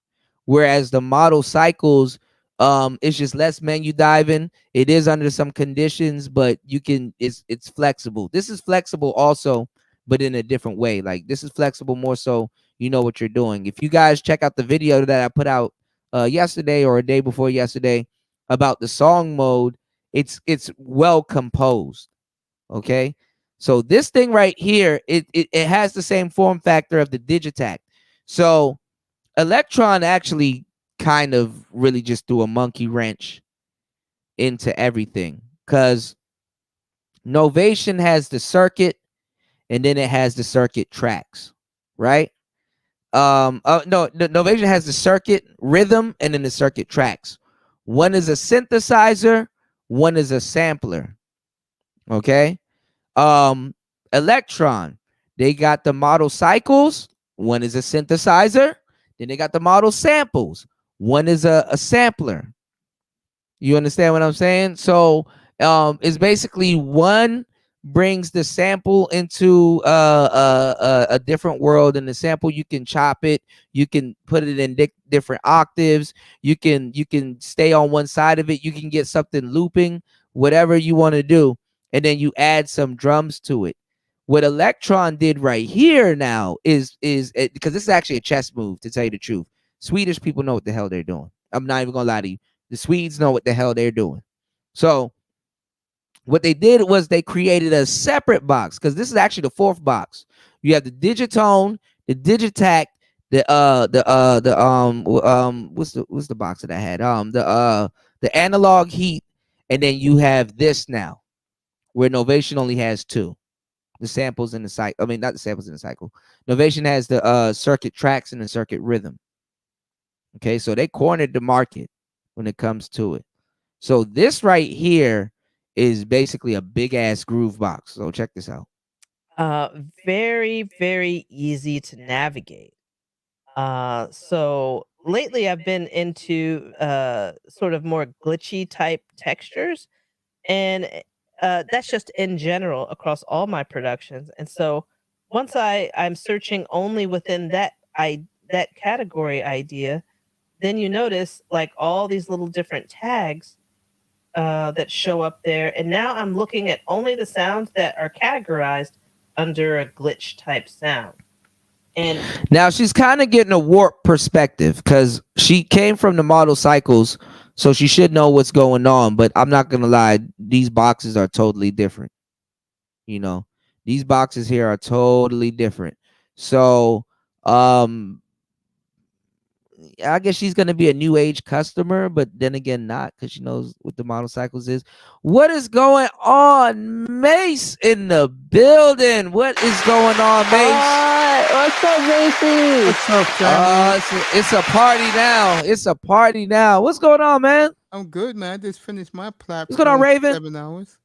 whereas the model cycles, it's just less menu diving. It is under some conditions, but you can it's flexible. This is flexible also, but in a different way. Like this is flexible more so you know what you're doing. If you guys check out the video that I put out yesterday or a day before yesterday about the song mode, it's well composed. Okay, so this thing right here, it has the same form factor of the Digitac. So Electron actually kind of really just threw a monkey wrench into everything, because Novation has the circuit and then it has the circuit tracks, right? No, Novation has the circuit rhythm and then the circuit tracks. One is a synthesizer, one is a sampler. Okay. Electron, they got the model cycles, one is a synthesizer, then they got the model samples, one is a sampler. You understand what I'm saying? So it's basically one brings the sample into a different world. In the sample, you can chop it, you can put it in different octaves, you can stay on one side of it, you can get something looping, whatever you want to do, and then you add some drums to it. What Electron did right here now is because this is actually a chess move, to tell you the truth. Swedish people know what the hell they're doing. I'm not even gonna lie to you. The Swedes know what the hell they're doing. So what they did was they created a separate box, because this is actually the fourth box. You have the Digitone, the Digitac, what's the box that I had? The analog heat, and then you have this now, where Novation only has two. The samples in the cycle. I mean, not the samples in the cycle. Novation has the circuit tracks and the circuit rhythm. Okay, so they cornered the market when it comes to it. So this right here is basically a big ass groove box. So check this out. Very, very easy to navigate. So lately I've been into sort of more glitchy type textures, and that's just in general across all my productions. And so once I'm searching only within that category idea, then you notice like all these little different tags that show up there. And now I'm looking at only the sounds that are categorized under a glitch type sound. And now she's kind of getting a warped perspective, because she came from the model cycles, so she should know what's going on. But I'm not gonna lie, these boxes are totally different. You know, these boxes here are totally different. So I guess she's gonna be a new age customer, but then again, not, because she knows what the model cycles is. What is going on, Mace in the building? What is going on, Mace? What's up, Macy? What's up, family? It's a party now. It's a party now. What's going on, man? I'm good, man. I just finished my platform. What's going on, Raven? 7 hours.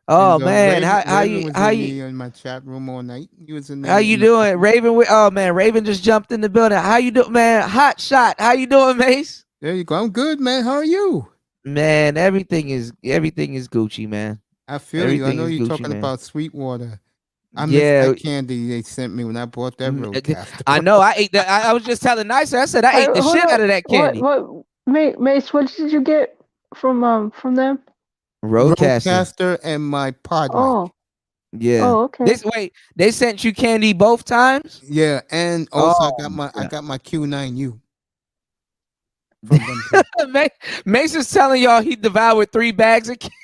Oh And, man, Raven how was you in my chat room all night. He was in there. how you doing, Raven? Oh man, Raven just jumped in the building. How you doing, man? Hot shot. How you doing, Mace? There you go. I'm good, man. How are you? Man, everything is Gucci, man. I feel you. I Everything know is you're Gucci, talking man. about Sweetwater. I miss Yeah, that candy they sent me when I bought that Roadcaster. I know. I ate that. I was just telling Nicer. I said I ate the Hold shit up. out of that candy. Mace, what did you get from them? Roadcaster. Roadcaster and my pod mic. Oh, Yeah. oh, okay. They sent you candy both times? Yeah, and also Oh, I got my Q9U. From them too. Mace is telling y'all he devoured 3 bags of candy.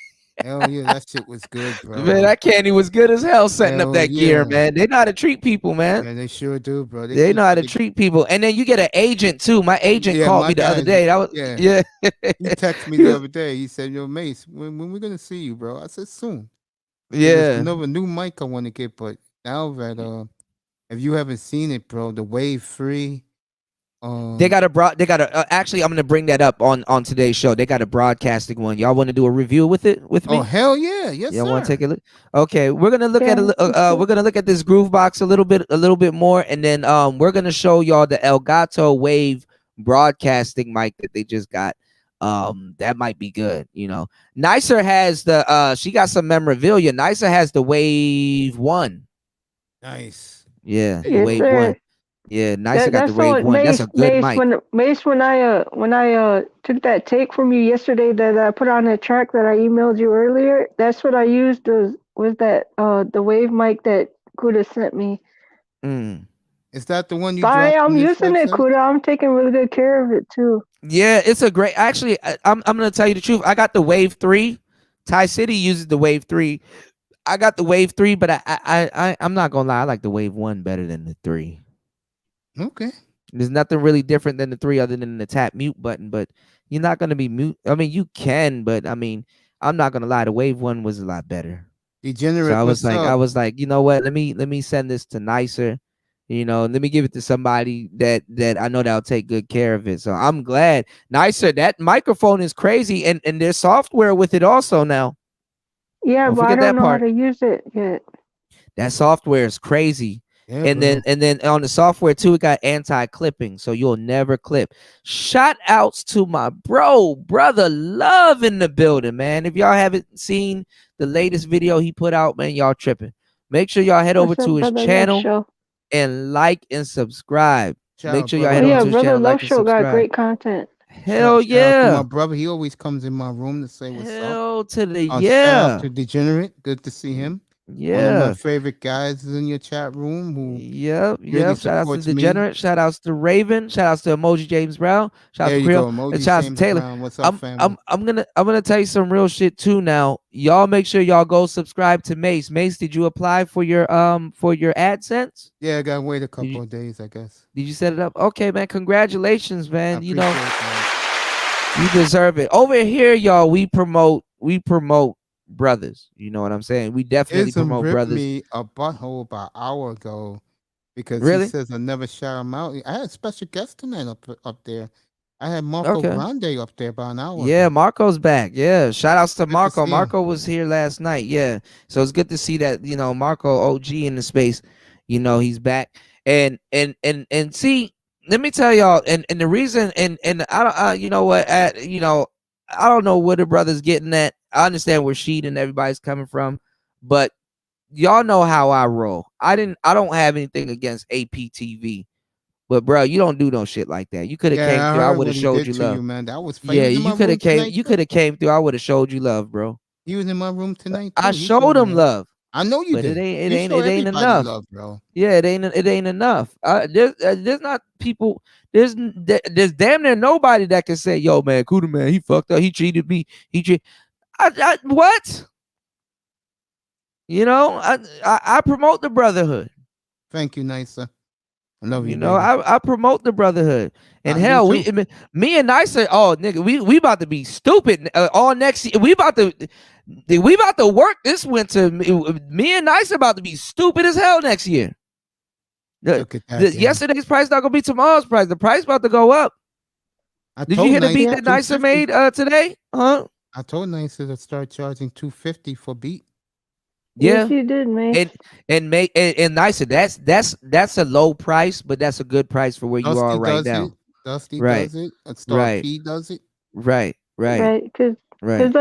Hell yeah, that shit was good, bro. Man, that candy was good as hell setting up Hell that gear, yeah. man. They know how to treat people, man. Yeah, they sure do, bro. They know how to treat people. And then you get an agent too. My agent Yeah, called my me the other guy. day. That was Yeah, yeah. he texted me the other day. He said, "Yo, Mace, when we gonna see you, bro?" I said, "Soon." There's Yeah. another new mic I want to get, but now that if you haven't seen it, bro, the Wave 3, They got a actually I'm gonna bring that up on today's show. They got a broadcasting one. Y'all want to do a review with it with oh me? hell yeah, yes Y'all want to sir. take a look? Okay, we're gonna look at Yeah, we're gonna look at this Groovebox a little bit more, and then we're gonna show y'all the Elgato Wave broadcasting mic that they just got. That might be good. You know, Nicer has the she got some memorabilia. Nicer has the Wave 1. Nice. Yeah, There the you yes, Wave go. 1. sir. Yeah, Nicer got the That's the Wave one, 1. That's a good mic. When I took that take from you yesterday that I put on a track that I emailed you earlier. That's what I used was that the wave mic that Kuda sent me. Mm. Is that the one you So dropped I'm on this using it, website? Kuda. I'm taking really good care of it too. Yeah, it's a great. Actually, I'm gonna tell you the truth. I got the Wave 3. Thai City uses the Wave 3. I got the Wave 3, but I'm not gonna lie. I like the Wave 1 better than the 3. Okay. There's nothing really different than the 3 other than the tap mute button. But you're not gonna be mute. I mean, you can, but I mean, I'm not gonna lie. The Wave 1 was a lot better. So Degenerate, I was what's like, up? you know what? Let me send this to Nicer. You know, let me give it to somebody that I know that'll take good care of it. So I'm glad. Nicer, that microphone is crazy, and there's software with it also now. Yeah, Don't but I forget don't that know how part. to use it yet. That software is crazy. Yeah, And bro. then on the software too, it got anti-clipping, so you'll never clip. Shout outs to my brother Love in the building, man. If y'all haven't seen the latest video he put out, man, y'all tripping. Make sure y'all head over What's up, to his Brother Love channel Show? and like and subscribe. Shout Make out, sure y'all brother Oh head over yeah, to love. his Brother channel, like Love and Show got subscribe. great content. Hell Shout out to my yeah. brother. He always comes in my room to say what's up. Hell to the Shout out yeah. to Degenerate. Good to see him. One of my Yeah. favorite guys is in your chat room who Yep. really Shout outs to supports me. Degenerate. Shout outs to Raven. Shout outs to Emoji James Brown. Shout outs There to you Creel. go. And Emoji shout outs to James Taylor. Brown. What's up, family? I'm gonna tell you some real shit too now. Y'all make sure y'all go subscribe to Mace. Mace, did you apply for your AdSense? Yeah, I gotta wait a Did couple you, of days, I guess. did you set it up? Okay, man. Congratulations, I man. You appreciate know, that. you deserve it. Over here, y'all, we promote brothers. You know what I'm saying? We definitely Ism promote ripped brothers. me a butthole about an hour ago because he Really? says I never shout him out. I had a special guest tonight up there. I had Marco Okay. Grande up there about an hour Yeah, ago. Marco's back. Yeah, shout outs to Good to Marco. see him. Marco was here last night. Yeah, so it's good to see that Marco OG in the space. He's back. And see, let me tell y'all. And the reason and I don't you know what I don't know where the brother's getting at. I understand where Sheed and everybody's coming from, but y'all know how I roll. I don't have anything against APTV. But bro, you don't do no shit like that. You could have came Yeah, I through. I heard would have what he showed did you to you, love. man. That was he Yeah, was in my you could have room came. tonight You too. could have came through. I would have showed you love, bro. He was in my room tonight too. I He showed me him love, I know you but did. it You ain't show it ain't everybody enough. love, bro. Yeah, it ain't enough. There's not people. There's damn near nobody that can say, "Yo, man, Kuda man, he fucked up. He cheated me. He cheated." What? I promote the brotherhood. Thank you, Nicer. I love you, baby. I promote the brotherhood. And I do hell, too. me and Nicer, oh nigga, we about to be stupid all next year. We about to work this winter. Me and Nicer about to be stupid as hell next year. Look at that. Yesterday's price not gonna be tomorrow's price. The price about to go up. Did you hear the beat that Nicer made today? Huh? I told Nicer to start charging $250 for beat. Yeah. Yes, you did, man. And Nicer, that's a low price, but that's a good price for where you Dusty are right does now. it. Dusty Right. does it. Star Right. P does it. Right. Right, because Right.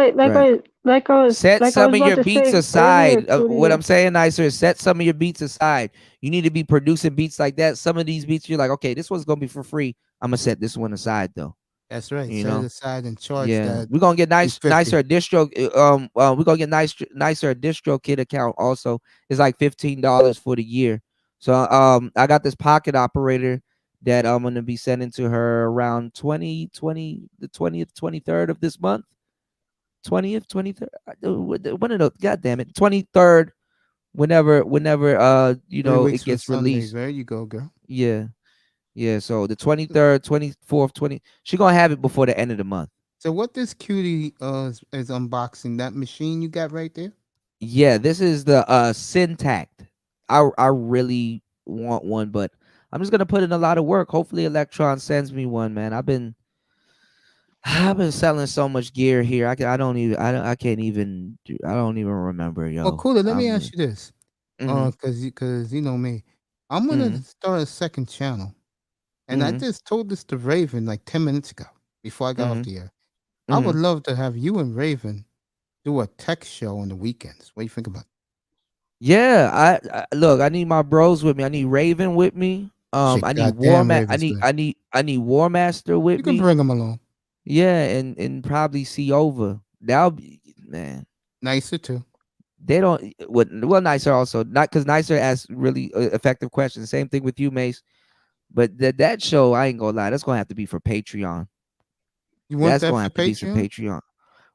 like I was Set some of about your to beats say aside. earlier, What Kuda. I'm saying, Nicer, is set some of your beats aside. You need to be producing beats like that. Some of these beats, you're like, okay, this one's gonna be for free. I'm gonna set this one aside though. That's right. You Set know? it aside and charge Yeah, that. we're gonna get nicer $250. distro. We're gonna get nicer DistroKid account also. It's like $15 for the year. So I got this pocket operator that I'm gonna be sending to her around the 20th, 23rd of this month. 20th, 23rd. One of those. God damn it, 23rd. Whenever you 3 know weeks it from gets Sunday. released. There you go, girl. Yeah, yeah. So the 23rd, 24th, 20. She gonna have it before the end of the month. So what this cutie is unboxing? That machine you got right there? Yeah, this is the Syntact. I really want one, but I'm just gonna put in a lot of work. Hopefully, Electron sends me one, man. I've been selling so much gear here. I don't even I can't even I don't even remember, Well, yo. Cooler, let me I'm ask you this. mhm, Cause you know me. I'm gonna mhm, start a second channel. And I mhm, just told this to Raven like 10 minutes ago before I got off mhm, the air. I would mhm. love to have you and Raven do a tech show on the weekends. What do you think about Yeah, I look. I need my bros with me. I need Raven with me. shit? I need Goddamn, Raven's good. I need War Master with You can me. bring him along. Yeah, and probably see over. That'll be man. Nicer too. They don't well Nicer also not because Nicer asks really effective questions. Same thing with you, Mace. But that show, I ain't gonna lie, that's gonna have to be for Patreon. You want That's that gonna for have to be some Patreon? Patreon.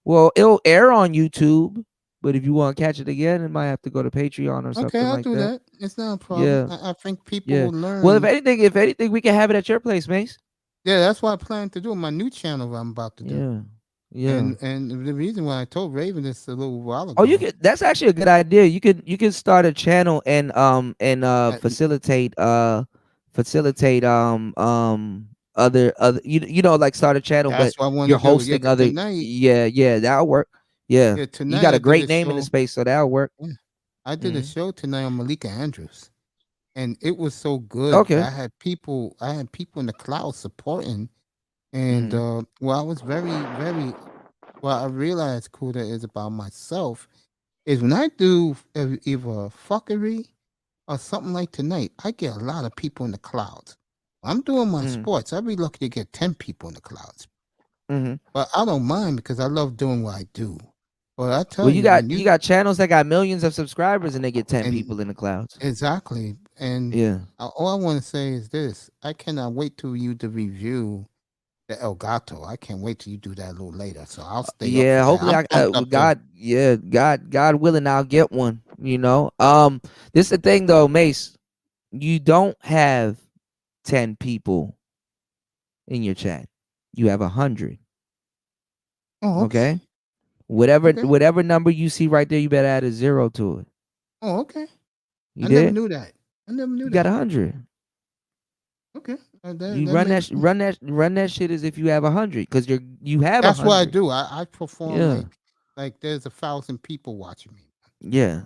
Well, it'll air on YouTube, but if you want to catch it again, it might have to go to Patreon or Okay, something I'll like do that. that. It's not a problem. Yeah, I think people yeah. will Well, learn. if anything, we can have it at your place, Mace. Yeah, that's what I plan to do. My new channel I'm about to do. Yeah, yeah. And the reason why I told Raven this a little while Oh, you ago. could. That's actually a good idea. You can start a channel and uh, facilitate other you know like start a channel, but That's what I want to you're do. Yeah, hosting 'cause other. tonight, Yeah, that'll work. Yeah, yeah, you tonight got I a did great a name in the show. space, so that'll work. Yeah, I did a Hmm. show tonight on Malika Andrews, and it was so good. Okay. I had people in the cloud supporting, and Hmm. well, I was very. Well, I realized cool that is about myself is when I do either fuckery or something like tonight, I get a lot of people in the clouds. I'm doing my Hmm. sports. I'd be lucky to get 10 people in the clouds. Hmm. But I don't mind because I love doing what I do. But I tell Well, you, when you got channels that got millions of subscribers and they get 10 and people in the clouds. exactly, and Yeah. all I want to say is this: I cannot wait till you to review the El Gato. I can't wait till you do that a little later. So I'll stay up for Yeah, that. hopefully I'm I pumped up too. God willing I'll get one, you know. This is the thing though, Mace. You don't have 10 people in your chat. You have 100. Oh, okay. Okay? Okay. Whatever number you see right there, you better add a 0 to it. Oh, okay. You I never did? knew that. I never knew You got that. 100. Okay. You That makes sense. run that shit as if you have 100 cuz you have That's what I 100. do. I perform Yeah. like there's 1,000 people watching me. Yeah.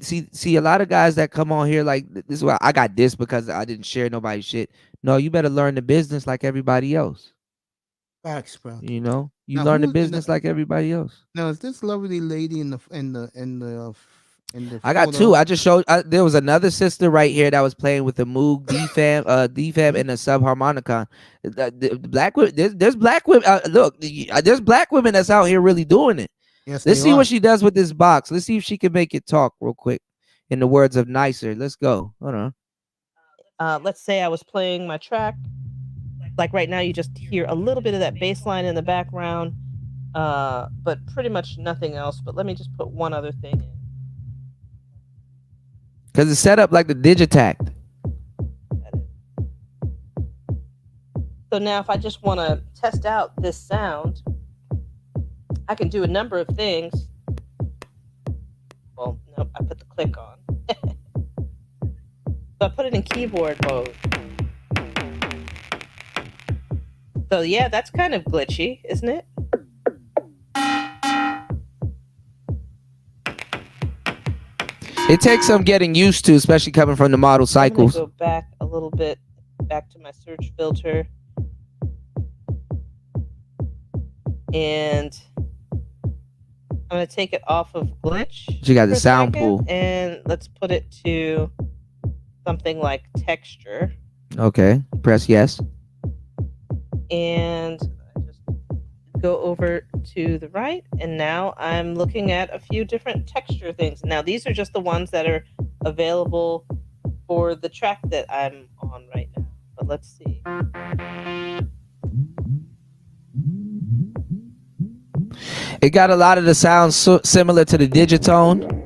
See a lot of guys that come on here like this is why I got this because I didn't share nobody's shit. No, you better learn the business like everybody else. Facts, bro. You know? You Now learn the who's business like everybody else. now is this lovely lady in the I got two. photo? I just showed there was another sister right here that was playing with the Moog DFAM and the subharmonicon. The black women there's black women there's black women that's out here really doing it. Yes, Let's they see are. what she does with this box. Let's see if she can make it talk real quick. In the words of Nicer. Let's go. Hold on. Let's say I was playing my track. Like right now, you just hear a little bit of that bass line in the background, but pretty much nothing else. But let me just put one other thing in. Because it's set up like the Digitact. So now if I just want to test out this sound, I can do a number of things. Well, no, I put the click on. So I put it in keyboard mode. So yeah, that's kind of glitchy, isn't it? It takes some getting used to, especially coming from the model cycles. I'm gonna go back a little bit, back to my search filter. And I'm gonna take it off of glitch. You got the for a sound second, pool. and let's put it to something like texture. Okay. Press yes. And I just go over to the right, and now I'm looking at a few different texture things. Now these are just the ones that are available for the track that I'm on right now. But let's see. It got a lot of the sounds similar to the Digitone.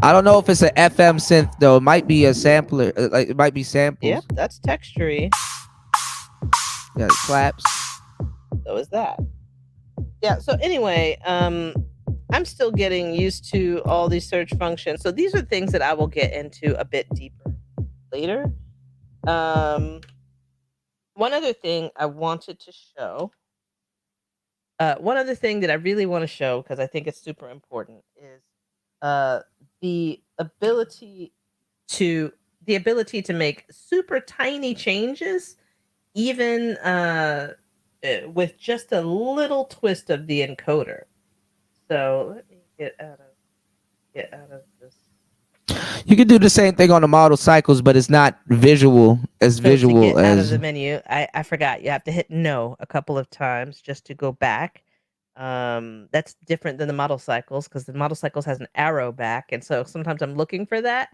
I don't know if it's an FM synth though. It might be a sampler. Like it might be samples. Yep, that's textury. Yeah, it claps. So is that. Yeah. So anyway, I'm still getting used to all these search functions. So these are things that I will get into a bit deeper later. One other thing I wanted to show. One other thing that I really want to show because I think it's super important is the ability to make super tiny changes, even with just a little twist of the encoder. So let me get out of this. You can do the same thing on the model cycles, but it's not visual as So to visual get out of as. the menu, I forgot. You have to hit no a couple of times just to go back. That's different than the model cycles because the model cycles has an arrow back, and so sometimes I'm looking for that,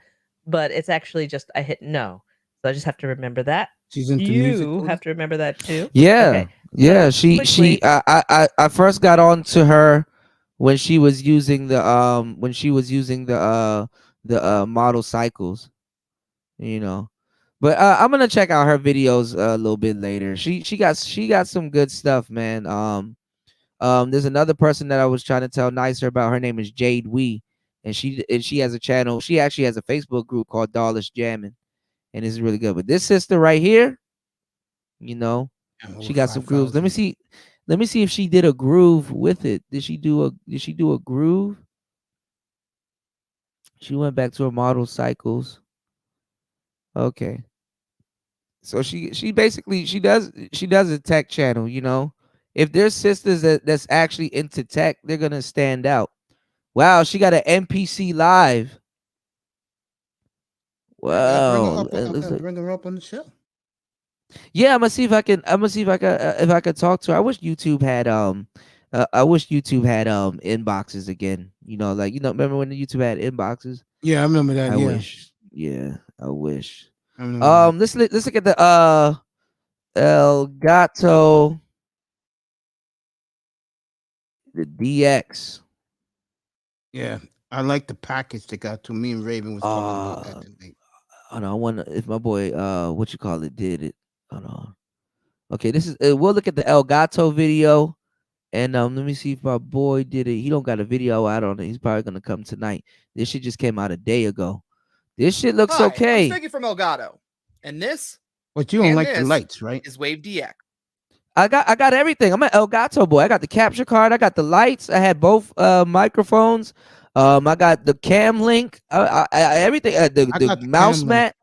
but it's actually just I hit no. So I just have to remember that. She's into music. You Coda? have to remember that too. Yeah, Okay. yeah. So, She quickly- I first got on to her when she was using the model cycles, you know. But I'm gonna check out her videos a little bit later. She got some good stuff, man. There's another person that I was trying to tell nicer about. Her name is Jade Wee, and she has a channel. She actually has a Facebook group called Dallas Jammin', and it's really good. But this sister right here, you know, she got some grooves. Let me see if she did a groove with it. Did she do a groove? She went back to her model cycles. Okay. So she basically she does a tech channel, you know. If there's sisters that's actually into tech, they're gonna stand out. Wow, she got an NPC live. Wow. Bring her up on the show. Yeah, I'm gonna see if I can talk to her. I wish YouTube had inboxes again. You know, like remember when the YouTube had inboxes? Yeah, I remember that. I yeah. wish. Yeah, I wish. I remember that. Let's look at the Elgato, the DX. Yeah, I like the package they got to. Me and Raven was talking about that tonight. Hold on, I wonder if my boy what you call it did it. Hold on. Okay, this is we'll look at the Elgato video, and let me see if my boy did it. He don't got a video out on it. He's probably gonna come tonight. This shit just came out a day ago. This shit looks Hi, okay. I'm Steggy from Elgato, and this But you don't and like the this lights, right? is Wave DX. I got everything. I'm an Elgato boy. I got the capture card. I got the lights. I had both microphones. I got the cam link. Everything. The mouse mat.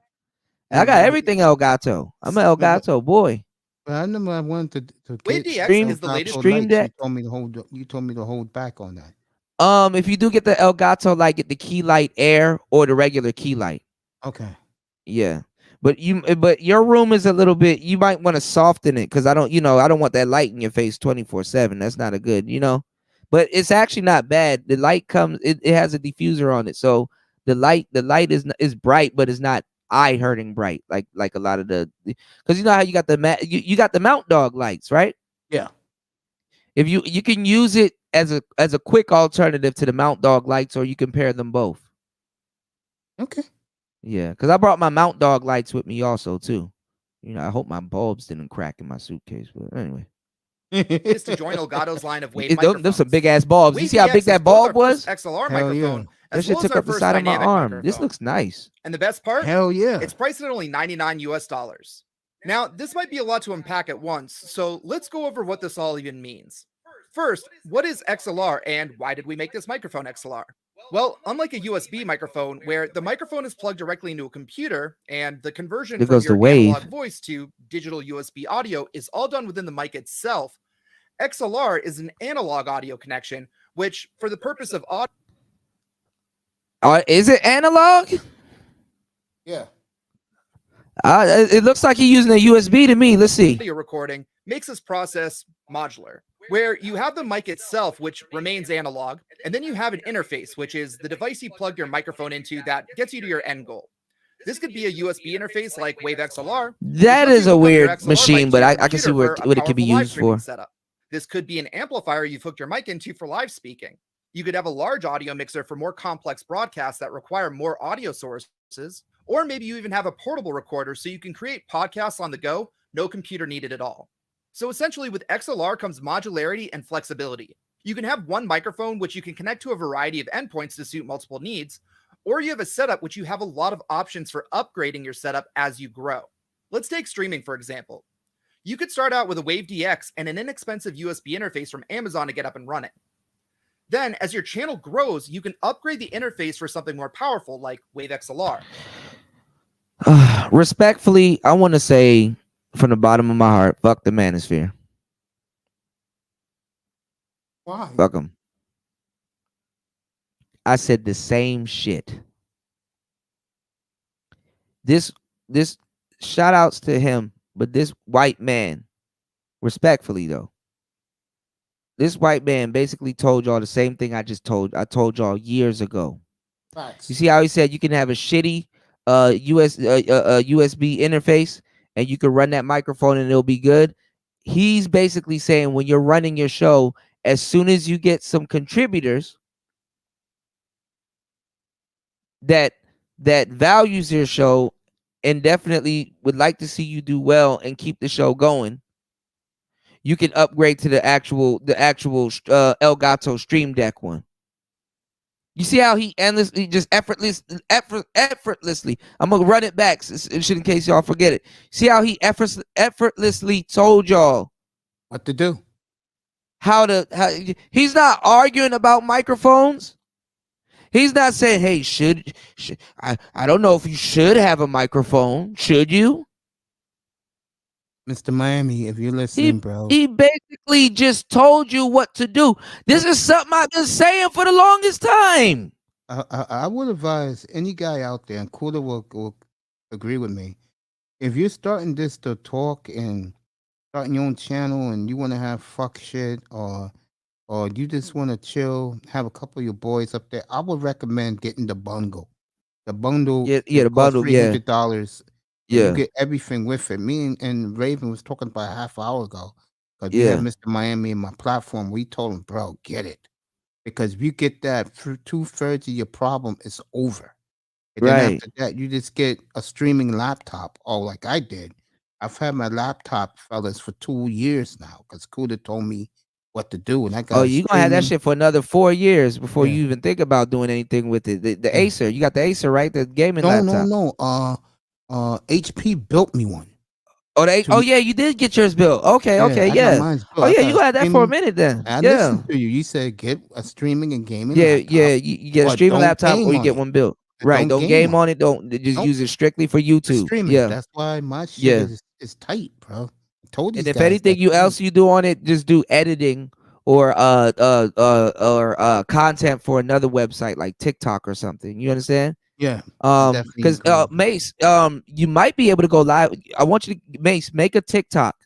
I got everything Elgato. I'm an Elgato boy. But I remember I wanted to Wave get DX is the latest Stream Deck. You told me to hold back on that. If you do get the Elgato, like get the key light Air or the regular key light. Okay. Yeah. But your room is a little bit, you might want to soften it because I don't want that light in your face 24/7. That's not a good, but it's actually not bad. The light comes, it has a diffuser on it. So the light is bright, but it's not eye hurting bright. Like a lot of because you know how you got you got the Mount Dog lights, right? Yeah. If you can use it as a quick alternative to the Mount Dog lights, or you can pair them both. Okay. Yeah, because I brought my Mount Dog lights with me also too. I hope my bulbs didn't crack in my suitcase, but anyway. Is to join Elgato's line of Wave Those microphones. some big ass bulbs. You Wave see how DX big is that both our bulb was? first XLR Hell microphone. yeah. That As shit well as took our up the first side of my dynamic arm. This microphone. looks nice. And the best part, Hell yeah. it's priced at only $99 US. Now, this might be a lot to unpack at once, so let's go over what this all even means. First, what is XLR and why did we make this microphone XLR? Well, unlike a USB microphone where the microphone is plugged directly into a computer and the conversion There from goes the your wave. analog voice to digital USB audio is all done within the mic itself, XLR is an analog audio connection, which for the purpose of audio Is it analog? Yeah. It looks like you're using a USB to me. Let's see. recording makes this process modular, where you have the mic itself, which remains analog, and then you have an interface, which is the device you plug your microphone into that gets you to your end goal. This could be a USB interface like Wave XLR. That which lets is you a hook up your weird XLR machine, mic but to your I can see computer what for a it could be powerful live used streaming for. setup. This could be an amplifier you've hooked your mic into for live speaking. You could have a large audio mixer for more complex broadcasts that require more audio sources, or maybe you even have a portable recorder so you can create podcasts on the go, no computer needed at all. So essentially, with XLR comes modularity and flexibility. You can have one microphone which you can connect to a variety of endpoints to suit multiple needs, or you have a setup which you have a lot of options for upgrading your setup as you grow. Let's take streaming, for example. You could start out with a Wave DX and an inexpensive USB interface from Amazon to get up and running. Then, as your channel grows, you can upgrade the interface for something more powerful like Wave XLR. Respectfully, I want to say from the bottom of my heart, fuck the Manosphere. Why? Fuck them. I said the same shit. This shout outs to him, but this white man, respectfully though, this white man basically told y'all the same thing I told y'all years ago. Facts. You see how he said you can have a shitty USB interface and you can run that microphone and it'll be good. He's basically saying when you're running your show, as soon as you get some contributors that values your show and definitely would like to see you do well and keep the show going, you can upgrade to the actual Elgato Stream Deck one. You see how he endlessly just effortlessly. I'm gonna run it back in case y'all forget it. See how he effortlessly told y'all What to do? how he's not arguing about microphones. He's not saying, hey, should I don't know if you should have a microphone. Should you? Mr. Miami, if you're listening, bro. He basically just told you what to do. This is something I've been saying for the longest time. I would advise any guy out there, and Kuda will agree with me. If you're starting this to talk and starting your own channel and you want to have fuck shit or you just want to chill, have a couple of your boys up there, I would recommend getting the bundle. The bundle, the bundle, $300. Yeah, you get everything with it. Me and Raven was talking about a half hour ago. Because we had Mr. Miami in my platform. We told him, bro, get it. Because if you get that, 2/3 of your problem is over. And then after that, you just get a streaming laptop. Oh, like I did. I've had my laptop, fellas, for 2 years now. Because Kuda told me what to do. And I got you're gonna have that shit for another 4 years before you even think about doing anything with it. The Acer, you got the Acer, right? The gaming laptop. No. HP built me one. Oh yeah, you did get yours built. Okay, Mine's built. Oh yeah, you gonna have that for a minute then. I listened to you. You said get a streaming and gaming. laptop. You get a streaming laptop or you get one built. Right, don't game on it. Don't just use it strictly for YouTube. Streaming. Yeah, that's why my shit is tight, bro. I told you. And if anything else you do on it, just do editing or content for another website like TikTok or something. You understand? Yeah. Because Mace, you might be able to go live. I want you to Mace make a TikTok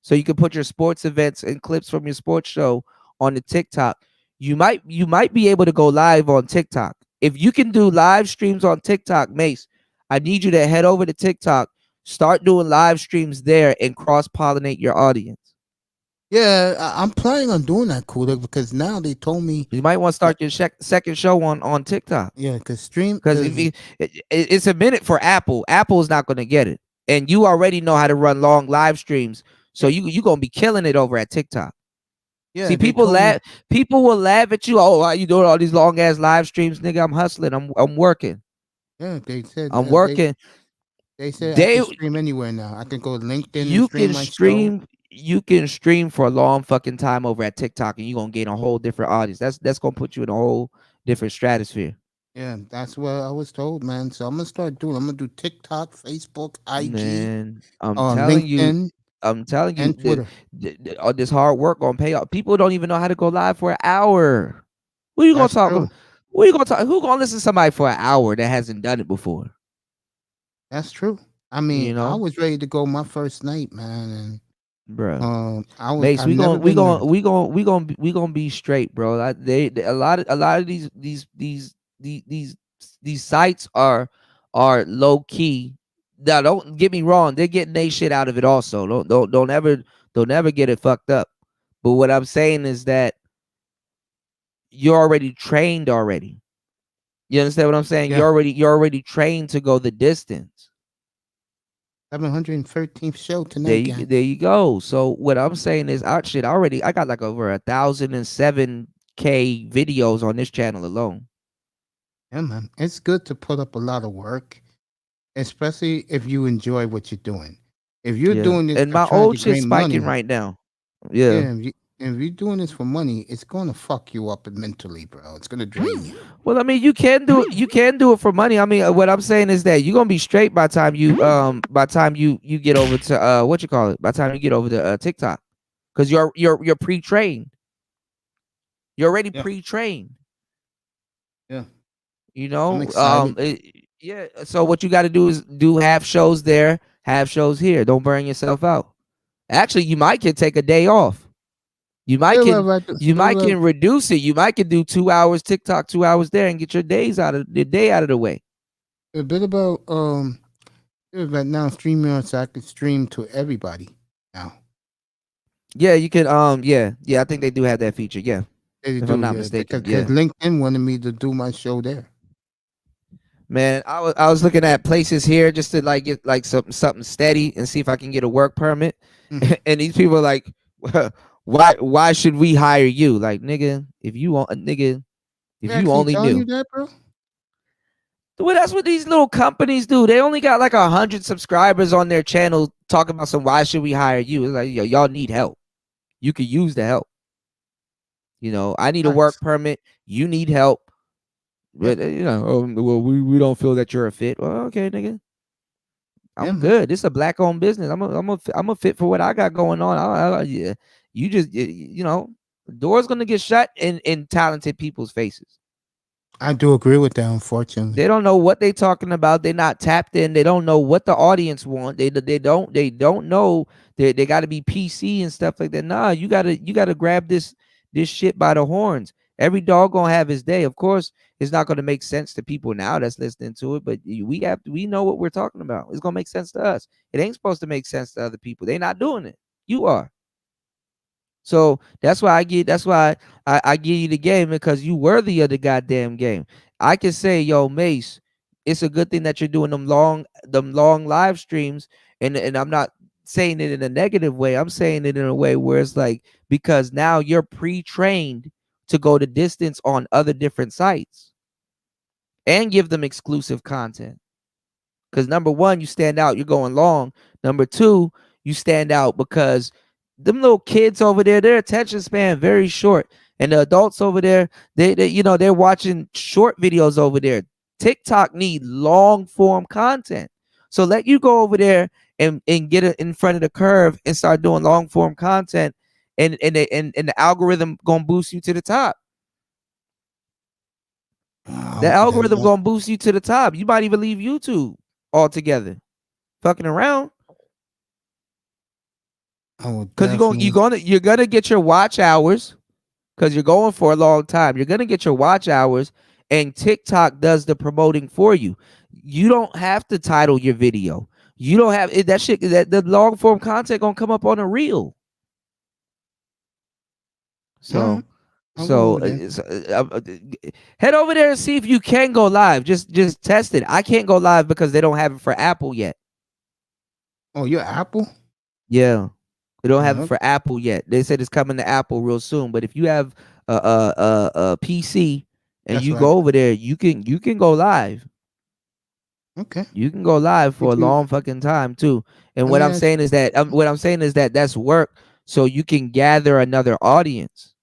so you can put your sports events and clips from your sports show on the TikTok. You might be able to go live on TikTok. If you can do live streams on TikTok, Mace, I need you to head over to TikTok, start doing live streams there, and cross-pollinate your audience. Yeah, I'm planning on doing that, Kuda, because now they told me you might want to start your second show on TikTok. Yeah, because it's a minute for Apple. Apple is not going to get it, and you already know how to run long live streams, so you gonna be killing it over at TikTok. Yeah, see, people will laugh at you. Oh, why you doing all these long ass live streams, nigga? I'm hustling. I'm working. Yeah, they said I'm working. They said I can stream anywhere now. I can go to LinkedIn. You and stream my show. You can stream for a long fucking time over at TikTok, and you're gonna gain a whole different audience. That's gonna put you in a whole different stratosphere. Yeah, that's what I was told, man. So I'm gonna start doing. I'm gonna do TikTok, Facebook, IG, man. I'm telling you, Twitter. All this hard work gonna pay off. People don't even know how to go live for an hour. Who you gonna talk about? Who you gonna talk? Who gonna listen to somebody for an hour that hasn't done it before? That's true. I mean, I was ready to go my first night, man, and bro, Mace, we gonna be straight, bro. A lot of these sites are low key. Now, don't get me wrong; they're getting their shit out of it also. Don't ever get it fucked up. But what I'm saying is that you're already trained already. You understand what I'm saying? Yeah. You're already trained to go the distance. 713th show tonight, gang. There you go. So what I'm saying is, I got like over 1,007K videos on this channel alone. Yeah, man. It's good to put up a lot of work, especially if you enjoy what you're doing. If you're Yeah. doing this And for my trying old to shit's gain spiking money, right now. yeah, Yeah. if you're doing this for money, it's gonna fuck you up mentally, bro. It's gonna drain you. Well, I mean, you can do it. You can do it for money. I mean, what I'm saying is that you're gonna be straight by time you get over to what you call it. By the time you get over to TikTok, because you're pre-trained. You're already Yeah. pre-trained. Yeah. You know, I'm excited. yeah. So what you got to do is do half shows there, half shows here. Don't burn yourself out. Actually, you might can take a day off. You might can reduce it. You might can do 2 hours TikTok, 2 hours there, and get your day out of the way. A bit about now StreamYard, so I can stream to everybody now. Yeah, you can. Yeah. I think they do have that feature. Yeah, They if do, I'm not yeah, mistaken. because Yeah. LinkedIn wanted me to do my show there. Man, I was looking at places here just to like get like something steady and see if I can get a work permit. And these people are like, why should we hire you? Like, nigga, if you want a nigga, if They you actually only telling knew. you that, bro? Well, that's what these little companies do. They only got like 100 subscribers on their channel talking about some why should we hire you? It's like, yo, y'all need help. You could use the help. You know, I need a work permit. You need help. But you know, well, we don't feel that you're a fit. Well, okay, nigga. I'm good. This is a black-owned business. I'm a fit for what I got going on. Yeah, you just you know, the door's gonna get shut in talented people's faces. I do agree with that, unfortunately. They don't know what they're talking about. They're not tapped in. They don't know what the audience want. They don't know. They got to be PC and stuff like that. Nah, you gotta grab this shit by the horns. Every dog gonna have his day. Of course, it's not gonna make sense to people now that's listening to it, but we know what we're talking about. It's gonna make sense to us. It ain't supposed to make sense to other people. They're not doing it. You are. So that's why I give you the game, because you worthy of the goddamn game. I can say, yo, Mace, it's a good thing that you're doing them long live streams, and I'm not saying it in a negative way. I'm saying it in a way where it's like, because now you're pre-trained to go the distance on other different sites and give them exclusive content. Because number one, you stand out, you're going long. Number two, you stand out because them little kids over there, their attention span very short. And the adults over there, they're watching short videos over there. TikTok need long form content. So let you go over there and get it in front of the curve and start doing long form content, and the algorithm gonna boost you to the top. The algorithm gonna boost you to the top. You might even leave YouTube altogether. Fucking around. Because you're gonna get your watch hours, because you're going for a long time. You're gonna get your watch hours, and TikTok does the promoting for you. You don't have to title your video. You don't have that shit. That the long form content gonna come up on a reel. So, head over there and see if you can go live. Just test it. I can't go live because they don't have it for Apple yet. Oh, you're Apple? Yeah. They don't have it for Apple yet. They said it's coming to Apple real soon. But if you have a PC and you go over there, you can go live. Okay. You can go live for a long fucking time too. And what I'm saying is that that's work, so you can gather another audience.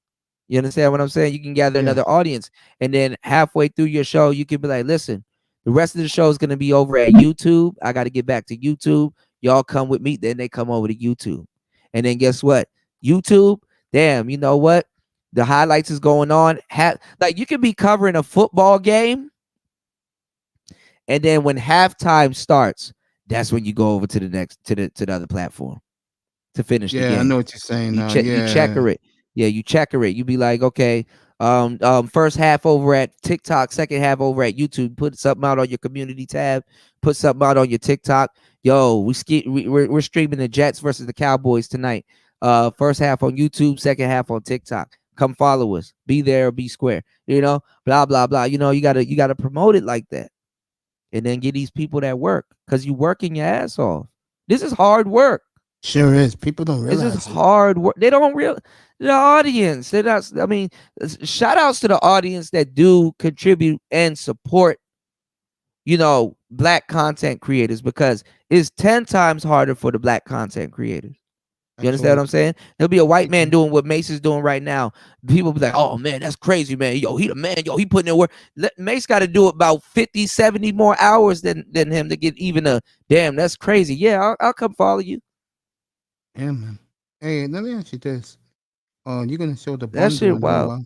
You understand what I'm saying? You can gather another audience, and then halfway through your show, you can be like, listen, the rest of the show is gonna be over at YouTube. I got to get back to YouTube. Y'all come with me. Then they come over to YouTube. And then guess what? YouTube, damn, you know what? The highlights is going on. Like you could be covering a football game, and then when halftime starts, that's when you go over to the next to the other platform to finish the game. Yeah, I know what you're saying now. You checker it. Yeah, you checker it. You be like, okay, first half over at TikTok, second half over at YouTube. Put something out on your community tab. Put something out on your TikTok. Yo, we're streaming the Jets versus the Cowboys tonight. First half on YouTube, second half on TikTok. Come follow us. Be there or be square. You know, blah blah blah. You know, you gotta promote it like that, and then get these people that work because you working your ass off. This is hard work. Sure is. People don't This realize is it. hard work. They don't real the audience. They're not, I mean, shout outs to the audience that do contribute and support, you know, black content creators, because it's 10 times harder for the black content creators. You understand what I'm saying? There'll be a white man doing what Mace is doing right now. People be like, oh man, that's crazy, man. Yo, he the man. Yo, he putting in work. Mace got to do about 50, 70 more hours than him to get even a damn, that's crazy. Yeah, I'll come follow you. Yeah, man. Hey, let me ask you this. You're gonna show the That bundle. shit in a wild. while.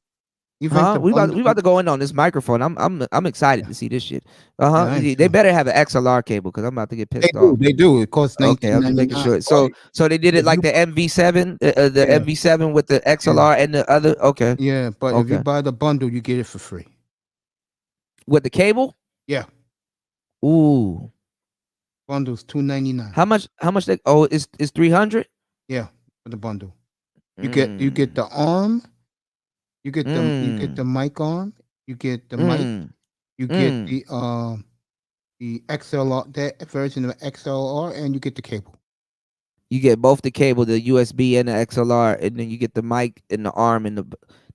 You think Huh? the We bundle? about to go in on this microphone. I'm excited to see this shit. Yeah, They sure. better have an XLR cable because I'm about to get They pissed do. off. They do. It costs Okay, I'm just making $19.99. sure. So they did it If like you- the MV7, the Yeah. MV7 with the XLR and the other. Okay, Yeah, but if you Okay. buy the bundle, you get it for free. with the cable. Yeah. Ooh, Bundle's $2.99. how much? How much? Oh, it's 300. Yeah, for the bundle. You get the arm. You get the mic arm. You get the mic. You get the XLR, that version of XLR, and you get the cable. You get both the cable, the USB and the XLR, and then you get the mic and the arm and the.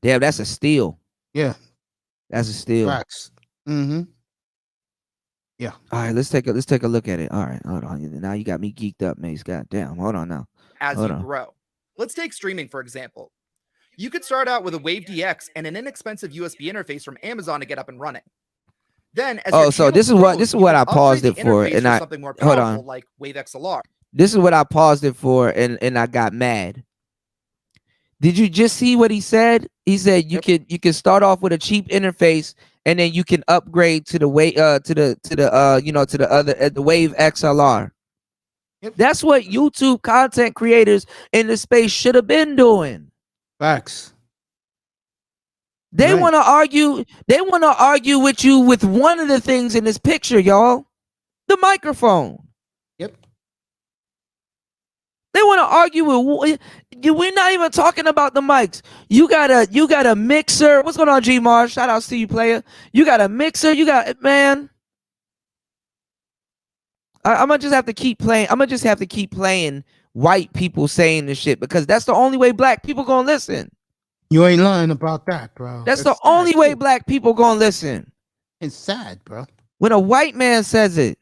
Damn, that's a steal. Yeah, That's a steal. facts. Mm-hmm. Yeah. All right, let's take a look at it. All right, hold on. Now you got me geeked up, Mace. God damn. Hold on now. As Hold you on. grow. Let's take streaming, for example. You could start out with a Wave DX and an inexpensive USB interface from Amazon to get up and running. Then, as your Oh, so channel this is what grows, you I can upgrade paused the it for, interface and I something more hold powerful on. like Wave XLR. This is what I paused it for, and I got mad. Did you just see what he said? He said you can start off with a cheap interface, and then you can upgrade to the way to the other the Wave XLR. Yep. That's what YouTube content creators in the space should have been doing. Facts. They Right. want to argue. They want to argue with you with one of the things in this picture, y'all. The microphone. Yep. They want to argue with. We're not even talking about the mics. You got a mixer. What's going on, G Mars? Shout out to you, player. You got a mixer. You got man. I'm gonna just have to keep playing. I'm gonna just have to keep playing white people saying this shit because that's the only way black people gonna listen. You ain't lying about that, bro. That's It's the sad, only way too. black people gonna listen. It's sad, bro. When a white man says it.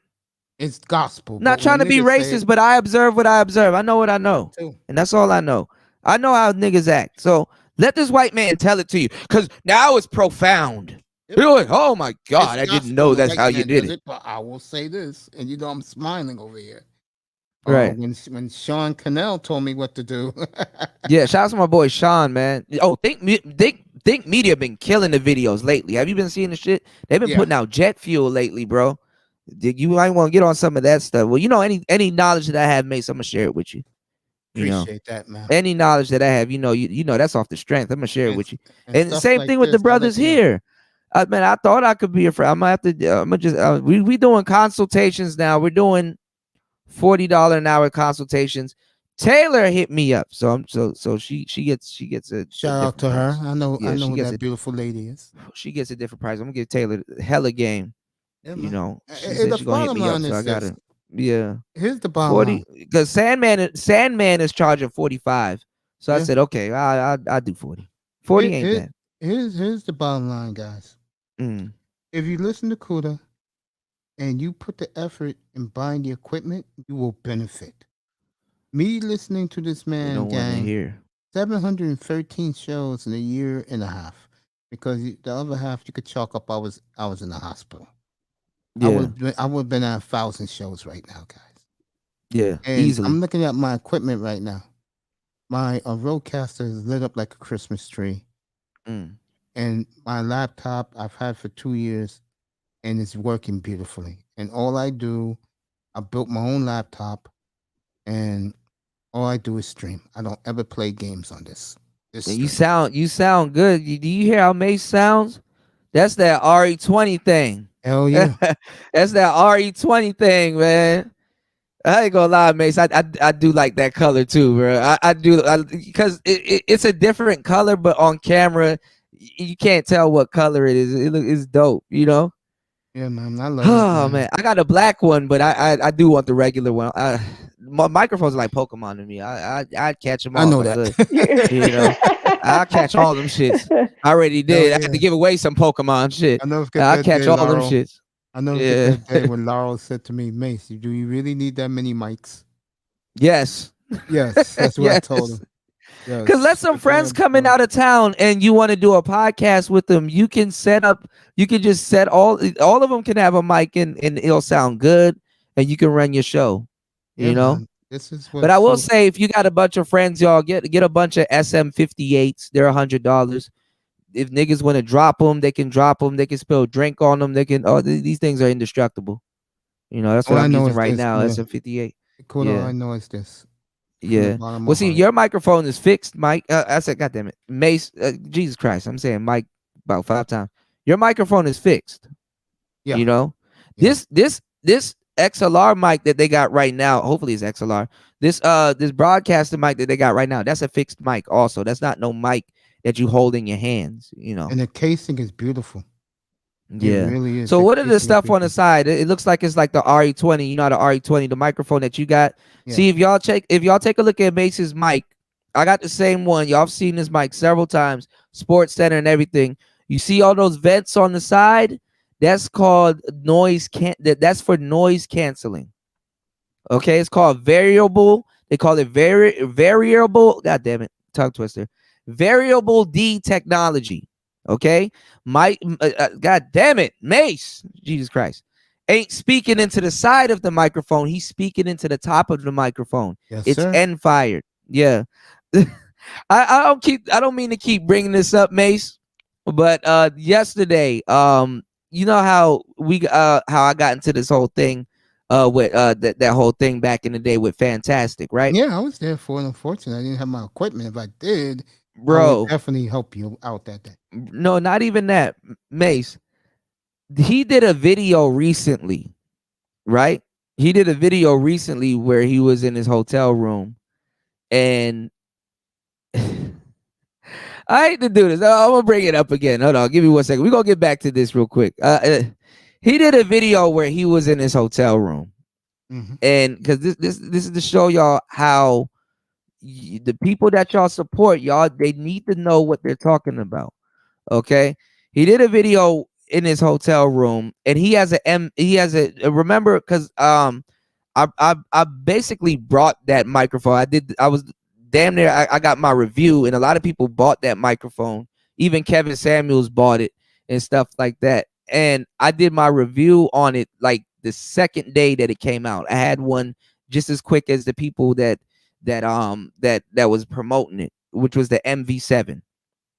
It's gospel. Not but trying to when be niggas say racist, it, but I observe what I observe. I know what I know. too. And that's all I know. I know how niggas act. So let this white man tell it to you. Because now it's profound. Yep. You're like, oh my God, It's I didn't gospel. know The that's white how you man did does it. But I will say this, and you know I'm smiling over here. Right. When Sean Cannell told me what to do. Yeah, shout out to my boy Sean, man. Oh, Think Media been killing the videos lately. Have you been seeing the shit? They've been Yeah. putting out jet fuel lately, bro. You might want to get on some of that stuff. Well, you know, any knowledge that I have, Mace, I'm gonna share it with you. You know, Appreciate that, man. any knowledge that I have, you know, that's off the strength. I'm gonna share it with you. And stuff same like thing with the this, I'll let brothers you know. here. Man, I thought I could be a friend. I'm gonna have to. I'm gonna just. We doing consultations now. We're doing $40 an hour consultations. Taylor hit me up, so she gets a Shout out to different her. price. I know Yeah, she who gets that a- beautiful lady is. She gets a different price. I'm gonna give Taylor hella game. Yeah, You man. know, she And said the she's gonna hit bottom me up, line so is I gotta. this. Yeah, Here's the bottom 40 line. because Sandman is charging 45. So I Yeah. said, okay, I do 40. 40 ain't Here- bad. Here's the bottom line, guys. Mm. If you listen to Kuda and you put the effort in buying the equipment, you will benefit. Me listening to this They man, don't want to gang, hear. 713 shows in a year and a half. Because the other half you could chalk up I was in the hospital. Yeah, I would have been at 1,000 shows right now, guys. yeah, And easily. I'm looking at my equipment right now. My Rodecaster is lit up like a Christmas tree. Mm. And my laptop I've had for 2 years and it's working beautifully. And all I do, I built my own laptop and all I do is stream. I don't ever play games on this. This And you stream. sound good. Do you hear how Mace sounds? That's that RE20 thing. Hell yeah. That's that RE20 thing, man. I ain't gonna lie, Mace. I do like that color too, bro. I do because it's a different color, but on camera you can't tell what color it is. It's dope, you know. Yeah, man. I love it. Oh man, I got a black one, but I do want the regular one. My microphones are like Pokemon to me. I'd catch them all. I know if I that. could, you know. I'll catch all them shits. I already did. I had to give away some Pokemon shit. I never forget I'll that catch day, all them Laurel. shits. I never Yeah. forget that day when Laurel said to me, Mace, do you really need that many mics? Yes. Yes, that's what I told Yes. him. Yes. Because let some friends coming out of town and you want to do a podcast with them, you can set up, you can just set all of them can have a mic and it'll sound good and you can run your show, Yeah, you know. man. This is what But I will say, if you got a bunch of friends, y'all get a bunch of SM58s. They're $100. If niggas want to drop them, they can drop them. They can spill drink on them. They can. Oh, these things are indestructible. You know, that's what I'm using right now. SM58. Cool, Yeah. I know it's this. Yeah. Well, see, your microphone is fixed, Mike. I said, God damn it, Mace. Jesus Christ, I'm saying Mike about 5 times. Your microphone is fixed. Yeah. You know, Yeah. this XLR mic that they got right now. Hopefully, it's XLR. This broadcaster mic that they got right now. That's a fixed mic. Also, that's not no mic that you hold in your hands. You know. And the casing is beautiful. Yeah. It really is. So The what are the casing is stuff on the beautiful. side? It looks like it's like the RE20. You know the RE20, the microphone that you got. Yeah. See if y'all take a look at Mace's mic. I got the same one. Y'all have seen this mic several times, Sports Center and everything. You see all those vents on the side? That's called noise that's for noise canceling. Okay, it's called variable. They call it variable. God damn it, tongue twister. Variable D technology. Okay, God damn it, Mace. Jesus Christ, ain't speaking into the side of the microphone. He's speaking into the top of the microphone. Yes, It's sir. end fired. Yeah. I don't mean to keep bringing this up, Mace, but yesterday, you know how I got into this whole thing with that whole thing back in the day with Fantastic, right? Yeah, I was there for it. Unfortunately, I didn't have my equipment. If I did, I Bro, would definitely help you out that day. no, not even that, Mace. He did a video recently, right? He did a video recently where he was in his hotel room, and I hate to do this. I'm gonna bring it up again. Hold on, give me 1 second. We're gonna get back to this real quick. He did a video where he was in his hotel room, and because this is to show y'all how the people that y'all support, y'all, they need to know what they're talking about. Okay, he did a video in his hotel room, and he has a remember, because I basically brought that microphone. I was damn near I got my review, and a lot of people bought that microphone. Even Kevin Samuels bought it and stuff like that. And I did my review on it like the second day that it came out. I had one just as quick as the people that was promoting it, which was the MV7.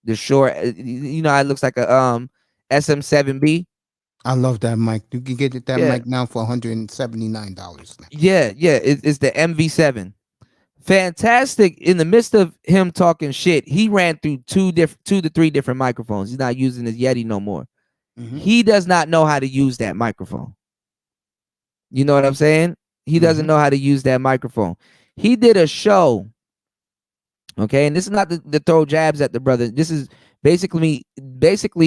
The short, you know, it looks like a SM7B. I love that mic. You can get that Yeah. mic now for $179. Yeah, it's the MV7. Fantastic. In the midst of him talking shit, he ran through 2 to 3 different microphones. He's not using his Yeti no more. He does not know how to use that microphone. You know what I'm saying? He doesn't know how to use that microphone. He did a show. Okay, and this is not to throw jabs at the brother. This is basically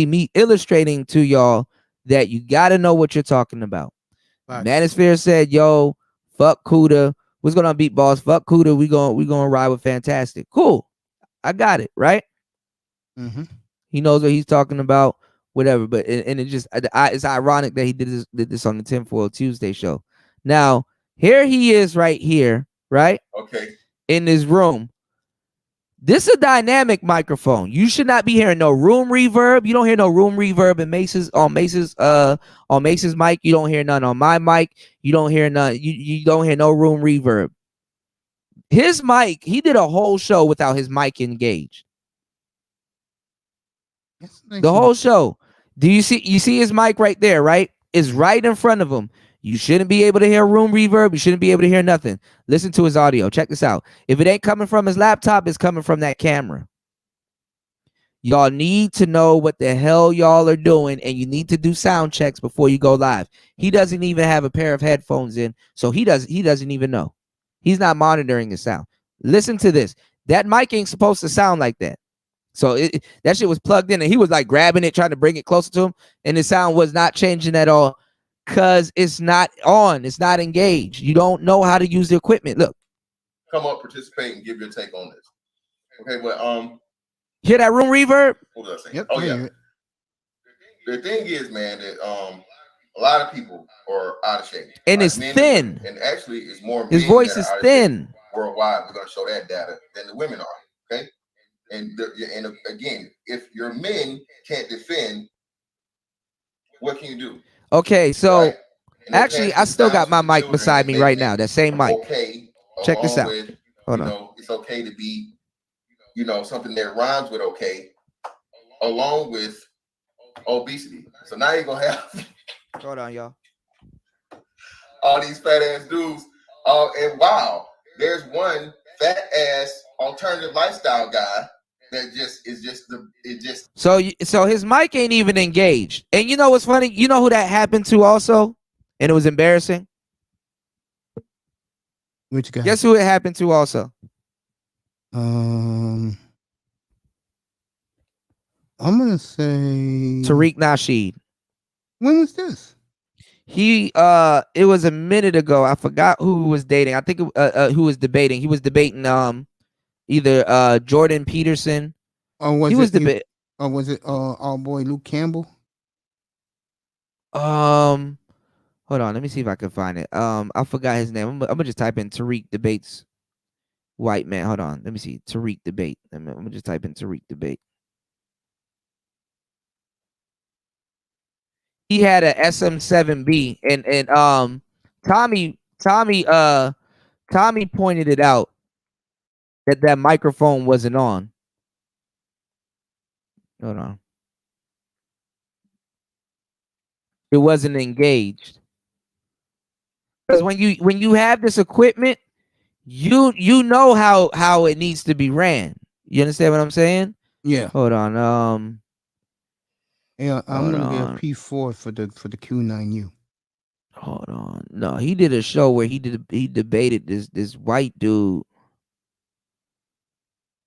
me illustrating to y'all that you got to know what you're talking about. Right. Manosphere said, "Yo, fuck Kuda. What's going on, Beat Boss? Fuck Kuda. We gonna ride with Fantastic. Cool. I got it right. He knows what he's talking about. Whatever. But and it just it's ironic that he did this on the Tinfoil Tuesday show. Now here he is right here, right? Okay. In this room. This is a dynamic microphone. You should not be hearing no room reverb. You don't hear no room reverb in Mace's mic. You don't hear none on my mic. You don't hear none. You don't hear no room reverb. His mic, he did a whole show without his mic engaged. The whole show. Do you see his mic right there, right? It's right in front of him. You shouldn't be able to hear room reverb. You shouldn't be able to hear nothing. Listen to his audio. Check this out. If it ain't coming from his laptop, it's coming from that camera. Y'all need to know what the hell y'all are doing, and you need to do sound checks before you go live. He doesn't even have a pair of headphones in, so he doesn't even know. He's not monitoring the sound. Listen to this. That mic ain't supposed to sound like that. So that shit was plugged in, and he was like grabbing it, trying to bring it closer to him, and the sound was not changing at all because it's not on. It's not engaged. You don't know how to use the equipment. Look. Come up, participate, and give your take on this. Okay, but hear that room reverb? What was I saying? Yep, Oh yeah. The thing is, man, that a lot of people are out of shape, and it's thin, and actually, it's more. His voice is thin worldwide. We're gonna show that data than the women are. Okay, and again, if your men can't defend, what can you do? Okay, so right? actually, I still got my mic beside me right now. That same mic. Okay, check this out. With, Hold on. It's okay to be, something that rhymes with okay, along with obesity. So now you're gonna have hold on, y'all. All these fat ass dudes. And wow, there's one fat ass alternative lifestyle guy that just So his mic ain't even engaged. And you know what's funny? You know who that happened to also? And it was embarrassing. Which guy? Guess who it happened to also? I'm gonna say Tariq Nasheed. When was this? It was a minute ago. I forgot who was dating. I think who was debating. He was debating either Jordan Peterson. Or was he was debating. Or was it our boy Luke Campbell? Hold on, let me see if I can find it. I forgot his name. I'm gonna just type in Tariq debates white man. Hold on, let me see. Tariq debate. I'm gonna just type in Tariq debate. He had a SM7B, and Tommy pointed it out that microphone wasn't on. Hold on. It wasn't engaged. Because when you have this equipment, you know how it needs to be ran. You understand what I'm saying? Yeah. Hold on. Yeah, I'm gonna get a P4 for the Q9U. Hold on. No, he did a show where he debated this white dude.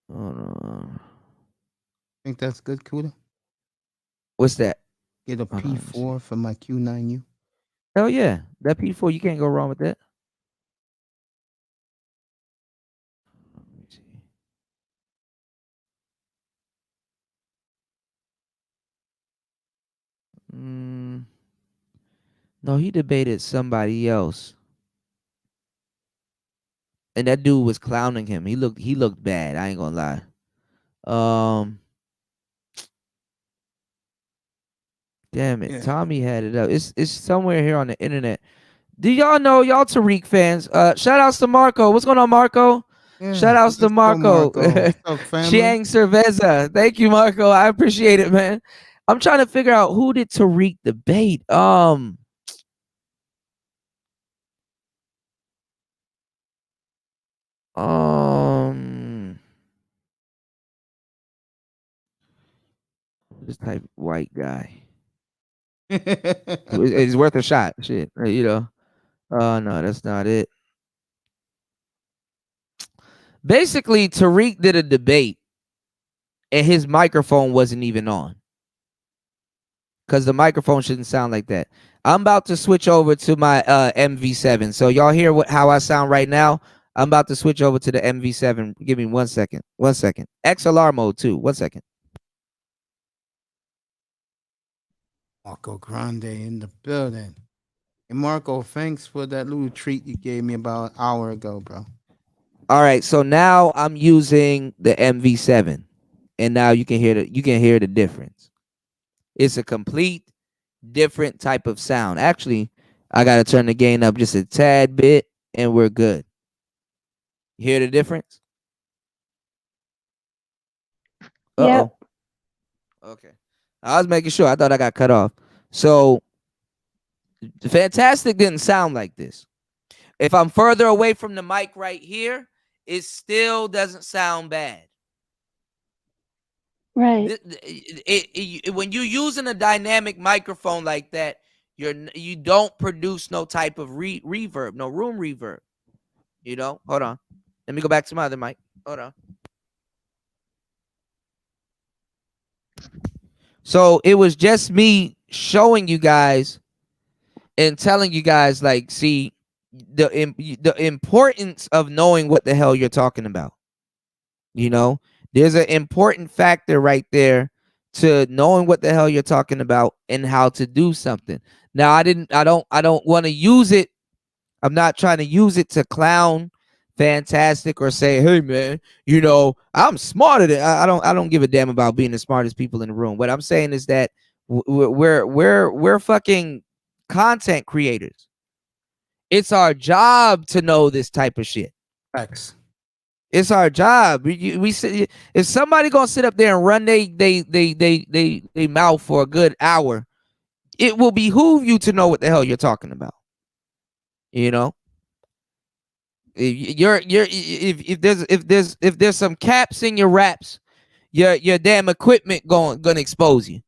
Hold on. Think that's good, Kuda? What's that? Get a P4 for my Q9U. Hell yeah. That P4, you can't go wrong with that. No, he debated somebody else. And that dude was clowning him. He looked bad. I ain't gonna lie. Damn it. Yeah. Tommy had it up. It's somewhere here on the internet. Do y'all know y'all Tariq fans? Shout outs to Marco. What's going on, Marco? Yeah, shout outs to Marco. Chiang Cerveza. Thank you, Marco. I appreciate it, man. I'm trying to figure out who did Tariq debate. Just type white guy. It's worth a shot. Shit, you know. No, that's not it. Basically, Tariq did a debate, and his microphone wasn't even on. Because the microphone shouldn't sound like that. I'm about to switch over to my MV7. So y'all hear how I sound right now? I'm about to switch over to the MV7. Give me 1 second. 1 second. XLR mode too. 1 second. Marco Grande in the building. And Marco, thanks for that little treat you gave me about an hour ago, bro. All right, so now I'm using the MV7, and now you can hear the difference. It's a complete different type of sound. Actually, I gotta turn the gain up just a tad bit, and we're good. You hear the difference? Yeah. Okay. I was making sure. I thought I got cut off. So, Fantastic didn't sound like this. If I'm further away from the mic right here, it still doesn't sound bad. Right. When you're using a dynamic microphone like that, you don't produce no type of reverb, no room reverb. You know, hold on. Let me go back to my other mic. Hold on. So it was just me showing you guys and telling you guys, like, see the importance of knowing what the hell you're talking about. You know, there's an important factor right there to knowing what the hell you're talking about and how to do something. Now, I don't want to use it. I'm not trying to use it to clown Fantastic or say, hey man, you know, I'm smarter than I don't give a damn about being the smartest people in the room. What I'm saying is that we're fucking content creators. It's our job to know this type of shit. Facts. It's our job. We sit, if somebody gonna sit up there and run they mouth for a good hour, it will behoove you to know what the hell you're talking about. You know, if there's some caps in your raps, your damn equipment gonna expose you.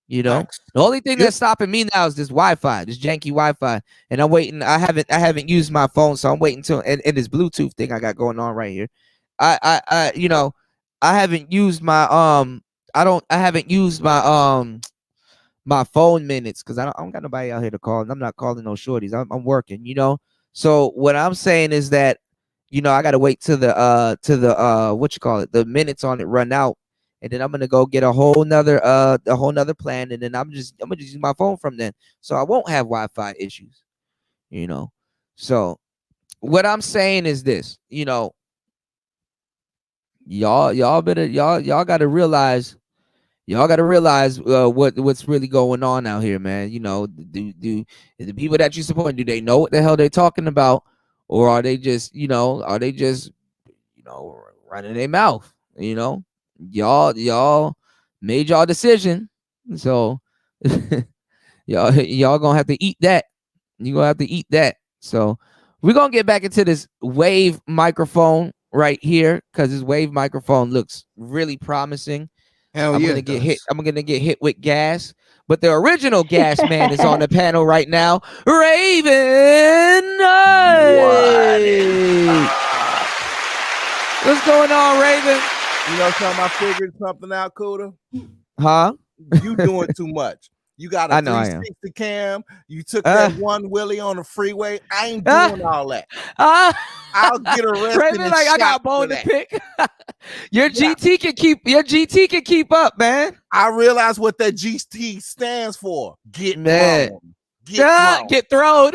You know, the only thing that's stopping me now is this Wi-Fi, this janky Wi-Fi, and I'm waiting. I haven't used my phone, so I'm waiting till and this Bluetooth thing I got going on right here. I you know, I haven't used my I haven't used my my phone minutes because I don't got nobody out here to call, and I'm not calling no shorties. I'm working, you know. So what I'm saying is that, you know, I got to wait till the what you call it, the minutes on it run out. And then I'm gonna go get a whole nother plan, and then I'm gonna just use my phone from then, so I won't have Wi-Fi issues, you know. So what I'm saying is this, you know, y'all gotta realize what's really going on out here, man. You know, do the people that you support, do they know what the hell they're talking about, or are they just running their mouth, you know? Y'all made y'all decision, so y'all gonna have to eat that. You gonna have to eat that. So we're gonna get back into this Wave microphone right here because this Wave microphone looks really promising. Hell I'm yeah, gonna get hit. I'm gonna get hit with gas, but the original gas man is on the panel right now. Raven Knight. What's going on, Raven? You know something? I figured something out, Kuda. Huh? You doing too much. You got a 360 cam. You took that one Willie on the freeway. I ain't doing all that. I'll get arrested. Raven, like, I got a bone to pick. Your GT can keep up, man. I realize what that GT stands for. Get thrown.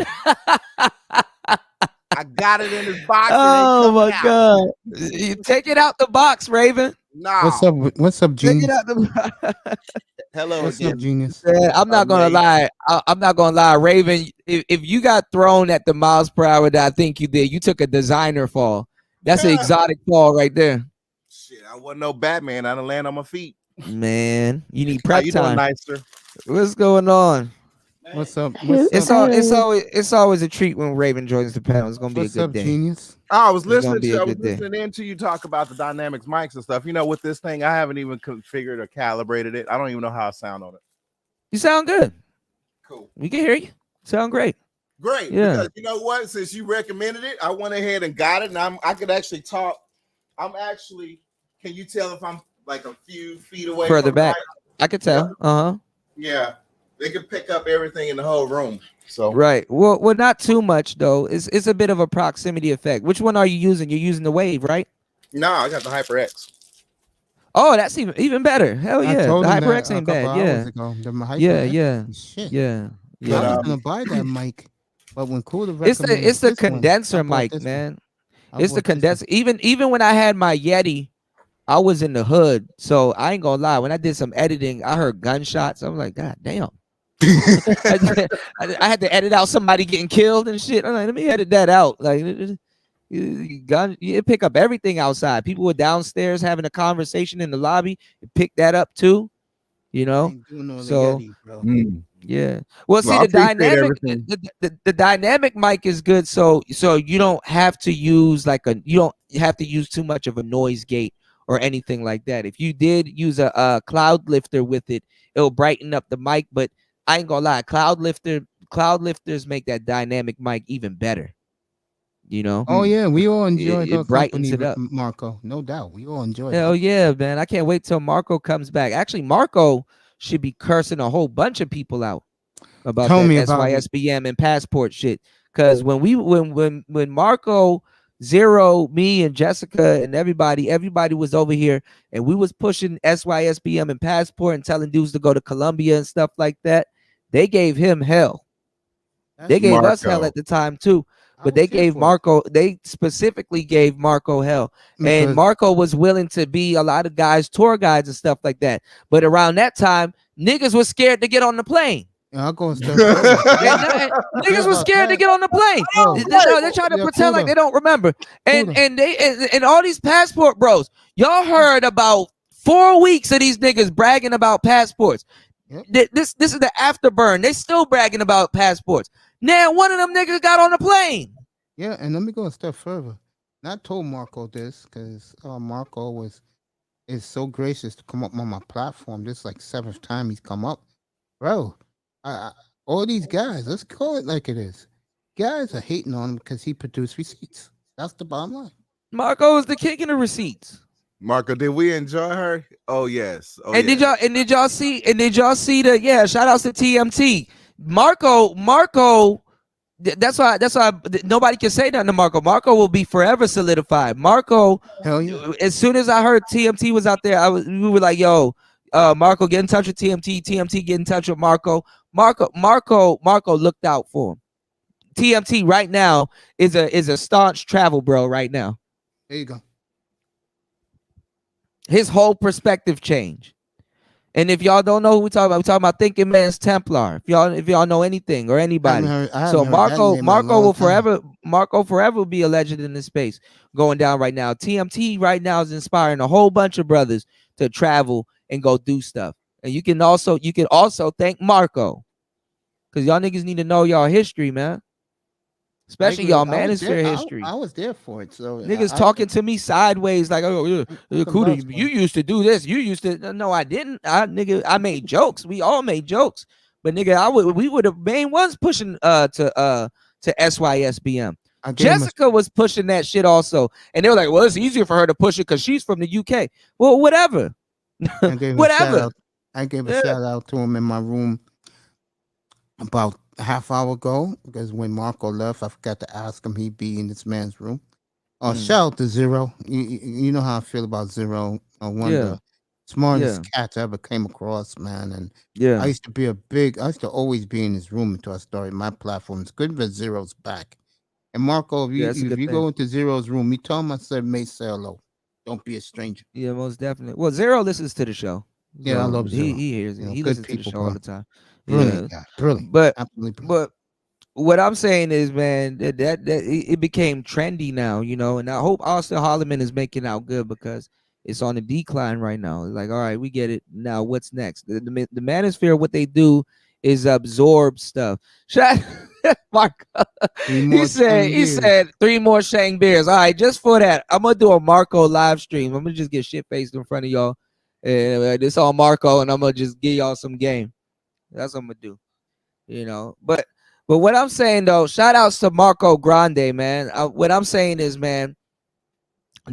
I got it in his box. Oh my god! You take it out the box, Raven. Nah. What's up, Genius? Take it out the Hello, what's up, Genius? I'm not gonna lie. I'm not gonna lie, Raven. If you got thrown at the miles per hour that I think you did, you took a designer fall. That's an exotic fall right there. Shit, I wasn't no Batman. I didn't land on my feet. Man, you need prep you time. doing, nicer? What's going on? What's up? It's always a treat when Raven joins the panel. It's gonna be a good day. Genius? I was listening into you talk about the dynamics mics and stuff. You know, with this thing, I haven't even configured or calibrated it. I don't even know how I sound on it. You sound good. Cool. We can hear you. Sound great. Great. Yeah. Because you know what? Since you recommended it, I went ahead and got it, and I could actually talk. Can you tell if I'm like a few feet away? Further back. I could tell. Yeah. They can pick up everything in the whole room. So right. Well, not too much though. It's a bit of a proximity effect. Which one are you using? You're using the Wave, right? No, I got the HyperX. Oh, that's even better. Hell yeah. The HyperX ain't bad. Yeah. Shit. Yeah. I was gonna buy that mic, but when Kuda it's the condenser mic, man. It's the condenser. Even when I had my Yeti, I was in the hood, so I ain't gonna lie. When I did some editing, I heard gunshots. I was like, God damn. I had to edit out somebody getting killed and shit. I'm like, let me edit that out. Like, you pick up everything outside. People were downstairs having a conversation in the lobby. You pick that up too, you know. So yeah. Well, see, the dynamic mic is good. So you don't have to use you don't have to use too much of a noise gate or anything like that. If you did use a cloud lifter with it, it'll brighten up the mic. But I ain't gonna lie, cloud lifters make that dynamic mic even better. You know? Oh yeah, we all enjoyed it brightens company, it up. Marco. No doubt, we all enjoyed. Hell yeah, man! I can't wait till Marco comes back. Actually, Marco should be cursing a whole bunch of people out about that SYSBM and passport shit. Because when Marco, Zero, me and Jessica and everybody was over here and we was pushing SYSBM and passport and telling dudes to go to Colombia and stuff like that, they gave him hell. They gave us hell at the time too. But they gave Marco, they specifically gave Marco hell. And Marco was willing to be a lot of guys, tour guides and stuff like that. But around that time, niggas was scared to get on the plane. I'll go niggas was scared to get on the plane. They're trying to pretend like they don't remember. And all these passport bros, y'all heard about 4 weeks of these niggas bragging about passports. Yep. This is the afterburn. They still bragging about passports. Now one of them niggas got on the plane. Yeah, and let me go a step further. And I told Marco this because Marco is so gracious to come up on my platform. This is like 7th time he's come up, bro. All these guys, let's call it like it is. Guys are hating on him because he produced receipts. That's the bottom line. Marco is the king of the receipts. Marco, did we enjoy her? Oh yes. Oh, and yes. did y'all see the shout outs to TMT. Marco, that's why nobody can say nothing to Marco. Marco will be forever solidified. Marco, hell yeah. As soon as I heard TMT was out there, we were like, yo, Marco, get in touch with TMT. TMT, get in touch with Marco. Marco looked out for him. TMT right now is a staunch travel bro right now. There you go. His whole perspective changed. And if y'all don't know who we're talking about Thinking Man's Templar. If y'all know anything or anybody. So Marco will forever be a legend in this space going down right now. TMT right now is inspiring a whole bunch of brothers to travel and go do stuff. And you can also thank Marco. Because y'all niggas need to know y'all history, man. Especially y'all manosphere history. I was there for it. So niggas talking to me sideways like, oh, Kuda, you used to do this. You used to. No, I didn't. I made jokes. We all made jokes. But nigga, we were the main ones pushing to SYSBM. Jessica was pushing that shit also. And they were like, well, it's easier for her to push it because she's from the UK. Well, whatever. Whatever. I gave a shout out to him in my room about a half hour ago, because when Marco left, I forgot to ask him he'd be in this man's room. Shout out to Zero. You know how I feel about Zero. One of the smartest cats I ever came across, man. And I used to always be in his room until I started my platform. It's good that Zero's back. And Marco, if you go into Zero's room, you tell him I said, may say hello. Don't be a stranger. Yeah, most definitely. Well, Zero listens to the show. Yeah, I love Zero. He hears it. He listens to the show all the time. Brilliant, guy. Brilliant. But absolutely but brilliant. what I'm saying is, man, that it became trendy now, you know, and I hope Austin Holloman is making out good because it's on the decline right now. It's like, all right, we get it. Now what's next? The manosphere, what they do is absorb stuff. Marco, he said 3 more Shang beers. All right, just for that, I'm gonna do a Marco live stream. I'm gonna just get shit faced in front of y'all. And this all Marco, and I'm gonna just give y'all some game. That's what I'm gonna do, you know. But what I'm saying though, shout outs to Marco Grande, man. What I'm saying is, man,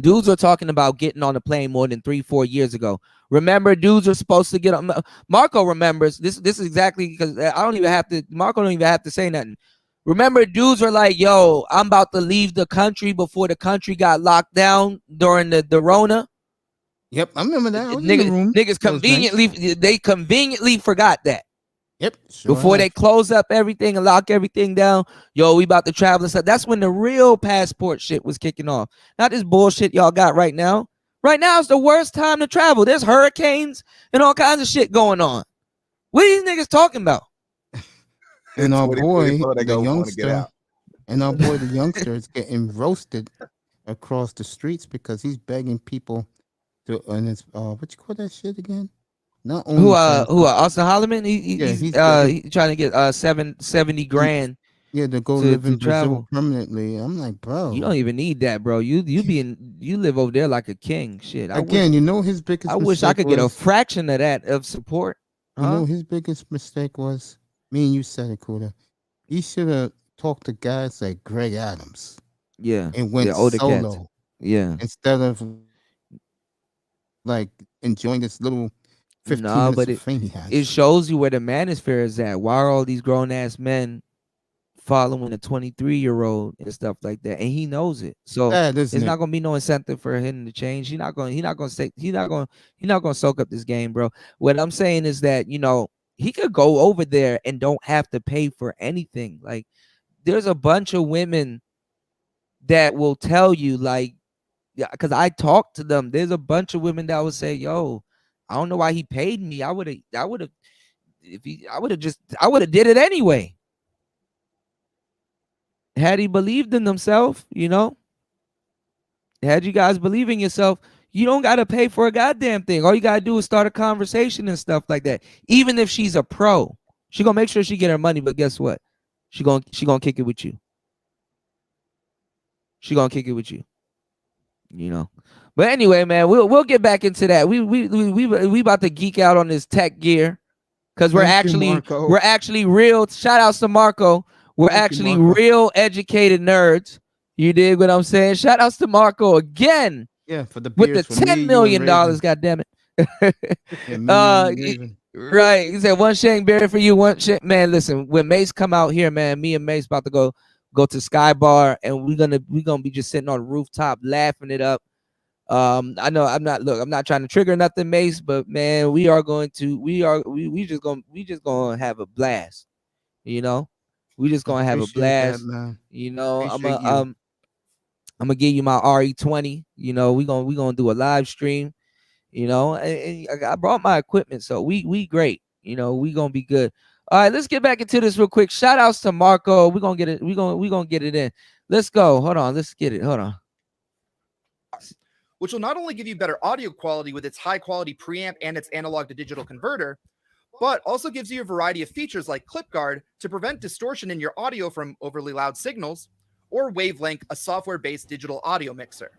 dudes are talking about getting on the plane more than 3-4 years ago. Remember, dudes are supposed to get on. Marco remembers this. This is exactly because Marco don't even have to say nothing. Remember, dudes were like, "Yo, I'm about to leave the country before the country got locked down during the Rona." Yep, I remember that. Niggas conveniently forgot that. Yep. Before they close up everything and lock everything down, yo, we about to travel and stuff. That's when the real passport shit was kicking off. Not this bullshit y'all got right now. Right now is the worst time to travel. There's hurricanes and all kinds of shit going on. What are these niggas talking about? And our boy, the youngster is getting roasted across the streets because he's begging people to, and it's what you call that shit again? Not only Austin Holloman, he's trying to get 70 grand Yeah, to go live in Brazil permanently. I'm like, bro, you don't even need that, bro. You live over there like a king. Shit. You know his biggest. I wish I could get a fraction of that of support. You know his biggest mistake was. Me and you said it, Kuda. He should have talked to guys like Greg Adams. Yeah, and went older solo. Cats. Yeah, instead of like enjoying this little 15 minutes of fame he has. It shows you where the manosphere is at. Why are all these grown ass men following a 23-year-old and stuff like that? And he knows it. So it's not gonna be no incentive for him to change. He's not gonna soak up this game, bro. What I'm saying is that, you know, he could go over there and don't have to pay for anything. Like, there's a bunch of women that will tell you, like, yeah, because I talked to them. There's a bunch of women that would say, "Yo, I don't know why he paid me. I would have did it anyway." Had he believed in himself, you know, had you guys believe in yourself, you don't got to pay for a goddamn thing. All you got to do is start a conversation and stuff like that. Even if she's a pro, she gonna make sure she get her money. But guess what? She gonna kick it with you. She gonna kick it with you. You know. But anyway, man, we'll get back into that. We about to geek out on this tech gear because we're actually real. Shout outs to Marco. We're actually real educated nerds. You dig what I'm saying? Shout outs to Marco again. Yeah, for the with the $10 million. God damn it. Right. He said one Shane Berry for you. One shit, man. Listen, when Mace come out here, man, me and Mace about to go to Sky Bar, and we're gonna be just sitting on the rooftop laughing it up. I know I'm not trying to trigger nothing, Mace, but man, we just gonna have a blast. You know, we just gonna have a blast. That, you know, I'm gonna give you my RE20. You know, we gonna do a live stream. You know, and I brought my equipment, so we great. You know, we gonna be good. All right, let's get back into this real quick. Shout outs to Marco. We're gonna get it. We're gonna get it in. Let's go. Hold on. Let's get it. Hold on. Which will not only give you better audio quality with its high quality preamp and its analog to digital converter, but also gives you a variety of features like ClipGuard to prevent distortion in your audio from overly loud signals, or Wavelink, a software-based digital audio mixer.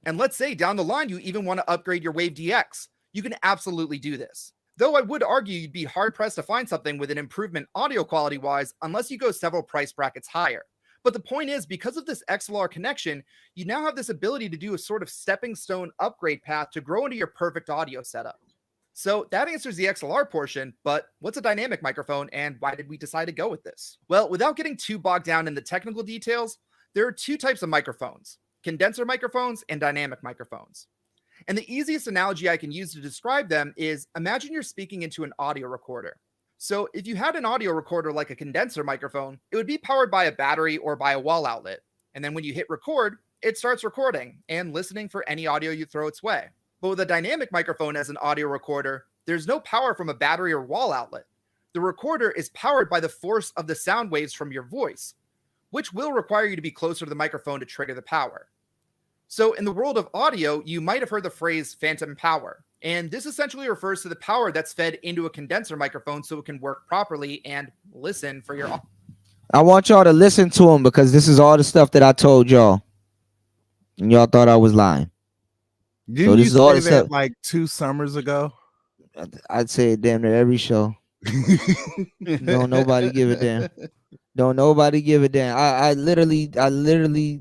And let's say down the line you even want to upgrade your Wave DX. You can absolutely do this. Though I would argue you'd be hard-pressed to find something with an improvement audio quality-wise unless you go several price brackets higher. But the point is, because of this XLR connection, you now have this ability to do a sort of stepping stone upgrade path to grow into your perfect audio setup. So that answers the XLR portion, but what's a dynamic microphone and why did we decide to go with this? Well, without getting too bogged down in the technical details, there are two types of microphones: condenser microphones and dynamic microphones. And the easiest analogy I can use to describe them is, imagine you're speaking into an audio recorder. So if you had an audio recorder like a condenser microphone, it would be powered by a battery or by a wall outlet. And then when you hit record, it starts recording and listening for any audio you throw its way. But with a dynamic microphone as an audio recorder, there's no power from a battery or wall outlet. The recorder is powered by the force of the sound waves from your voice, which will require you to be closer to the microphone to trigger the power. So in the world of audio, you might have heard the phrase phantom power. And this essentially refers to the power that's fed into a condenser microphone so it can work properly and listen for your... I want y'all to listen to him because this is all the stuff that I told y'all. And y'all thought I was lying. Didn't so this is all the stuff like 2 summers ago? I'd say it damn near every show. Don't nobody give a damn. Don't nobody give a damn. I literally gave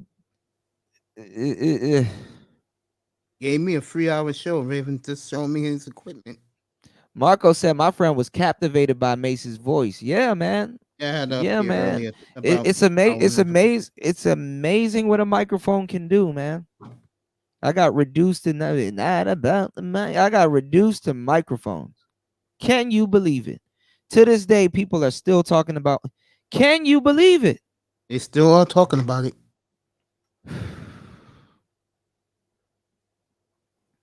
me a 3-hour show. Raven just showed me his equipment. Marco said my friend was captivated by Mace's voice. Yeah, man. Yeah, man. It's amazing. It's amazing what a microphone can do, man. I got reduced to I got reduced to microphones. Can you believe it? To this day, people are still talking about. Can you believe it? They still are talking about it.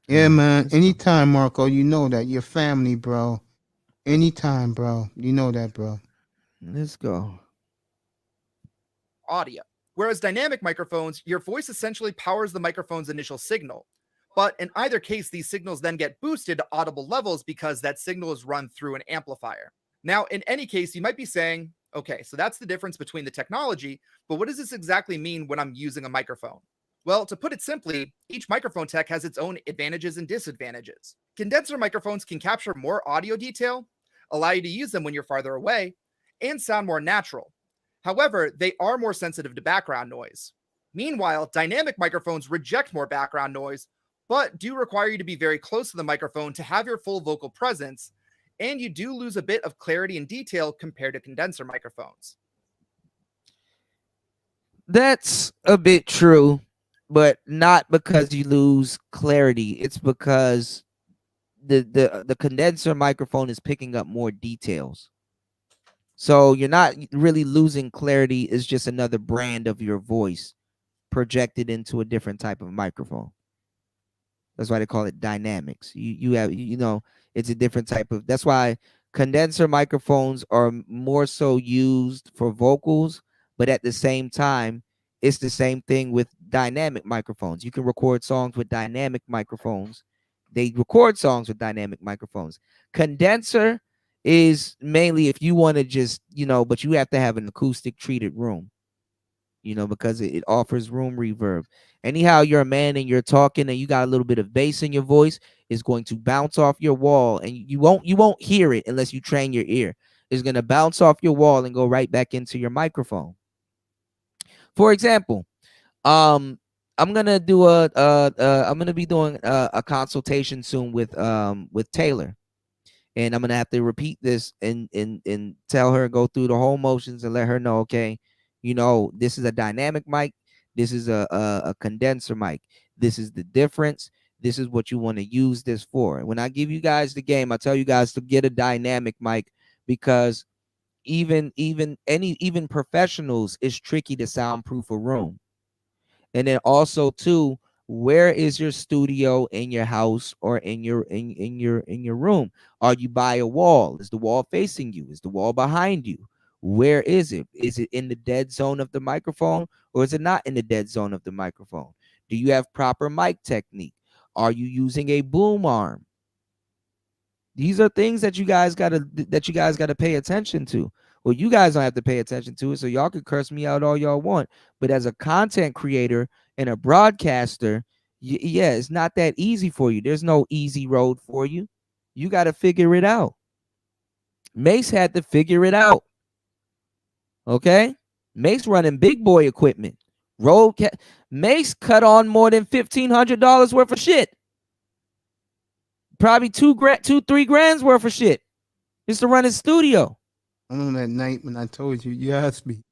Yeah, man. Anytime, Marco, you know that. Your family, bro. Anytime, bro. You know that, bro. Let's go. Audio. Whereas dynamic microphones, your voice essentially powers the microphone's initial signal. But in either case, these signals then get boosted to audible levels because that signal is run through an amplifier. Now, in any case, you might be saying, Okay, so that's the difference between the technology, but what does this exactly mean when I'm using a microphone? Well, to put it simply, each microphone tech has its own advantages and disadvantages. Condenser microphones can capture more audio detail, allow you to use them when you're farther away, and sound more natural. However, they are more sensitive to background noise. Meanwhile, dynamic microphones reject more background noise, but do require you to be very close to the microphone to have your full vocal presence, and you do lose a bit of clarity and detail compared to condenser microphones. That's a bit true, but not because you lose clarity. It's because the condenser microphone is picking up more details. So you're not really losing clarity. It's just another brand of your voice projected into a different type of microphone. That's why they call it dynamics. You have, it's a different type of, that's why condenser microphones are more so used for vocals, but at the same time, it's the same thing with dynamic microphones. You can record songs with dynamic microphones. They record songs with dynamic microphones. Condenser is mainly if you want to just, but you have to have an acoustic treated room, because it offers room reverb. Anyhow, you're a man and you're talking and you got a little bit of bass in your voice, is going to bounce off your wall, and you won't hear it unless you train your ear. It's going to bounce off your wall and go right back into your microphone. For example, I'm gonna be doing a consultation soon with Taylor, and I'm gonna have to repeat this and tell her, go through the whole motions and let her know, okay, this is a dynamic mic, this is a condenser mic, this is the difference, this is what you want to use this for. When I give you guys the game, I tell you guys to get a dynamic mic, because even professionals, it's tricky to soundproof a room. And then also too, where is your studio in your house or in your room? Are you by a wall? Is the wall facing you? Is the wall behind you? Where is it? Is it in the dead zone of the microphone, or is it not in the dead zone of the microphone? Do you have proper mic technique? Are you using a boom arm? These are things that you guys gotta pay attention to. Well, you guys don't have to pay attention to it, so y'all can curse me out all y'all want. But as a content creator and a broadcaster, yeah, it's not that easy for you. There's no easy road for you. You got to figure it out. Mace had to figure it out. Okay? Mace running big boy equipment. Mace cut on more than $1,500 worth of shit. Probably $2,000-3,000 worth of shit just to run his studio. I remember that night when I told you, you asked me,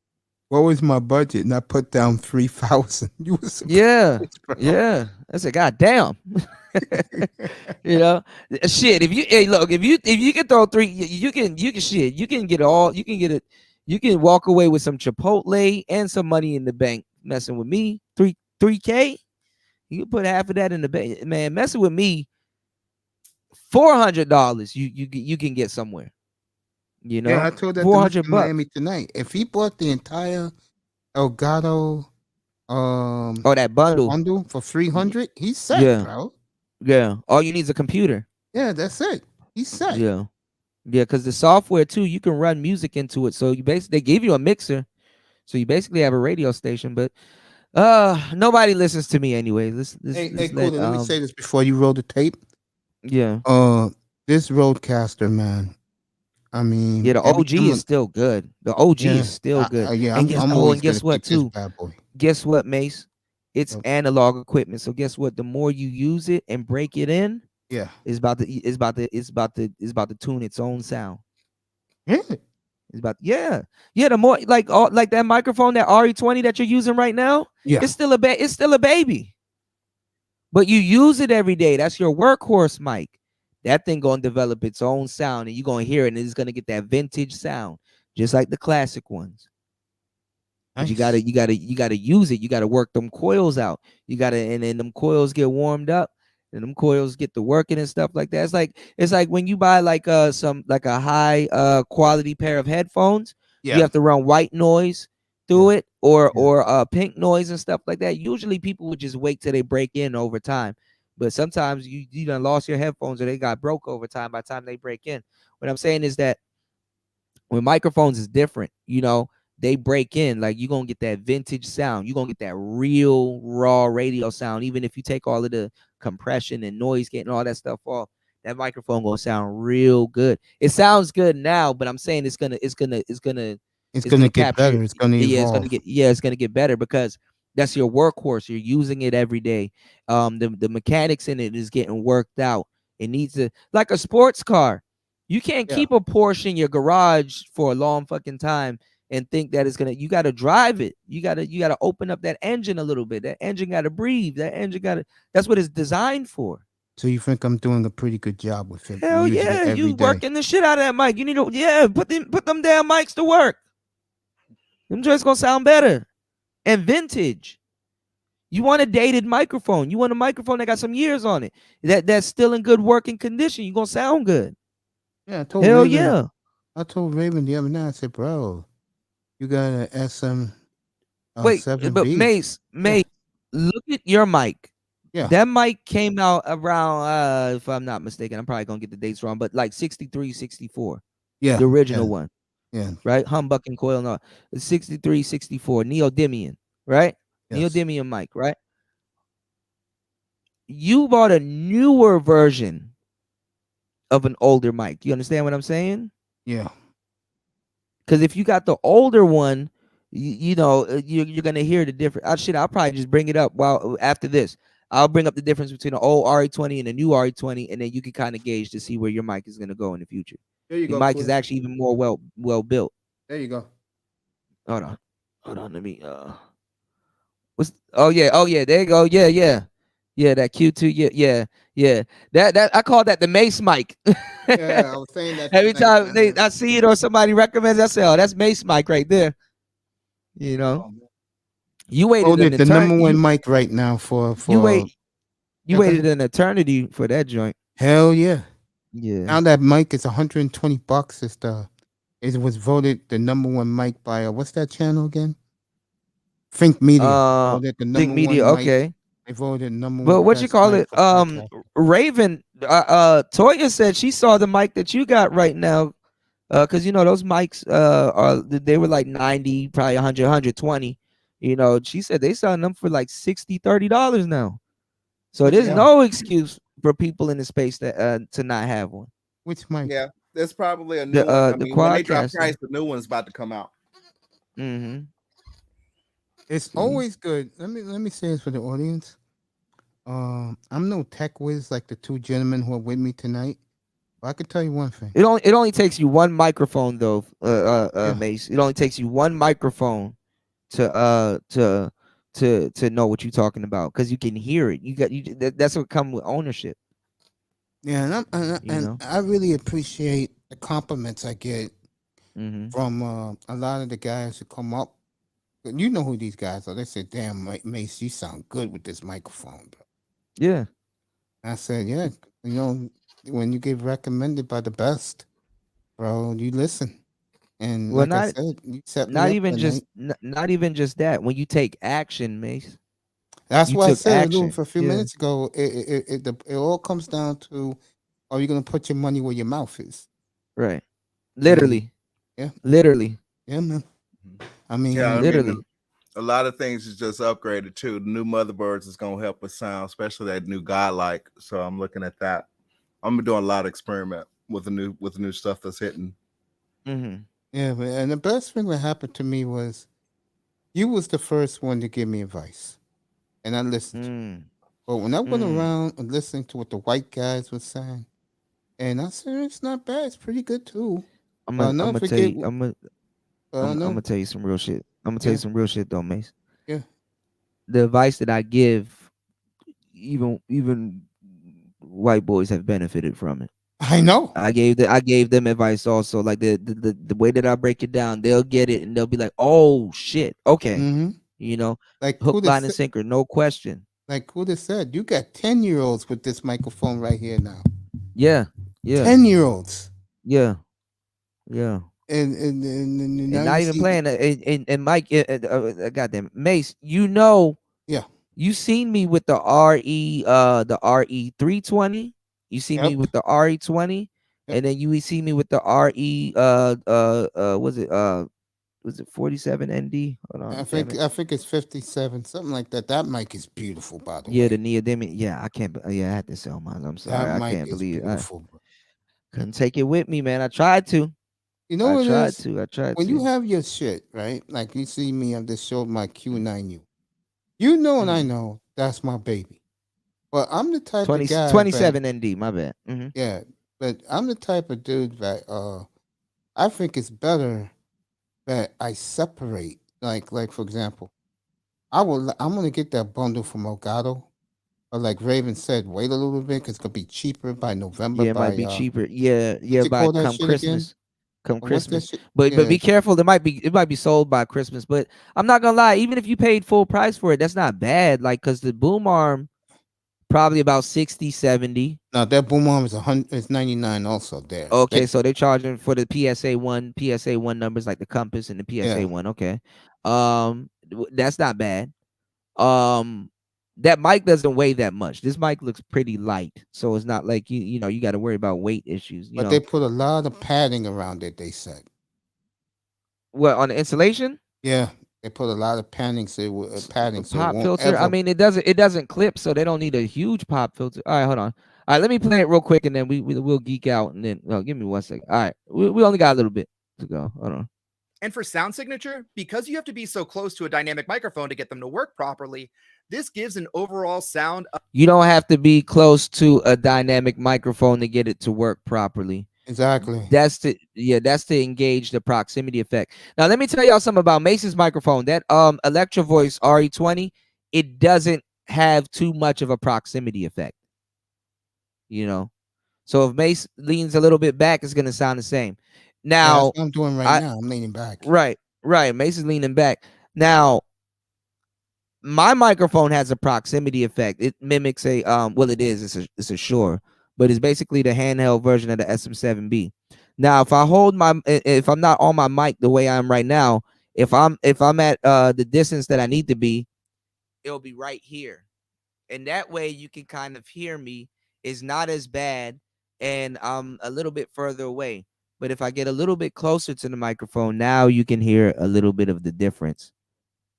what was my budget? And I put down 3,000. You were surprised, yeah, bro. yeah. I said, God damn. Shit. If you can throw three, you can shit. You can get all. You can get it. You can walk away with some Chipotle and some money in the bank. Messing with me, $3K. You can put half of that in the bank, man. Messing with me, $400. You can get somewhere. Yeah, I told that to Mr. Miami tonight. If he bought the entire Elgato that bundle for $300, he's set, bro. Yeah. All you need is a computer. Yeah, that's it. He's set. Yeah. Yeah, because the software too, you can run music into it. So they give you a mixer. So you basically have a radio station, but nobody listens to me anyway. Cool. Let me say this before you roll the tape. Yeah. This Rodecaster, man. I mean, yeah, the OG is still good. The OG is still good. Yeah, and guess what too? Guess what, Mace? It's analog equipment. So guess what? The more you use it and break it in, it's about to tune its own sound. Really? It's about the more like that microphone, that RE20 that you're using right now. Yeah, it's still a baby. But you use it every day. That's your workhorse mic. That thing gonna develop its own sound, and you're gonna hear it, and it's gonna get that vintage sound, just like the classic ones. Nice. But you gotta use it. You gotta work them coils out. And then them coils get warmed up, and them coils get to working and stuff like that. It's like when you buy like a high quality pair of headphones. You have to run white noise through it, or pink noise and stuff like that. Usually people would just wait till they break in over time. But sometimes you done lost your headphones, or they got broke over time by the time they break in. What I'm saying is that With microphones is different, you know. They break in, like you're gonna get that vintage sound. You're gonna get that real raw radio sound. Even if you take all of the compression and noise getting all that stuff off, that microphone gonna sound real good. It sounds good now, but I'm saying it's gonna get capture better. It's gonna evolve. It's gonna get better because that's your workhorse. You're using it every day. The mechanics in it is getting worked out. It needs to, like a sports car. You can't keep a Porsche in your garage for a long fucking time and think that it's gonna. You got to drive it. You gotta open up that engine a little bit. That engine got to breathe. That engine got to. That's what it's designed for. So you think I'm doing a pretty good job with it? Hell yeah, you working the shit out of that mic. You need to put them damn mics to work. Them joints gonna sound better and vintage. You want a dated microphone. You want a microphone that got some years on it. That's still in good working condition. You gonna sound good. Yeah, I told Hell Raven, yeah. I told Raven the other night. I said, bro, you got an SM. Wait, 7B. but Mace, look at your mic. Yeah. That mic came out around, if I'm not mistaken, I'm probably gonna get the dates wrong, but like 63, 64. Yeah. The original one. Yeah. Right? Humbucking coil and all. 63, 64. Neodymium, right? Yes. Neodymium mic, right? You bought a newer version of an older mic. You understand what I'm saying? Yeah. Because if you got the older one, you're gonna hear the difference. I'll probably just bring it up after this. I'll bring up the difference between the old RE20 and the new RE20, and then you can kind of gauge to see where your mic is gonna go in the future. There you Your go. mic is actually even more well built. There you go. Hold on. Let me oh yeah, there you go. Yeah, that Q2, yeah. That I call that the Mace mic. Yeah, I was saying that Every tonight, time I see it or somebody recommends, I say, oh, that's Mace mic right there. You know, you waited the number one mic right now for you waited an eternity for that joint. Hell yeah. Yeah. Now that mic is $120. It was voted the number one mic by what's that channel again? Think Media. Think Media. Okay. They voted number one. Well, what you call it? Raven. Toya said she saw the mic that you got right now. Because those mics they were like 90, probably 100, 120. She said they selling them for like $60, $30 now. So there's no excuse for people in the space that to not have one. Which mic? Yeah, there's probably a new one. I mean, when they drop price, the new one's about to come out. Mm-hmm. It's always good. Let me say this for the audience. I'm no tech whiz like the two gentlemen who are with me tonight. But I can tell you one thing. It only takes you one microphone though, Mace. It only takes you one microphone to know what you're talking about because you can hear it. That's what comes with ownership. Yeah, and I really appreciate the compliments I get from a lot of the guys who come up. You know who these guys are. They say, "Damn, Mace, you sound good with this microphone, bro." Yeah. I said, "Yeah, when you get recommended by the best, bro, you listen." And well, like I said, you set not me even up just not even just that. When you take action, Mace. That's what I said for a few minutes ago. It all comes down to, are you going to put your money where your mouth is? Right. Literally. Yeah. Literally. Yeah, man. I mean, literally. A lot of things is just upgraded too. The new motherboards is gonna help with sound, especially that new Godlike. So I'm looking at that. I'm doing a lot of experiment with the new stuff that's hitting. Mm-hmm. Yeah, and the best thing that happened to me was you was the first one to give me advice, and I listened. But when I went around and listened to what the white guys were saying, and I said it's not bad, it's pretty good too. I'm gonna tell you. I'm gonna tell you some real shit. I'm gonna tell you some real shit though, Mace. Yeah. The advice that I give, even white boys have benefited from it. I know. I gave them advice also. Like the way that I break it down, they'll get it and they'll be like, "Oh shit, okay." Like hook, line, and sinker, no question. Like Kuda said, you got 10-year-olds with this microphone right here now. Yeah. 10-year-olds. Yeah. And not even playing. And Mike, goddamn Mace, yeah. You seen me with the RE 320. You see me with the RE20. and then you see me with the RE was it 47 ND? Hold on, I damn think it. I think it's 57, something like that. That mic is beautiful, by the Yeah, way. the neodymium. Yeah, I can't. Yeah, I had to sell mine. I'm sorry. That I mic can't is believe I beautiful, bro. couldn't take it with me, man. I tried to. You know I what it tried is? to. I tried When you to. have your shit, right? Like you see me, I'm just showing my Q9U. You know and I Mhm. know that's my baby. But I'm the type 20, of guy that 27 ND. My bad. Mhm. yeah, but I'm the type of dude that I think it's better that I separate. Like for example, I'm gonna get that bundle from Elgato. But like Raven said, wait a little bit because it's gonna be cheaper by November Yeah, it might by be cheaper. Yeah, what's yeah. it By called that come shit again? Christmas, come What's that Christmas. shit? But Yeah, be careful. It might be sold by Christmas. But I'm not gonna lie. Even if you paid full price for it, that's not bad. Like, cause the boom arm probably about 60, 70. no, that boom arm is 100. It's 99 also there. Okay, That so they're charging for the PSA one numbers like the Compass and the yeah. PSA one. Okay, that's not bad. Um, that mic doesn't weigh that much. This mic looks pretty light, so it's not like you know you got to worry about weight issues. You But they know put a lot of padding around it, they said. what on the insulation? Yeah, they put a lot of padding so it Pop won't filter. I ever. mean, it doesn't clip, so they don't need a huge pop filter. All right, hold on. All right, let me play it real quick, and then we'll geek out, and then give me 1 second. All right, we only got a little bit to go. Hold on. And for sound signature, because you have to be so close to a dynamic microphone to get them to work properly, this gives an overall sound. You don't have to be close to a dynamic microphone to get it to work properly. Exactly. That's to engage the proximity effect. Now let me tell y'all something about Mace's microphone. That Electro Voice RE20, it doesn't have too much of a proximity effect. You know, so if Mace leans a little bit back, it's gonna sound the same. Yeah, that's Now, what I'm doing right now. I'm leaning back. right. Mace is leaning back. Now, my microphone has a proximity effect. It mimics a well, it is. It's a Shure, but it's basically the handheld version of the SM7B. Now, if I'm not on my mic the way I am right now, if I'm at the distance that I need to be, it'll be right here, and that way you can kind of hear me. It's not as bad, and I'm a little bit further away. But if I get a little bit closer to the microphone, now you can hear a little bit of the difference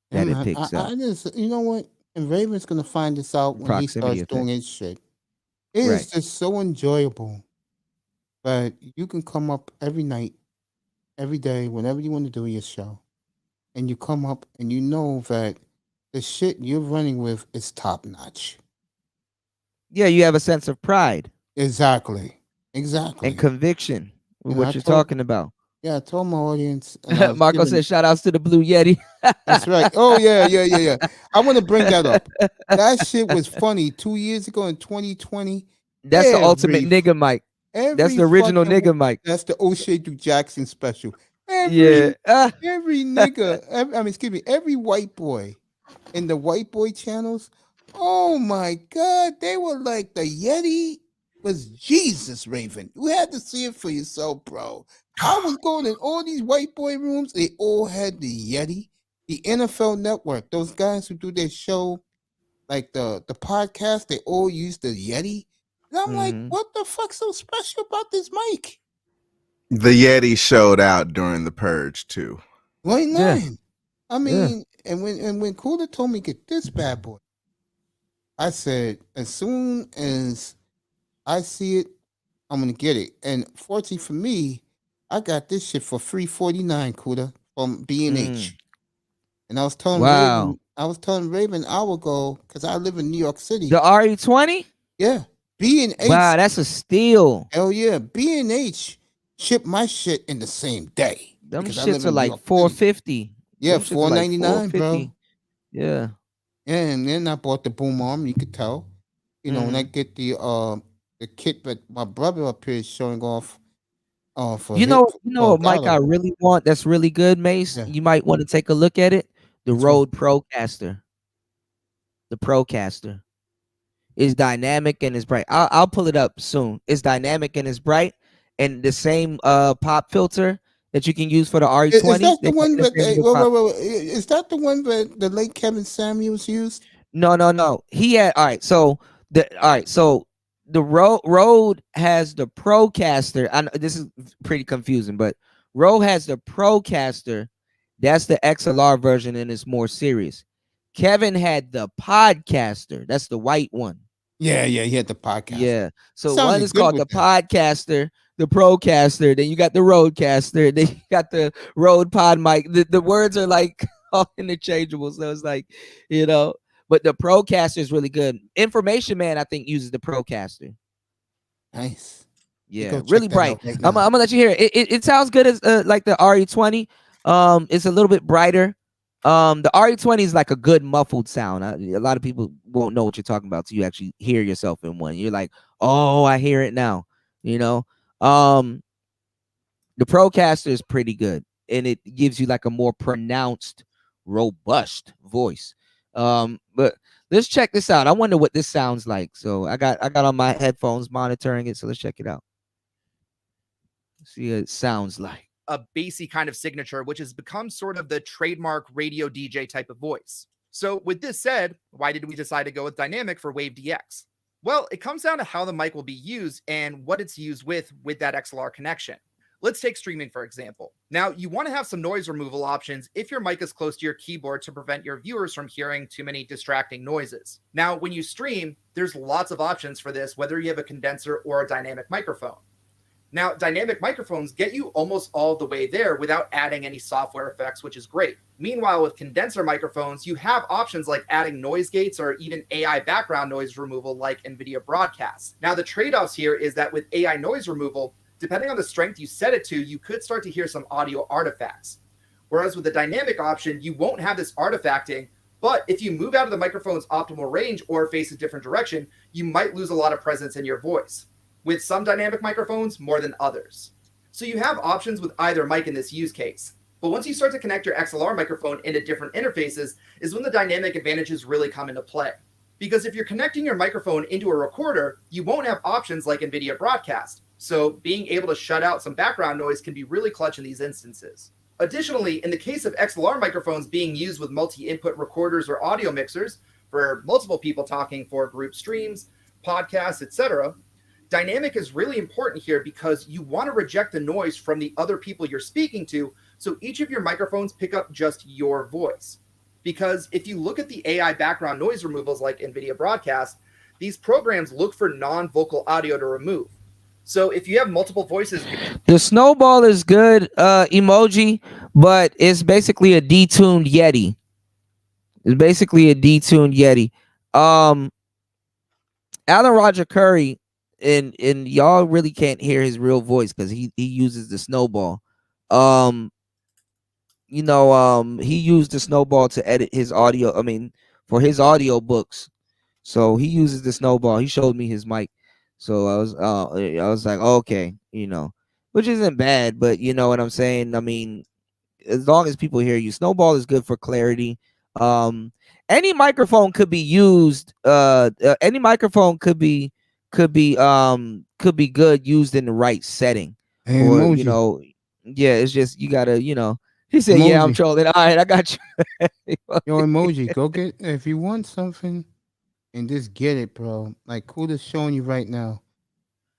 Yeah, that it man, picks up. I just, you know what? And Raven's gonna find this out when he Proximity starts doing effect. his shit. It is Right. just so enjoyable. But you can come up every night, every day, whenever you want to do your show, and you come up and you know that the shit you're running with is top notch. Yeah, you have a sense of pride Exactly. and conviction with And I what you're told- talking about. Yeah, I told my audience. And I was Marco giving- said, "Shout outs to the Blue Yeti." That's right. Oh yeah. I want to bring that up. That shit was funny 2 years ago in 2020. That's the ultimate Every- nigga mic. That's every the original fucking- nigga mic. That's the O'Shea Duke Jackson special. Yeah. Every nigga, every white boy in the white boy channels, oh my God, they were like, the Yeti was Jesus, Raven. You had to see it for yourself, bro. I was going in all these white boy rooms, they all had the Yeti. The NFL Network, those guys who do their show, like the podcast, they all use the Yeti. And I'm like, Mhm. what the fuck's so special about this mic? The Yeti showed out during the purge too. Right Yeah. line. I mean, and when Kuda told me get this bad boy, I said as soon as I see it, I'm gonna get it. And fortunately for me, I got this shit for $349, Kuda, from B&H. And I was telling Wow. Raven an hour ago because I live in New York City. The RE20? Yeah, B&H. Wow, that's a steal. Hell yeah, B&H shipped my shit in the same day. Them because I live shits are in New like York City. $450. Yeah, Them shits are like $499, bro. $450. Yeah. And then I bought the boom arm. You could tell, you know, when I get the kit that my brother up here is showing off. For You know what mic I Elgato. really want that's really good, Mace? Yeah. You might want to take a look at it. The Which Rode Procaster. The Procaster is dynamic and it's bright. I'll pull it up soon. It's dynamic and it's bright, and the same pop filter that you can use for the RE20. Is that the they one got that? the same little pop- Is that the one that the late Kevin Samuels used? No. He had all right. So the Rode has the Procaster. I know this is pretty confusing, but Rode has the Procaster. That's the XLR version, and it's more serious. Kevin had the Podcaster. That's the white one. Yeah, he had the podcast. Yeah. So Sounded one is good called with the that. Podcaster, the Procaster. Then you got the Rodecaster. Then you got the Rode Pod mic. The words are like all interchangeable. So it's like, you know, but the Procaster is really good. Information Man, I think, uses the Procaster. Nice. Yeah, Go check really that bright. out right I'm now. gonna let you hear it. It sounds good as like the RE20. It's a little bit brighter. The RE20 is like a good muffled sound. A lot of people won't know what you're talking about till you actually hear yourself in one. You're like, oh, I hear it now. You know, the Procaster is pretty good, and it gives you like a more pronounced, robust voice. But let's check this out. I wonder what this sounds like. So I got on my headphones monitoring it. So let's check it out. See what it sounds like. A bassy kind of signature, which has become sort of the trademark radio DJ type of voice. So with this said, why did we decide to go with dynamic for Wave DX? Well, it comes down to how the mic will be used and what it's used with that XLR connection. Let's take streaming, for example. Now, you want to have some noise removal options if your mic is close to your keyboard to prevent your viewers from hearing too many distracting noises. Now, when you stream, there's lots of options for this, whether you have a condenser or a dynamic microphone. Now, dynamic microphones get you almost all the way there without adding any software effects, which is great. Meanwhile, with condenser microphones, you have options like adding noise gates or even AI background noise removal like NVIDIA Broadcast. Now, the trade-offs here is that with AI noise removal, depending on the strength you set it to, you could start to hear some audio artifacts. Whereas with the dynamic option, you won't have this artifacting, but if you move out of the microphone's optimal range or face a different direction, you might lose a lot of presence in your voice. With some dynamic microphones more than others. So you have options with either mic in this use case. But once you start to connect your XLR microphone into different interfaces is when the dynamic advantages really come into play. Because if you're connecting your microphone into a recorder, you won't have options like NVIDIA Broadcast. So being able to shut out some background noise can be really clutch in these instances. Additionally, in the case of XLR microphones being used with multi-input recorders or audio mixers for multiple people talking for group streams, podcasts, etc., dynamic is really important here because you want to reject the noise from the other people you're speaking to, so each of your microphones pick up just your voice. Because if you look at the AI background noise removals like NVIDIA Broadcast, these programs look for non-vocal audio to remove. So if you have multiple voices... The Snowball is good emoji, but it's basically a detuned Yeti. It's basically a detuned Yeti. Alan Roger Curry, and y'all really can't hear his real voice because he uses the Snowball. He used the Snowball to edit his audio. I mean, for his audio books. So he uses the Snowball. He showed me his mic. So I was like, okay, which isn't bad, but you know what I'm saying? I mean, as long as people hear you, Snowball is good for clarity. Any microphone could be used. Any microphone could be good used in the right setting. Hey, or emoji. Yeah, it's just you gotta, He said, "Yeah, I'm Emoji. trolling." All right, I got you. Yo, emoji, go get if you want something and just get it, bro. Like Kuda's showing you right now.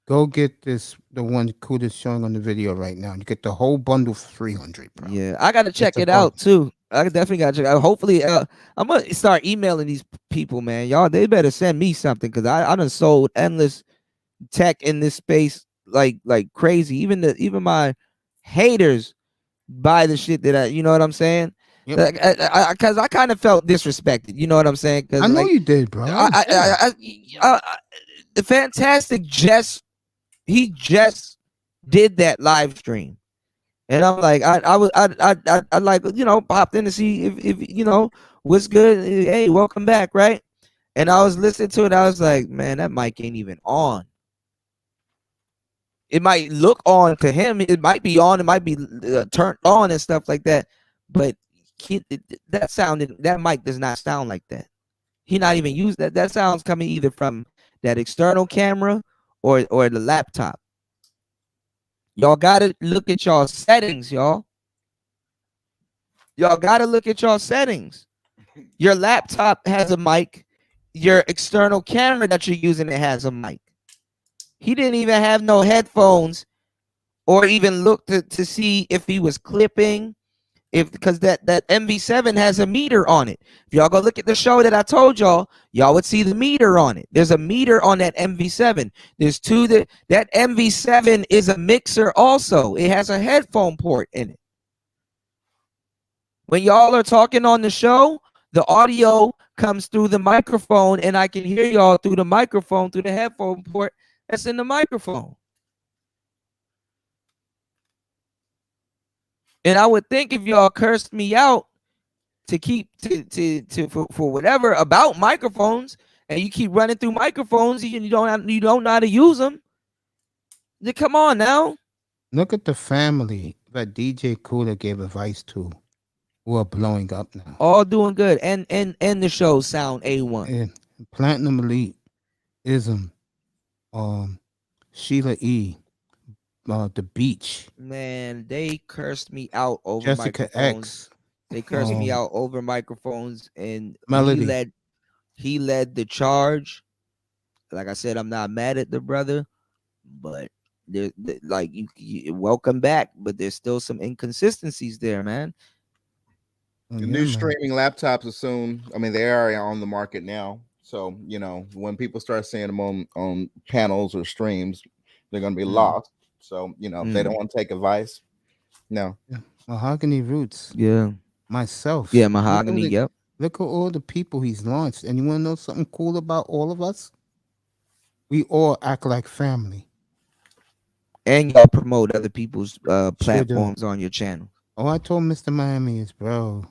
Go get the one Kuda's showing on the video right now. You get the whole bundle for 300, bro. Yeah, I gotta check a it out bundle. too. I definitely gotta check it out. Hopefully, I'm gonna start emailing these people, man. Y'all, they better send me something because I done sold endless tech in this space like crazy. Even my haters buy the shit that you know what I'm saying? Yep. Because I kind of felt disrespected. You know what I'm saying? I know you did, bro. The Fantastic he just did that live stream, and I'm like, I like popped in to see if what's good. Hey, welcome back, right? And I was listening to it. I was like, man, that mic ain't even on. It might look on to him. It might be on. It might be turned on and stuff like that. But that mic does not sound like that. He not even used that. That sound's coming either from that external camera or the laptop. Y'all gotta look at y'all settings, y'all. Y'all gotta look at y'all settings. Your laptop has a mic. Your external camera that you're using, it has a mic. He didn't even have no headphones or even look to see if he was clipping. Because that MV7 has a meter on it. If y'all go look at the show that I told y'all would see the meter on it. There's a meter on that MV7. There's two that MV7 is a mixer also. It has a headphone port in it. When y'all are talking on the show, the audio comes through the microphone, and I can hear y'all through the microphone, through the headphone port that's in the microphone. And I would think if y'all cursed me out to keep for whatever about microphones, and you keep running through microphones, you don't know how to use them. Then come on now. Look at the family that DJ Cooler gave advice to, who are blowing up now. All doing good, and the show sound A1. And Platinum Elite, Ism, Sheila E, The Beach. Man, they cursed me out over Jessica microphones. X. They cursed me out over microphones, and Melody. he led the charge. Like I said, I'm not mad at the brother, but like you welcome back, but there's still some inconsistencies there, man. The new streaming laptops are soon. I mean, they are on the market now. So when people start seeing them on panels or streams, they're going to be lost. So they don't want to take advice. No. Yeah. Mahogany Roots. Yeah. Myself. Yeah, Mahogany. Yep. Look at all the people he's launched. And you want to know something cool about all of us? We all act like family. And y'all promote other people's platforms on your channel. Oh, I told Mr. Miami is, bro,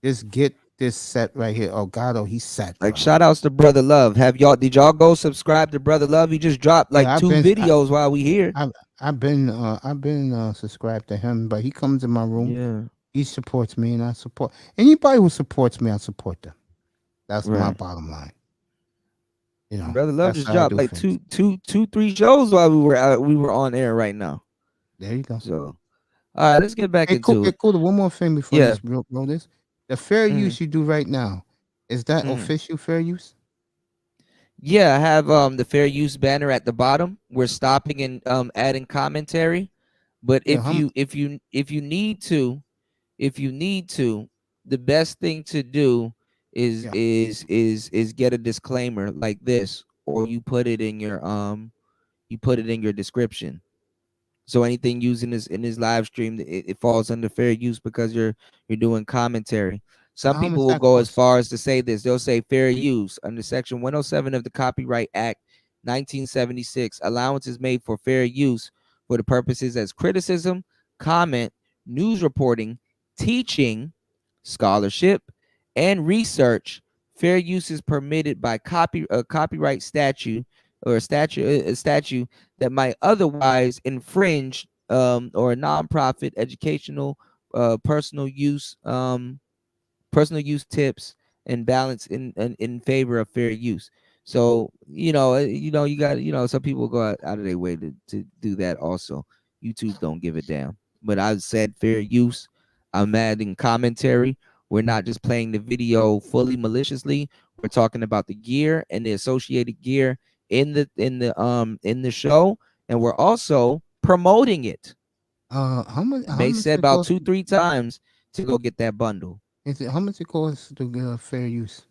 just get this set right here. Oh, God, he's set. Like, shout outs to Brother Love. Did y'all go subscribe to Brother Love? He just dropped two videos while we here. I've been subscribed to him, but he comes in my room. Yeah. He supports me, and I support anybody who supports me. I support them. That's my bottom line. Brother Love just dropped like two, 3 shows while we were on air right now. There you go. So, all right, let's get back into it. Cool. One more thing before this, roll this. The fair use you do right now, is that official fair use? Yeah, I have the fair use banner at the bottom. We're stopping and adding commentary, but if you need to, the best thing to do is get a disclaimer like this, or you put it in your description. So anything used in this live stream, it falls under fair use because you're doing commentary. Some people will go as far as to say this. They'll say fair use under Section 107 of the Copyright Act 1976. Allowance is made for fair use for the purposes as criticism, comment, news reporting, teaching, scholarship, and research. Fair use is permitted by copyright statute or a statute that might otherwise infringe or a nonprofit educational personal use tips and balance in favor of fair use. So you got some people go out of their way to do that also. YouTube don't give a damn. But I said fair use. I'm adding commentary. We're not just playing the video fully maliciously. We're talking about the gear and the associated gear in the show, and we're also promoting it. How much? They said about 2-3 times to go get that bundle. Is it how much it costs to get fair use?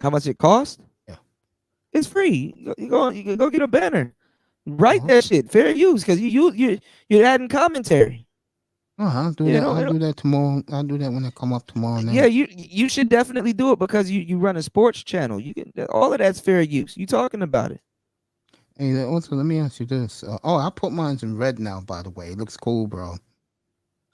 How much it cost? Yeah, it's free. You go get a banner. Write that shit fair use because you're adding commentary. Oh, I'll do that. I'll do that tomorrow. I'll do that when I come up tomorrow night. Yeah, you should definitely do it because you run a sports channel. You can all of that's fair use. You talking about it? Hey, also let me ask you this. I put mine in red now. By the way, it looks cool, bro.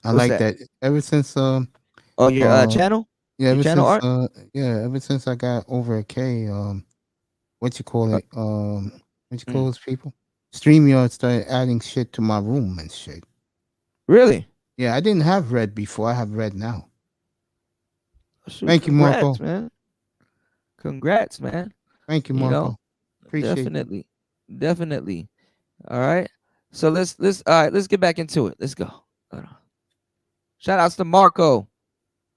I What's like that. Ever since your channel. Yeah, ever channel since art? Ever since I got over a K. What you call it? What you call those people? StreamYard started adding shit to my room and shit. Really? Yeah, I didn't have red before. I have red now. Shoot, Thank you, Marco. Man. Congrats, man. Thank you, Marco. Appreciate it. Definitely. All right. So let's get back into it. Let's go. Hold on. Shout outs to Marco.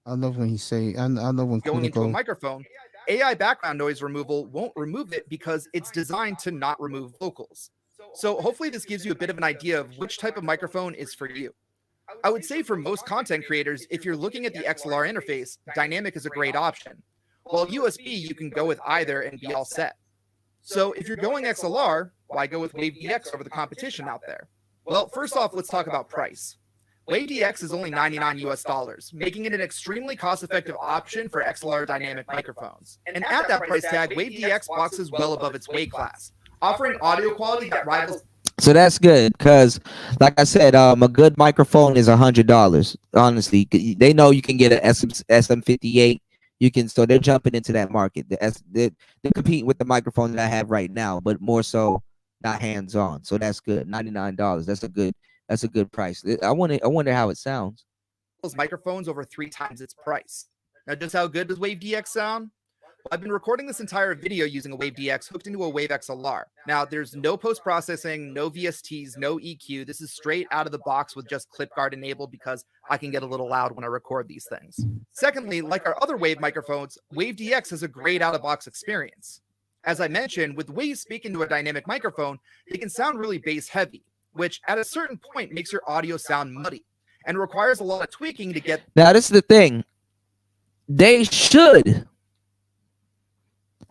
I love when he say. I love when Going Kuda into a goes. microphone. AI background noise removal won't remove it because it's designed to not remove vocals. So hopefully this gives you a bit of an idea of which type of microphone is for you. I would say for most content creators, if you're looking at the XLR interface, dynamic is a great option. While USB, you can go with either and be all set. So if you're going XLR, why go with Wave DX over the competition out there? Well, first off, let's talk about price. Wave DX is only $99 US, making it an extremely cost-effective option for XLR dynamic microphones. And at that price tag, Wave DX boxes well above its weight class, offering audio quality that rivals. So that's good because, like I said, a good microphone is $100. Honestly, they know you can get an SM58. You can, so they're jumping into that market. They're competing with the microphone that I have right now, but more so not hands-on. So that's good. $99. That's a good price. I wonder how it sounds. Those microphones over 3 times its price. Now, just how good does Wave DX sound? Well, I've been recording this entire video using a Wave DX hooked into a Wave XLR. Now, there's no post-processing, no VSTs, no EQ. This is straight out of the box with just ClipGuard enabled because I can get a little loud when I record these things. Secondly, like our other Wave microphones, Wave DX has a great out-of-box experience. As I mentioned, with the way you speak into a dynamic microphone, it can sound really bass-heavy, which at a certain point makes your audio sound muddy and requires a lot of tweaking to get. Now, this is the thing. They should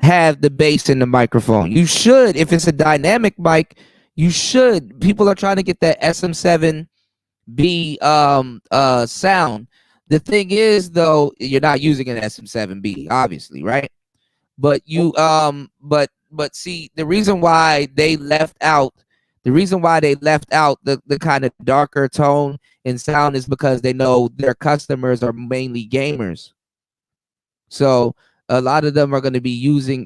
have the bass in the microphone. You should, if it's a dynamic mic, you should. People are trying to get that SM7B sound. The thing is, though, you're not using an SM7B, obviously, right? But you but see, the reason why they left out the kind of darker tone and sound is because they know their customers are mainly gamers. So a lot of them are going to be using,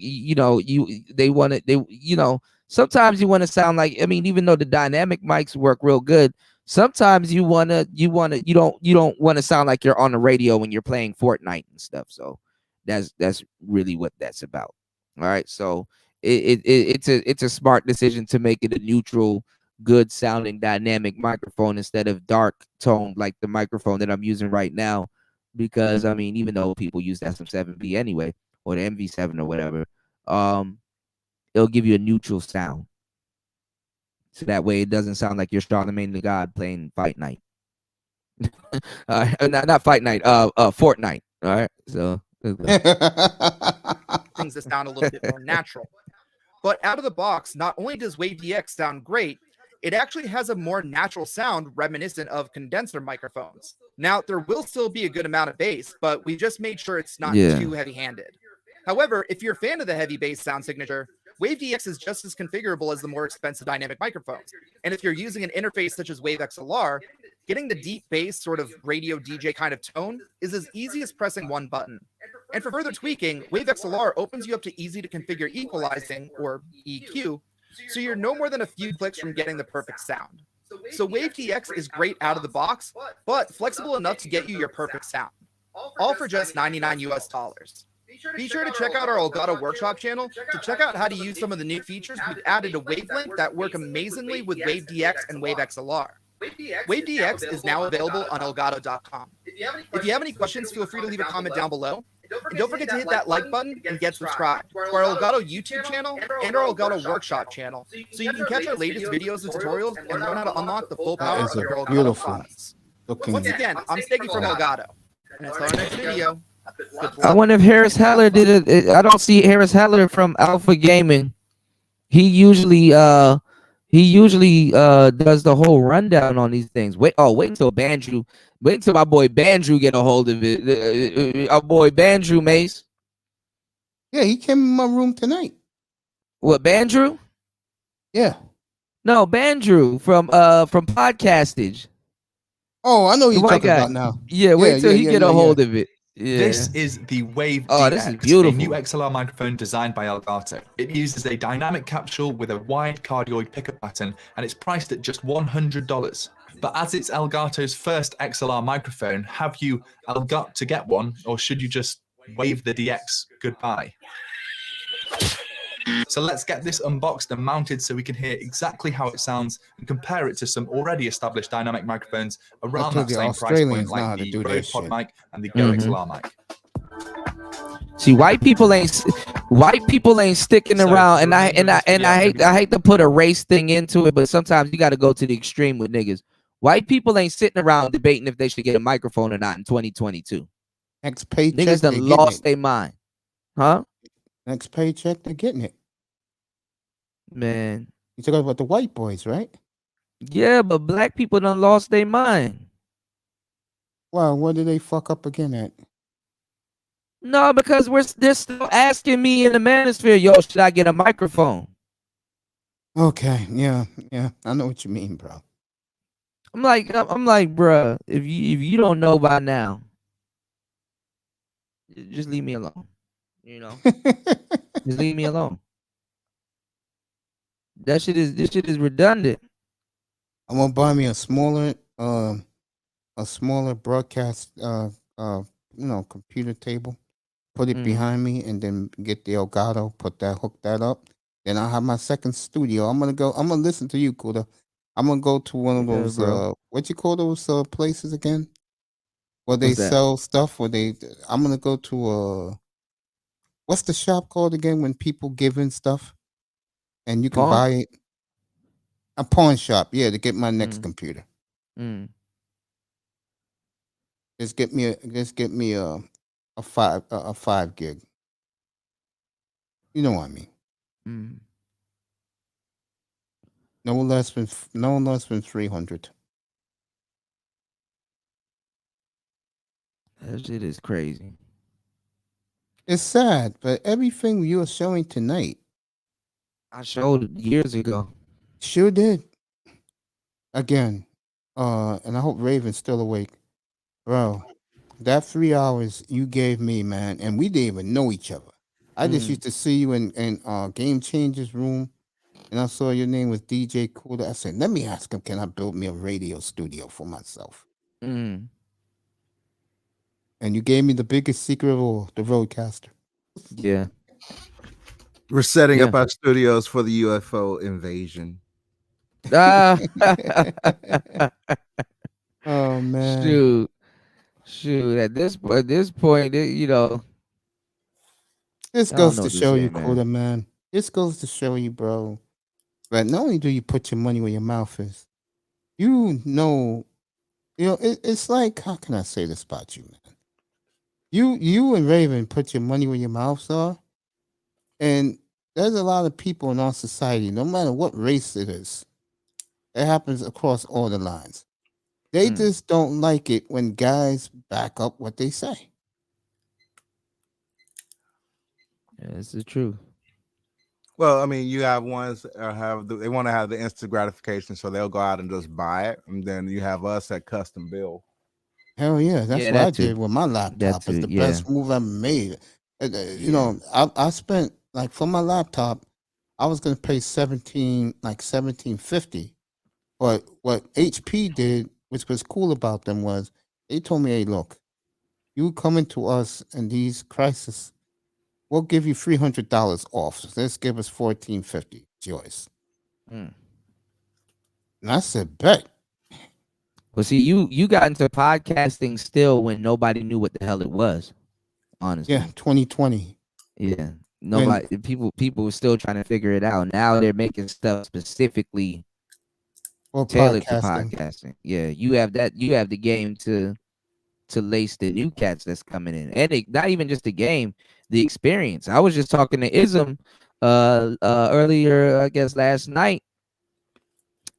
sometimes you want to sound like, I mean, even though the dynamic mics work real good, sometimes you don't want to sound like you're on the radio when you're playing Fortnite and stuff. So that's really what that's about. All right. So it's a smart decision to make it a neutral, good sounding dynamic microphone instead of dark toned like the microphone that I'm using right now. Because I mean, even though people use the SM7B anyway, or the MV7 or whatever, it'll give you a neutral sound. So that way it doesn't sound like you're Charlemagne the God playing Fight Night. Not Fight Night, Fortnite. All right. So things that sound a little bit more natural. But out of the box, not only does Wave DX sound great, it actually has a more natural sound reminiscent of condenser microphones. Now, there will still be a good amount of bass, but we just made sure it's not too heavy-handed. However, if you're a fan of the heavy bass sound signature, Wave DX is just as configurable as the more expensive dynamic microphones. And if you're using an interface such as Wave XLR, getting the deep bass sort of radio DJ kind of tone is as easy as pressing one button. And for further tweaking, Wave XLR opens you up to easy to configure equalizing, or EQ, so you're no more than a few clicks from getting the perfect sound. So Wave DX is great out of the box, but flexible enough to get you your perfect sound. All for just $99 US. Be sure to check out our Elgato Workshop channel to check out how to use some of the new features we've added to Wavelength that work amazingly with Wave DX and Wave XLR. Wave DX is now available on Elgato.com. If you have any questions, feel free to leave a comment down below. And don't forget to hit that like button and get subscribed to our Elgato YouTube channel and our Elgato Workshop channel, so you can catch our latest videos and tutorials and learn how to unlock the full power of your Elgato products. Once again, I'm Steggy from Elgato, and until our next video, I wonder if Harris Heller did it. I don't see Harris Heller from Alpha Gaming. He usually does the whole rundown on these things. Wait until my boy Bandrew get a hold of it. Our boy Bandrew, Mace. Yeah, he came in my room tonight. What, Bandrew? Yeah. No, Bandrew from Podcastage. Oh, I know you're talking about now. Yeah, wait till he get a hold of it. Yeah. This is the Wave DX, this is beautiful. A new XLR microphone designed by Elgato. It uses a dynamic capsule with a wide cardioid pickup pattern, and it's priced at just $100. But as it's Elgato's first XLR microphone, have you got to get one, or should you just wave the DX goodbye? So let's get this unboxed and mounted so we can hear exactly how it sounds and compare it to some already established dynamic microphones around that same price point, like the Rode Pod mic and the Go XLR mic. See, white people ain't sticking So, around, and I remember this video, I hate to put a race thing into it, but sometimes you got to go to the extreme with niggas. White people ain't sitting around debating if they should get a microphone or not in 2022. Next paycheck, Niggas they're done getting lost it. their mind, huh? Next paycheck, they're getting it. Man, You talking about the white boys, right? yeah, but black people done lost their mind. Well, what did they fuck up again at? No, because they're still asking me in the manosphere, yo, should I get a microphone? Okay, yeah, I know what you mean, bro. I'm like, bruh, if you don't know by now, just leave me alone. You know, just leave me alone. This shit is redundant. I'm gonna buy me a smaller broadcast computer table, put it behind me, and then get the Elgato, hook that up. Then I'll have my second studio. I'm gonna listen to you, Kuda. I'm gonna go to one of Yeah, those bro. what you call those places again? Where they What's that? sell stuff, I'm gonna go to what's the shop called again when people give in stuff and you can Pawn? buy it? A pawn shop, yeah, to get my next Mm. computer. Mm. Just get me a 5 gig. You know what I mean? Mm. No less than 300. That shit is crazy. It's sad, but everything you are showing tonight, I showed it years ago. sure did. Again, and I hope Raven's still awake, bro. That 3 hours you gave me, man, and we didn't even know each other. I just used to see you in Game Changers room, and I saw your name was DJ Kuda. I said, let me ask him, can I build me a radio studio for myself? Mm. And you gave me the biggest secret of all, the Roadcaster. Yeah. We're setting up Yeah. our studios for the UFO invasion. Ah. Oh man. Shoot. At this point, you know. This I don't goes know to what to show say, you, man. Kuda, man. This goes to show you, bro. But not only do you put your money where your mouth is, you know, it's like, how can I say this about you, man? You and Raven put your money where your mouths are, and there's a lot of people in our society, no matter what race it is, it happens across all the lines. They just don't like it when guys back up what they say. Yeah, it's the truth. Well, I mean, you have ones that they want to have the instant gratification, so they'll go out and just buy it, and then you have us that custom build. Hell yeah, that's Yeah, what I that too. did with my laptop. That It's too, the yeah. best move I've made. You know, I spent like for my laptop, I was gonna pay $17.50, but what HP did, which was cool about them, was they told me, "Hey, look, you coming to us in these crises, we'll give you $300 off. So let's give us $14.50. It's yours." Mm. And I said, "Bet." Well, see, you got into podcasting still when nobody knew what the hell it was. Honestly. Yeah, 2020. Yeah. Nobody people were still trying to figure it out. Now they're making stuff specifically Or tailored to podcasting. podcasting. Yeah, you have the game to lace the new cats that's coming in. And not even just the game, the experience. I was just talking to Ism earlier, I guess last night.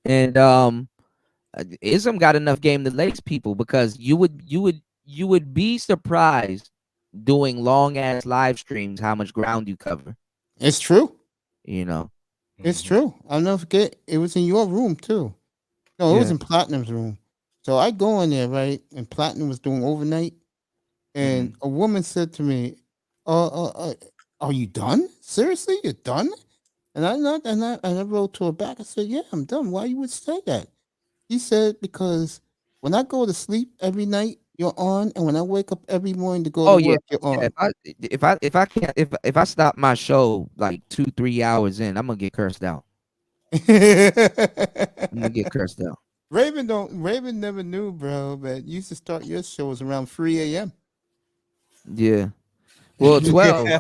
And Ism got enough game to lace people, because you would be surprised doing long ass live streams how much ground you cover. It's true. You know. It's true. I'll never forget. It was in your room too. No, it was Yeah. in Platinum's room. So I go in there, right? And Platinum was doing overnight. And a woman said to me, are you done? Seriously? You're done? And I wrote to her back. I said, yeah, I'm done. Why you would say that? He said, because when I go to sleep every night, you're on, and when I wake up every morning to go Oh to yeah. work, you're on. If I stop my show like 2-3 hours in, I'm gonna get cursed out. I'm gonna get cursed out. Raven never knew, bro, but you used to start your shows around 3 a.m. Yeah. Well, 12. Yeah.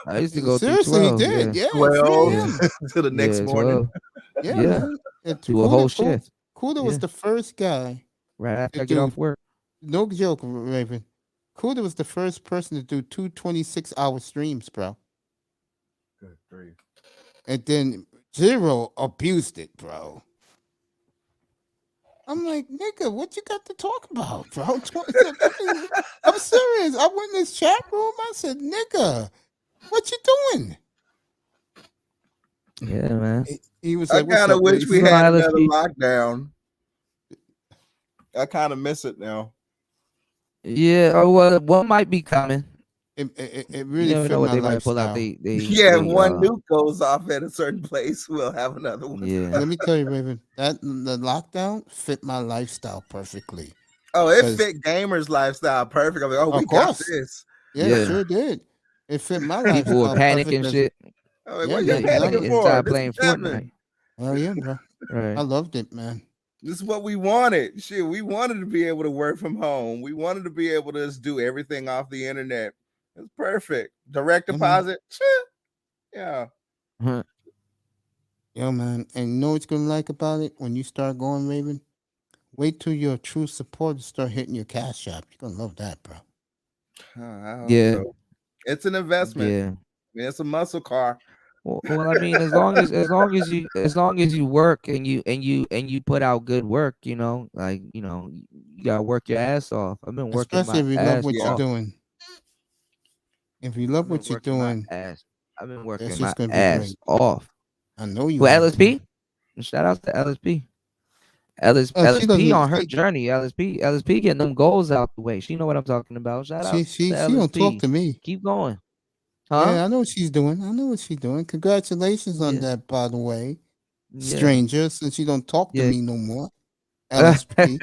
I used to go through Seriously, he 12. did. Yeah. Yeah, 12 3 a.m. to the next Yeah, morning. 12. Yeah, Yeah. man. Do a whole shift. Kuda Yeah. was the first guy Right after to I get off do. work. No joke, Raven. Kuda was the first person to do 2 26-hour streams, bro. Good grief. And then Zero abused it, bro. I'm like, nigga, what you got to talk about, bro? I'm serious. I went in this chat room. I said, nigga, what you doing? Yeah, man. He was I like, what's kind of up, wish Reese? we This is had on another LSP. lockdown. I kind of miss it now. Yeah. Oh well, one might be coming. It You really never fit know what my they might pull out. lifestyle. Yeah, if one nuke goes off at a certain place, we'll have another one. Yeah. Let me tell you, Raven, that the lockdown fit my lifestyle perfectly. Oh, it 'Cause- fit gamers' lifestyle perfect. I'm like, oh, Of we got course. this. Yeah, Yeah. it sure did. It fit my People lifestyle were panicking perfect. shit. I'm like, Yeah, what man, you because I'm panicking for? Inside This playing is heaven. Fortnite. hell yeah, bro. Right. I loved it, man. This is what we wanted. Shit, we wanted to be able to work from home. We wanted to be able to just do everything off the internet. It's perfect. Direct Yeah, man. deposit. Shit. Yeah. Yo, man. And you know what you're gonna like about it when you start going, Raven? Wait till your true supporters start hitting your cash app. You're gonna love that, bro. I hope Yeah. so. It's an investment. Yeah. I mean, it's a muscle car. Well, I mean, as long as you work and you put out good work, you know, like you gotta work your ass off. I've been working Especially my if you love ass what you're off. doing. If you love I've been what you're working my doing, ass. I've been that's working my just gonna be ass great. off. I know you Well, have, LSP, shout out to LSP. She LSP doesn't. on her journey. LSP getting them goals out the way. She know what I'm talking about. Shout out She to don't talk LSP. to me. Keep going, huh? Yeah, I know what she's doing. I know what she's doing. Congratulations on Yeah. that, by the way, Yeah. stranger. Since you don't talk to Yeah. me no more, LSP.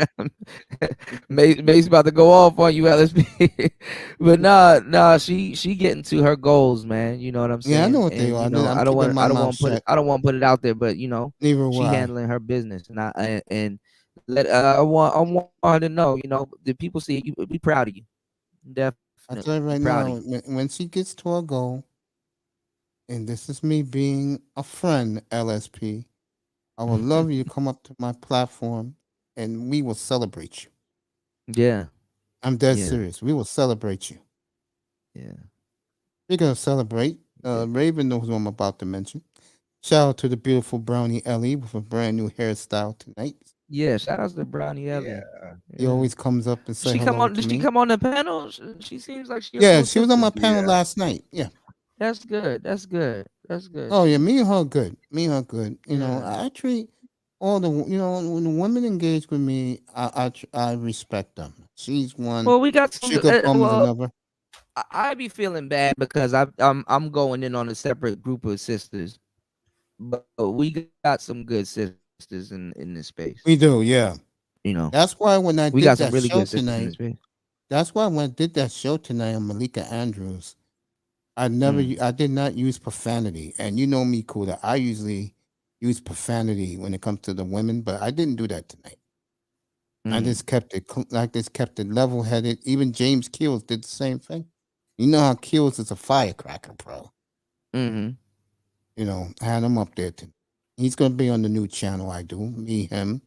Mace about to go off on you, LSP. But nah, she getting to her goals, man. You know what I'm saying? Yeah, I know what they And, are. you know, I'm I don't keeping want my mouth put it shut. I don't want to put it out there, but you know, Neither will she I. handling her business, and let I want her to know, you know, the people see you, be proud of you. I Definitely tell you right proud now, of you. when she gets to her goal, and this is me being a friend, LSP, I would love you to come up to my platform, and we will celebrate you. Yeah, I'm dead Yeah. serious. We will celebrate you. yeah. We're gonna celebrate. Raven knows who I'm about to mention. Shout out to the beautiful Brownie Ellie with a brand new hairstyle tonight. Yeah, shout out to Brownie Ellie. He always comes up and say She come hello on? to Did me. she come on the panel? She seems like she. Yeah, she was on my panel last night. Yeah. That's good. That's good. That's good. Oh yeah, me and her good. Me and her good. You know, Yeah. I treat all the when the women engage with me, I respect them. She's one. Well, we got some. Sugar Plum is another. I be feeling bad because I'm going in on a separate group of sisters, but we got some good sisters in this space. We do, yeah. You know, That's why when I we did got some that really show good sisters in tonight, this space. that's why when I did that show tonight on Malika Andrews, I did not use profanity. And you know me, Kuda. I usually use profanity when it comes to the women, but I didn't do that tonight. I just kept it level headed. Even James Keels did the same thing. You know how Keels is a firecracker, bro. Mm-hmm. You know, I had him up there. He's gonna be on the new channel I do. Me, him.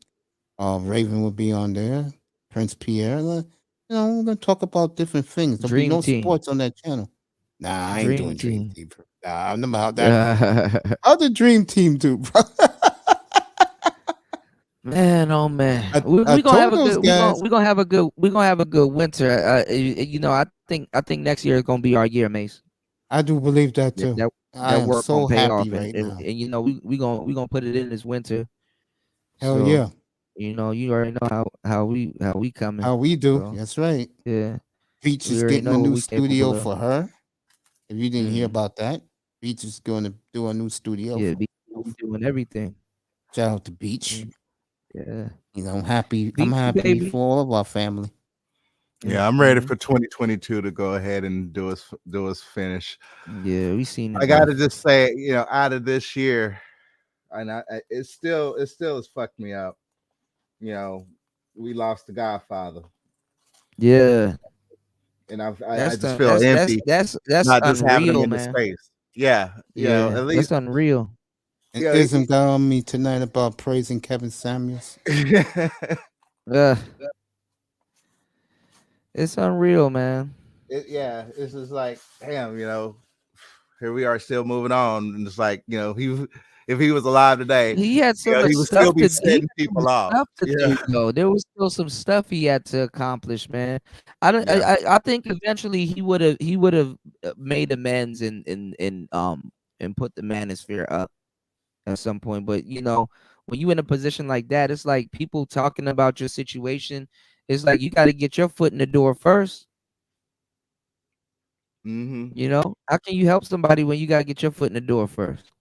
Raven will be on there. Prince Pierre. You know, we're gonna talk about different things. There'll be Dream no Team. sports on that channel. Nah, I ain't doing Dream Team. Team. Nah, I'm about that. How the Dream Team do, bro? Man, oh man, I we gonna have a told those good. guys. We gonna have a good winter. You know, I think next year is gonna be our year, Mace. I do believe that too. That I am work so gonna pay happy off, right and now. you know we gonna put it in this winter. Hell So, yeah. you know, you already know how we coming. How we do. So, That's right. yeah. Beach We is already getting a know what new we capable studio of. for her. If you didn't hear Mhm. about that, Beach is going to do a new studio. Yeah, for be doing everything. Shout out to Beach. Yeah. You know, I'm happy. Beach, I'm happy baby. for all of our family. Yeah, I'm ready Mhm. for 2022 to go ahead and do us finish. Yeah, we seen it. I gotta both. just say, you know, out of this year, and it still has fucked me up. You know, we lost the Godfather. Yeah. and I That's just the feel that's empty that's not just having them unreal, in the man. space. Yeah, Yeah, at that's least unreal. And yeah. Ism got on me tonight about praising Kevin Samuels. Uh, it's unreal, man. Yeah, it's just like, damn, here we are still moving on, and it's like, if he was alive today, He had so much he would still stuff be to he setting had so people much off. stuff to Yeah, do though. There was still some stuff he had to accomplish, man. I don't. yeah. I think eventually he would have made amends and put the manosphere up at some point. But when you in a position like that, it's like people talking about your situation. It's like you got to get your foot in the door first. Mm-hmm. How can you help somebody when you got to get your foot in the door first?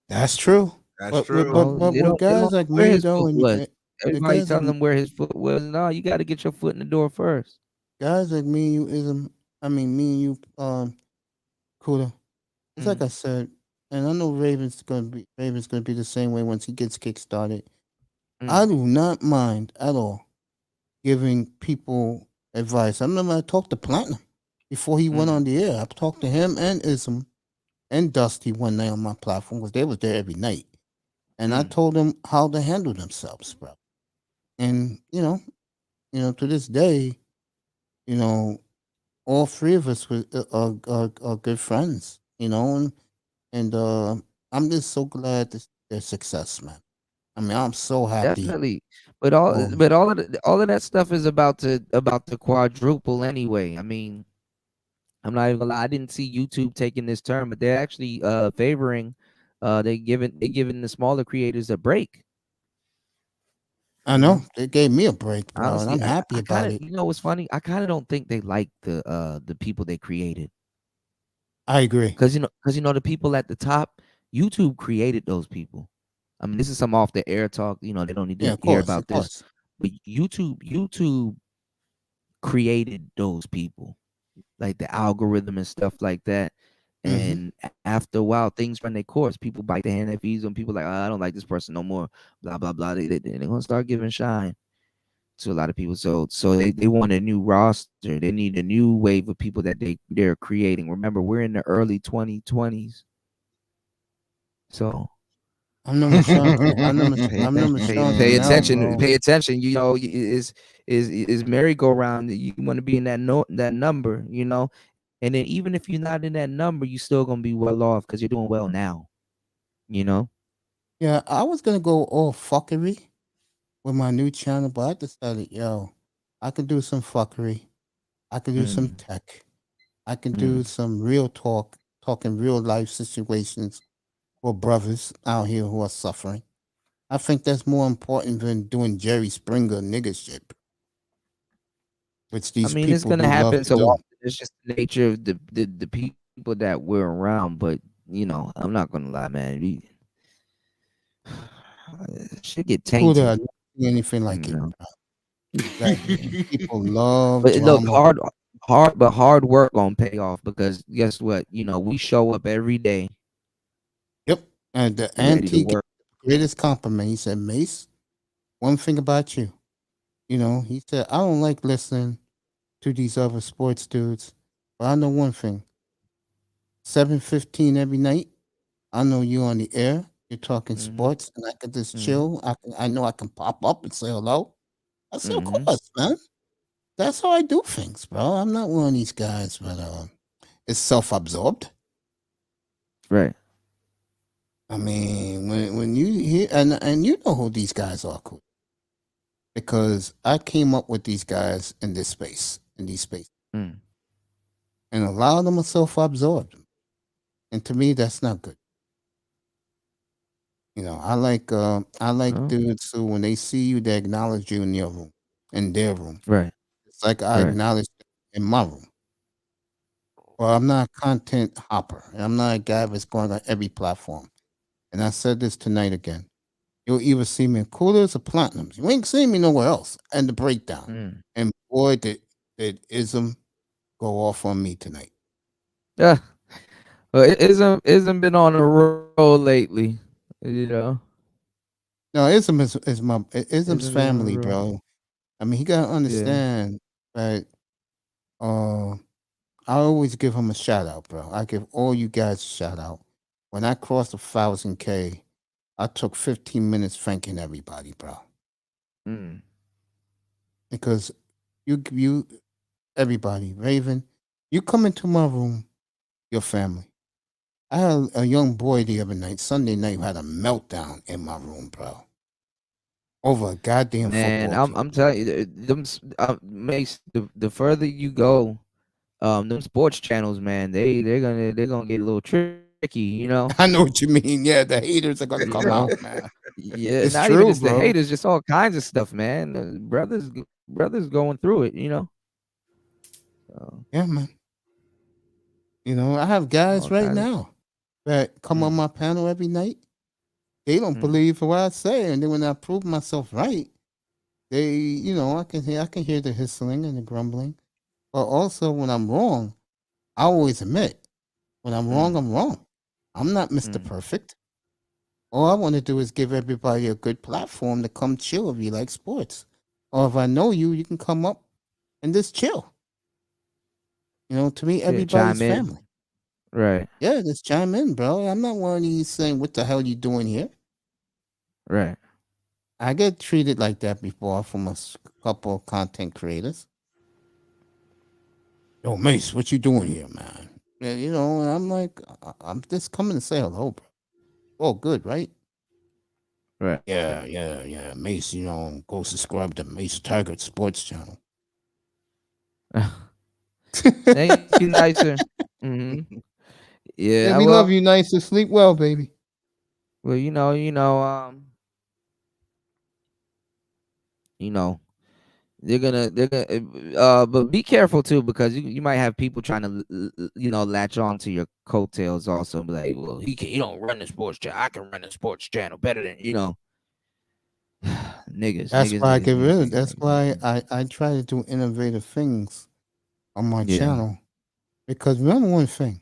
That's true. That's But true. They with don't guys know like where me his though, foot was. the Everybody guys like telling them where his foot was. No, you got to get your foot in the door first. guys like me and you Ism, I mean me and you Kuda. It's like I said, and I know Raven's gonna be the same way once he gets kickstarted. I do not mind at all giving people advice. I remember I talked to Platinum before he went on the air. I talked to him and Ism and Dusty one night on my platform because they was there every night. And I told them how to handle themselves, bro. And to this day, all three of us are good friends, and I'm just so glad to see their success, man. I mean, I'm so happy. Definitely. But all Oh, but all of that stuff is about to quadruple anyway. I mean, I'm not even gonna lie, I didn't see YouTube taking this turn, but they're actually favoring they giving the smaller creators a break. I know they gave me a break, bro, and Honestly, I'm happy I about kind of it. what's funny? I kind of don't think they like the people they created. I agree. Because the people at the top, YouTube created those people. I mean, this is some off the air talk. They don't need Yeah, to of hear course, about of this. course. But YouTube created those people, like the algorithm and stuff like that. Mm-hmm. And after a while, things run their course. People bite their hand that feeds them. People like, I don't like this person no more. Blah blah blah. They're gonna start giving shine to a lot of people. So they want a new roster. They need a new wave of people that they're creating. Remember, we're in the early 2020s. So I'm number Sean. I'm number. pay I'm number attention. Sean Pay now, attention. bro. Pay attention. Is merry-go-round. You want to be in that number. And then even if you're not in that number, you're still gonna be well off because you're doing well now. You know. Yeah, I was gonna go all fuckery with my new channel, but I decided, I could do some fuckery. I could do some tech. I can do some real talk, talking real life situations for brothers out here who are suffering. I think that's more important than doing Jerry Springer nigga shit, which I these mean, it's people gonna do love happen to so do. often. It's just the nature of the people that we're around. But I'm not gonna lie, man. Shit get Who tainted. I never see anything like it. You Like, people love But look, drama. hard work gonna pay off because guess what? We show up every day Yep. And the ready to antique work. greatest compliment. He said, Mace, one thing about you. He said, I don't like listening to these other sports dudes. But I know one thing. 7:15 every night. I know you on the air. You're talking sports, and I can just chill. I know I can pop up and say hello. I said, of course, man. That's how I do things, bro. I'm not one of these guys, but it's self-absorbed. Right. I mean, when you hear and you know who these guys are, cool. Because I came up with these guys in these spaces. And a lot of them are self-absorbed. And to me, that's not good. I like dudes who when they see you, they acknowledge you in their room. Right. It's like I Right. acknowledge them in my room. Well, I'm not a content hopper. I'm not a guy that's going on every platform. And I said this tonight again. You'll either see me in Coolers or Platinums. You ain't seeing me nowhere else. And the breakdown. And boy, did Ism go off on me tonight. Yeah. Well, it isn't been on a roll lately. No, Ism is Ism's Isn't been on a family, roll. bro. I mean, he gotta understand that I always give him a shout out, bro. I give all you guys a shout out. When I crossed 1,000K, I took 15 minutes thanking everybody, bro. Mm. Because you, everybody, Raven, you come into my room, your family. I had a young boy the other night, Sunday night, who had a meltdown in my room, bro. Over a goddamn Man, football team. I'm telling you, Mace, the further you go, them sports channels, man, they're gonna get a little tricky, you know. I know what you mean. Yeah, the haters are gonna You come know? out, man. Yeah, It's not even true, just the bro. haters, just all kinds of stuff, man. Brothers going through it, you know. So, Yeah, man. You know, I have guys all right kinds of now that come on my panel every night. They don't Mm. believe what I say, and then when I prove myself right, they, you know, I can hear the hissing and the grumbling. But also, when I'm wrong, I always admit when I'm wrong, I'm wrong. I'm not Mr. Perfect. All I want to do is give everybody a good platform to come chill if you like sports. Or if I know you, you can come up and just chill. You know, to me, Yeah, everybody's chime in. family. Right, Yeah, just chime in, bro. I'm not one of these saying, what the hell you doing here? right. I get treated like that before from a couple of content creators. Yo, Mace, what you doing here, man? Yeah, you know, and I'm like, I'm just coming to say hello, bro. Oh, good, right? Right. Yeah. Mace, you know, go subscribe to Mace Taggart Sports Channel. Thank you, nicer. Hmm. Yeah, Yeah, we love well, you, nice to sleep well, baby. well, they're gonna but be careful too, because you might have people trying to latch on to your coattails also, be like, well, he don't run the sports channel, I can run the sports channel better than niggas. That's why I get rid of. That's why niggas. I try to do innovative things on my Yeah. channel. Because remember one thing,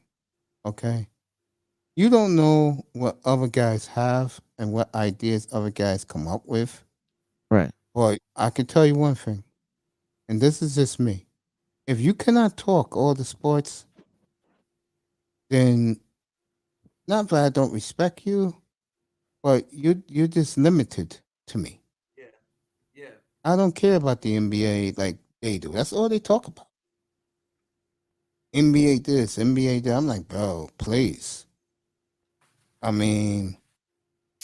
okay? You don't know what other guys have and what ideas other guys come up with. Right. But I can tell you one thing, and this is just me. If you cannot talk all the sports, then not that I don't respect you, but you're just limited to me. Yeah. I don't care about the NBA like they do. That's all they talk about. NBA this, NBA that. I'm like, bro, please. I mean,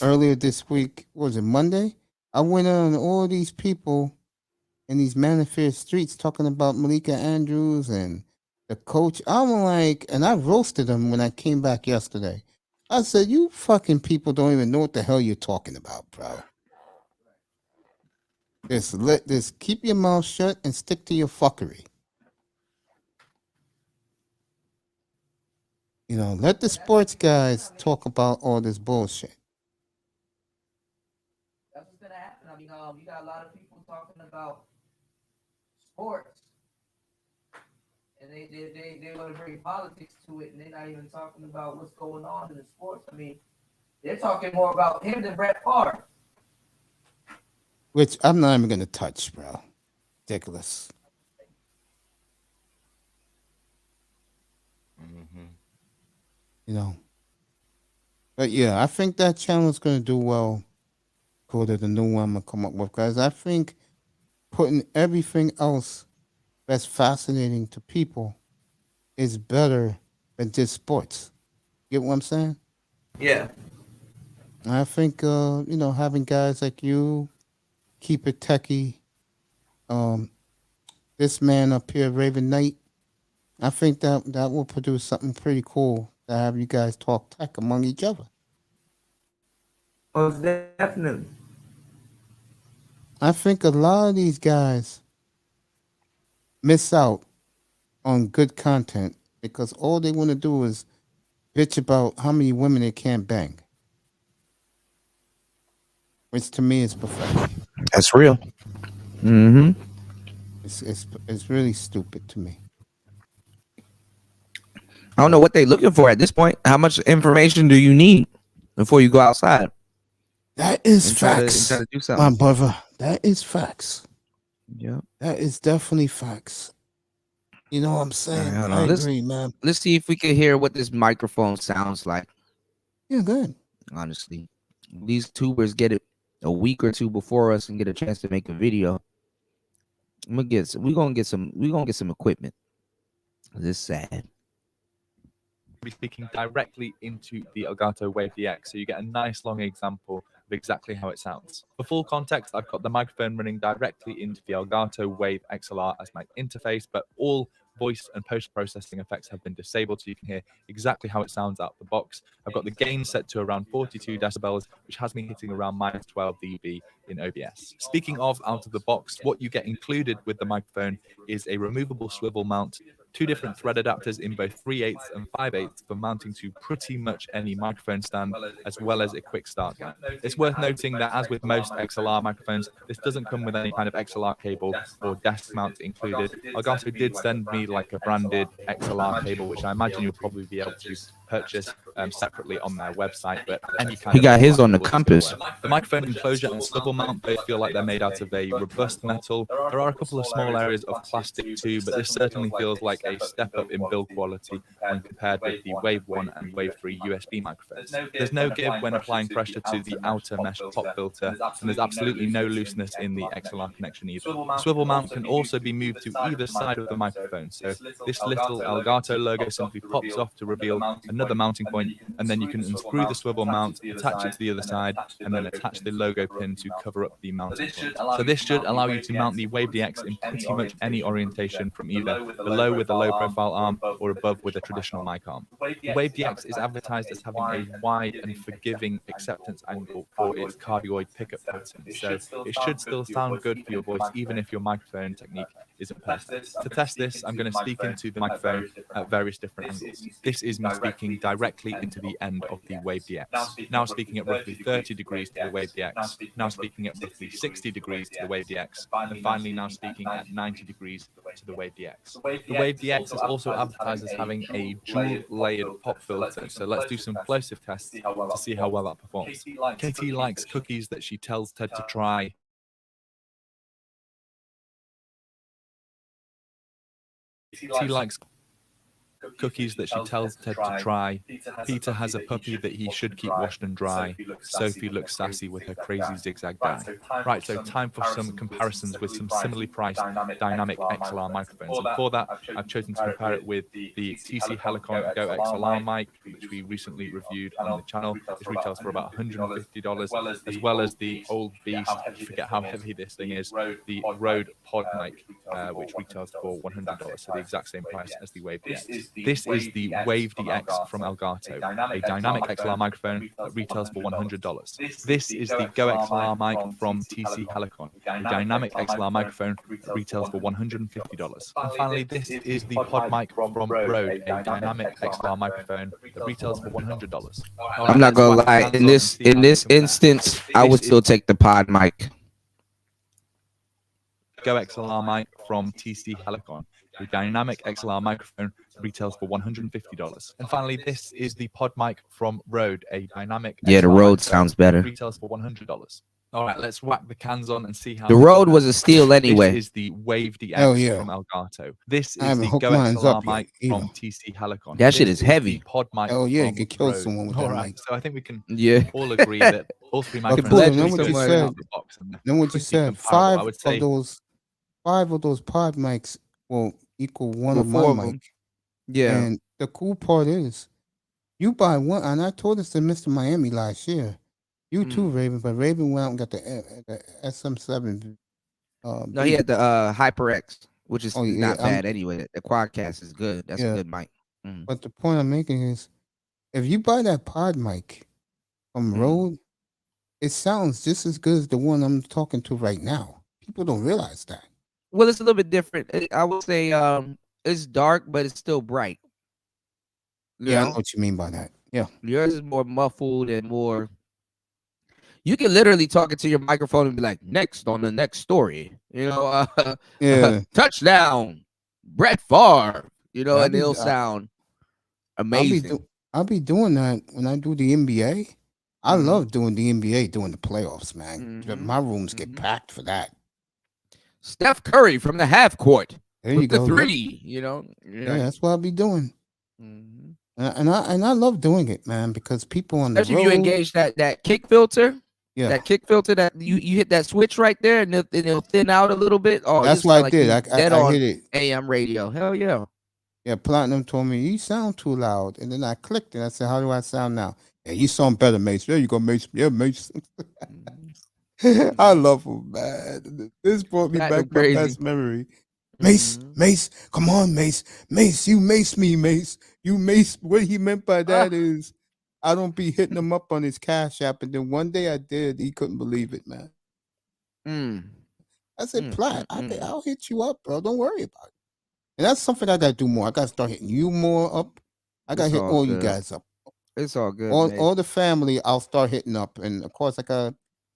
earlier this week, was it Monday? I went on all these people in these manifest streets talking about Malika Andrews and the coach. I'm like, and I roasted them when I came back yesterday. I said, you fucking people don't even know what the hell you're talking about, bro. Just keep your mouth shut and stick to your fuckery. You know, let the sports guys talk about all this bullshit. That's what's gonna happen. I mean, you got a lot of people talking about sports, and they want to bring politics to it, and they're not even talking about what's going on in the sports. I mean, they're talking more about him than Brett Favre. Which I'm not even gonna touch, bro. Ridiculous. You know. But yeah, I think that channel is gonna do well. Cool, the new one I'm gonna come up with, guys. I think putting everything else that's fascinating to people is better than just sports. Get what I'm saying? Yeah. I think having guys like you, keep it techie, this man up here, Raven Knight, I think that will produce something pretty cool to have you guys talk tech among each other. Most definitely. I think a lot of these guys miss out on good content because all they want to do is bitch about how many women they can't bang. Which to me is pathetic. That's real. Mm-hmm. It's really stupid to me. I don't know what they're looking for at this point. How much information do you need before you go outside? That is and try facts, to do my something? brother. That is facts. Yeah. That is definitely facts. You know what I'm All saying? right, hold I on. agree, man. Let's see if we can hear what this microphone sounds like. Yeah, good. Honestly, these tubers get it a week or two before us and get a chance to make a video. We're gonna get some equipment. This is sad. Be speaking directly into the Elgato Wave DX, so you get a nice long example of exactly how it sounds. For full context, I've got the microphone running directly into the Elgato Wave XLR as my interface, but all voice and post-processing effects have been disabled, so you can hear exactly how it sounds out the box. I've got the gain set to around 42 decibels, which has me hitting around minus 12 dB in OBS. Speaking of out of the box, what you get included with the microphone is a removable swivel mount, 2 different thread adapters in both 3/8 and 5/8 for mounting to pretty much any microphone stand, as well as a quick start gun. It's worth noting that as with most XLR microphones, this doesn't come with any kind of XLR cable or desk mount included. Elgato did send me like a branded XLR cable, which I imagine you'll probably be able to purchase separately on their website, but any kind He of got his on the will still compass. work. The microphone enclosure and swivel mount both feel like they're made out of a robust metal. There are a couple of small areas of plastic too, but this certainly feels like a step up in build quality when compared with the Wave 1 and Wave 3 USB microphones. There's no give when applying pressure to the outer mesh pop filter, and there's absolutely no looseness in the XLR connection either. The swivel mount can also be moved to either side of the microphone, so this little Elgato logo simply pops off to reveal another mounting point, and then you can unscrew the swivel mount, attach it to the other side, and then attach the logo pin to cover up the mounting point. So this should allow you to mount the Wave DX in pretty much any orientation, from either below with a low profile arm or above with a traditional mic arm. The Wave DX is advertised as having a wide and forgiving acceptance angle for its cardioid pickup pattern, so it should still sound good for your voice even if your microphone technique isn't perfect. To test this, I'm going to speak into the microphone at various different angles. This is me speaking directly into the end of the Wave DX. Now speaking at roughly 30 degrees to the Wave DX. Now speaking at roughly 60 degrees to the Wave DX. And finally now speaking at 90 degrees to the Wave DX. The Wave DX is also advertised as having a dual layered pop filter, so let's do some plosive tests to see how well that performs. Katie likes cookies that she tells Ted to try. She likes cookies that she tells Ted to try. Peter has a puppy that he should keep washed and dry. Sophie looks sassy with her crazy zigzag dye. Right, so time for some comparisons with some similarly priced dynamic XLR microphones. And for that, I've chosen to compare it with the TC Helicon Go XLR mic, which we recently reviewed on the channel. It retails for about $150, as well as the old beast, I forget how heavy this thing is, the Rode Pod mic, which retails for $100, so the exact same price as the Wave DX. This is the Wave DX from Elgato, a dynamic XLR microphone that retails for $100. This is the Go XLR mic from TC Helicon, a dynamic XLR microphone that retails for $150. And finally, this is the Pod mic from Rode, a dynamic XLR microphone that retails for $100. I'm not gonna lie. In this instance, I would still take the pod mic. Go XLR mic from TC Helicon, a dynamic XLR microphone retails for $150. And finally, this is the Pod mic from Rode, a dynamic Yeah, the XLR Rode microphone sounds better. retails for $100. All right, let's whack the cans on and see how The Rode was a steal anyway. This is the Wave DX Hell yeah. from Elgato. This I is haven't the hooked Go mine XLR up yet mic either. from TC Helicon. That shit This is heavy. the Pod mic. Oh yeah, you from could kill Rode. someone with All that right, mic. so I think we can Yeah. all agree that all three But microphones Buddha, are know what pretty you good said? out the box, and they're Know what you pretty said? comparable. I would say Five of those pod mics will equal one Well, of my 4 of 'em. mic. Yeah. And the cool part is, you buy one, and I told this to Mr. Miami last year. You too, Raven, but Raven went out and got the SM7. No, he had the HyperX, which is Oh, yeah, not bad anyway. The Quadcast is good. That's Yeah. a good mic. Mm. But the point I'm making is, if you buy that pod mic from Rode, it sounds just as good as the one I'm talking to right now. People don't realize that. Well, it's a little bit different. I would say it's dark, but it's still bright. You Yeah, I know? know what you mean by that. Yeah. Yours is more muffled and more. You can literally talk into your microphone and be like, "Next on the next story," you know, Yeah. touchdown, Brett Favre, you know, I'll and be- it'll I- sound I'll amazing. be doing that when I do the NBA. I Mhm. love doing the NBA during the playoffs, man. Mhm. My rooms get packed for that. Steph Curry from the half court. There with you the go. 3, you know. Yeah, that's what I'll be doing. Mhm. And I love doing it, man, because people on the Especially if you road. engage that kick filter. Yeah, That kick filter that you hit that switch right there and it'll thin out a little bit. Oh, you that's what I sound like did. you dead I on hit it. AM radio. Hell yeah. Yeah, Platinum told me you sound too loud, and then I clicked and I said, "How do I sound now?" Yeah, you sound better, Mace. There you go, Mace. Yeah, Mace. I love him, man. This brought me Platinum back my crazy. best memory. Mace, Mhm. Mace, come on, Mace, Mace, you mace me, Mace, you mace. What he meant by that is, I don't be hitting him up on his Cash App, and then one day I did. He couldn't believe it, man. Mm. I said, Mm, Plat, mm, mm. I'll hit you up, bro. Don't worry about it. And that's something I gotta do more. I gotta start hitting you more up. I gotta It's hit all all you good. guys up. It's all good, man. All the family, I'll start hitting up, and of course, I got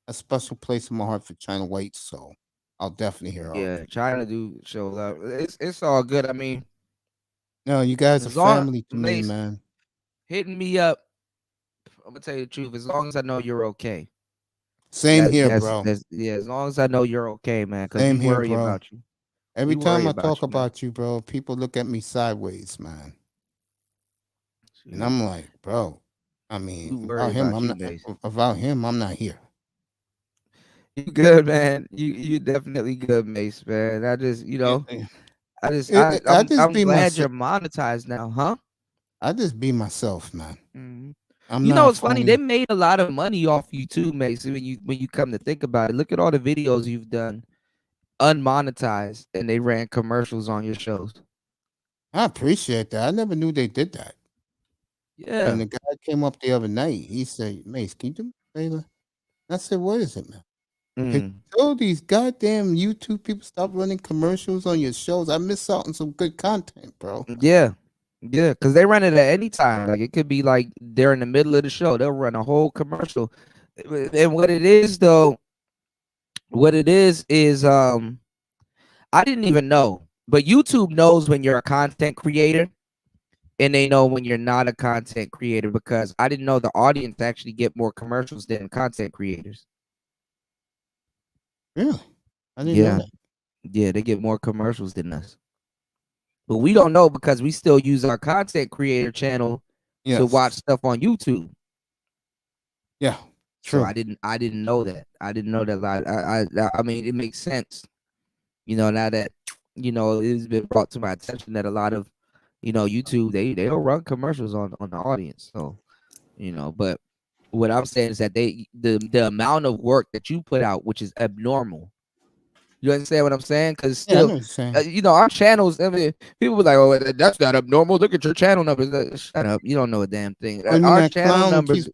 a special place in my heart for China White, so I'll definitely hear all. Yeah, trying to do shows up. It's all good. I mean, No, you guys are as long family to me, Mace man. hitting me up, I'm gonna tell you the truth. As long as I know you're okay. Same here, bro. Yeah, as long as I know you're okay, man. Because Same we here, worry bro. about you. Every We time worry I talk you, man. about you, bro, people look at me sideways, man. And I'm like, bro, I We mean, worry about you, Mace. about him, I'm not here. You good, man. You definitely good, Mace, man. I just, I just I'm be glad you're myself. monetized now, huh? I just be myself, man. Mhm. I'm You know, not it's funny. They phony. made a lot of money off you too, Mace. When you come to think about it, look at all the videos you've done unmonetized, and they ran commercials on your shows. I appreciate that. I never knew they did that. Yeah. And the guy came up the other night. He said, Mace, can you do me a favor? I said, what is it, man? Could you tell these goddamn YouTube people stop running commercials on your shows? I miss out on some good content, bro. Yeah. Yeah, because they run it at any time. Like it could be like they're in the middle of the show. They'll run a whole commercial. And what it is though, I didn't even know. But YouTube knows when you're a content creator and they know when you're not a content creator because I didn't know the audience actually get more commercials than content creators. Really? I didn't know that. Yeah, they get more commercials than us. But we don't know because we still use our content creator channel to watch stuff on YouTube. Yeah, so true. I didn't know that. I didn't know that. I mean, it makes sense. Now that it's been brought to my attention that a lot of YouTube they'll run commercials on the audience. So but what I'm saying is that the amount of work that you put out, which is abnormal. You understand what I'm saying? Because Yeah, I know still, what you're saying. our channels. I mean, people were like, "Oh, that's not abnormal. Look at your channel numbers." Shut up! You don't know a damn thing. I mean, Our that channel clown numbers.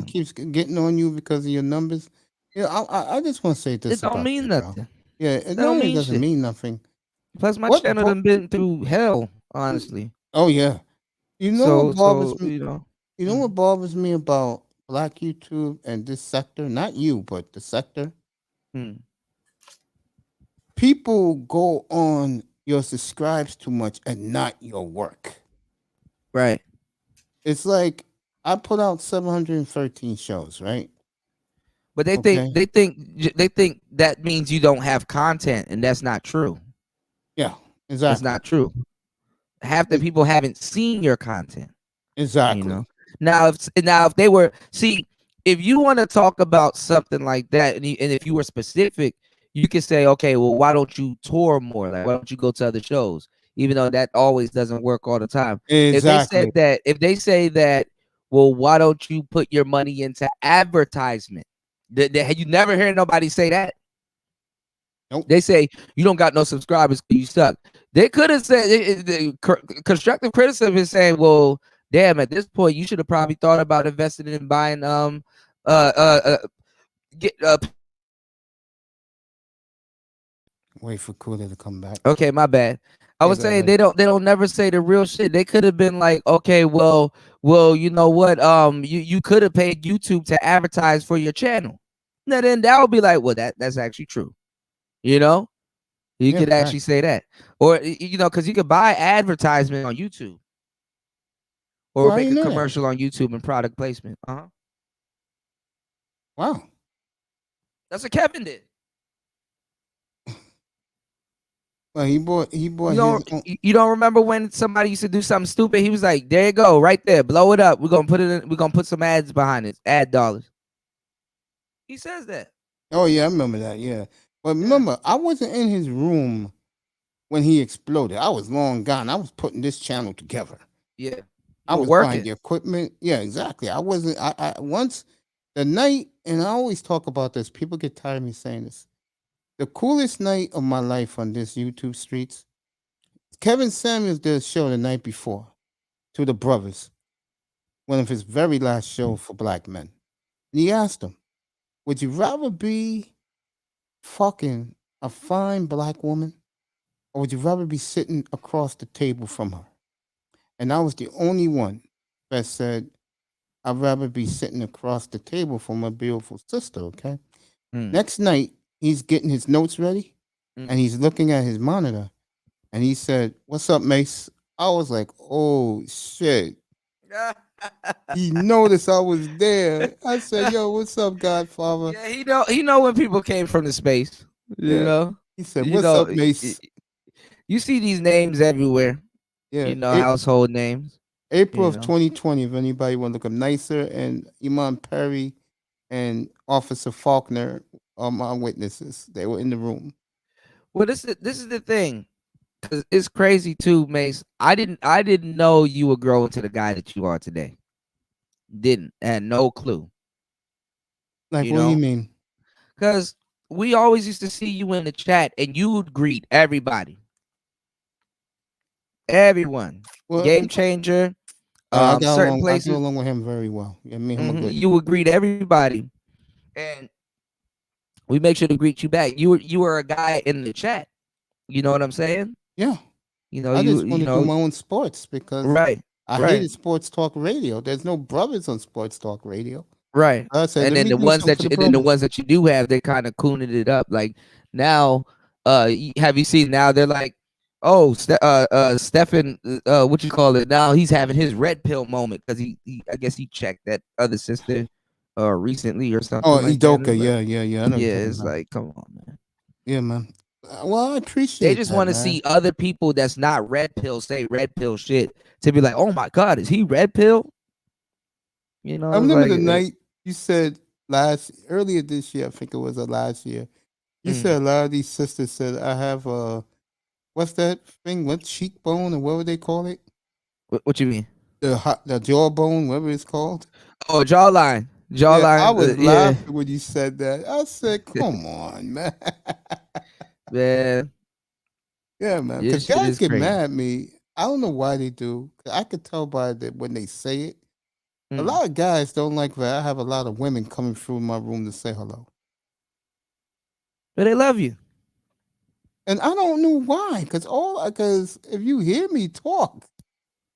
keeps getting on you because of your numbers. Yeah, I just want to say this It don't about mean you, bro. nothing. Yeah, it don't really mean doesn't shit. mean nothing. Plus, my What channel bo- done been through hell. Honestly. Oh yeah, you know So what bothers me? you know. What bothers me about Black YouTube and this sector? Not you, but the sector. People go on your subscribes too much and not your work. Right. It's like I put out 713 shows, right? But they think that means you don't have content, and that's not true. Yeah, That's exactly. not true. Half the people haven't seen your content. Exactly. Now, if they were if you want to talk about something like that, and if you were specific, you could say, okay, well, why don't you tour more? Like, why don't you go to other shows? Even though that always doesn't work all the time. Exactly. If they say that, well, why don't you put your money into advertisement? You never hear nobody say that. Nope. They say you don't got no subscribers, you suck. They could have said constructive criticism is saying, well, damn, at this point you should have probably thought about investing in buying Wait for Kuda to come back. Okay, my bad. I was saying ahead. they don't never say the real shit. They could have been like, okay, well, you know what? You could have paid YouTube to advertise for your channel. Now then that would be like, well, that's actually true. You could actually say that, or because you could buy advertisement on YouTube, or make a commercial on YouTube and product placement. Wow, that's what Kevin did. Well, he bought You his own. you don't remember when somebody used to do something stupid? He was like, "There you go, right there, blow it up. We're gonna put it in. We're gonna put some ads behind it, ad dollars." He says that. Oh yeah, I remember that. Yeah, but remember, I wasn't in his room when he exploded. I was long gone. I was putting this channel together. Yeah, I you was were buying working. the equipment. Yeah, exactly. I wasn't. I once the night, and I always talk about this. People get tired of me saying this. The coolest night of my life on this YouTube streets. Kevin Samuels did a show the night before to the brothers, one of his very last show for black men. And he asked them, "Would you rather be fucking a fine black woman, or would you rather be sitting across the table from her?" And I was the only one that said, "I'd rather be sitting across the table from my beautiful sister." Okay. Next night, he's getting his notes ready, and he's looking at his monitor, and he said, "What's up, Mace?" I was like, "Oh shit." He noticed I was there. I said, "Yo, what's up, Godfather?" Yeah, he know when people came from the space. You Yeah. know. He said, You "What's know, up, Mace?" you see these names everywhere. Yeah. You know, household names. April you of know. 2020, if anybody want to look up, Nicer and Iman Perry and Officer Faulkner are my witnesses. They were in the room. Well, this is the thing. 'Cause it's crazy too, Mace. I didn't know you would grow into the guy that you are today. Didn't. Had no clue. Like, You what do you know? mean? Because we always used to see you in the chat and you would greet everybody. Everyone. Well, Game changer. I got Certain along. I get places. along with him very well. Yeah, me and him are good. You would greet everybody. And we make sure to greet you back. You were a guy in the chat. You know what I'm saying? Yeah. You know, I just you want to do know, my own sports because right. I Right. hated sports talk radio. There's no brothers on sports talk radio. Right. I said, And let then me the do ones something that for you, the and then the brothers. ones that you do have, they kind of cooning it up. Like now, have you seen now they're like, oh, Stefan, what you call it? Now he's having his red pill moment because he I guess he checked that other sister recently or something. Oh, like that. And Idoka. it's Yeah, like, yeah, yeah. I know what yeah, you're talking it's about. like, come on, man. Yeah, man. Well, I They appreciate just that, want to man. see other people that's not red pill say red pill shit to be like, oh my god, is he red pill? You know, I it's remember like, the night you said earlier this year, I think it was last year. You said a lot of these sisters said, I have what's that thing? What cheekbone or whatever they call it? What you mean? The jawbone, whatever it's called. Oh, jawline. Yeah, I Jawline. was Yeah. laughing when you said that. I said, come on, man. Man. Yeah, man. This Because shit guys is get crazy. mad at me. I don't know why they do. I could tell by when they say it. A Mm. lot of guys don't like that. I have a lot of women coming through my room to say hello. But they love you. And I don't know why. Because if you hear me talk,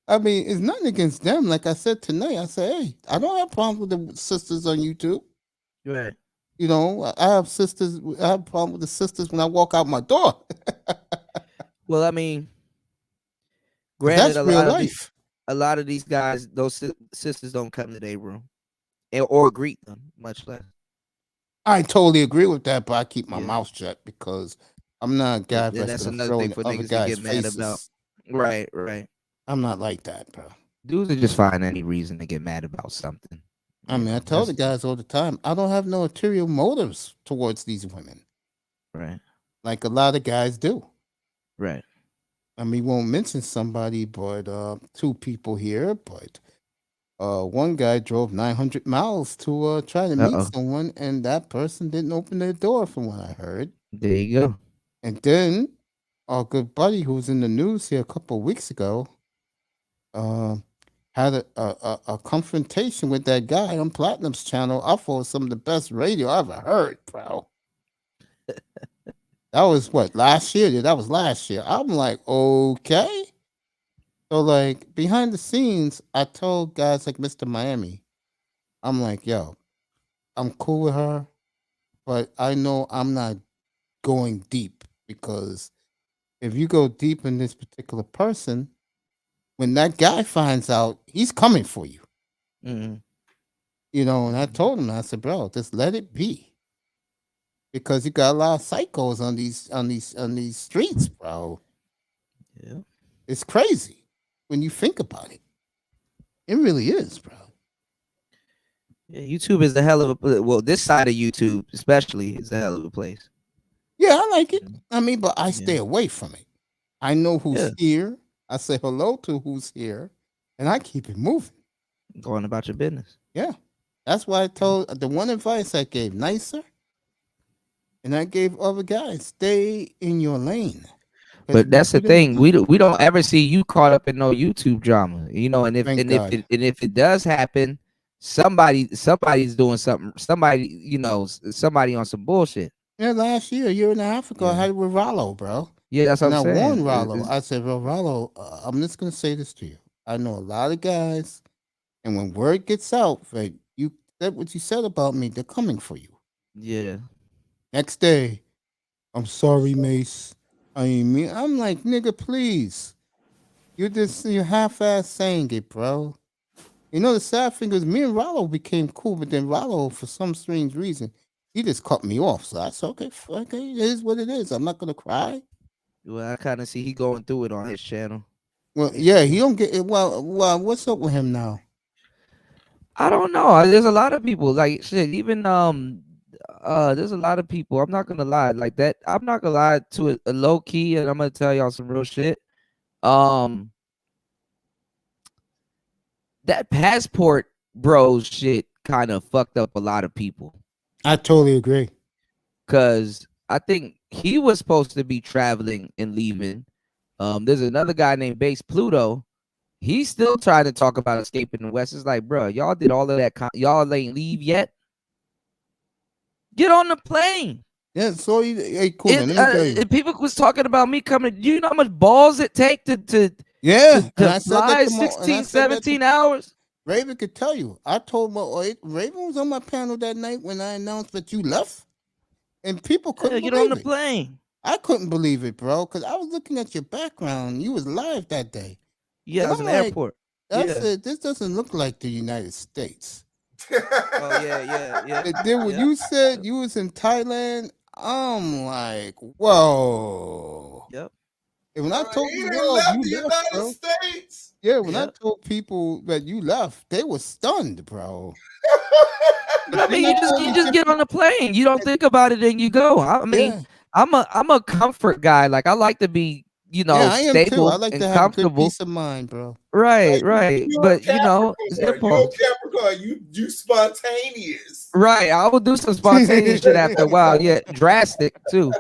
I mean, it's nothing against them. Like I said tonight, I say, hey, I don't have problems with the sisters on YouTube. Right. You know, I have sisters. I have a problem with the sisters when I walk out my door. Well, I mean, 'Cause granted, that's real life. a lot of these guys, those sisters don't come to their room or greet them, much less. I totally agree with that, but I keep my mouth shut because I'm not a guy Yeah, that's that's gonna another throw thing in for other niggas to guys' get mad about. faces. Right, right. I'm not like that, bro. Dudes will just find any reason to get mad about something. I mean, I tell the guys all the time, I don't have no ulterior motives towards these women. Right. Like a lot of guys do. Right. I mean, we won't mention somebody, but two people here, but one guy drove 900 miles to try to meet someone, and that person didn't open their door from what I heard. There you go. And then our good buddy who's in the news here a couple of weeks ago had a confrontation with that guy on Platinum's channel. I thought some of the best radio I ever heard, bro. That was what, last year? Yeah, that was last year. I'm like, okay. So like behind the scenes, I told guys like Mr. Miami, I'm like, yo, I'm cool with her, but I know I'm not going deep because if you go deep in this particular person, when that guy finds out, he's coming for you. Mm-hmm. You know, and I told him, I said, bro, just let it be. because you got a lot of psychos on these streets, bro. Yeah. It's crazy when you think about it. It really is, bro. Yeah, YouTube is a hell of a well. This side of YouTube, especially, is a hell of a place. Yeah, I like it. I mean, but I stay away from it. I know who's Yeah. here. I say hello to who's here, and I keep it moving. Going about your business. Yeah, that's why I told the one advice I gave Nicer, and I gave other guys: stay in your lane. 'Cause But that's the you didn't- thing. We don't ever see you caught up in no YouTube drama, you know. And if Thank God. if it does happen, somebody's doing something. Somebody, you know, somebody on some bullshit. Yeah, last year and a half ago, I had it with Rollo, bro. Yeah, that's what And I'm I saying. warned Rollo. I said, well, Rollo, I'm just gonna say this to you. I know a lot of guys, and when word gets out that you said what you said about me, they're coming for you. Yeah. Next day, I'm sorry, Mace. I ain't mean. I'm like, nigga, please. You're half-ass saying it, bro. You know the sad thing is, me and Rollo became cool, but then Rollo, for some strange reason, he just cut me off. So I said, okay, it is what it is. I'm not gonna cry. Well, I kind of see he going through it on his channel. Well, yeah, he don't get it. Well, what's up with him now? I don't know. There's a lot of people like shit. Even there's a lot of people. I'm not gonna lie like that. I'm not gonna lie to a low key, and I'm gonna tell y'all some real shit. That passport bros shit kind of fucked up a lot of people. I totally agree. Cause I think he was supposed to be traveling and leaving. There's another guy named Base Pluto. He's still trying to talk about escaping the West. It's like, bro, y'all did all of that. Y'all ain't leave yet. Get on the plane. Yeah, so hey, cool. Man, let me tell you. People was talking about me coming. Do you know how much balls it take to Yeah, and I to said that fly to Mo- and I 16, said that 17 hours? Raven could tell you. I told Raven was on my panel that night when I announced that you left, and people couldn't Get believe on the it. plane. I couldn't believe it, bro, because I was looking at your background. You was live that day. Yeah, And I was I'm in the like, airport. I Yeah. said, this doesn't look like the United States. Oh yeah. And then when you said you was in Thailand, I'm like, whoa. Yep. And when I told He you, didn't yo, left you the left, United bro. States. Yeah, when I Yep. told people that you left, they were stunned, bro. I mean, you just get on the plane. You don't think about it and you go. I mean, Yeah. I'm a comfort guy. Like I like to be, you know, Yeah, I am too. stable I like and to have good comfortable. peace of mind, bro. Right. You're But a you know, it's Capricorn. impulse. You're a Capricorn. You spontaneous. Right. I will do some spontaneous shit after a while. Yeah, drastic too.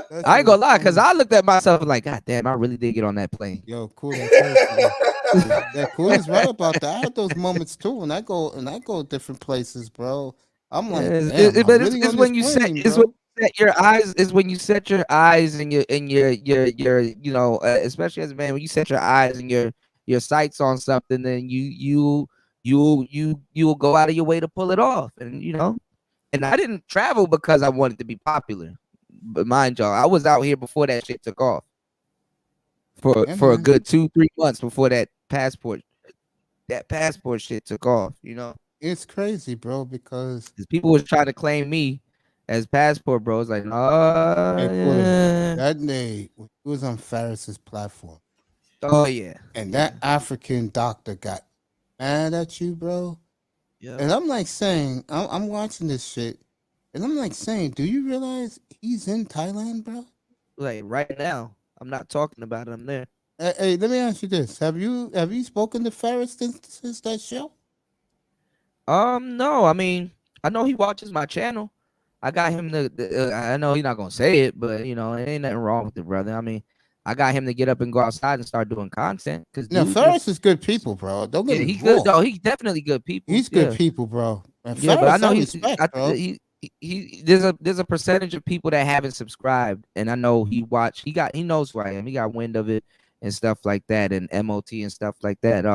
That's I ain't gonna really lie, cause funny. I looked at myself and like, God damn, I really did get on that plane. Yo, cool. That cool is right about that. I had those moments too, and I go different places, bro. I'm like, Yeah, damn, but I'm really it's on when this you set plane, it's bro. when you set your eyes is when you set your eyes and your you know especially as a man when you set your eyes and your sights on something, then you'll go out of your way to pull it off. And you know, and I didn't travel because I wanted to be popular, but mind y'all, I was out here before that shit took off for Yeah, a man. good 2-3 months before that passport shit took off, you know. It's crazy, bro, because People was trying to claim me as passport bros. Like, hey, oh cool. yeah, That day it was on Ferris's platform, oh yeah, and that African doctor got mad at you, bro. yeah. And I'm like saying, I'm watching this shit, and I'm like saying, do you realize he's in Thailand, bro? Like right now, I'm not talking about it. I'm there. Hey, let me ask you this: Have you spoken to Ferris since that show? No, I mean, I know he watches my channel. I got him to. I know he's not gonna say it, but you know, it ain't nothing wrong with it, brother. I mean, I got him to get up and go outside and start doing content. Cause No, dude Ferris is good people, bro. Don't get yeah, me he's wrong. good. No, he's definitely good people. He's good people, bro. And Yeah, but I Ferris, know I he's. respect, bro. There's a percentage of people that haven't subscribed, and I know he knows who I am. He got wind of it and stuff like that, and MOT and stuff like that.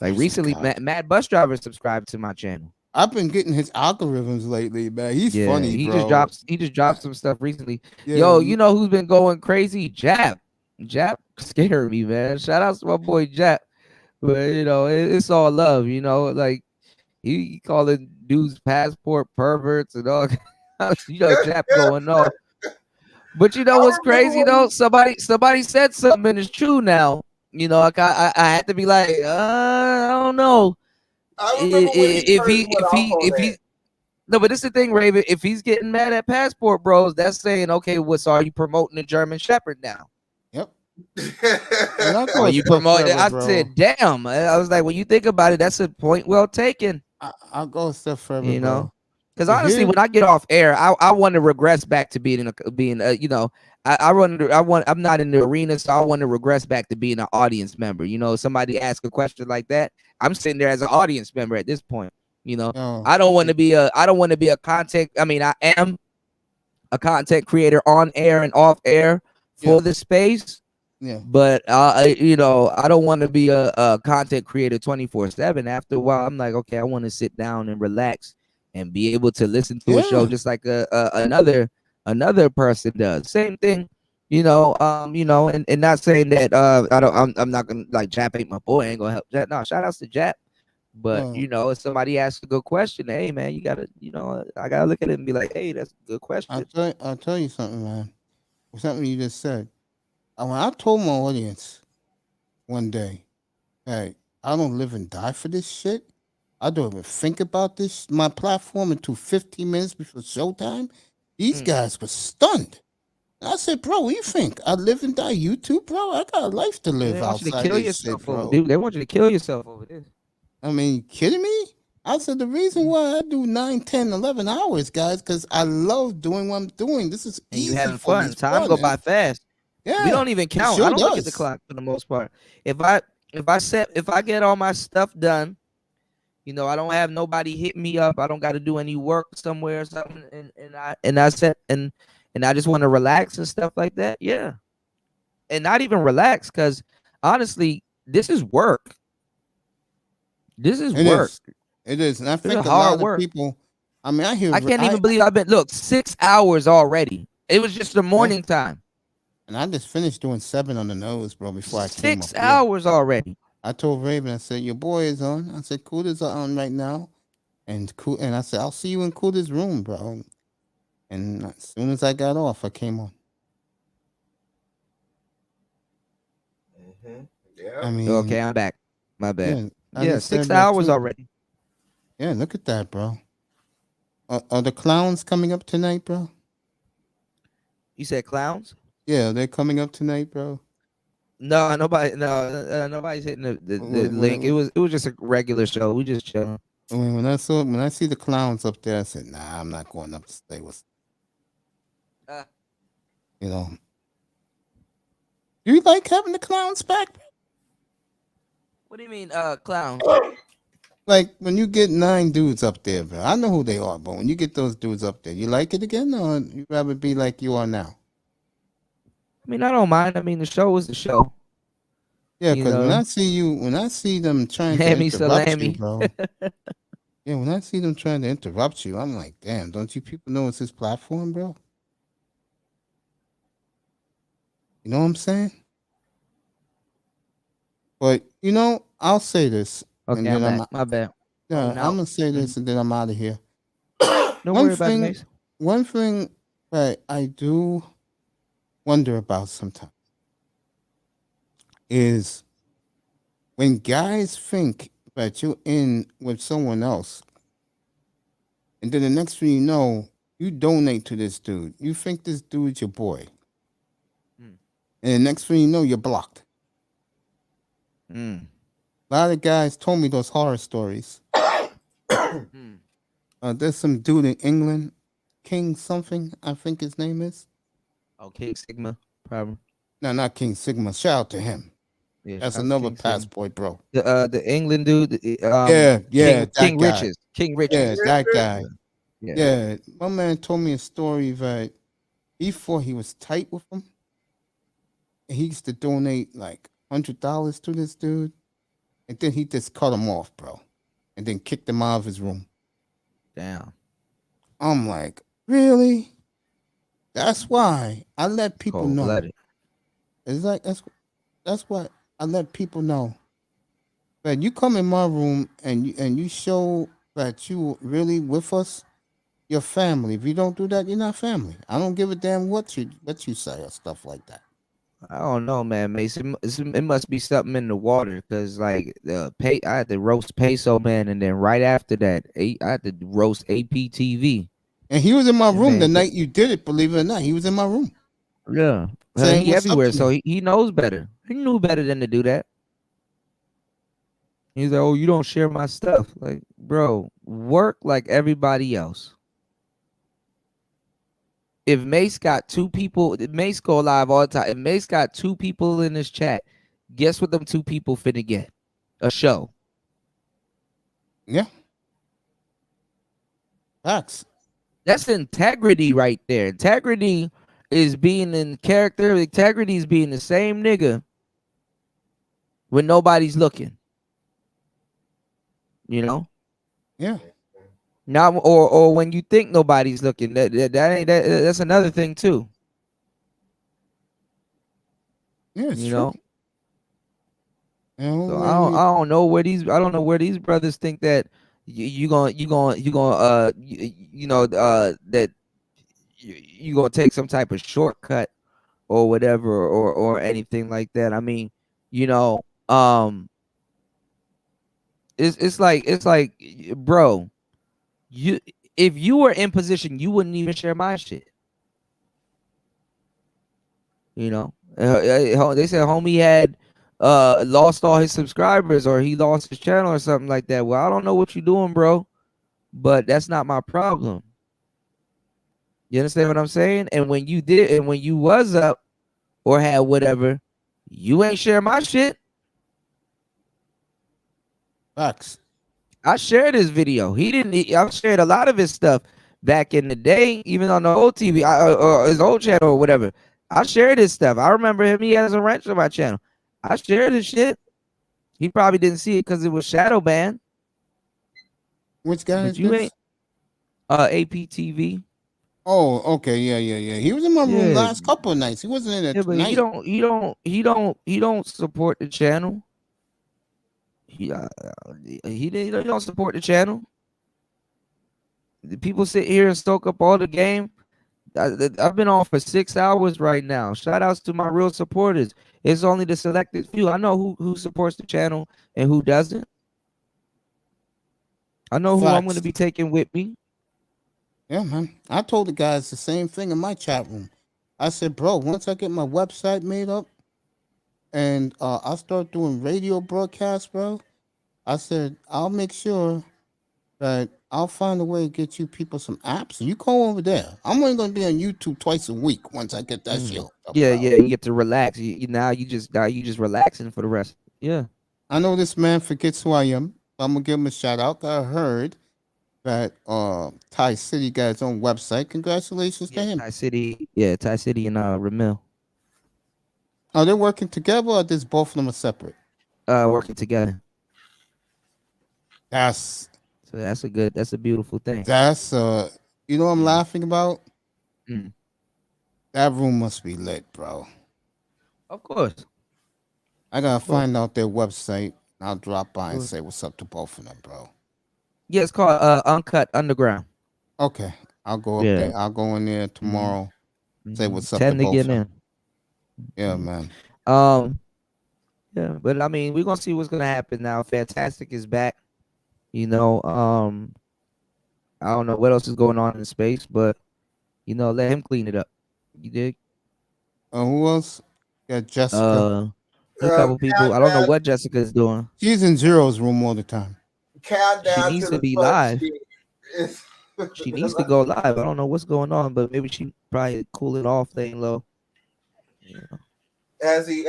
Like recently, Mad Bus Driver subscribed to my channel. I've been getting his algorithms lately, man. He's funny, he bro. just dropped some stuff recently. Yeah, Yo, you know who's been going crazy? Jap scared me, man. Shout out to my boy Jap. But you know, it's all love, you know, like he calling dudes passport perverts and all. you know, Jap going off. But you know I what's remember crazy when though? Somebody said something and it's true now. You know, I had to be like, I don't know. I remember when he If first he went off on if that. he no, but this is the thing, Raven. If he's getting mad at Passport Bros, that's saying, okay, what's are you promoting the German Shepherd now? Yep. And I'll go Are a you step promoting? further, I bro. said, damn. I was like, when you think about it, that's a point well taken. I'll go a step further, You know, bro. because But honestly, here, when I get off air, I want to regress back to being you know, I'm not in the arena, so I want to regress back to being an audience member. You know, somebody ask a question like that, I'm sitting there as an audience member at this point. You know, no, I don't want to be a content. I mean, I am a content creator on air and off air for yeah, the space. yeah. But you know, I don't want to be a content creator 24/7. After a while, I'm like, okay, I want to sit down and relax and be able to listen to a show Yeah. just like another person does. Same thing, you know. And not saying that I'm not gonna like Jap ain't my boy, ain't gonna help Jap. No, shout outs to Jap. But No, you know, if somebody asks a good question, hey man, you gotta, you know, I gotta look at it and be like, hey, that's a good question. I'll tell you something, man. Something you just said. When I told my audience one day, hey, I don't live and die for this shit. I don't even think about this, my platform, until 15 minutes before showtime. These guys were stunned. I said, bro, what do you think? I live and die. You too, bro? I got a life to live They want you to outside kill this shit, yourself over, bro. dude. They want you to kill yourself over this. I mean, you kidding me? I said, the reason why I do 9, 10, 11 hours, guys, because I love doing what I'm doing. This is And you easy having for me. fun. It's Time go by man. fast. Yeah. We don't even it count. I sure don't look at the does. clock for the most part. If I get all my stuff done, you know, I don't have nobody hit me up. I don't got to do any work somewhere or something, and I just want to relax and stuff like that. Yeah, and not even relax because honestly, this is work. This is It work. is. It is. And I This is think a hard lot of work. people, I mean, I hear, I can't even believe I've been 6 hours already. It was just the morning time. and I just finished doing 7 on the nose, bro, before I came up 6 here. hours already. I told Raven, I said, your boy is on. I said, Kuda's on right now. And I said, I'll see you in Kuda's room, bro. And as soon as I got off, I came on. Yeah. I mean, Okay, I'm back. My bad. yeah, I Yeah, just said 6 that hours too. already. Yeah, look at that, bro. Are the clowns coming up tonight, bro? You said clowns? Yeah, they're coming up tonight, bro. No, nobody. No, nobody's hitting the link. It was just a regular show. We just chilling. When I see the clowns up there, I said, nah, I'm not going up to stay with. You know. Do you like having the clowns back? What do you mean, clowns? Like when you get 9 dudes up there, bro. I know who they are, but when you get those dudes up there, you like it again, or you rather be like you are now? I mean, I don't mind. I mean, the show is the show. Yeah, You because when know? I see them trying to Hammy interrupt you, salami. bro. Yeah, when I see them trying to interrupt you, I'm like, damn, don't you people know it's his platform, bro? You know what I'm saying? But you know, I'll say this, and Okay, then I'm back. My bad. Yeah, Going I'm out. gonna say this, and then I'm out of here. Don't worry about it, Mace. One thing that I do wonder about sometimes is when guys think that you're in with someone else, and then the next thing you know, you donate to this dude. You think this dude's your boy. And the next thing you know, you're blocked. A lot of guys told me those horror stories. There's some dude in England, King something, I think his name is. Oh, King Sigma, probably. No, not King Sigma. Shout out to him. Yeah, That's shout out to another King Sigma. passport, bro. The England dude. Yeah, that King guy. Riches. King Yeah, Riches. that guy. Yeah. Yeah, my man told me a story that before he was tight with him, he used to donate like $100 to this dude, and then he just cut him off, bro, and then kicked him out of his room. Damn. I'm like, really? That's why I let people know. Cold-blooded. It's like that's what I let people know. That you come in my room and you show that you really with us, you're family. If you don't do that, you're not family. I don't give a damn what you say or stuff like that. I don't know, man. Mason, it must be something in the water, cause like I had to roast Peso Man, and then right after that, I had to roast APTV. And he was in my room Man, the night you did it. Believe it or not, he was in my room. Yeah, Saying he what's up everywhere, to so me. he knows better. He knew better than to do that. He's like, "Oh, you don't share my stuff." Like, bro, work like everybody else. If Mace got 2 people, Mace go live all the time. If Mace got 2 people in this chat, guess what them 2 people finna get? A show. Yeah. Facts. That's integrity right there. Integrity is being in character. Integrity is being the same nigga when nobody's looking. You know? Yeah. Now, or when you think nobody's looking. That's another thing too. Yeah, it's You true. know? And So when I don't know where these brothers think that you gonna that you gonna take some type of shortcut or whatever or anything like that. I mean, you know, it's like bro, if you were in position, you wouldn't even share my shit. You know, they said homie had lost all his subscribers or he lost his channel or something like that. Well, I don't know what you're doing, bro, but that's not my problem. You understand what I'm saying? And when you did, and when you was up or had whatever, you ain't share my shit. Facts. I shared his video. He didn't. I shared a lot of his stuff back in the day, even on the old TV or his old channel or whatever. I shared his stuff. I remember him. He has a wrench on my channel. I shared his shit. He probably didn't see it because it was shadow banned. Which guy But is you this? ain't APTV. Oh, okay, yeah. He was in my room Yeah. last couple of nights. He wasn't in it Yeah, but tonight. he don't support the channel. He don't support the channel. The people sit here and stoke up all the game. I've been on for 6 hours right now. Shout outs to my real supporters. It's only the selected few. I know who supports the channel and who doesn't. I know who I'm going to Facts. be taking with me. Yeah, man. I told the guys the same thing in my chat room. I said, bro, once I get my website made up and I start doing radio broadcasts, bro, I said, I'll make sure that I'll find a way to get you people some apps. And you go over there. I'm only going to be on YouTube twice a week once I get that shit hooked up, Yeah, bro. yeah, you get to relax. Now you just relaxing for the rest. Yeah. I know this man forgets who I am. I'm going to give him a shout out. I heard that Ty City got his own website. Congratulations to him. Ty City and Ramil Are they working together or does both of them are separate? working together. That's a beautiful thing. That's you know what I'm laughing about? Mm. That room must be lit, bro. Of course. I gotta find out their website. I'll drop by and Cool. say what's up to both of them, bro. Yeah, it's called Uncut Underground. Okay. I'll go up Yeah. there. I'll go in there tomorrow. Say what's up 10 to to both get of them. in. Yeah, man. Yeah, but I mean, we're gonna see what's gonna happen now. Fantastic is back. You know, I don't know what else is going on in space, but you know, let him clean it up. You dig? Who else? Yeah, Jessica. A couple people. I don't know what Jessica's doing. She's in Zero's room all the time. Countdown She needs to to the be fuck live. shit. She needs to go live. I don't know what's going on, but maybe she probably cool it off, laying low. You know. As he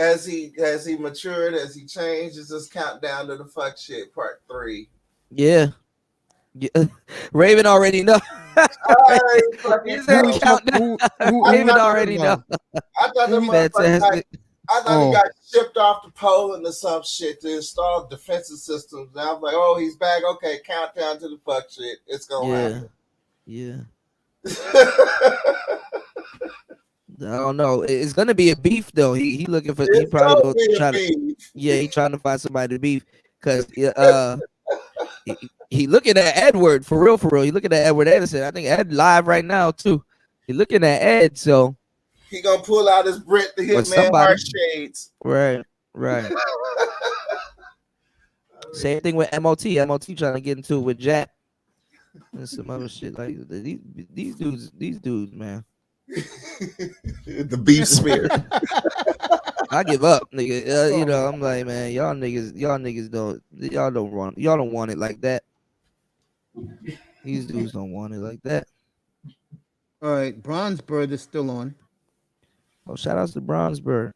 matured, as he changed, it's just countdown to the fuck shit part 3. Yeah. Raven already know. He said countdown. Raven already know. I thought the motherfucker he got shipped off to Poland or some shit to install defensive systems. And I was like, oh, he's back. Okay, countdown to the fuck shit. It's gonna happen. Yeah. I don't know. It's gonna be a beef though. He looking for. He probably trying to. Yeah, he trying to find somebody to beef because he looking at Edward for real, for real. He looking at Edward Edison. I think Ed live right now too. He looking at Ed, so He gonna pull out his Brett the Or Hitman somebody. heart shades. right. Same thing with MOT. MOT trying to get into it with Jack and some other shit like these dudes, man. The beef smear. I give up, nigga. You know, I'm like, man, y'all niggas don't want it like that. These dudes don't want it like that. All right, Bronzebird is still on. Oh, shout outs to Bronzebird.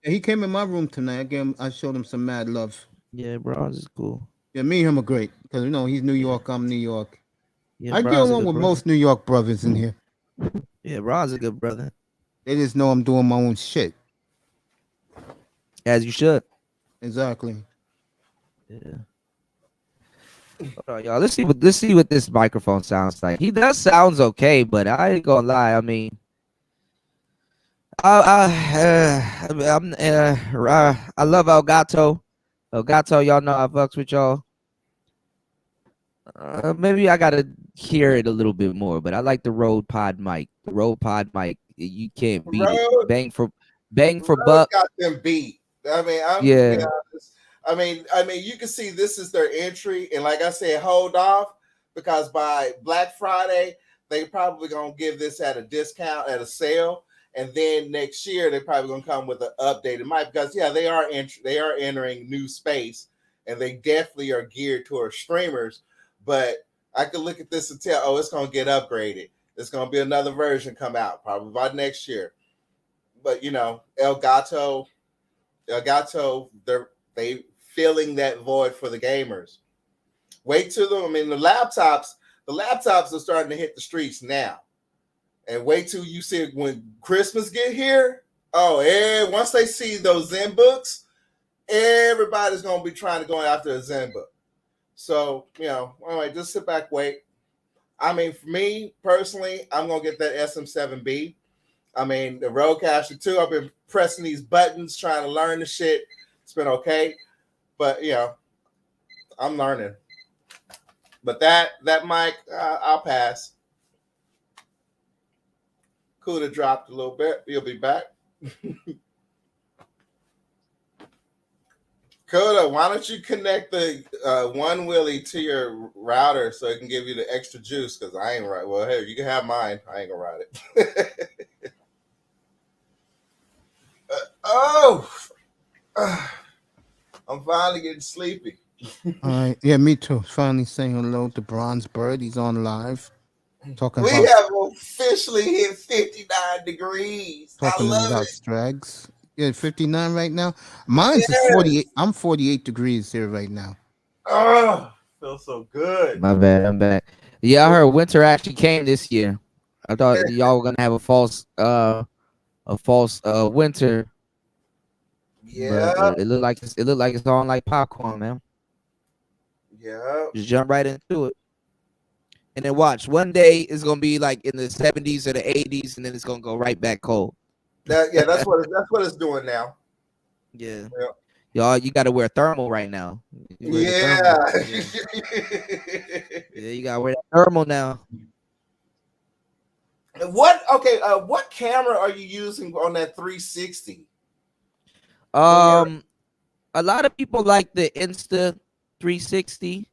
Yeah, he came in my room tonight. I showed him some mad love. Yeah, Bronze is cool. Yeah, me and him are great because he's New York, I'm New York. Yeah, I get Bronze a along good with brother. most New York brothers in here. Yeah, Bronze is a good brother. They just know I'm doing my own shit. As you should. Exactly. Yeah. Hold on, y'all. Let's see what this microphone sounds like. He does sounds okay, but I ain't gonna lie. I mean, I love Elgato. Elgato, y'all know I fucks with y'all. Maybe I gotta hear it a little bit more, but I like the Rode Pod mic. The Rode Pod mic, you can't beat it. Rode- Bang for Rode buck. got them beat. I mean, I'm Yeah. being honest. I mean, you can see this is their entry, and like I said, hold off because by Black Friday they probably gonna give this at a discount at a sale, and then next year they probably gonna come with an updated mic because they are entering new space, and they definitely are geared towards streamers. But I could look at this and tell, oh, it's gonna get upgraded. There's gonna be another version come out probably by next year. But Elgato, they filling that void for the gamers. Wait till them. I mean, the laptops are starting to hit the streets now, and wait till you see when Christmas get here. Oh, once they see those Zen books, everybody's gonna be trying to go after a Zen book. So anyway, just sit back, wait. I mean, for me personally, I'm gonna get that SM7B. I mean, the Rodecaster 2, I've been pressing these buttons, trying to learn the shit. It's been okay. But, I'm learning. But that mic, I'll pass. Coulda dropped a little bit. You'll be back. Coda, why don't you connect the one Willie to your router so it can give you the extra juice? Because I ain't right. Well, hey, you can have mine. I ain't gonna ride it. I'm finally getting sleepy. All right. Yeah, me too. Finally saying hello to Bronzebird. He's on live. Talking We about have officially hit 59 degrees. I talking love about it. Strags. Yeah, 59 right now. Mine's Yes. 48. I'm 48 degrees here right now. Oh, feels so good. My bad, I'm back. Yeah, I heard winter actually came this year. I thought y'all were gonna have a false winter. Yeah. But it looked like it's on like popcorn, man. Yeah. Just jump right into it. And then watch. One day it's gonna be like in the 70s or the 80s, and then it's gonna go right back cold. That's what it's doing now. Yeah. Yeah. Y'all, you gotta wear thermal right now. You wear the Yeah. thermal. Yeah, you gotta wear that thermal now. What camera are you using on that 360? A lot of people like the Insta 360.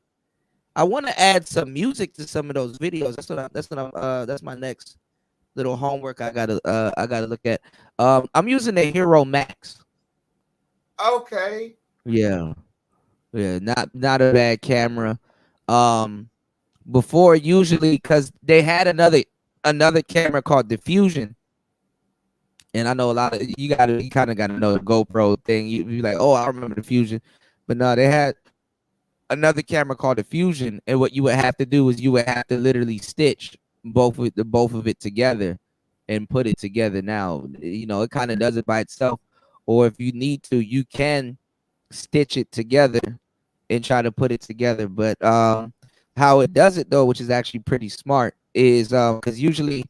I want to add some music to some of those videos. That's my next little homework I gotta look at. I'm using the Hero Max. Okay. Yeah, not a bad camera. Before usually because they had another camera called Diffusion, and I know a lot of you kind of got to know the GoPro thing. You be like, oh, I remember Diffusion, but no, they had another camera called Diffusion, and what you would have to do is you would have to literally stitch both of it together and put it together. Now, it kind of does it by itself, or if you need to, you can stitch it together and try to put it together. But how it does it though, which is actually pretty smart, is because usually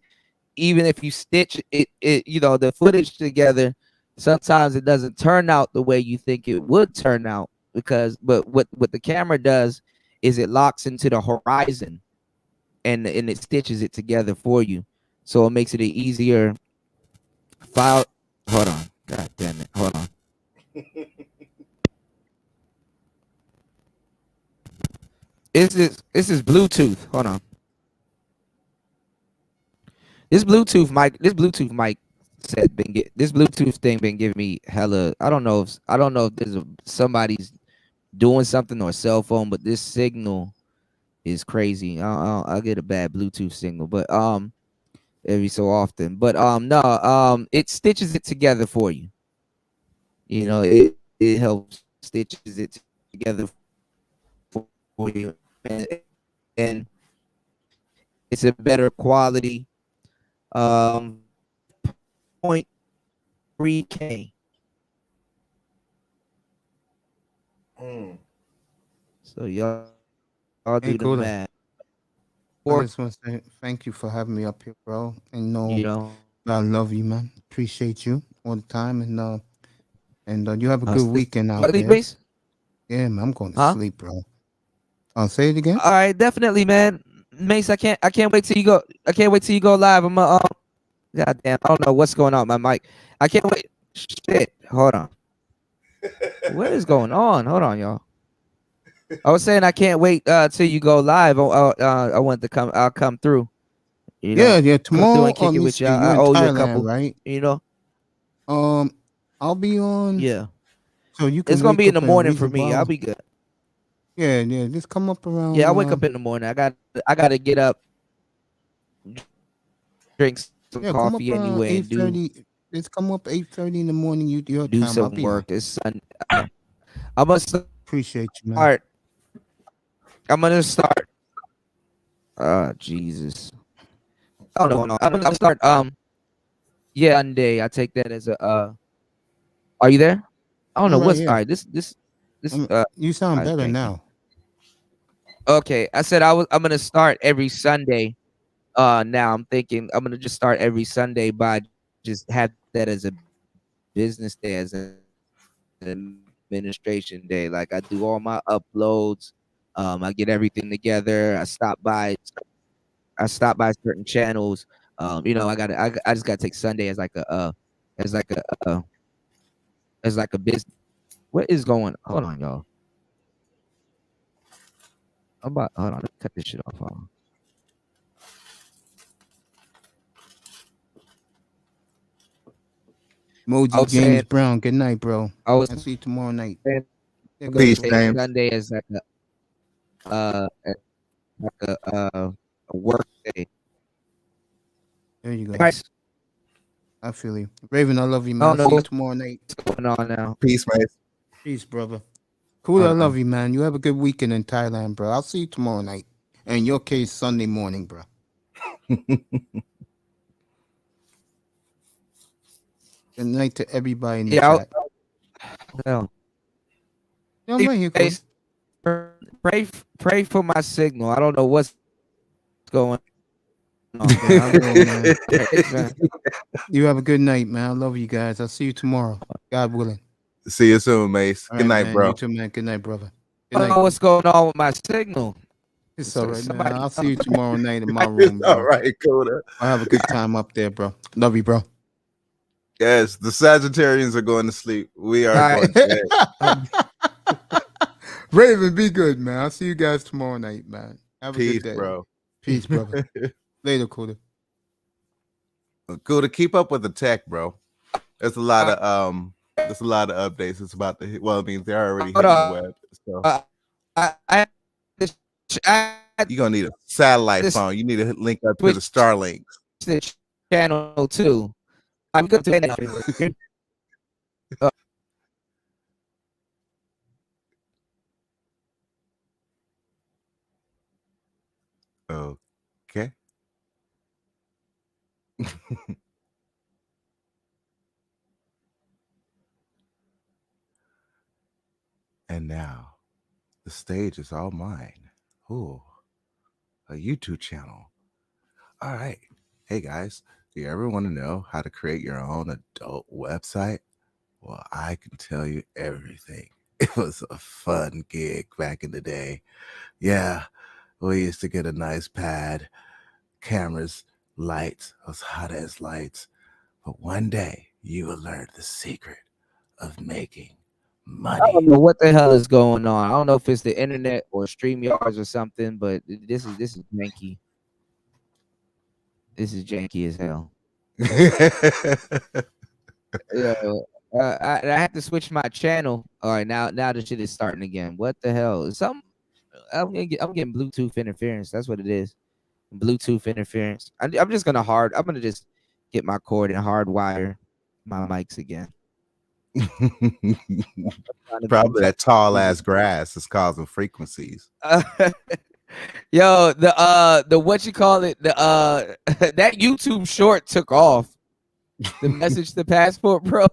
even if you stitch it the footage together, sometimes it doesn't turn out the way you think it would turn out. But what the camera does is it locks into the horizon and it stitches it together for you. So it makes it an easier file. Hold on. God damn it. Hold on. This is Bluetooth. Hold on. This Bluetooth mic set this Bluetooth thing been giving me hella. I don't know if there's somebody's doing something or a cell phone, but this signal is crazy. I get a bad Bluetooth signal, but every so often. But no, it stitches it together for you. You know, it helps stitches it together for you, and it's a better quality. 0.3K. So y'all do the math. I just want to say thank you for having me up here, bro. And You know, I love you, man. Appreciate you all the time, and you have a good sleep- weekend out sleep, there. Mace? Yeah, man, I'm going to Huh? sleep, bro. I'll say it again. All right, definitely, man. Mace, I can't wait till you go. I can't wait till you go live. I'm goddamn, I don't know what's going on with my mic. I can't wait. Shit, hold on. What is going on? Hold on, y'all. I was saying I can't wait till you go live. I want to come. I'll come through. You know, Yeah, come through tomorrow. and kick Let it me with see, y'all. you're I in owe you a Thailand, couple. right? You know. I'll be on. Yeah. So you can. It's gonna wake be in the up and morning read for the me. I'll Bible. be good. Yeah. Just come up around. Yeah, I wake up in the morning. I got to get up, drink some Yeah, come up coffee around anyway, and 8:30. Just come up 8:30 in the morning. Your do time. I'll some be work. on. It's Sunday. I'm gonna Appreciate you, man. start. I'm gonna start. Jesus. I don't know. I'm gonna start. Yeah, Sunday. I take that as a. Are you there? I don't know I'm right what's. here. All right. This. You sound all right, better thank you. now. Okay, I said I'm gonna start every Sunday. Now I'm thinking I'm gonna just start every Sunday by just have that as a business day, as an administration day. Like I do all my uploads. I get everything together. I stop by certain channels. You know, I just gotta take Sunday as like a as like a as like a business. What is going? Hold on, y'all. Hold on. Let's cut this shit off. Hold on. Moji James Brown. Good night, bro. I'll see you tomorrow night. Peace, take James. Sunday as like a work day. There you go. Guys, I feel you. Raven, I love you, I man. don't I'll know see you what's tomorrow night. going on now. Peace, mate. Peace, brother. Cool, I love you, man. You have a good weekend in Thailand, bro. I'll see you tomorrow night. And in your case, Sunday morning, bro. Good night to everybody in the chat. Well, Yeah, I'm right here, cool. pray for my signal. I don't know what's going on. Man. You have a good night, man. I love you guys. I'll see you tomorrow, God willing. See you soon, Mace. All Good right, night, man. bro. You too, man. Good night, brother. I don't know what's going on with my signal. It's all right, man. Somebody- I'll see you tomorrow night in my room, bro. All right, Coda. I'll have a good time up there, bro. Love you, bro. Yes, the Sagittarians are going to sleep. We are going to bed. Raven, be good, man. I'll see you guys tomorrow night, man. Have a Peace, good day. bro. Peace, brother. Later, Coda. Cool to keep up with the tech, bro. There's a lot of updates. It's about to hit. Well, I mean, they're already hitting the web. So you're gonna need a satellite phone. You need to link up to the Starlink channel too. I'm going to that. Okay. And now the stage is all mine. Ooh, a YouTube channel. All right. Hey guys, do you ever want to know how to create your own adult website? Well, I can tell you everything. It was a fun gig back in the day. Yeah, we used to get a nice pad, cameras, lights, those hot ass lights. But one day you will learn the secret of making I don't money. know what the hell is going on. I don't know if it's the internet or StreamYards or something, but this is janky. This is janky as hell. Yeah, I have to switch my channel. All right, now the shit is starting again. What the hell? I'm getting Bluetooth interference. That's what it is. Bluetooth interference. I'm gonna just get my cord and hardwire my mics again. Probably that tall ass grass is causing frequencies. Yo, the what you call it, the that YouTube short took off. The message to Passport Bros.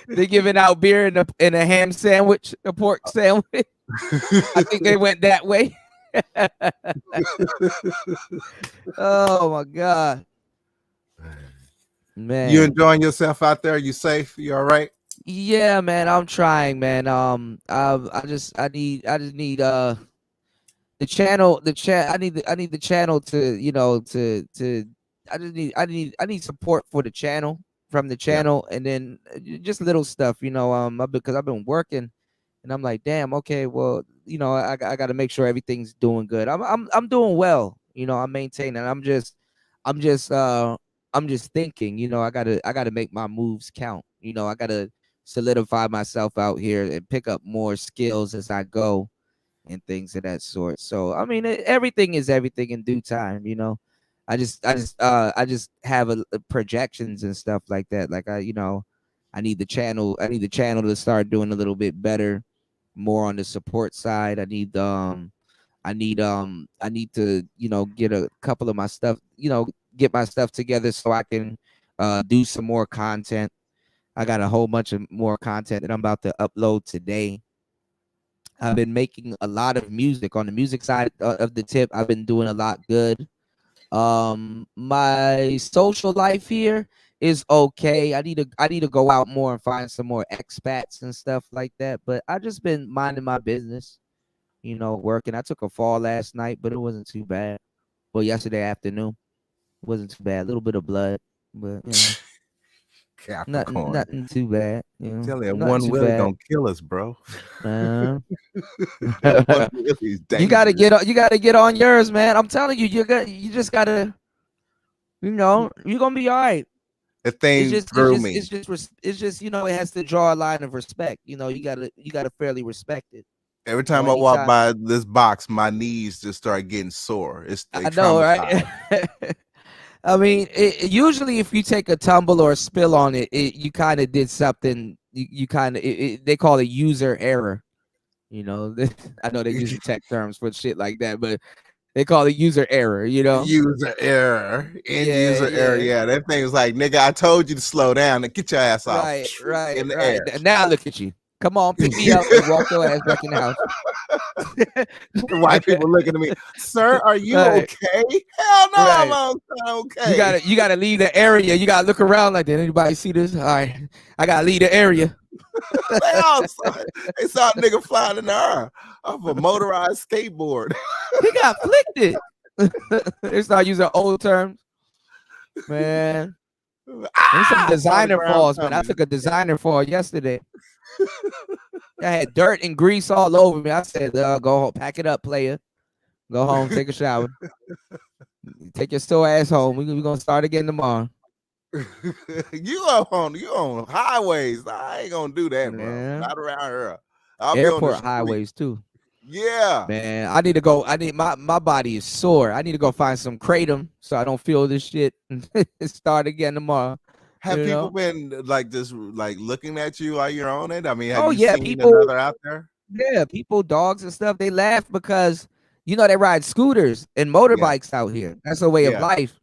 They giving out beer in a ham sandwich, a pork sandwich. I think they went that way. Oh my god, man! You enjoying yourself out there? You safe? You all right? Yeah, man. I'm trying, man. I just need the channel. I need the channel to I need support for the channel from the channel, and then just little stuff, because I've been working, and I'm like, damn, okay, well, I got to make sure everything's doing good. I'm doing well, I'm maintaining. I'm just thinking, I gotta make my moves count. I gotta solidify myself out here and pick up more skills as I go and things of that sort. So I mean, everything is everything in due time. I just have projections and stuff like that. Like I need the channel. I need the channel to start doing a little bit better, more on the support side. I need to get a couple of my stuff. Get my stuff together so I can do some more content. I got a whole bunch of more content that I'm about to upload today. I've been making a lot of music on the music side of the tip. I've been doing a lot good. My social life here is okay. I need to go out more and find some more expats and stuff like that. But I just been minding my business, working. I took a fall last night, but it wasn't too bad. Well, yesterday afternoon, it wasn't too bad. A little bit of blood, but Capricorn. nothing too bad. Tell you, nothing one too Willie bad. gonna kill us, bro. Uh, One Willie's you gotta dangerous. get on yours, man. I'm telling you, you just gotta, you're gonna be all right. The thing grew me. It's just it has to draw a line of respect. You gotta fairly respect it. Every time I walk by this box, my knees just start getting sore. They I know, right? I mean, usually if you take a tumble or a spill on it, you kind of did something. You kind of they call it user error. I know they use tech terms for shit like that, but they call it user error. User error. User error. Yeah, that thing was like, nigga, I told you to slow down and get your ass off. Right. In the air. Now look at you. Come on, pick me up and walk your ass back in the house. The white people looking at me, sir, are you okay? Hell no, I'm okay. You gotta leave the area. You gotta look around like, did anybody see this? All right, I gotta leave the area. They saw a nigga flying in the air off a motorized skateboard. He got flicked it. They start using old terms. Man. There's some designer falls, man. I took a designer fall yesterday. I had dirt and grease all over me. I said, go home, pack it up, player. Go home, take a shower. Take your sore ass home. We're gonna start again tomorrow. You on highways. I ain't gonna do that, bro. Not around here. I'll Airport be on the highways too. Yeah. Man, I need to go. My body is sore. I need to go find some kratom so I don't feel this shit and start again tomorrow. Have people been like just like looking at you while you're on it? I mean, have Oh you yeah, seen people another out there? Yeah, people, dogs and stuff. They laugh because they ride scooters and motorbikes out here. That's a way of life.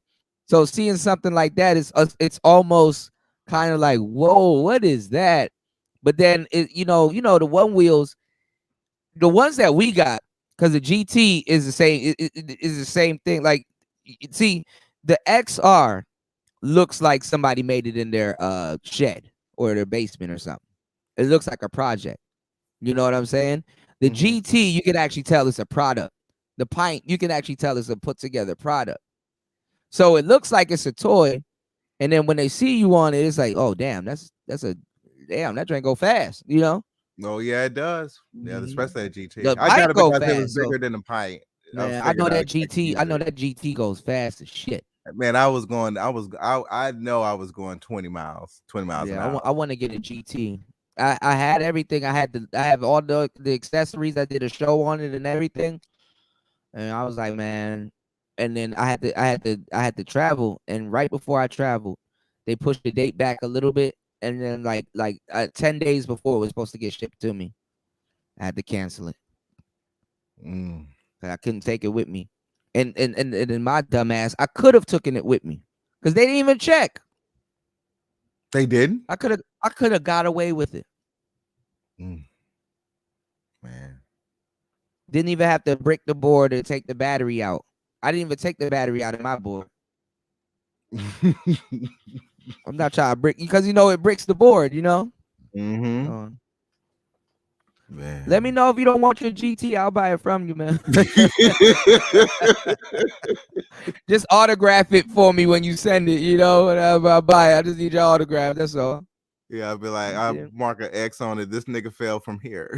So seeing something like that it's almost kind of like, whoa, what is that? But then the one wheels, the ones that we got, because the GT is the same. It is the same thing. Like, see, the XR looks like somebody made it in their shed or their basement or something. It looks like a project. You know what I'm saying? The GT, you can actually tell it's a product. The Pint, you can actually tell it's a put together product. So it looks like it's a toy, and then when they see you on it, it's like, oh damn, that drink go fast, you know? Oh yeah, it does. Yeah, especially that GT. The I got Pint it go because it was fast. So, bigger than the Pint. man, I know that GT. I know that GT goes fast as shit. Man, I know I was going 20 miles an hour. I want to get a GT. I had everything. I have all the accessories. I did a show on it and everything. And I was like, man. And then I had to travel. And right before I traveled, they pushed the date back a little bit. And then like 10 days before it was supposed to get shipped to me, I had to cancel it. I couldn't take it with me. And in my dumb ass, I could have taken it with me because they didn't even check. They didn't? I could have got away with it. Man. Didn't even have to break the board or take the battery out. I didn't even take the battery out of my board. I'm not trying to break because it breaks the board, Man. Let me know if you don't want your GT. I'll buy it from you, man. Just autograph it for me when you send it, whenever I buy it. I just need your autograph. That's all. Yeah, I'll be like, I'll mark an X on it. This nigga fell from here.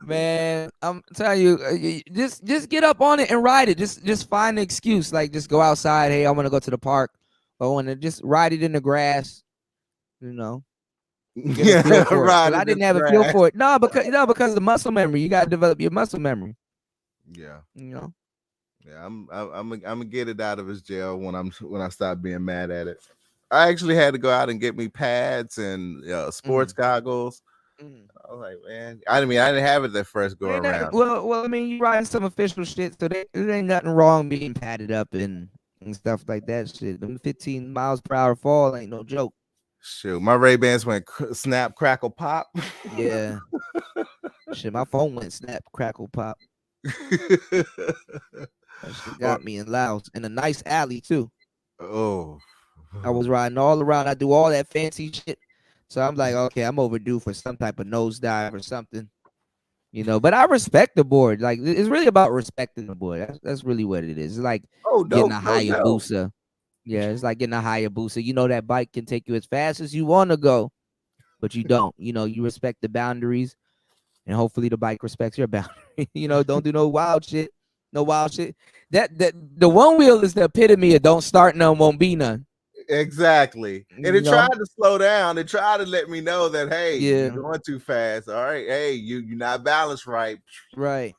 Man, I'm telling you, just get up on it and ride it. Just find an excuse. Like, just go outside. Hey, I want to go to the park. I want to just ride it in the grass. Yeah, right. I didn't have a feel for it. No, because of the muscle memory. You gotta develop your muscle memory. Yeah. Yeah, I'm gonna get it out of his jail when I stop being mad at it. I actually had to go out and get me pads and sports goggles. I was like, man, I didn't have it that first go around. Well, I mean, you riding some official shit, so there ain't nothing wrong being padded up and stuff like that. Shit, them 15 miles per hour fall ain't no joke. Shoot, my Ray-Bans went snap, crackle, pop. Yeah. Shit, my phone went snap, crackle, pop. That shit got me in Laos. In a nice alley, too. Oh. I was riding all around. I do all that fancy shit. So I'm like, okay, I'm overdue for some type of nosedive or something. But I respect the board. Like, it's really about respecting the board. That's really what it is. It's like getting a Hayabusa. Yeah, it's like getting a Hayabusa. That bike can take you as fast as you want to go, but you don't. You respect the boundaries, and hopefully the bike respects your boundary. Don't do no wild shit. No wild shit. That the one wheel is the epitome of don't start none, won't be none. Exactly. And it tried to slow down. It tried to let me know that, hey, you're going too fast. All right. Hey, you're not balanced right. Right.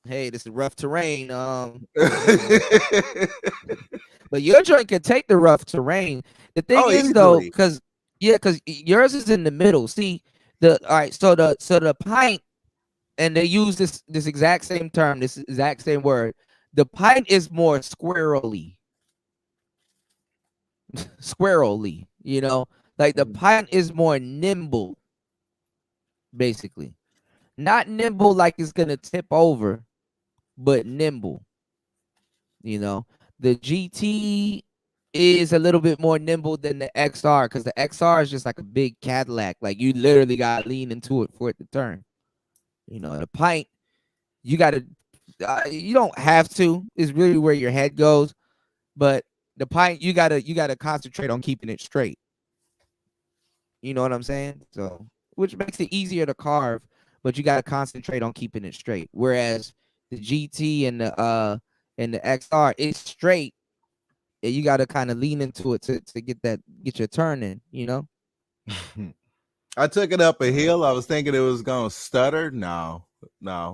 Hey, this is rough terrain. But your joint can take the rough terrain. The thing is easily. Though, because yours is in the middle. See, so the Pint, and they use this exact same term, this exact same word. The Pint is more squirrely. Like the Pint is more nimble, basically. Not nimble like it's gonna tip over, but nimble. The GT is a little bit more nimble than the XR because the XR is just like a big Cadillac. Like you literally got to lean into it for it to turn. The Pint, you got to, you don't have to. It's really where your head goes. But the Pint, you gotta concentrate on keeping it straight. You know what I'm saying? So, which makes it easier to carve, but you gotta concentrate on keeping it straight. Whereas the GT and the XR, it's straight. And you gotta kind of lean into it to get your turn in. I took it up a hill. I was thinking it was gonna stutter. No,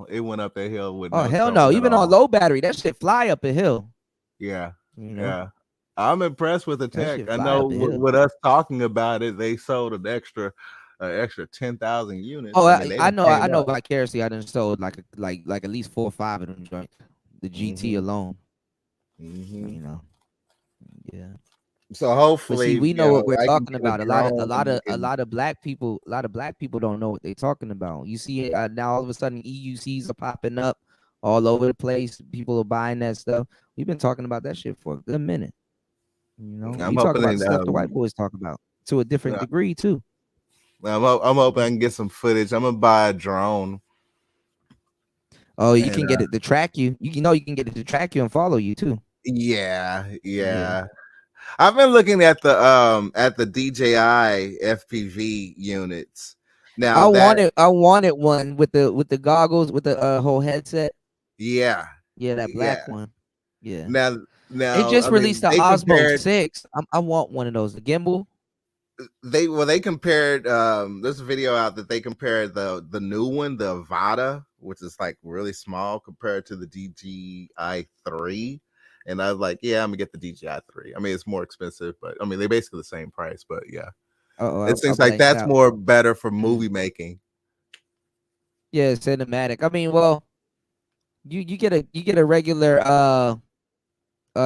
it went up a hill with. Oh hell no! Even on low battery, that shit fly up a hill. Yeah, yeah. I'm impressed with the tech. I know with us talking about it, they sold an extra 10,000 units. Oh, I know. Vicariously, I done sold like at least 4 or 5 of them joints. The GT alone. Yeah. So hopefully, see, we know what we're talking about. A lot of black people don't know what they're talking about. You see, now all of a sudden EUCs are popping up all over the place. People are buying that stuff. We've been talking about that shit for a good minute. You know, I'm you talk hoping about the that, stuff the white boys talk about to a different yeah, degree too. I'm hoping I can get some footage. I'm gonna buy a drone. Oh, you And can get it to track you. You know, you can get it to track you and follow you too. yeah, Yeah. yeah. I've been looking at the DJI FPV units. Now that I wanted one with the goggles with the whole headset. yeah, Yeah, that yeah. black one. Yeah. They Now just I released mean the they Osmo compared 6. I want one of those. The gimbal. they compared there's a video out that they compared the new one, the Avata, which is like really small compared to the DJI 3. And I was like, yeah, I'm gonna get the DJI 3. I mean, it's more expensive, but I mean they're basically the same price, but yeah. It seems like blanked that's out. more better for movie making. Yeah, cinematic. I mean, well, you get a regular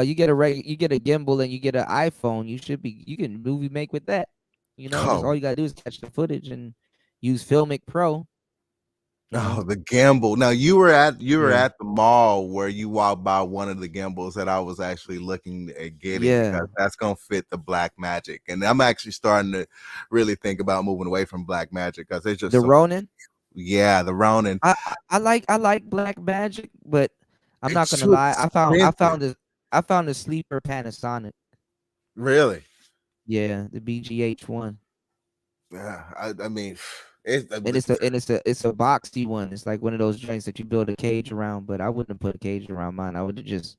you get a gimbal and you get an iPhone. You can movie make with that. You know, just Oh, all you gotta do is catch the footage and use Filmic Pro. oh, the gimbal. Now you were at Yeah. the mall where you walked by one of the gimbals that I was actually looking at getting Yeah. because that's gonna fit the Black Magic. And I'm actually starting to really think about moving away from Black Magic because it's just The so Ronin. yeah, the Ronin. I like Black Magic, but I'm not It's gonna too lie. expensive. I found a sleeper Panasonic. Really? Yeah, the BGH1. Yeah, I mean, it's And it's a boxy one. It's like one of those joints that you build a cage around, but I wouldn't have put a cage around mine. I would have just,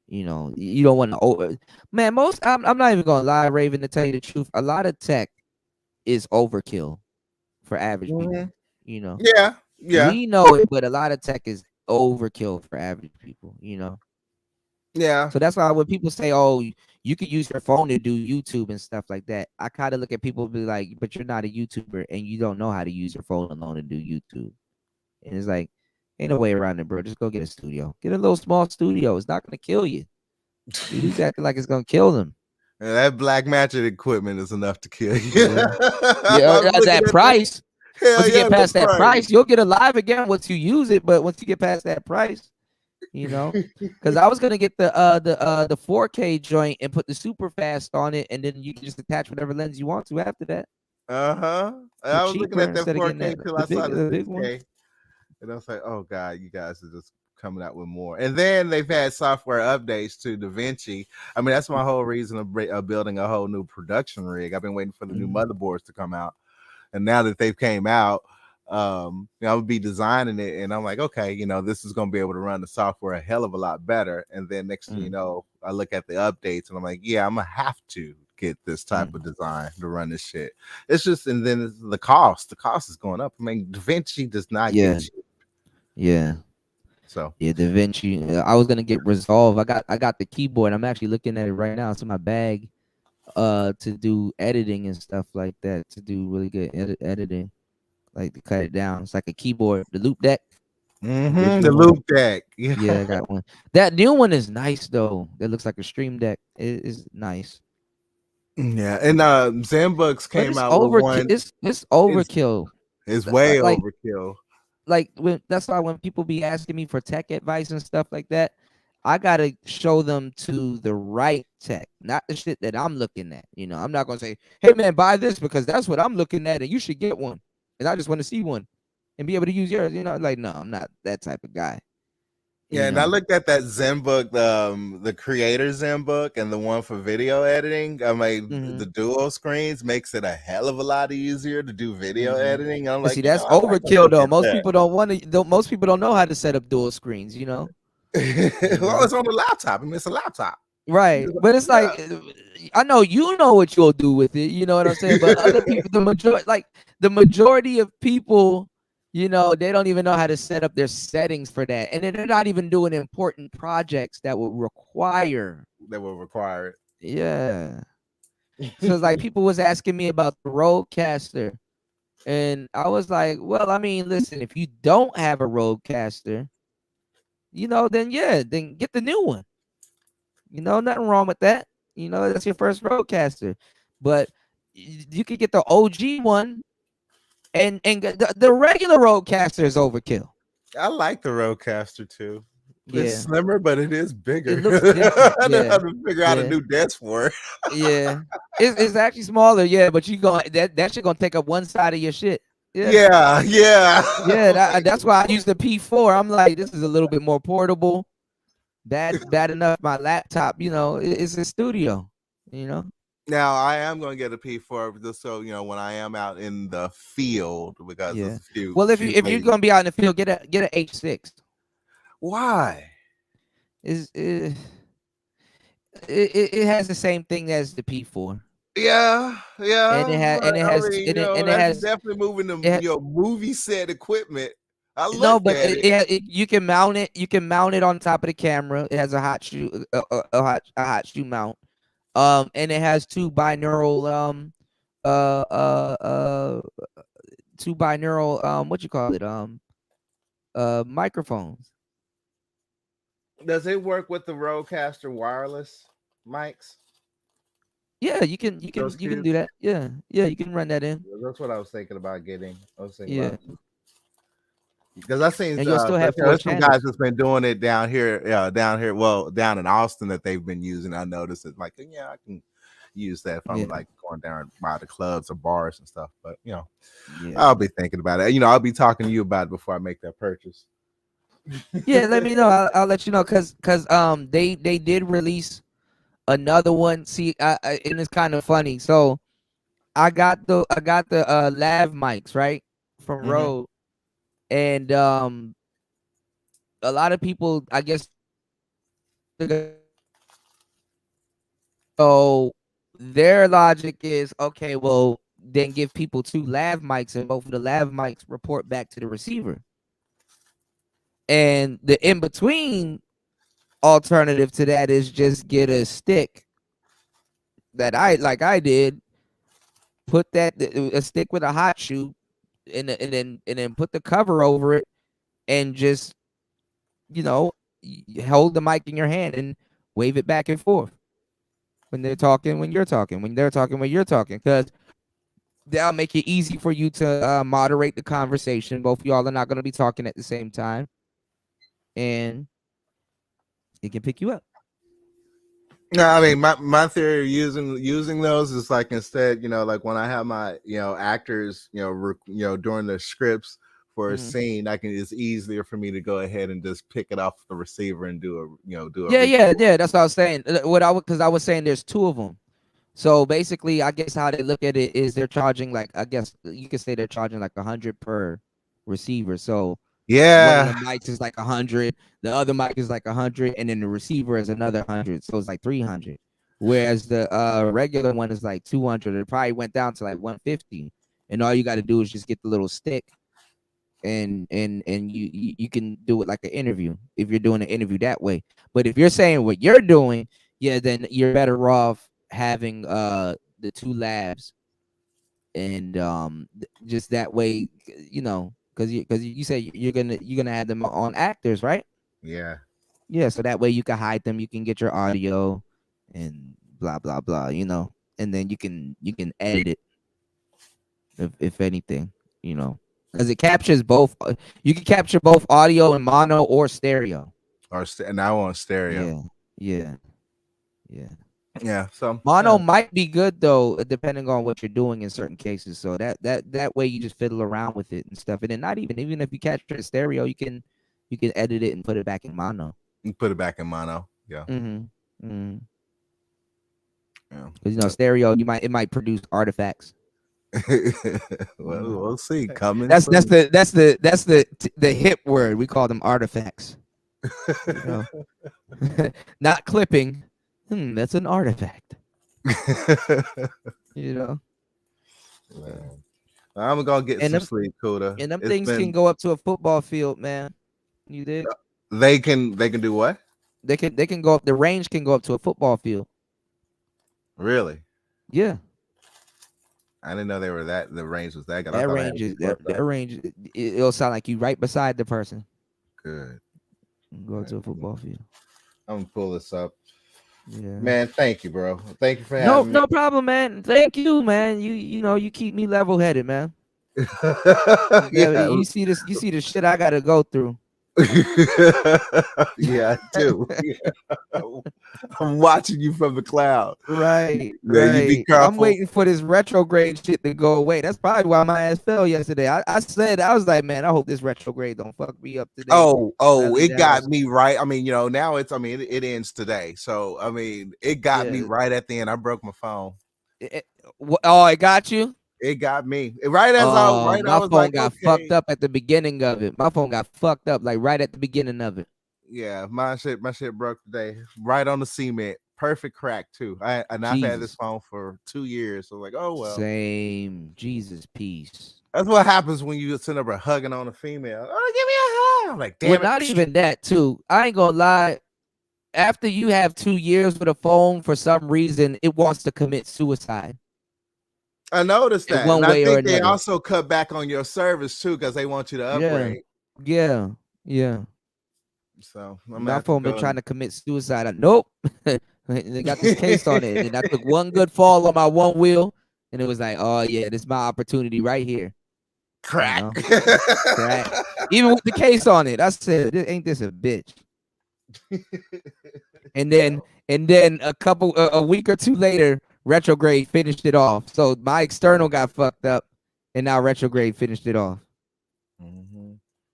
you know, you don't want to over. Man, I'm not even gonna lie, Raven, to tell you the truth. A lot of tech is overkill for average people. You know, yeah, yeah, we know it, but a lot of tech is overkill for average people. You know, yeah. so that's why when people say, "Oh, you could use your phone to do YouTube and stuff like that," I kind of look at people and be like, "But you're not a YouTuber, and you don't know how to use your phone alone to do YouTube." And it's like, ain't no way around it, bro. Just go get a studio. Get a little small studio. It's not gonna kill you. Dude's acting like it's gonna kill them. Yeah, that Black Magic equipment is enough to kill you. Yeah, I was at looking that at price. Hell Once you yeah, get the past that price. price, you'll get alive again once you use it. But once you get past that price, you know, because I was gonna get the 4K joint and put the super fast on it, and then you can just attach whatever lens you want to after that. I was looking Cheaper at that instead of getting 4K that till I saw the big one. 6K, and I was like, "Oh God, you guys are just coming out with more." And then they've had software updates to DaVinci. I mean, that's my whole reason of building a whole new production rig. I've been waiting for the new motherboards to come out, and now that they've came out, I would be designing it, and I'm like, okay, you know, this is going to be able to run the software a hell of a lot better. And then next thing you know, I look at the updates, and I'm like, yeah, I'm gonna have to get this type of design to run this shit. It's just, and then it's the cost is going up. I mean, DaVinci does not get cheap. Yeah. So yeah, DaVinci. I was gonna get Resolve. I got the keyboard. I'm actually looking at it right now. It's in my bag. To do editing and stuff like that. To do really good editing, like to cut it down. It's like a keyboard. The Loop Deck. The Loop Deck. Yeah, I got one. That new one is nice though. That looks like a Stream Deck. It is nice. Yeah, and ZenBooks came out with one. It's overkill. It's way Like, overkill. Like that's why when people be asking me for tech advice and stuff like that, I gotta show them to the right tech, not the shit that I'm looking at. You know, I'm not gonna say, "Hey man, buy this because that's what I'm looking at, and you should get one." And I just want to see one and be able to use yours. You know, like no, I'm not that type of guy. Yeah, and I looked at that ZenBook, the creator ZenBook, and the one for video editing. I mean, the dual screens makes it a hell of a lot easier to do video editing. I'm But like, see, that's overkill though. Most people don't want to. Most people don't know how to set up dual screens. You know. Well, it's on the laptop. I mean, it's a laptop. Right, but it's like I know you know what you'll do with it. You know what I'm saying? But other people, the majority of people, you know, they don't even know how to set up their settings for that, and they're not even doing important projects that would require it. Yeah. So it's like people was asking me about the Rodecaster, and I was like, well, I mean, listen, if you don't have a Rodecaster, you know, then then get the new one. You know, nothing wrong with that. You know, that's your first Rodecaster. But you could get the OG one, and the regular Rodecaster is overkill. I like the Rodecaster too. Yeah, It's slimmer, but it is bigger. it looks different. I know Yeah, how to figure out a yeah, new desk for it. yeah. It's actually smaller. Yeah, but you going that shit gonna take up one side of your shit. Yeah, Yeah, yeah. yeah. That's why I use the P4. I'm like, this is a little bit more portable. Bad enough. My laptop, it's a studio. You know. Now I am going to get a P4 just so when I am out in the field because Yeah. there's a few. Well, if few you're ladies. gonna be out in the field, get a H6. Why? It has the same thing as the P4. Yeah, yeah. And it has but, I has mean, and it that's has definitely moving the it ha- movie set equipment. I no, looked but at it. you can mount it. You can mount it on top of the camera. It has a hot shoe hot shoe mount. And it has two binaural what you call it microphones. Does it work with the Rodecaster wireless mics? Yeah, you can Those do cubes? that. Yeah, you can run that in. That's what I was thinking about getting. I was thinking Yeah. about because I seen And you'll still have there's 4 some channels. guys that's been doing it down here, well, down in Austin that they've been using. I noticed it like, yeah, I can use that if I'm Yeah. like going down by the clubs or bars and stuff. But Yeah. I'll be thinking about it. I'll be talking to you about it before I make that purchase. Yeah, let me know. I'll let you know because they did release another one. See, and it's kind of funny. So I got the lav mics right from Mhm. Rode, and a lot of people, I guess, so their logic is okay. Well, then give people 2 lav mics, and both of the lav mics report back to the receiver. And the in between alternative to that is just get a stick that I did, put a stick with a hot shoe, and then put the cover over it, and just hold the mic in your hand and wave it back and forth when they're talking, when you're talking, when they're talking, when you're talking, because that'll make it easy for you to moderate the conversation. Both of y'all are not going to be talking at the same time, and it can pick you up. No, I mean my theory of using those is like instead, like when I have my actors, during the scripts for a Mhm. scene, it's easier for me to go ahead and just pick it off the receiver and do a Yeah. That's what I was saying. Because I was saying there's 2 of them. So basically, I guess how they look at it is they're charging like, I guess you could say they're charging like 100 per receiver. So Yeah. one of the mics is like 100, the other mic is like 100, and then the receiver is another 100. So it's like 300. Whereas the regular one is like 200. It probably went down to like 150. And all you got to do is just get the little stick, and you can do it like an interview if you're doing an interview that way. But if you're saying what you're doing, yeah, then you're better off having the 2 labs, and just that way, because you say you're gonna have them on actors, right? Yeah. Yeah, so that way you can hide them, you can get your audio and blah blah blah, and then you can edit it if anything, because it captures both. You can capture both audio and mono or stereo. And I want stereo. Yeah. Yeah. So Mono might be good though, depending on what you're doing in certain cases. So that way you just fiddle around with it and stuff. And then not even if you capture it stereo, you can edit it and put it back in mono. You put it back in mono. Yeah. Mm-hmm. Yeah. Because stereo, it might produce artifacts. Well, we'll see. Coming. That's soon. the hip word. We call them artifacts. Not clipping. That's an artifact. Man. I'm gonna get some sleep, Kuda. And them things can go up to a football field, man. You did? They can do what? They can go up. The range can go up to a football field. Really? Yeah. I didn't know the range was that good. That range, it'll sound like you right beside the person. Good. Go to a football field. I'm gonna pull this up. Yeah. Man, thank you, bro. Thank you for having me. No problem, man. Thank you, man. You keep me level headed, man. Yeah. You see the shit I gotta go through. Yeah, I do. Yeah. I'm watching you from the cloud. Right, Yeah, you be right. careful. I'm waiting for this retrograde shit to go away. That's probably why my ass fell yesterday. I said, I was like, man, I hope this retrograde don't fuck me up today. Oh, leave it the got house. me right. I mean, now it's, I mean, it ends today. So, I mean, it got me Yeah. right at the end. I broke my phone. Oh, it got you? It got me. Right as I My was phone like, got okay. fucked up at the beginning of it. My phone got fucked up like right at the beginning of it. Yeah, my shit broke today. Right on the cement. Perfect crack too. I've had this phone for 2 years. So like, oh well. Same. Jesus, peace. That's what happens when you sit up hugging on a female. Oh, give me a hug. I'm like, damn Well, it. not even that too. I ain't gonna lie. After you have 2 years with a phone, for some reason, it wants to commit suicide. I noticed In that. one And I way or think they another. also cut back on your service too because they want you to upgrade. Yeah. So My phone been trying to commit suicide. Nope. They got this case on it. And I took one good fall on my one wheel, and it was like, oh yeah, this is my opportunity right here. Crack. Crack. Even with the case on it, I said, ain't this a bitch? and then a week or two later, retrograde finished it off. So my external got fucked up, and now retrograde finished it off.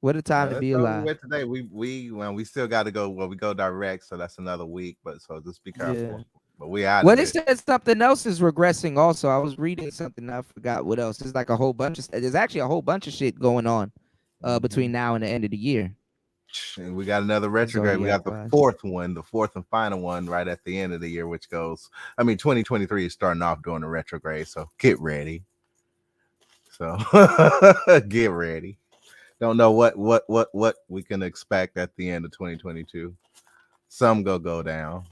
What a time to be alive. Today we still got to go. Well, we go direct, so that's another week. But so just be careful. Yeah. But we out. Well, of they it. said something else is regressing. Also, I was reading something. I forgot what else. There's like a whole bunch of. There's actually a whole bunch of shit going on, between now and the end of the year. And we got another retrograde. We got the Zodiac-wise. fourth and final one right at the end of the year, which goes. I mean, 2023 is starting off doing the retrograde, so get ready. So get ready. Don't know what we can expect at the end of 2022. Some go down,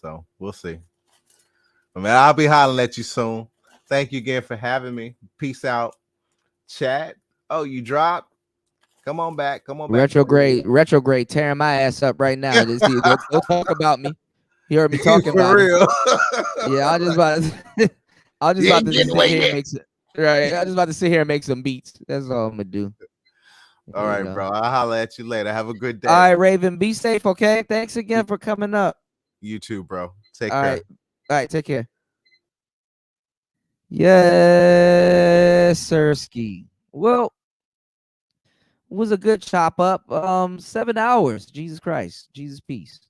so we'll see. I mean, I'll be hollering at you soon. Thank you again for having me. Peace out. Chat. Oh, you dropped? Come on back. Retrograde tearing my ass up right now. Don't talk about me. You heard me talking For about real. it. Yeah, I was just about to sit here and make some, right. I was just about to sit here and make some beats. That's all I'm gonna do. All right, bro. I'll holler at you later. Have a good day. All right, Raven. Be safe, okay? Thanks again for coming up. You too, bro. Take All care. right. All right, take care. Yes, Sirski. Well, it was a good chop up. 7 hours. Jesus Christ. Jesus peace.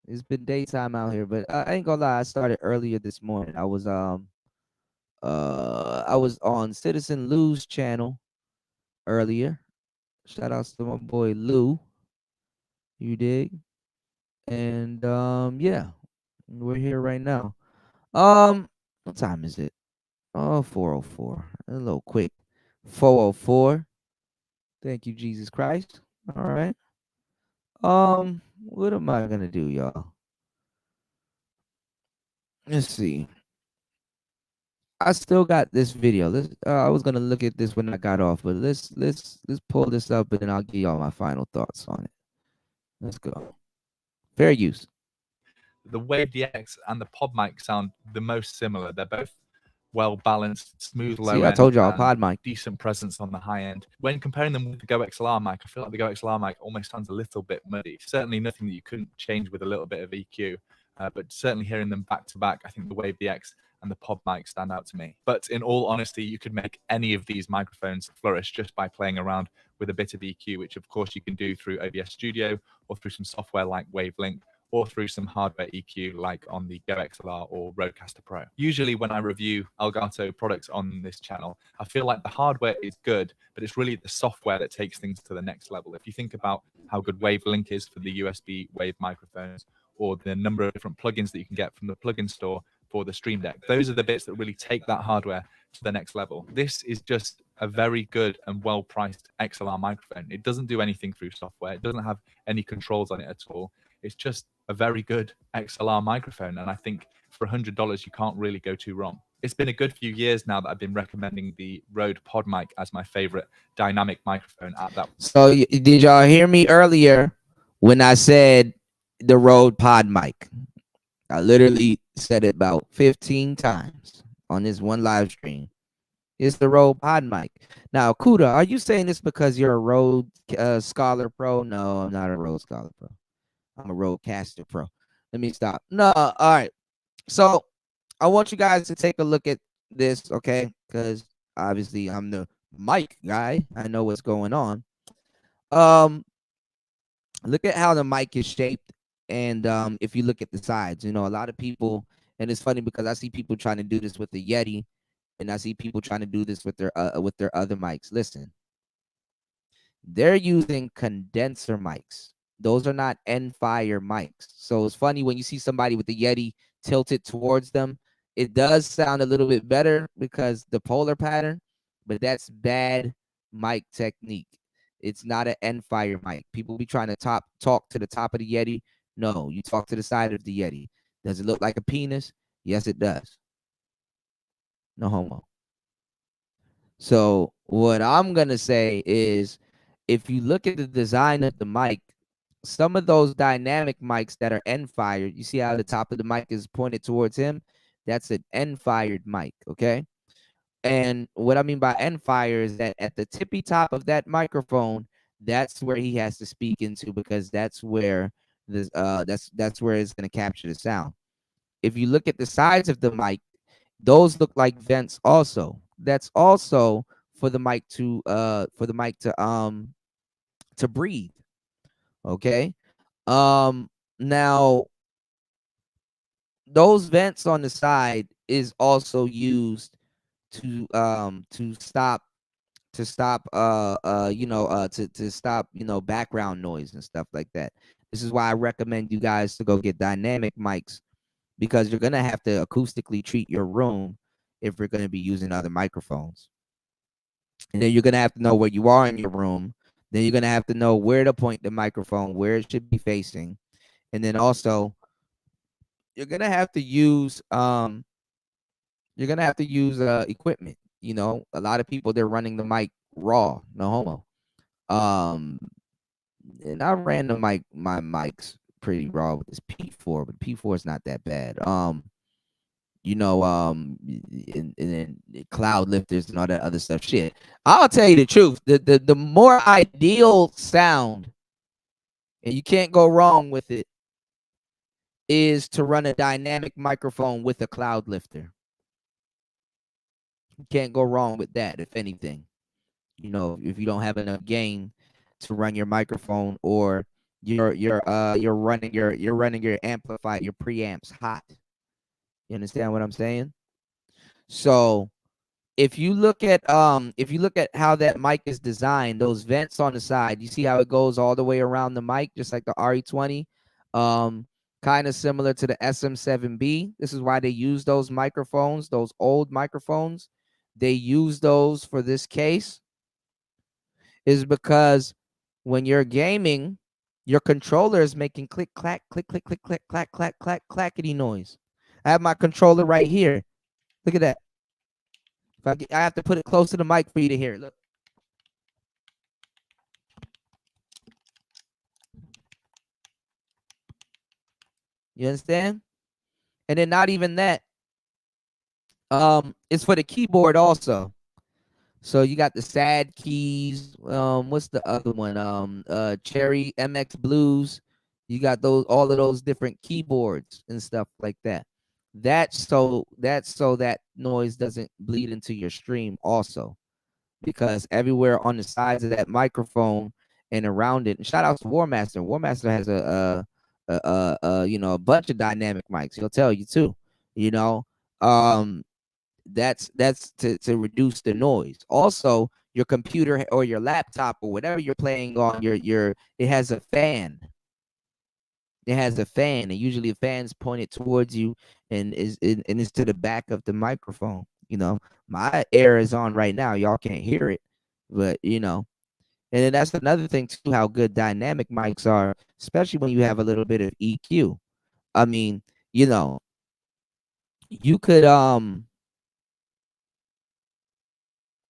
It's been daytime out here, but I ain't gonna lie. I started earlier this morning. I was on Citizen Lou's channel earlier. Shout outs to my boy Lou. You dig? And yeah, we're here right now. What time is it? Oh, 4:04. A little quick. 4:04. Thank you, Jesus Christ. All right. What am I gonna do, y'all? Let's see. I still got this video. I was gonna look at this when I got off, but let's pull this up and then I'll give y'all my final thoughts on it. Let's go. Fair use. The Wave DX and the Pod mic sound the most similar. They're both well balanced, smooth low end. I told y'all, and Pod mic. decent presence on the high end. When comparing them with the Go XLR mic, I feel like the Go XLR mic almost sounds a little bit muddy. Certainly nothing that you couldn't change with a little bit of EQ, but certainly hearing them back to back, I think the Wave DX and the Pod mic stand out to me. But in all honesty, you could make any of these microphones flourish just by playing around with a bit of EQ, which of course you can do through OBS Studio or through some software like Wavelink, or through some hardware EQ like on the Go XLR or Rodecaster Pro. Usually when I review Elgato products on this channel, I feel like the hardware is good, but it's really the software that takes things to the next level. If you think about how good Wavelink is for the USB Wave microphones, or the number of different plugins that you can get from the plugin store for the Stream Deck, those are the bits that really take that hardware to the next level. This is just a very good and well-priced XLR microphone. It doesn't do anything through software. It doesn't have any controls on it at all. It's just a very good XLR microphone, and I think for $100 you can't really go too wrong. It's been a good few years now that I've been recommending the Rode Pod mic as my favorite dynamic microphone at that. So did y'all hear me earlier when I said the Rode Pod mic? I literally said it about 15 times on this one live stream. It's the Rode Pod mic. Now, Kuda, are you saying this because you're a Rode Scholar Pro? No, I'm not a Rode Scholar Pro. I'm a Rodecaster Pro. Let me stop. No, all right. So I want you guys to take a look at this, okay? Because obviously I'm the mic guy. I know what's going on. Look at how the mic is shaped, and if you look at the sides, a lot of people, and it's funny because I see people trying to do this with the Yeti, and I see people trying to do this with their other mics. Listen, they're using condenser mics. Those are not end fire mics. So it's funny when you see somebody with the Yeti tilted towards them. It does sound a little bit better because the polar pattern, but that's bad mic technique. It's not an end fire mic. People be trying to talk to the top of the Yeti. No, you talk to the side of the Yeti. Does it look like a penis? Yes, it does. No homo. So what I'm gonna say is, if you look at the design of the mic, some of those dynamic mics that are end fired, you see how the top of the mic is pointed towards him? That's an end fired mic, okay? And what I mean by end fire is that at the tippy top of that microphone, that's where he has to speak into, because that's where this that's where it's going to capture the sound. If you look at the sides of the mic, those look like vents also. That's also for the mic to breathe. Okay? Now those vents on the side is also used to stop to stop background noise and stuff like that. This is why I recommend you guys to go get dynamic mics, because you're going to have to acoustically treat your room if you're going to be using other microphones. And then you're going to have to know where you are in your room. Then you're going to have to know where to point the microphone, where it should be facing. And then also you're going to have to use equipment. A lot of people, they're running the mic raw, no homo. And I ran my mics pretty raw with this P4, but P4 is not that bad. And then cloud lifters and all that other stuff. Shit, I'll tell you the truth. The more ideal sound, and you can't go wrong with it, is to run a dynamic microphone with a cloud lifter. You can't go wrong with that, if anything. If you don't have enough gain to run your microphone, or you're running your amplifier, your preamps hot. You understand what I'm saying? So if you look at how that mic is designed, those vents on the side, you see how it goes all the way around the mic, just like the RE20, kind of similar to the SM7B. This is why they use those microphones, those old microphones. They use those for this case, is because when you're gaming, your controller is making click, clack, click, click, click, click, clack, clack, clack, clackety noise. I have my controller right here. Look at that. If I have to put it close to the mic for you to hear it. Look. You understand? And then not even that. It's for the keyboard also. So you got the SAD keys. What's the other one? Cherry MX Blues. You got all of those different keyboards and stuff like that. That's so that noise doesn't bleed into your stream also, because everywhere on the sides of that microphone and around it. And shout out to Warmaster. Warmaster has a bunch of dynamic mics. He'll tell you too. That's to reduce the noise. Also, your computer or your laptop or whatever you're playing on, it has a fan. It has a fan, and usually the fan's pointed towards you and is to the back of the microphone. My air is on right now. Y'all can't hear it, but and then that's another thing too, how good dynamic mics are, especially when you have a little bit of EQ. I mean, you could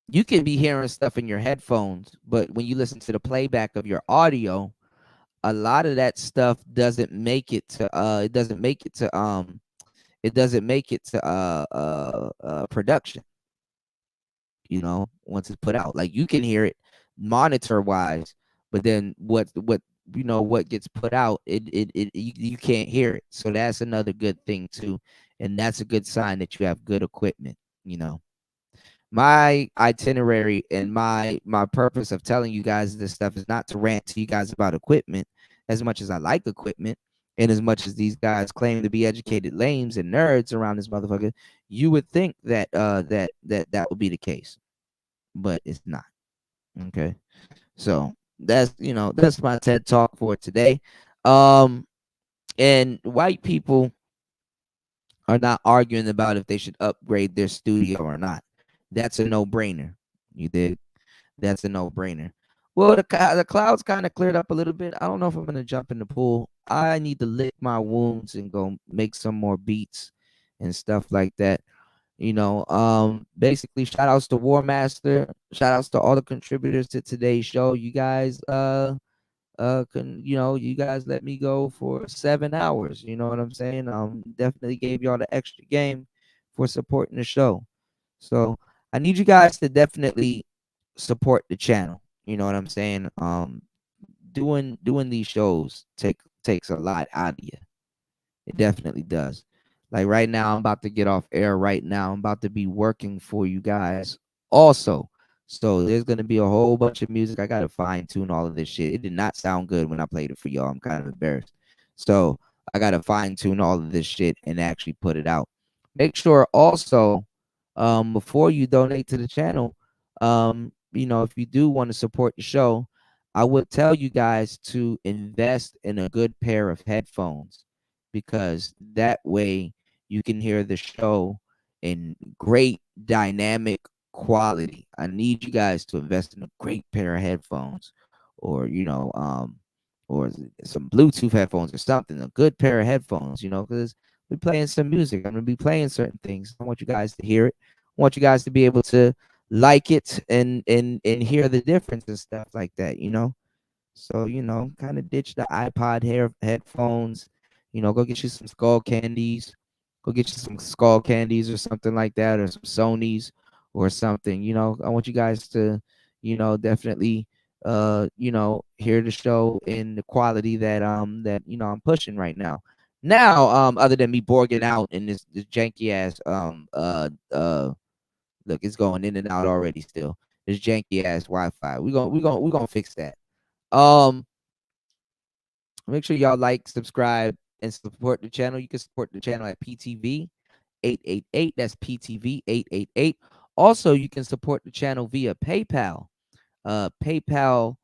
you can be hearing stuff in your headphones, but when you listen to the playback of your audio, a lot of that stuff doesn't make it to production. you know, once it's put out. Like you can hear it monitor wise, but then what you know what gets put out, you can't hear it. So that's another good thing too, and that's a good sign that you have good equipment. You know, my itinerary and my purpose of telling you guys this stuff is not to rant to you guys about equipment as much as I like equipment. And as much as these guys claim to be educated lames and nerds around this motherfucker, you would think that that would be the case, but it's not. Okay, so that's that's my TED talk for today. And white people are not arguing about if they should upgrade their studio or not. That's a no-brainer. You dig? That's a no-brainer. Well, the clouds kind of cleared up a little bit. I don't know if I'm gonna jump in the pool. I need to lick my wounds and go make some more beats and stuff like that. Basically, shout outs to War Master. Shout outs to all the contributors to today's show. You guys, you guys let me go for 7 hours. You know what I'm saying? Definitely gave y'all the extra game for supporting the show. So I need you guys to definitely support the channel. You know what I'm saying? Doing these shows takes a lot out of you. It definitely does. Like right now, I'm about to get off air right now. I'm about to be working for you guys also. So there's gonna be a whole bunch of music. I gotta fine tune all of this shit. It did not sound good when I played it for y'all. I'm kind of embarrassed. So I gotta fine tune all of this shit and actually put it out. Make sure also, before you donate to the channel, if you do want to support the show, I would tell you guys to invest in a good pair of headphones, because that way you can hear the show in great dynamic quality. I need you guys to invest in a great pair of headphones, or or some Bluetooth headphones or something. A good pair of headphones, because we're playing some music. I'm gonna be playing certain things. I want you guys to hear it. I want you guys to be able to like it and hear the difference and stuff like that. So kind of ditch the iPod headphones. Go get you some skull candies. Go get you some skull candies or something like that, or some Sonys or something. I want you guys to, definitely, hear the show in the quality that I'm pushing right now. Now, other than me borging out in this janky ass look, it's going in and out already. Still, this janky ass Wi-Fi. We gonna fix that. Make sure y'all like, subscribe, and support the channel. You can support the channel at PTV 888. That's PTV 888. Also, you can support the channel via PayPal. PayPal.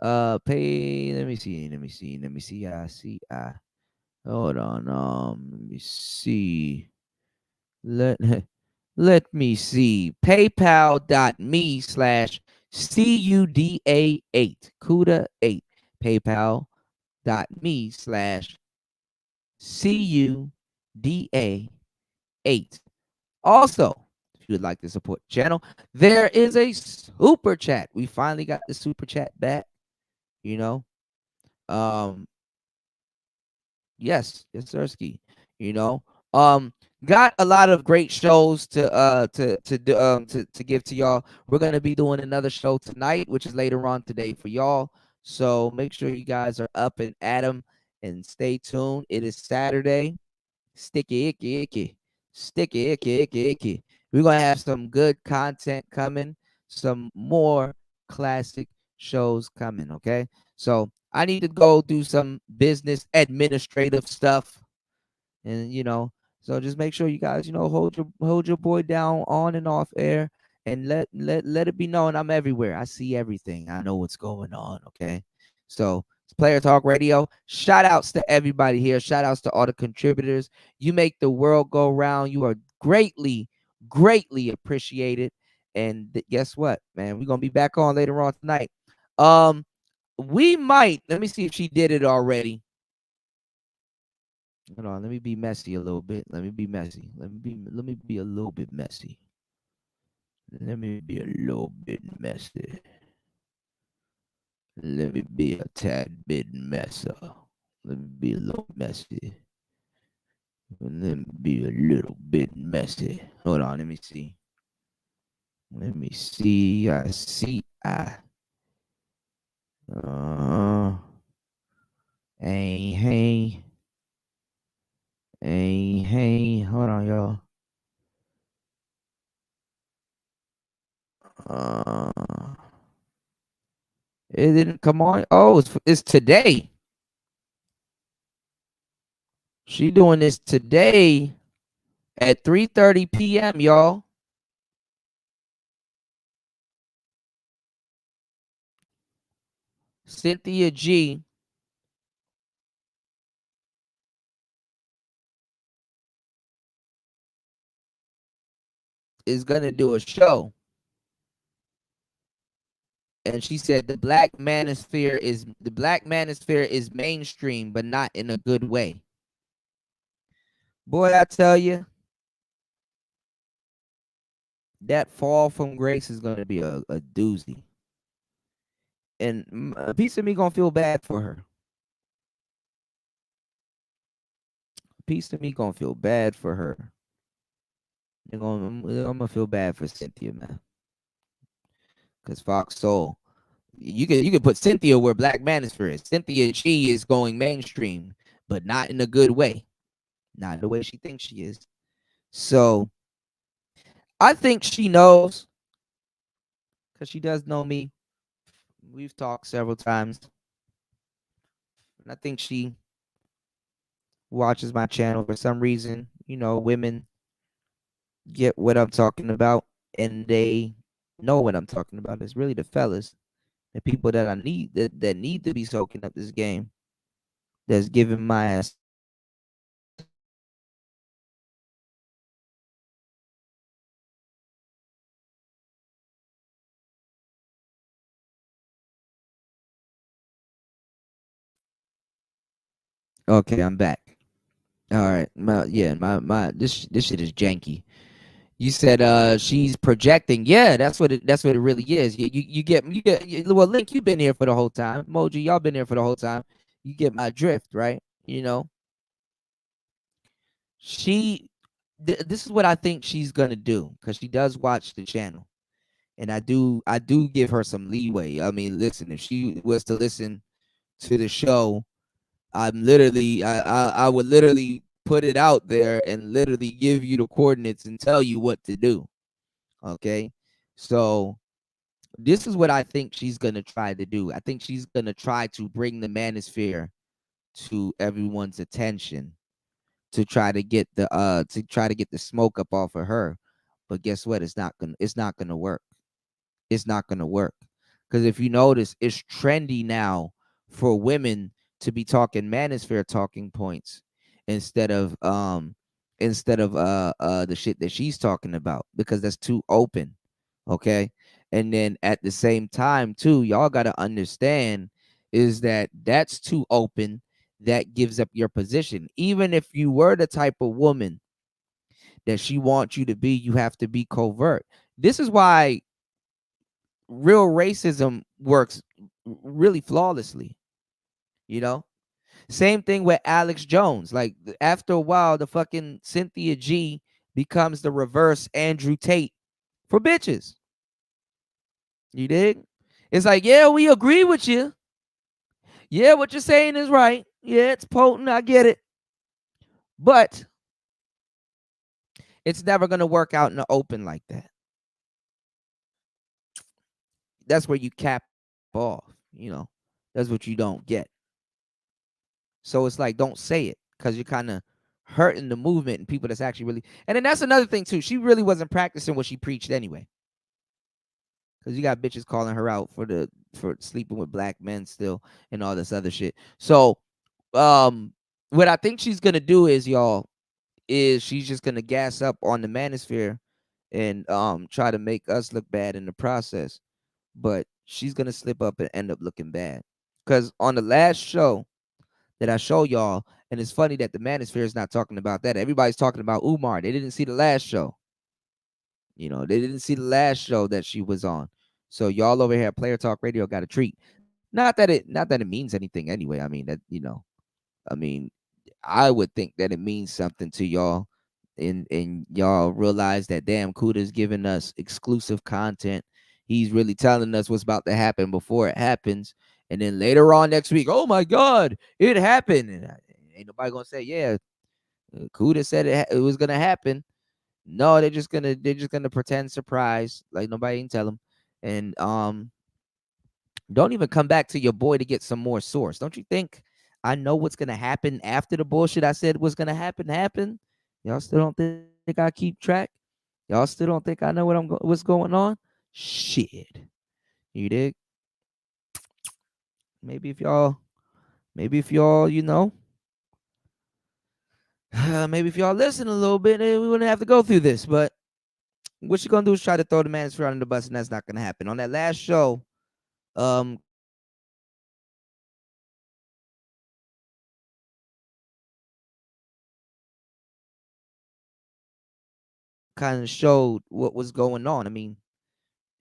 Pay. Let me see. Hold on. Let me see. Let me see. PayPal.me/CUDA8. CUDA8. PayPal.me/CUDA8. Also, if you would like to support the channel, there is a super chat. We finally got the super chat back. Yes, Sirski. Got a lot of great shows to give to y'all. We're gonna be doing another show tonight, which is later on today for y'all. So make sure you guys are up and at 'em and stay tuned. It is Saturday. Sticky icky. We're gonna have some good content coming, some more classic shows coming. Okay, so I need to go do some business administrative stuff, and so just make sure you guys hold your boy down on and off air, and let it be known I'm everywhere. I see everything. I know what's going on. Okay, so it's Player Talk Radio. Shout outs to everybody here. Shout outs to all the contributors. You make the world go round. You are greatly appreciated. And guess what, man? We're gonna be back on later on tonight. We might, let me see if she did it already. Hold on, let me be messy a little bit. Let me be a little bit messy. Let me be a little bit messy. Let me be a tad bit messer. Let me be a little messy. Let me be a little bit messy. Hold on, let me see. Let me see. I see. Hey. Hold on, y'all. It didn't come on. Oh, it's today. She doing this today at 3:30 p.m., y'all. Cynthia G is gonna do a show. And she said the black manosphere is mainstream, but not in a good way. Boy, I tell you, that fall from grace is gonna be a doozy. And a piece of me gonna feel bad for her. A piece of me gonna feel bad for her. I'm gonna feel bad for Cynthia, man. Cause Fox Soul, you could put Cynthia where Black Manosphere is. Cynthia G is going mainstream, but not in a good way. Not the way she thinks she is. So I think she knows, because she does know me. We've talked several times. And I think she watches my channel for some reason. You know, women get what I'm talking about, and they know what I'm talking about. It's really the fellas, the people that I need that need to be soaking up this game, that's giving my ass. Okay, I'm back. All right, my this shit is janky. You said she's projecting. Yeah, that's what it really is. You get well, Link, you've been here for the whole time. Moji, y'all been here for the whole time. You get my drift, right? You know, this is what I think she's gonna do, because she does watch the channel, and I do give her some leeway. I mean, listen, if she was to listen to the show, I would literally put it out there and literally give you the coordinates and tell you what to do. Okay, so this is what I think she's gonna try to do. I think she's gonna try to bring the manosphere to everyone's attention, to try to get the smoke up off of her. But guess what? It's not gonna work. It's not gonna work. Because if you notice, it's trendy now for women to be talking manosphere talking points instead of the shit that she's talking about, because that's too open. Okay. And then at the same time, too, y'all gotta understand is that that's too open. That gives up your position. Even if you were the type of woman that she wants you to be, you have to be covert. This is why real racism works really flawlessly. You know, same thing with Alex Jones. Like, after a while, the fucking Cynthia G becomes the reverse Andrew Tate for bitches. You dig? It's like, yeah, we agree with you. Yeah, what you're saying is right. Yeah, it's potent. I get it. But it's never going to work out in the open like that. That's where you cap off, you know. That's what you don't get. So it's like, don't say it, because you're kind of hurting the movement and people that's actually really. And then that's another thing too. She really wasn't practicing what she preached anyway. Because you got bitches calling her out for sleeping with black men still and all this other shit. So what I think she's gonna do is, y'all, is she's just gonna gas up on the manosphere and try to make us look bad in the process. But she's gonna slip up and end up looking bad. Because on the last show that I show y'all, and it's funny that the manosphere is not talking about that. Everybody's talking about Umar. They didn't see the last show. You know, they didn't see the last show that she was on. So y'all over here at Player Talk Radio got a treat. Not that it means anything anyway. I mean, that, you know, I mean, I would think that it means something to y'all, and y'all realize that damn Kuda's giving us exclusive content. He's really telling us what's about to happen before it happens. And then later on next week, oh my God, it happened. And ain't nobody gonna say, yeah, Kuda said it was gonna happen. No, they're just gonna pretend surprise, like nobody can tell them. And don't even come back to your boy to get some more source. Don't you think I know what's gonna happen after the bullshit I said was gonna happen? Y'all still don't think I keep track? Y'all still don't think I know what's going on? Shit. You dig? Maybe if y'all, you know, maybe if y'all listen a little bit, we wouldn't have to go through this. But what you gonna do is try to throw the manosphere under the bus, and that's not gonna happen. On that last show, kind of showed what was going on. I mean,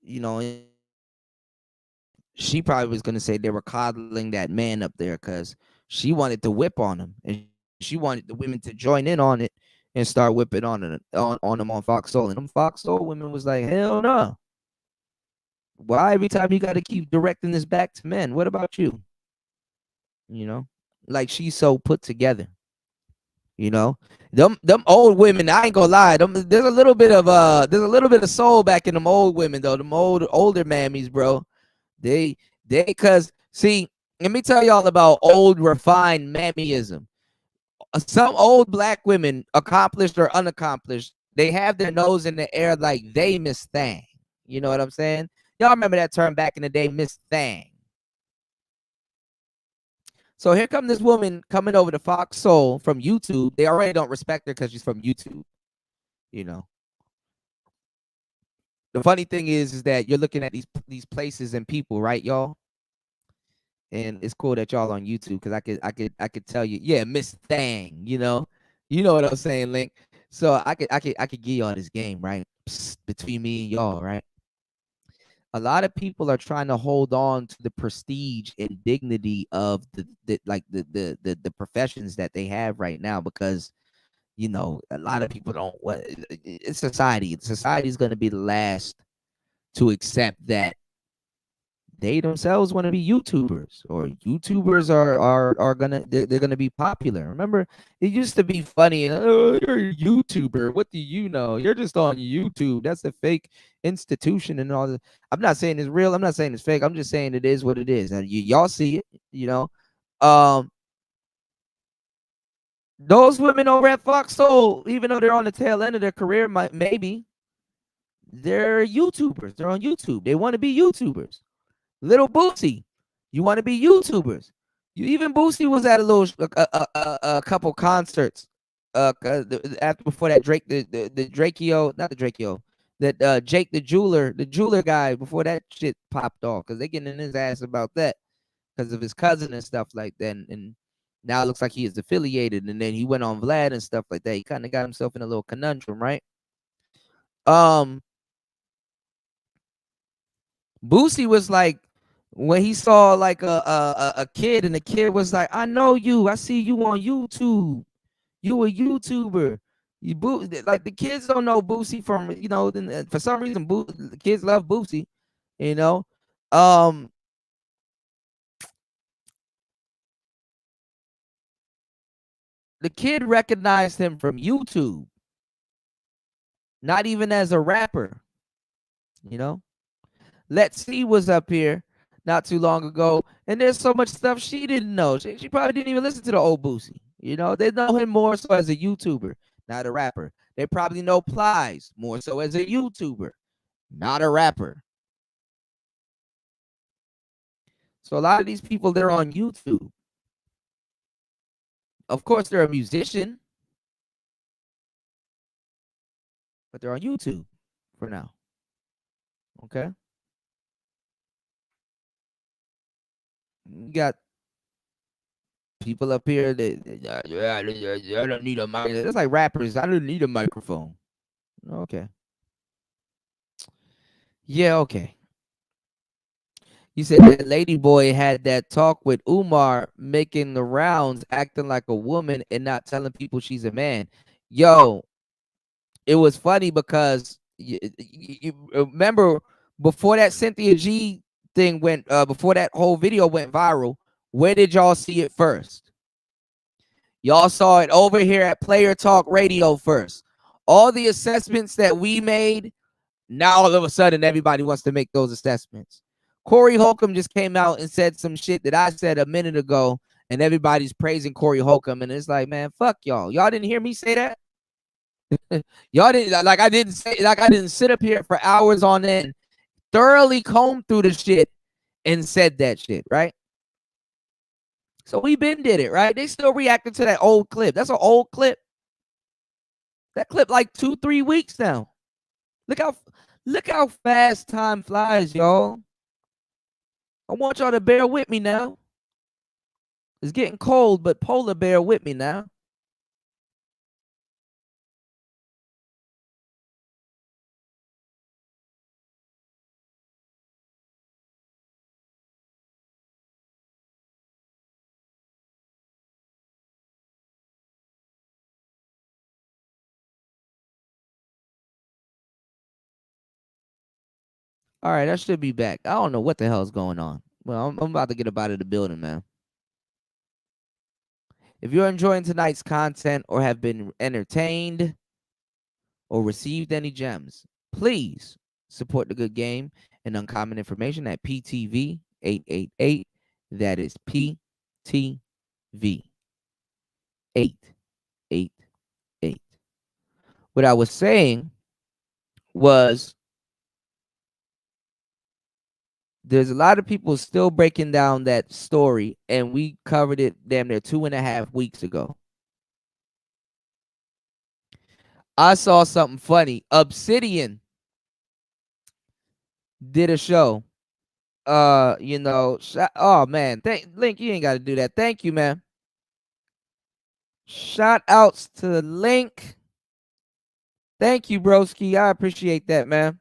you know, she probably was going to say they were coddling that man up there because she wanted to whip on him, and she wanted the women to join in on it and start whipping on him on Fox Soul. And them Fox Soul women was like, hell no. Why every time you got to keep directing this back to men? What about you? You know, like she's so put together. You know, them old women. I ain't gonna lie. There's a little bit of soul back in them old women though. Them older mammies, bro. They cause see, let me tell y'all about old refined mammyism. Some old black women, accomplished or unaccomplished, they have their nose in the air like they Miss Thang. You know what I'm saying? Y'all remember that term back in the day, Miss Thang. So here come this woman coming over to Fox Soul from YouTube. They already don't respect her because she's from YouTube. You know. The funny thing is that you're looking at these places and people, right, y'all? And it's cool that y'all on YouTube because I could tell you, yeah, Miss Thang, you know what I'm saying, Link. So I could give y'all this game, right? Psst, between me and y'all, right? A lot of people are trying to hold on to the prestige and dignity of the professions that they have right now because, you know, a lot of people don't. It's society. Society is going to be the last to accept that they themselves want to be YouTubers, or YouTubers are they're gonna be popular. Remember, it used to be funny. Oh, you're a YouTuber. What do you know? You're just on YouTube. That's a fake institution and all that. I'm not saying it's real. I'm not saying it's fake. I'm just saying it is what it is. And y'all see it. You know, those women over at Fox Soul, even though they're on the tail end of their career, maybe they're YouTubers. They're on YouTube. They want to be YouTubers. Little Boosie, you want to be YouTubers. Even Boosie was at a couple concerts after before that Drake the Drakeo, not the Drakeo, that Jake the jeweler guy, before that shit popped off because they getting in his ass about that because of his cousin and stuff like that. And now it looks like he is affiliated, and then he went on Vlad and stuff like that. He kind of got himself in a little conundrum, right? Boosie was like, when he saw like a kid, and the kid was like, I know you, I see you on YouTube, you a YouTuber. Like the kids don't know Boosie from, you know, for some reason the kids love Boosie, you know. The kid recognized him from YouTube, not even as a rapper, you know. Let's See was up here not too long ago, and there's so much stuff she didn't know. She probably didn't even listen to the old Boosie. You know, they know him more so as a YouTuber, not a rapper. They probably know Plies more so as a YouTuber, not a rapper. So a lot of these people, they're on YouTube. Of course, they're a musician, but they're on YouTube for now. Okay. You got people up here that I don't need a mic. It's like rappers. I don't need a microphone. Okay. Yeah, okay. You said that Lady Boy had that talk with Umar, making the rounds, acting like a woman and not telling people she's a man. Yo, it was funny because you remember before that Cynthia G thing went, before that whole video went viral, where did y'all see it first? Y'all saw it over here at Player Talk Radio first. All the assessments that we made, now all of a sudden everybody wants to make those assessments. Corey Holcomb just came out and said some shit that I said a minute ago, and everybody's praising Corey Holcomb, and it's like, man, fuck y'all. Y'all didn't hear me say that? Y'all didn't, like I didn't sit up here for hours on end, thoroughly combed through the shit and said that shit, right? So we been did it, right? They still reacting to that old clip. That's an old clip. That clip like 2-3 weeks now. Look how fast time flies, y'all. I want y'all to bear with me now. It's getting cold, but polar bear with me now. All right, I should be back. I don't know what the hell is going on. Well, I'm about to get up out of the building, man. If you're enjoying tonight's content or have been entertained or received any gems, please support the good game and uncommon information at PTV 888. That is PTV 888. What I was saying was, there's a lot of people still breaking down that story, and we covered it damn near 2.5 weeks ago. I saw something funny. Obsidian did a show. Oh man, Link, you ain't got to do that. Thank you, man. Shout outs to Link. Thank you, broski. I appreciate that, man.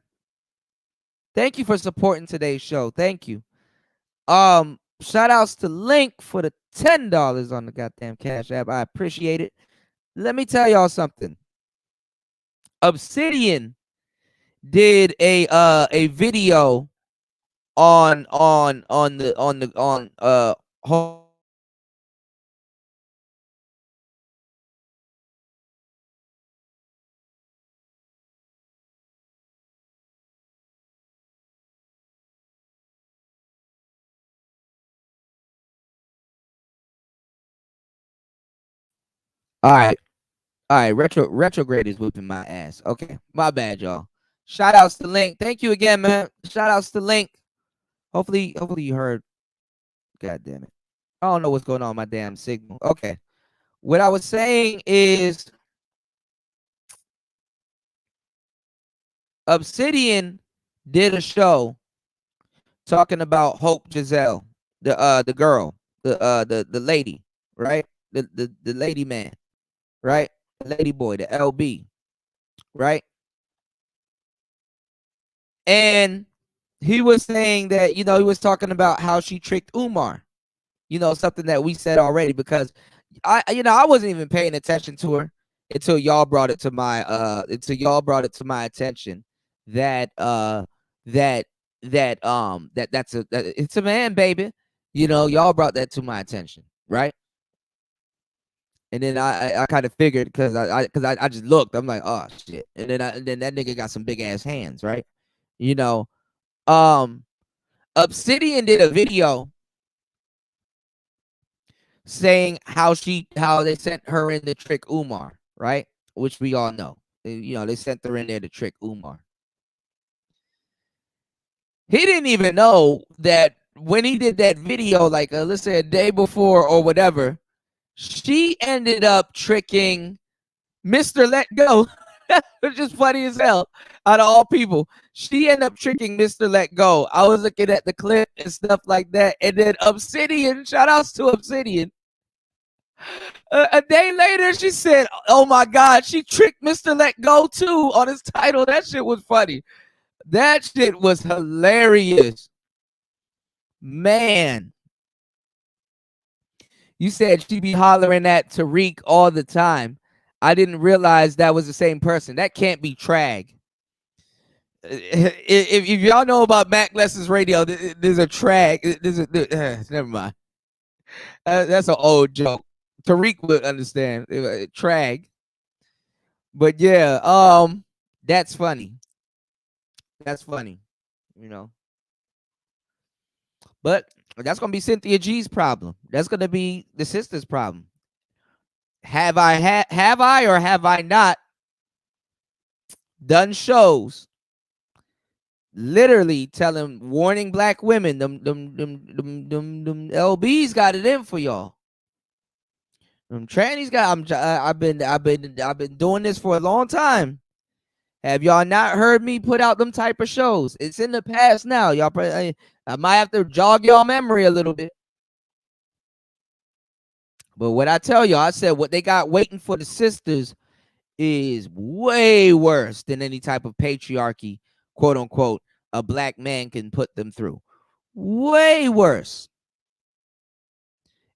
Thank you for supporting today's show. Thank you. Shout outs to Link for the $10 on the goddamn Cash App. I appreciate it. Let me tell y'all something. Obsidian did a video on All right, retrograde is whipping my ass. Okay, my bad, y'all. Shout outs to Link. Thank you again, man. Shout outs to Link. Hopefully you heard. God damn it. I don't know what's going on with my damn signal. Okay. What I was saying is Obsidian did a show talking about Hope Giselle, the girl, the lady, right? The lady man, right? The lady boy, the LB, right? And he was saying that, he was talking about how she tricked Umar. Something that we said already, because I wasn't even paying attention to her until y'all brought it to my attention that it's a man, baby. Y'all brought that to my attention, right? And then I kind of figured, because I just looked, I'm like, oh shit. And then that nigga got some big ass hands, right? Obsidian did a video saying how they sent her in to trick Umar, right? Which we all know. They sent her in there to trick Umar. He didn't even know that when he did that video, like let's say a day before or whatever, she ended up tricking Mr. Let Go. Which is funny as hell. Out of all people, she ended up tricking Mr. Let Go. I was looking at the clip and stuff like that, and then Obsidian, shout outs to Obsidian. A day later, she said, "Oh my God, she tricked Mr. Let Go too" on his title. That shit was funny. That shit was hilarious, man. You said she be hollering at Tariq all the time. I didn't realize that was the same person. That can't be Trag. If y'all know about Mac Lessons Radio, there's a Trag. Never mind. That's an old joke. Tariq would understand. Trag. But yeah, that's funny. That's funny, you know. But that's gonna be Cynthia G's problem. That's gonna be the sister's problem. Have I or have I not done shows literally telling, warning black women, them LBs got it in for y'all. Them trannies got. I've been doing this for a long time. Have y'all not heard me put out them type of shows? It's in the past now. Y'all, I might have to jog y'all memory a little bit. But what I tell y'all, I said what they got waiting for the sisters is way worse than any type of patriarchy, quote unquote, a black man can put them through. Way worse.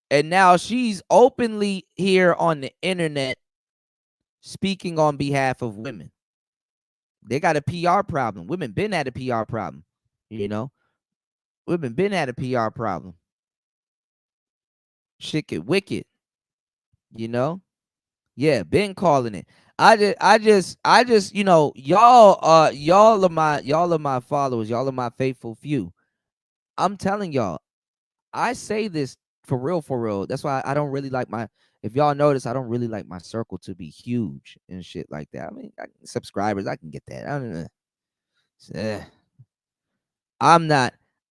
And now she's openly here on the internet speaking on behalf of women. They got a PR problem. Women been at a PR problem, you know. Women been at a PR problem. Shit get wicked, you know. Yeah, been calling it. I just, you know, y'all are my followers. Y'all are my faithful few. I'm telling y'all, I say this for real. That's why I don't really like if y'all notice, I don't really like my circle to be huge and shit like that. I mean, subscribers, I can get that. I don't know.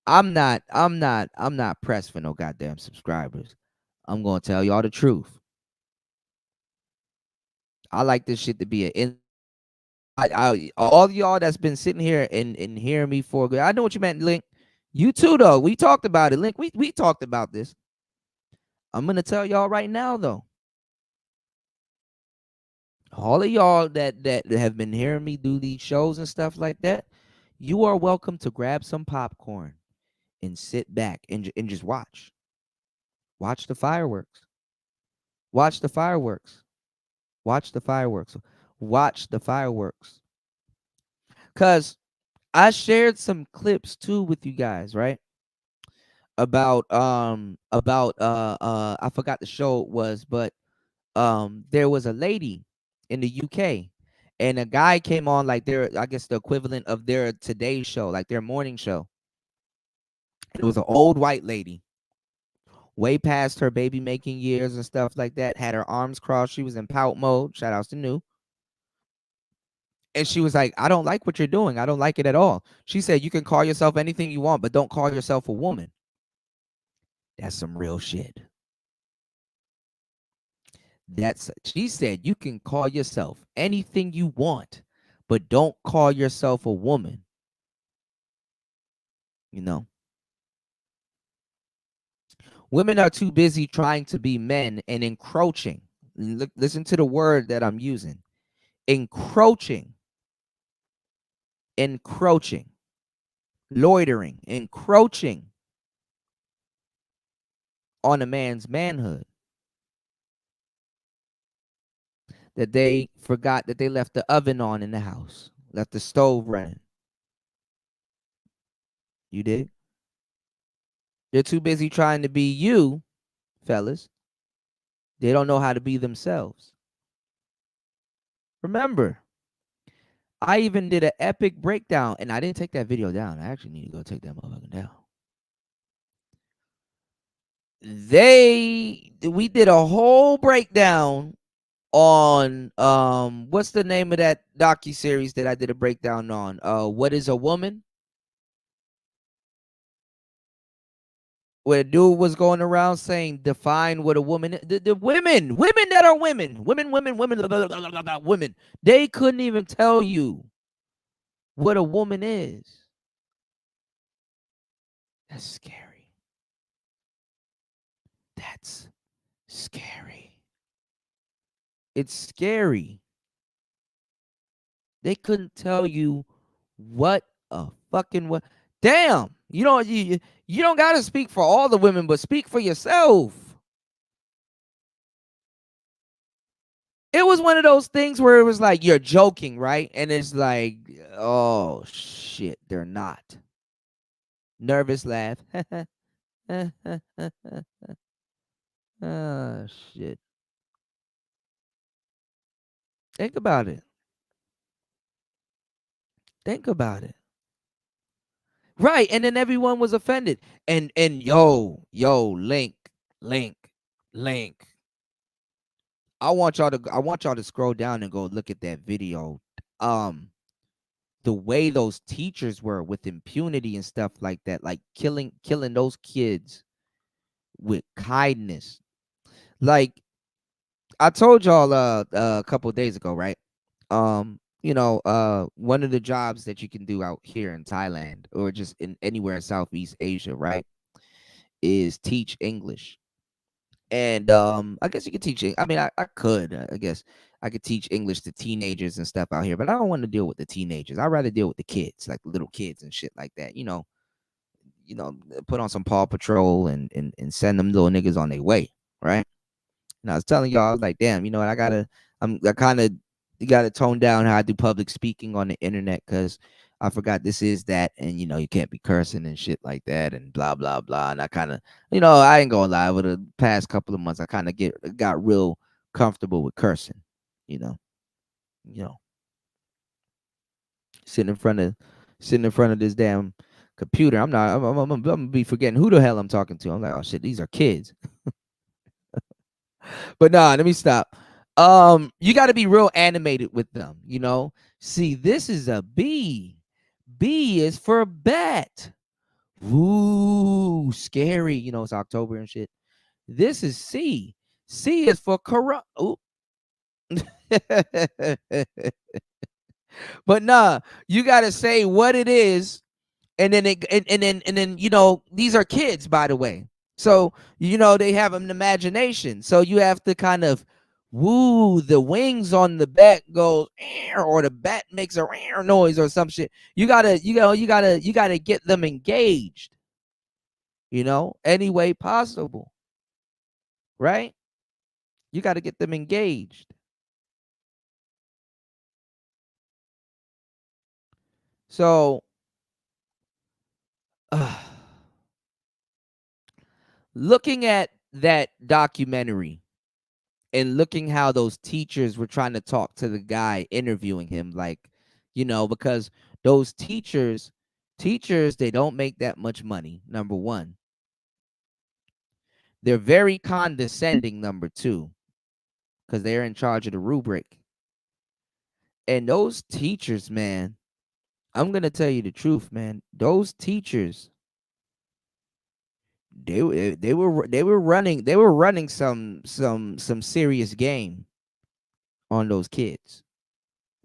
I'm not pressed for no goddamn subscribers. I'm gonna tell y'all the truth. I like this shit to be all y'all that's been sitting here and hearing me for good. I know what you meant, Link. You too, though. We talked about it, Link. We talked about this. I'm gonna tell y'all right now, though. All of y'all that have been hearing me do these shows and stuff like that, you are welcome to grab some popcorn and sit back and just watch. Watch the fireworks. Watch the fireworks. Watch the fireworks. Watch the fireworks. Cause I shared some clips too with you guys, right? About I forgot the show it was, but there was a lady in the UK and a guy came on like I guess the equivalent of their Today show, like their morning show. It was an old white lady, way past her baby making years and stuff like that, had her arms crossed. She was in pout mode. Shout outs to New. And she was like, I don't like what you're doing. I don't like it at all. She said, you can call yourself anything you want, but don't call yourself a woman. That's some real shit. She said, you can call yourself anything you want, but don't call yourself a woman. You know? Women are too busy trying to be men and encroaching. Listen to the word that I'm using. Encroaching. Loitering, encroaching on a man's manhood. That they forgot that they left the oven on in the house, left the stove running. You dig? They're too busy trying to be you, fellas. They don't know how to be themselves. Remember, I even did an epic breakdown, and I didn't take that video down. I actually need to go take that motherfucker down. We did a whole breakdown on what's the name of that docu-series that I did a breakdown on? What is a Woman? Where a dude was going around saying, define what a woman is. The women that are women, women, they couldn't even tell you what a woman is. That's scary. That's scary. It's scary. They couldn't tell you what a fucking what. Damn, you don't gotta speak for all the women, but speak for yourself. It was one of those things where it was like you're joking, right? And it's like, oh shit, they're not. Nervous laugh. Oh shit. Think about it. Think about it. Right, and then everyone was offended. And Link, Link, Link. I want y'all to scroll down and go look at that video. The way those teachers were with impunity and stuff like that, like killing those kids with kindness. Like I told y'all a couple of days ago, right? One of the jobs that you can do out here in Thailand or just in anywhere in Southeast Asia, right, is teach English. And I guess you could teach it. I mean, I could, I guess I could teach English to teenagers and stuff out here, but I don't want to deal with the teenagers. I'd rather deal with the kids, like little kids and shit like that. Put on some Paw Patrol and send them little niggas on their way, right? And I was telling y'all, I was like, damn, you know what? I kind of got to tone down how I do public speaking on the internet because I forgot this is that, and you can't be cursing and shit like that, and blah blah blah. And I kind of, I ain't gonna lie. Over the past couple of months, I kind of got real comfortable with cursing. You know, sitting in front of this damn computer. I'm gonna be forgetting who the hell I'm talking to. I'm like, oh shit, these are kids. But nah, let me stop. You got to be real animated with them, See, this is a B. B is for bat. Ooh, scary. It's October and shit. This is C. C is for corrupt. Ooh. But nah, you got to say what it is, and then these are kids, by the way. So they have an imagination. So you have to kind of woo the wings on the bat goes, or the bat makes a noise or some shit. You gotta get them engaged. Any way possible, right? You got to get them engaged. So, looking at that documentary and looking how those teachers were trying to talk to the guy interviewing him, like, because those teachers, they don't make that much money, number one. They're very condescending, number two, because they're in charge of the rubric. And those teachers, man, I'm going to tell you the truth, man. Those teachers, they were running some serious game on those kids.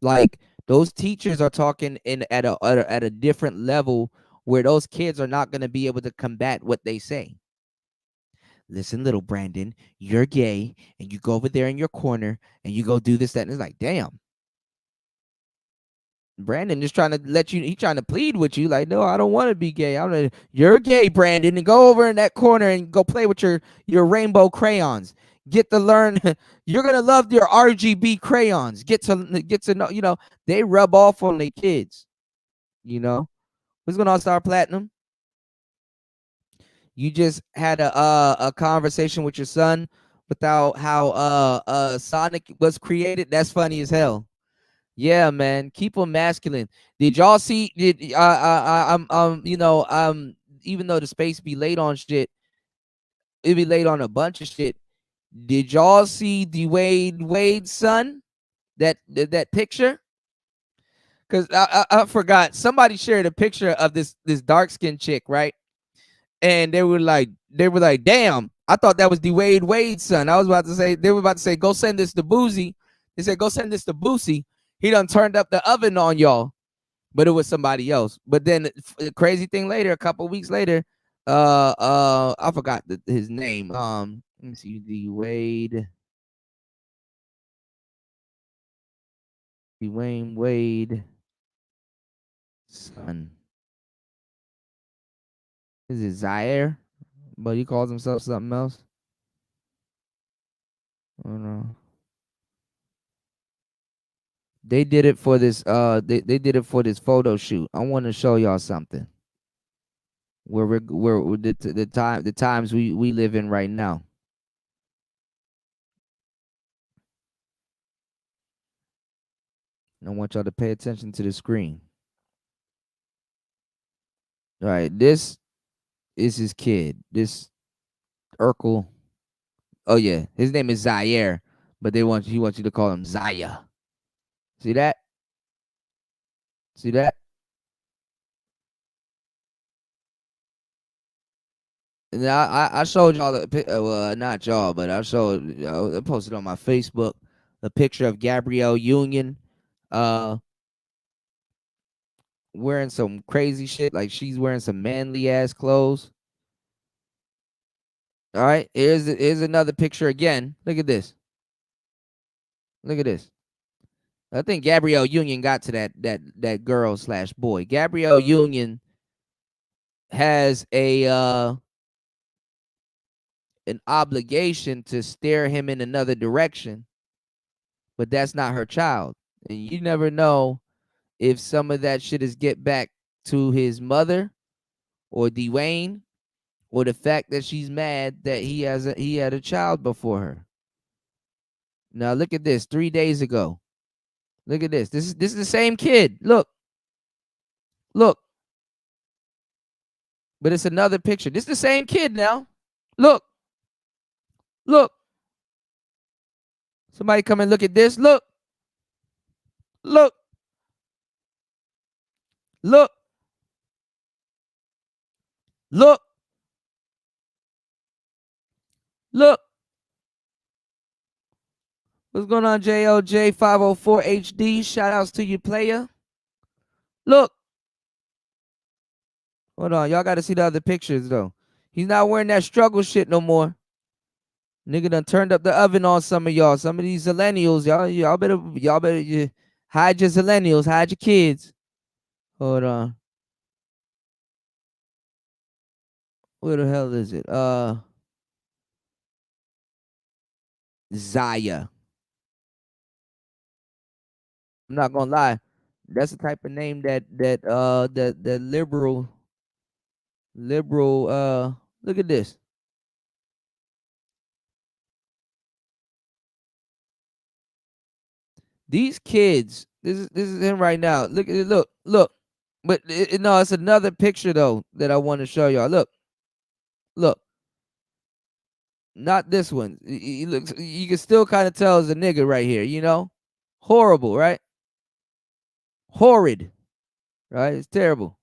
Like those teachers are talking at a different level where those kids are not going to be able to combat what they say. Listen, little Brandon, you're gay, and you go over there in your corner and you go do this, that, and it's like, damn. Brandon is trying to he's trying to plead with you, like, no, I don't want to be gay. You're gay, Brandon, and go over in that corner and go play with your rainbow crayons. Get to learn. You're gonna love your RGB crayons. Get to know. They rub off on the kids. What's going on, Star Platinum? You just had a conversation with your son about how Sonic was created. That's funny as hell. Yeah, man. Keep them masculine. Did y'all see? Even though the space be late on shit, it be late on a bunch of shit. Did y'all see Dwayne Wade's son? That picture? Because I forgot. Somebody shared a picture of this dark skinned chick, right? And they were like, damn, I thought that was Dwayne Wade's son. I was about to say, they were about to say, go send this to Boozy. They said, go send this to Boosie. He done turned up the oven on y'all, but it was somebody else. But then the crazy thing later, a couple weeks later, I forgot his name. Let me see, Dwayne Wade son. Is it Zaire? But he calls himself something else. I don't know. They did it for this. They did it for this photo shoot. I want to show y'all something. Where the times we live in right now. I want y'all to pay attention to the screen. All right, this is his kid. This Urkel. Oh yeah, his name is Zaire, but he wants you to call him Zaya. See that? See that? And I showed y'all well, not y'all, but I showed I posted on my Facebook a picture of Gabrielle Union wearing some crazy shit, like she's wearing some manly ass clothes. All right, here's another picture again. Look at this. Look at this. I think Gabrielle Union got to that girl / boy. Gabrielle Union has an obligation to steer him in another direction, but that's not her child. And you never know if some of that shit is get back to his mother or Dwayne, or the fact that she's mad that he had a child before her. Now look at this 3 days ago. Look at this. This is the same kid. Look. Look. But it's another picture. This is the same kid now. Look. Look. Somebody come and look at this. Look. Look. Look. Look. Look. What's going on, JOJ 504 HD? Shout outs to you, player. Look. Hold on. Y'all got to see the other pictures, though. He's not wearing that struggle shit no more. Nigga done turned up the oven on some of y'all. Some of these millennials, y'all better hide your millennials, hide your kids. Hold on. Where the hell is it? Zaya. I'm not gonna lie. That's the type of name that liberal look at this. These kids, this is him right now. Look at it, look. But no, it's another picture though that I want to show y'all. Look. Not this one. He looks. You can still kind of tell it's a nigga right here. You know, horrible, right? Horrid, right? It's terrible.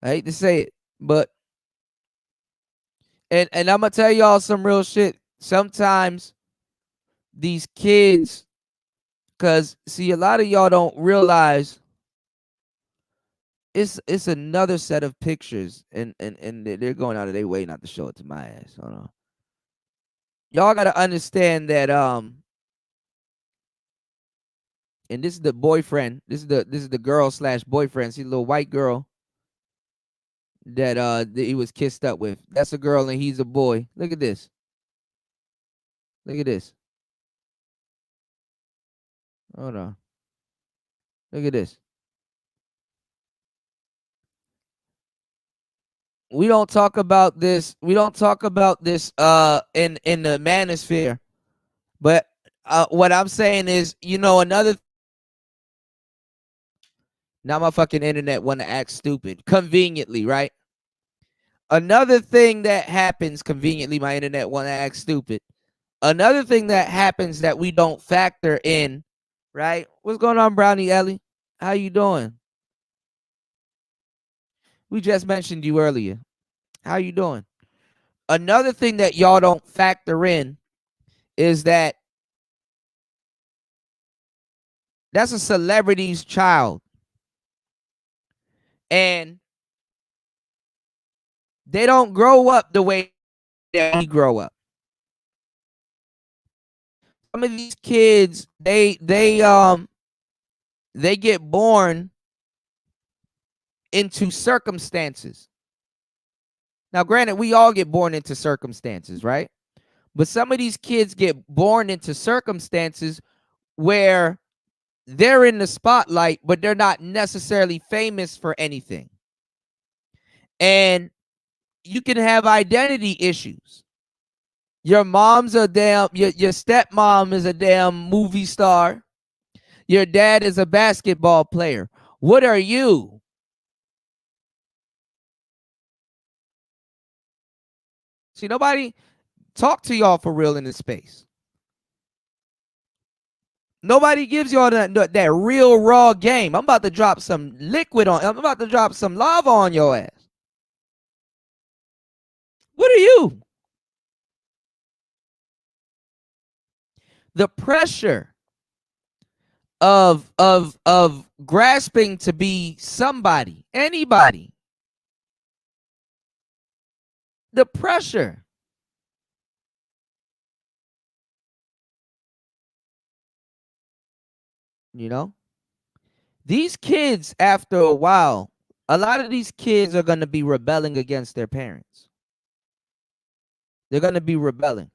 I hate to say it, but and I'm gonna tell y'all some real shit. Sometimes these kids, cause see, a lot of y'all don't realize it's another set of pictures, and they're going out of their way not to show it to my ass. Hold on. Y'all gotta understand that and this is the boyfriend. This is the girl / boyfriend. See, the little white girl that he was kissed up with. That's a girl and he's a boy. Look at this. Look at this. Hold on. Look at this. We don't talk about this. We don't talk about this in the manosphere. But what I'm saying is, you know, another. Now my fucking internet want to act stupid conveniently, right? Another thing that happens conveniently, my internet want to act stupid. Another thing that happens that we don't factor in, right? What's going on, Brownie Ellie? How you doing? We just mentioned you earlier. How you doing? Another thing that y'all don't factor in is that that's a celebrity's child. And they don't grow up the way that we grow up. Some of these kids, they get born into circumstances. Now, granted, we all get born into circumstances, right? But some of these kids get born into circumstances where they're in the spotlight, but they're not necessarily famous for anything. And you can have identity issues. Your mom's a damn, your stepmom is a damn movie star. Your dad is a basketball player. What are you? See, nobody talk to y'all for real in this space. Nobody gives y'all that real raw game. I'm about to drop some liquid on. I'm about to drop some lava on your ass. What are you? The pressure of grasping to be somebody, anybody. The pressure. You know? These kids, after a while, a lot of these kids are going to be rebelling against their parents. They're going to be rebelling.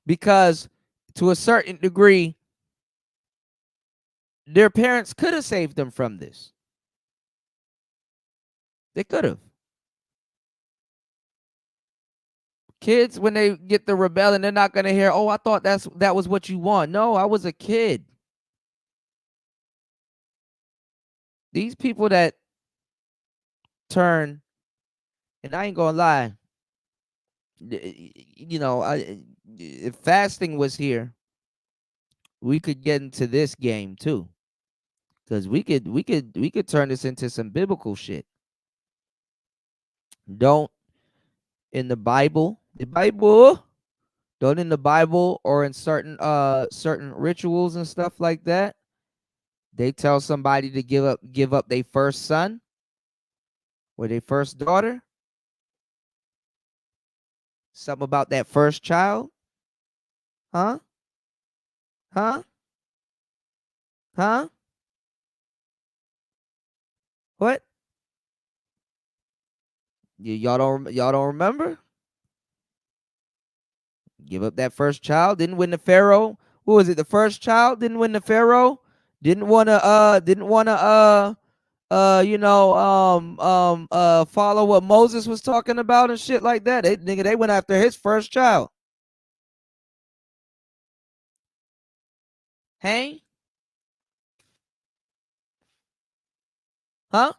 Because to a certain degree, their parents could have saved them from this. They could have. Kids, when they get the rebelling, they're not going to hear, oh, I thought that was what you want. No, I was a kid. These people that turn, and I ain't going to lie, you know, if fasting was here, we could get into this game too. Because we could turn this into some biblical shit. Don't in the Bible, don't in the Bible or in certain rituals and stuff like that, they tell somebody to give up their first son or their first daughter. Something about that first child. Huh? Huh? Huh? What? Y'all don't remember? Give up that first child. Didn't win the Pharaoh. Who was it? The first child didn't win the Pharaoh. Didn't wanna follow what Moses was talking about and shit like that. They went after his first child. Hey? Huh?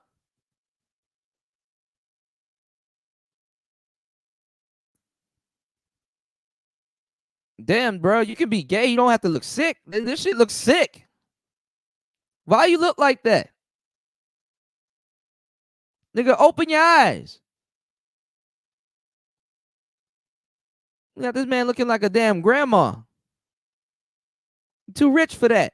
Damn, bro, you can be gay. You don't have to look sick. This shit looks sick. Why you look like that? Nigga, open your eyes. You got this man looking like a damn grandma. Too rich for that.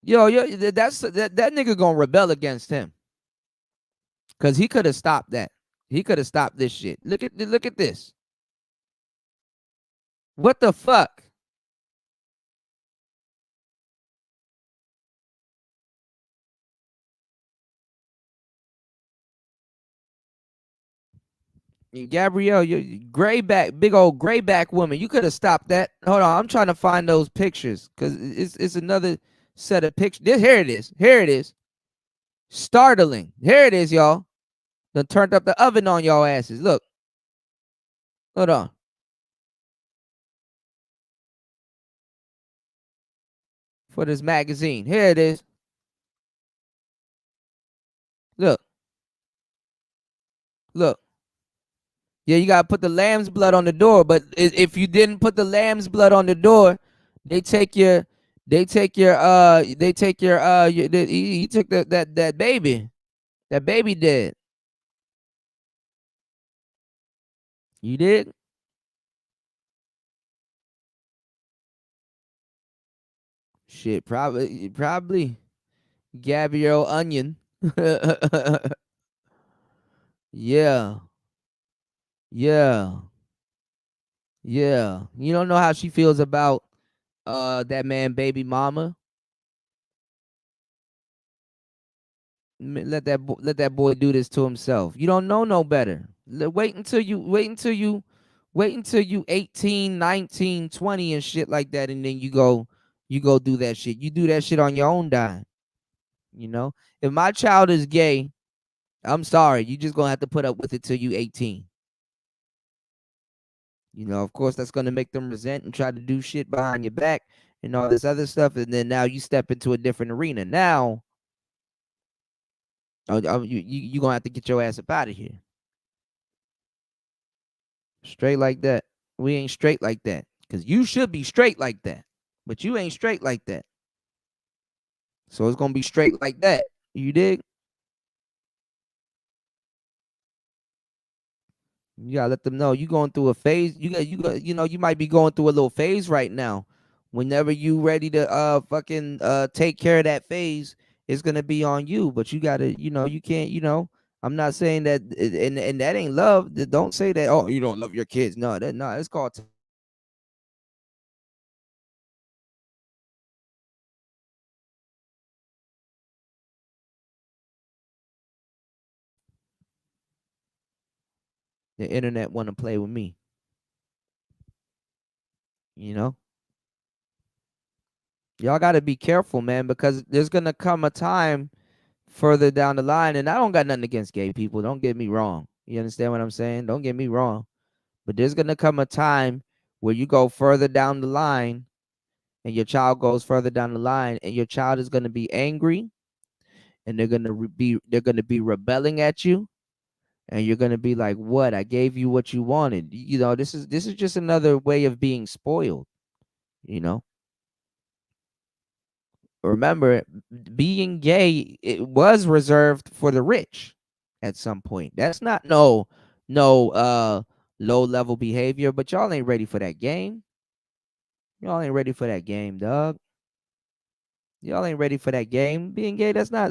Yo, that nigga gonna rebel against him. Cause he could have stopped that. He could have stopped this shit. Look at this. What the fuck? Gabrielle, you gray back, big old gray back woman. You could have stopped that. Hold on, I'm trying to find those pictures because it's another set of pictures. Here it is. Here it is. Startling. Here it is, y'all. Done turned up the oven on y'all asses. Look. Hold on. For this magazine. Here it is. Look. Look. Yeah, you gotta put the lamb's blood on the door, but if you didn't put the lamb's blood on the door, he took that baby. That baby dead. You did? Shit, probably Gabrielle Onion. Yeah. Yeah. Yeah. You don't know how she feels about that man baby mama. Let that boy do this to himself. You don't know no better. Wait until you Wait until you 18, 19, 20 and shit like that, and then you go do that shit. You do that shit on your own dime. You know? If my child is gay, I'm sorry. You just gonna have to put up with it till you 18. You know, of course, that's gonna make them resent and try to do shit behind your back and all this other stuff. And then now you step into a different arena. Now, you gonna have to get your ass up out of here. Straight like that. We ain't straight like that. Because you should be straight like that. But you ain't straight like that. So it's gonna be straight like that. You dig? You gotta let them know you going through a phase. You might be going through a little phase right now. Whenever you ready to fucking take care of that phase, it's gonna be on you. But you gotta, you can't, I'm not saying that, and that ain't love. Don't say that. Oh, you don't love your kids. No, it's called. The internet want to play with me. You know, y'all got to be careful, man, because there's gonna come a time further down the line, and I don't got nothing against gay people. Don't get me wrong. You understand what I'm saying? Don't get me wrong. But there's gonna come a time where you go further down the line, and your child goes further down the line, and your child is gonna be angry, and they're gonna be rebelling at you, and you're gonna be like, "What? I gave you what you wanted." You know, this is just another way of being spoiled. You know. Remember, being gay, it was reserved for the rich at some point. That's not no low level behavior, but y'all ain't ready for that game. Y'all ain't ready for that game, dog. Y'all ain't ready for that game. Being gay, that's not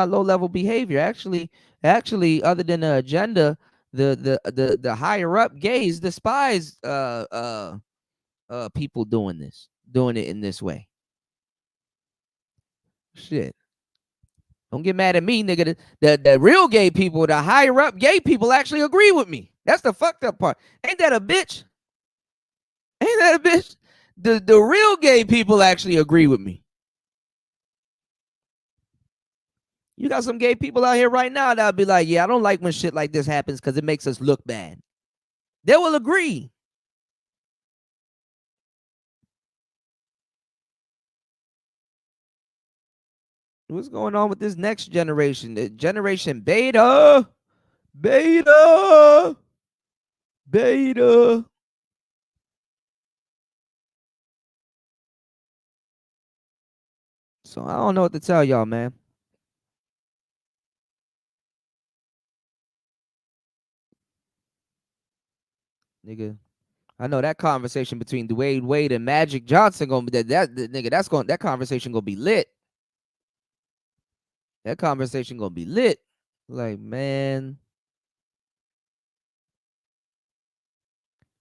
low level behavior. Actually, other than the agenda, the higher up gays despise people doing it in this way. Shit. Don't get mad at me, nigga. The real gay people, the higher up gay people actually agree with me. That's the fucked up part. Ain't that a bitch? Ain't that a bitch? The real gay people actually agree with me. You got some gay people out here right now that'll be like, yeah, I don't like when shit like this happens because it makes us look bad. They will agree. What's going on with this next generation? The generation beta. So I don't know what to tell y'all, man. Nigga, I know that conversation between Dwayne Wade and Magic Johnson gonna be that conversation gonna be lit. That conversation gonna be lit. Like, man.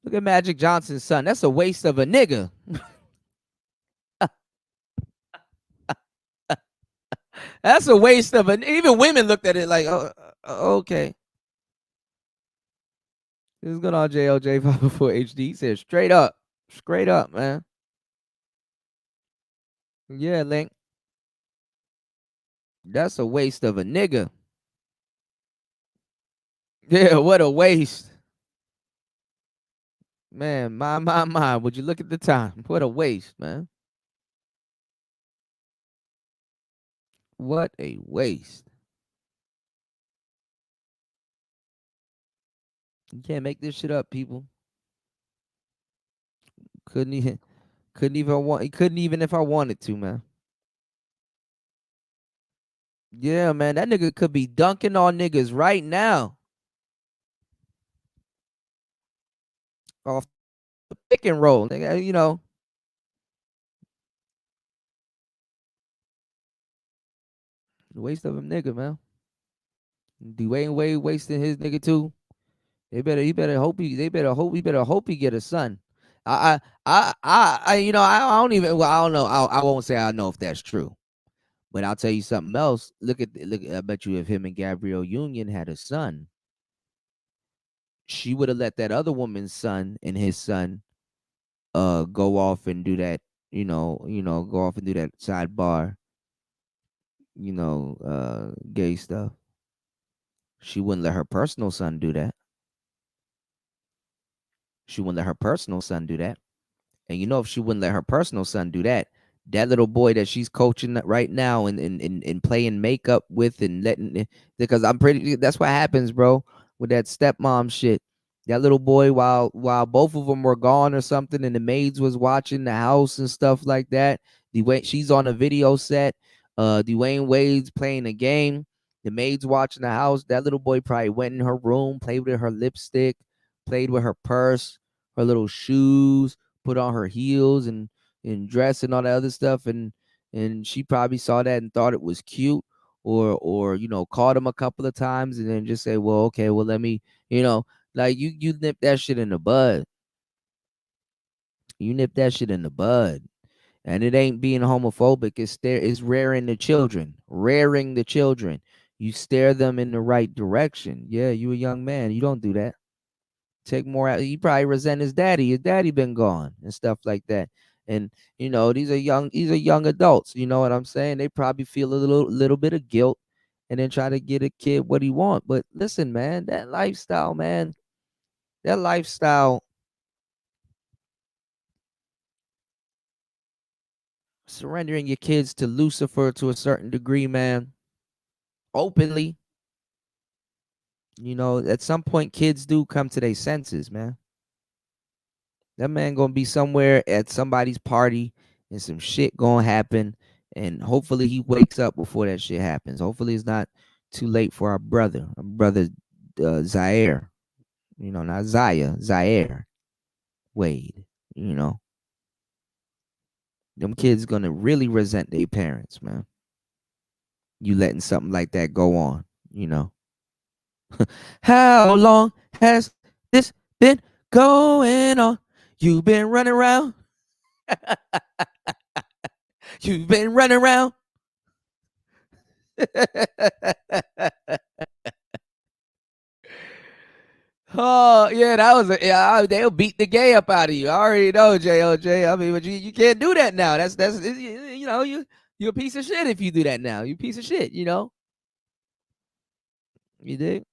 Look at Magic Johnson's son. That's a waste of a nigga. That's a waste of an. Even women looked at it like, oh, okay. This is good on JLJ 504 HD. He said straight up, man. Yeah, Link. That's a waste of a nigga. Yeah, what a waste. Man, my. Would you look at the time? What a waste, man. What a waste. You can't make this shit up, people. Couldn't even if I wanted to, man. Yeah, man, that nigga could be dunking on niggas right now. Off the pick and roll, nigga, you know. Waste of a nigga, man. Dwayne Wade wasting his nigga too. They better hope he get a son. I don't even. Well, I don't know. I won't say I know if that's true, but I'll tell you something else. Look. I bet you if him and Gabrielle Union had a son, she would have let that other woman's son and his son go off and do that, go off and do that sidebar, gay stuff. She wouldn't let her personal son do that. She wouldn't let her personal son do that. And if she wouldn't let her personal son do that, that little boy that she's coaching right now and playing makeup with and letting, because that's what happens, bro, with that stepmom shit. That little boy, while both of them were gone or something, and the maids was watching the house and stuff like that. She's on a video set. Dwayne Wade's playing a game. The maid's watching the house. That little boy probably went in her room, played with her lipstick, played with her purse, her little shoes, put on her heels and dress and all that other stuff, and she probably saw that and thought it was cute, or called him a couple of times and then just say, well, okay, well, let me, like you nip that shit in the bud. You nip that shit in the bud. And it ain't being homophobic. It's rearing the children. You steer them in the right direction. Yeah, you a young man. You don't do that. Take more out. He probably resent his daddy. His daddy been gone and stuff like that. And these are young adults. You know what I'm saying? They probably feel a little bit of guilt and then try to get a kid what he want. But listen, man, that lifestyle, surrendering your kids to Lucifer to a certain degree, man, openly. At some point, kids do come to their senses, man. That man gonna be somewhere at somebody's party and some shit gonna happen, and hopefully he wakes up before that shit happens. Hopefully it's not too late for our brother Zaire. Not Zaya, Zaire Wade. Them kids gonna really resent their parents, man. You letting something like that go on, How long has this been going on? You've been running around. You've been running around. Oh, yeah, that was they'll beat the gay up out of you. I already know, JOJ. I mean, but you can't do that now. That's you're a piece of shit if you do that now. You piece of shit, You dig?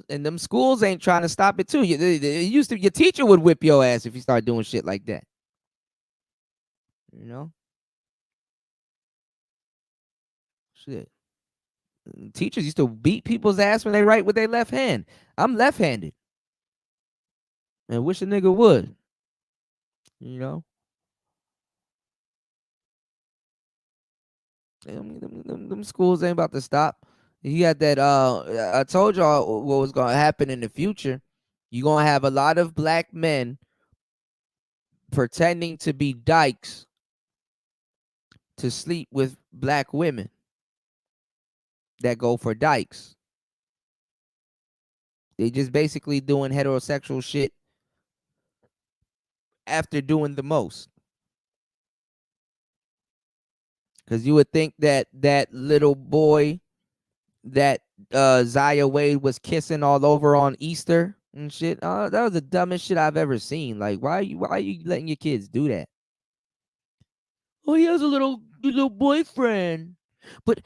And them schools ain't trying to stop it too. Your teacher would whip your ass if you start doing shit like that. Shit. Teachers used to beat people's ass when they write with their left hand. I'm left-handed. And wish a nigga would. Them schools ain't about to stop. You got that I told y'all what was gonna happen in the future. You're gonna have a lot of black men pretending to be dykes to sleep with black women that go for dykes. They just basically doing heterosexual shit after doing the most. Because you would think that little boy that Zaya Wade was kissing all over on Easter and shit, that was the dumbest shit I've ever seen. Like, why are you letting your kids do that? Oh, he has a little boyfriend. But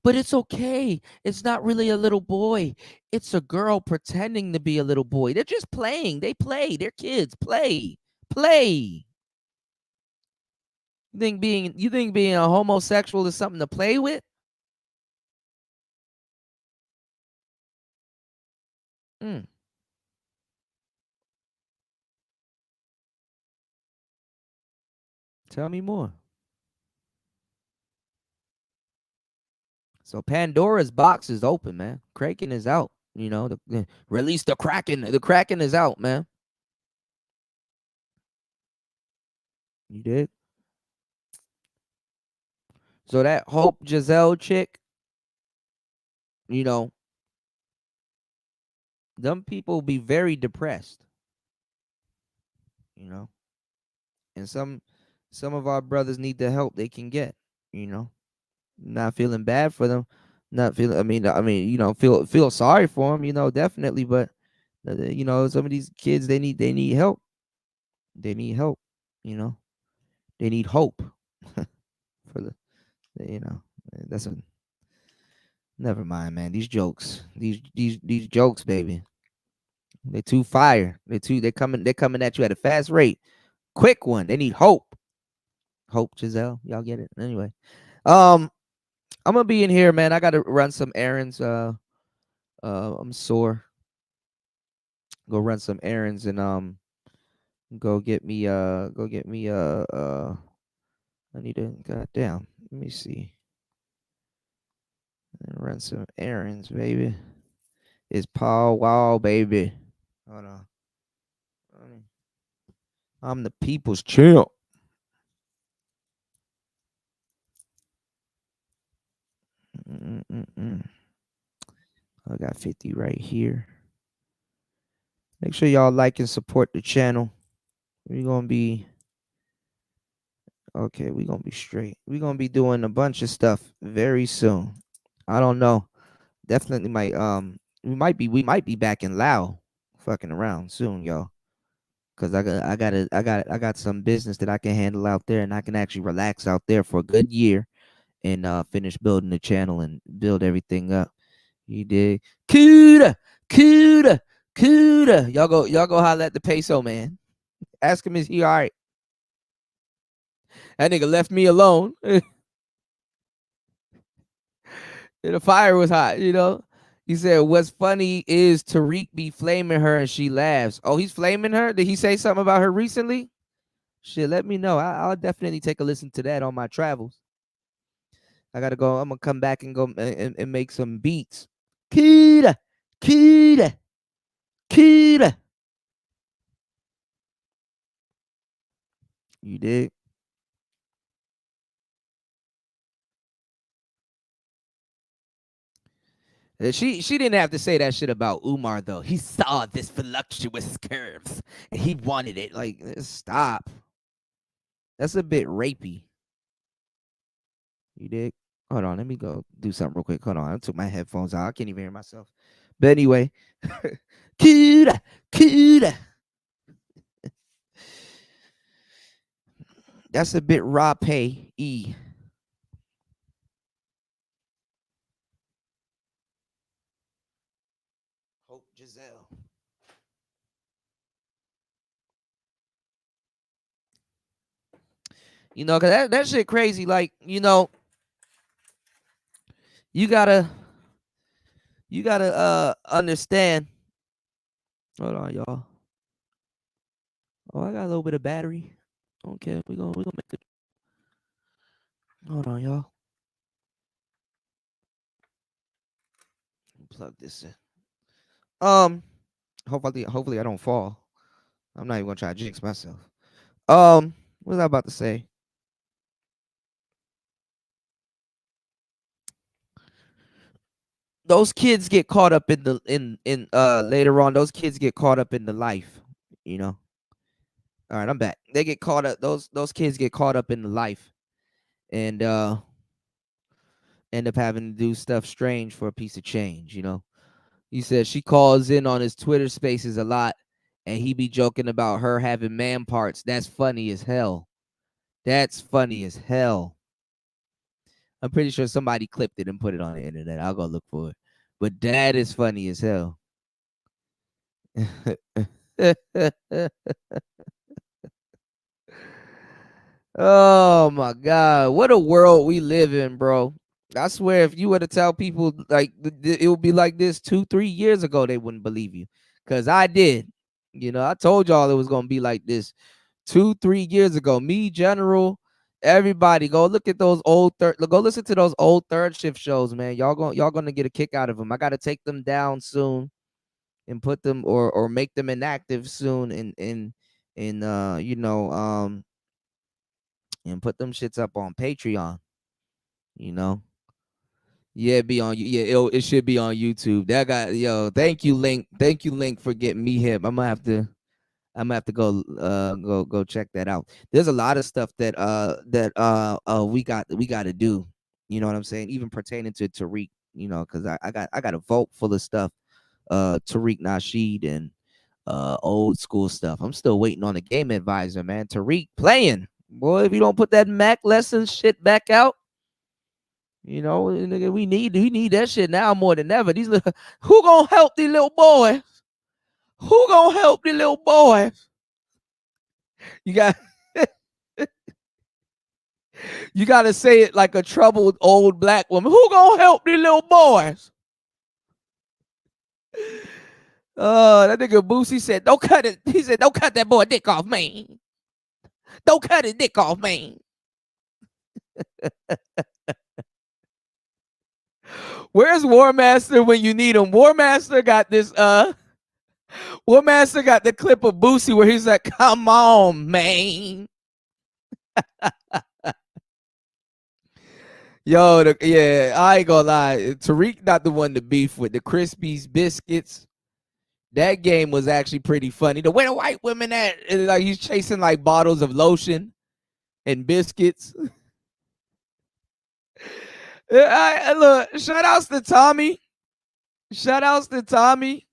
it's okay. It's not really a little boy. It's a girl pretending to be a little boy. They're just playing. They play. They're kids. Play. You think being a homosexual is something to play with? Tell me more. So Pandora's box is open, man. Kraken is out. Release the Kraken. The Kraken is out, man. You did? So that Hope Giselle chick, them people be very depressed. And some of our brothers need the help they can get, Not feeling bad for them. Not feel. You know, feel sorry for him. You know, definitely. But you know, some of these kids, they need help. They need help. You know, they need hope for the. You know, that's a. Never mind, man. These jokes, these jokes, baby. They too fire. They coming at you at a fast rate. Quick one. They need hope. Hope, Giselle. Y'all get it. Anyway. I'm gonna be in here, man. I gotta run some errands. I'm sore. Go run some errands and go get me I need to goddamn. Let me see. Run some errands, baby. It's Paul Wall, baby. Hold on. I'm the people's champ. I got 50 right here. Make sure y'all like and support the channel. We're gonna be okay. We're gonna be straight. We're gonna be doing a bunch of stuff very soon. I don't know. Definitely might we might be back in Lao fucking around soon, y'all. Cause I got some business that I can handle out there, and I can actually relax out there for a good year and finish building the channel and build everything up. You dig? Cuda, Cuda, Cuda. Y'all go holler at the peso man. Ask him, is he all right? That nigga left me alone. The fire was hot, you know. He said, what's funny is Tariq be flaming her and she laughs. Oh, he's flaming her? Did he say something about her recently? Shit, let me know. I'll definitely take a listen to that on my travels. I gotta go. I'm gonna come back and go and make some beats. Kida, Kida, Kida. You dig? She didn't have to say that shit about Umar though. He saw this voluptuous curves and he wanted it. Like, stop. That's a bit rapey. You dig? Hold on, let me go do something real quick. Hold on, I took my headphones out. I can't even hear myself. But anyway, Kuda, Kuda. That's a bit rape. Hope Giselle. You know, cause that shit crazy. Like, you know, you gotta understand. Hold on, y'all. Oh, I got a little bit of battery. Okay, we gonna make it. Hold on, y'all. Plug this in. Hopefully I don't fall. I'm not even gonna try to jinx myself. What was I about to say? Those kids get caught up in the in later on. Those kids get caught up in the life, you know. All right, I'm back. They get caught up. Those kids get caught up in the life, and end up having to do stuff strange for a piece of change, you know. He said she calls in on his Twitter spaces a lot, and he be joking about her having man parts. That's funny as hell. That's funny as hell. I'm pretty sure somebody clipped it and put it on the internet. I'll go look for it. But that is funny as hell. Oh my God. What a world we live in, bro. I swear, if you were to tell people like it would be like this 2-3 years ago, they wouldn't believe you. Because I did. You know, I told y'all it was gonna be like this 2-3 years ago. Me, General, everybody, go look at those go listen to those old third shift shows, man. Y'all gonna get a kick out of them. I gotta take them down soon and put them or make them inactive soon and you know and put them shits up on Patreon. You know. Yeah, be on you. Yeah, it should be on YouTube. That guy, yo, thank you, Link. Thank you, Link, for getting me hip. I'm gonna have to go check that out. There's a lot of stuff that we got to do. You know what I'm saying? Even pertaining to Tariq, you know, because I got a vault full of stuff, Tariq Nasheed and old school stuff. I'm still waiting on the Game Advisor, man. Tariq playing. Boy, if you don't put that Mac Lessons shit back out, you know, we need that shit now more than ever. These little, who gonna help these little boys? Who gonna help the little boys? You got you gotta say it like a troubled old black woman. Who gonna help the little boys? That nigga Boosie said, don't cut it. He said, don't cut that boy dick off, man. Don't cut his dick off, man. Where's War Master when you need him? War Master got this, War Master got the clip of Boosie where he's like, come on, man. Yo, yeah, I ain't gonna lie. Tariq not the one to beef with. The Crispies biscuits. That game was actually pretty funny. The where the white women at? And like he's chasing like bottles of lotion and biscuits. Look, shout outs to Tommy. Shout outs to Tommy.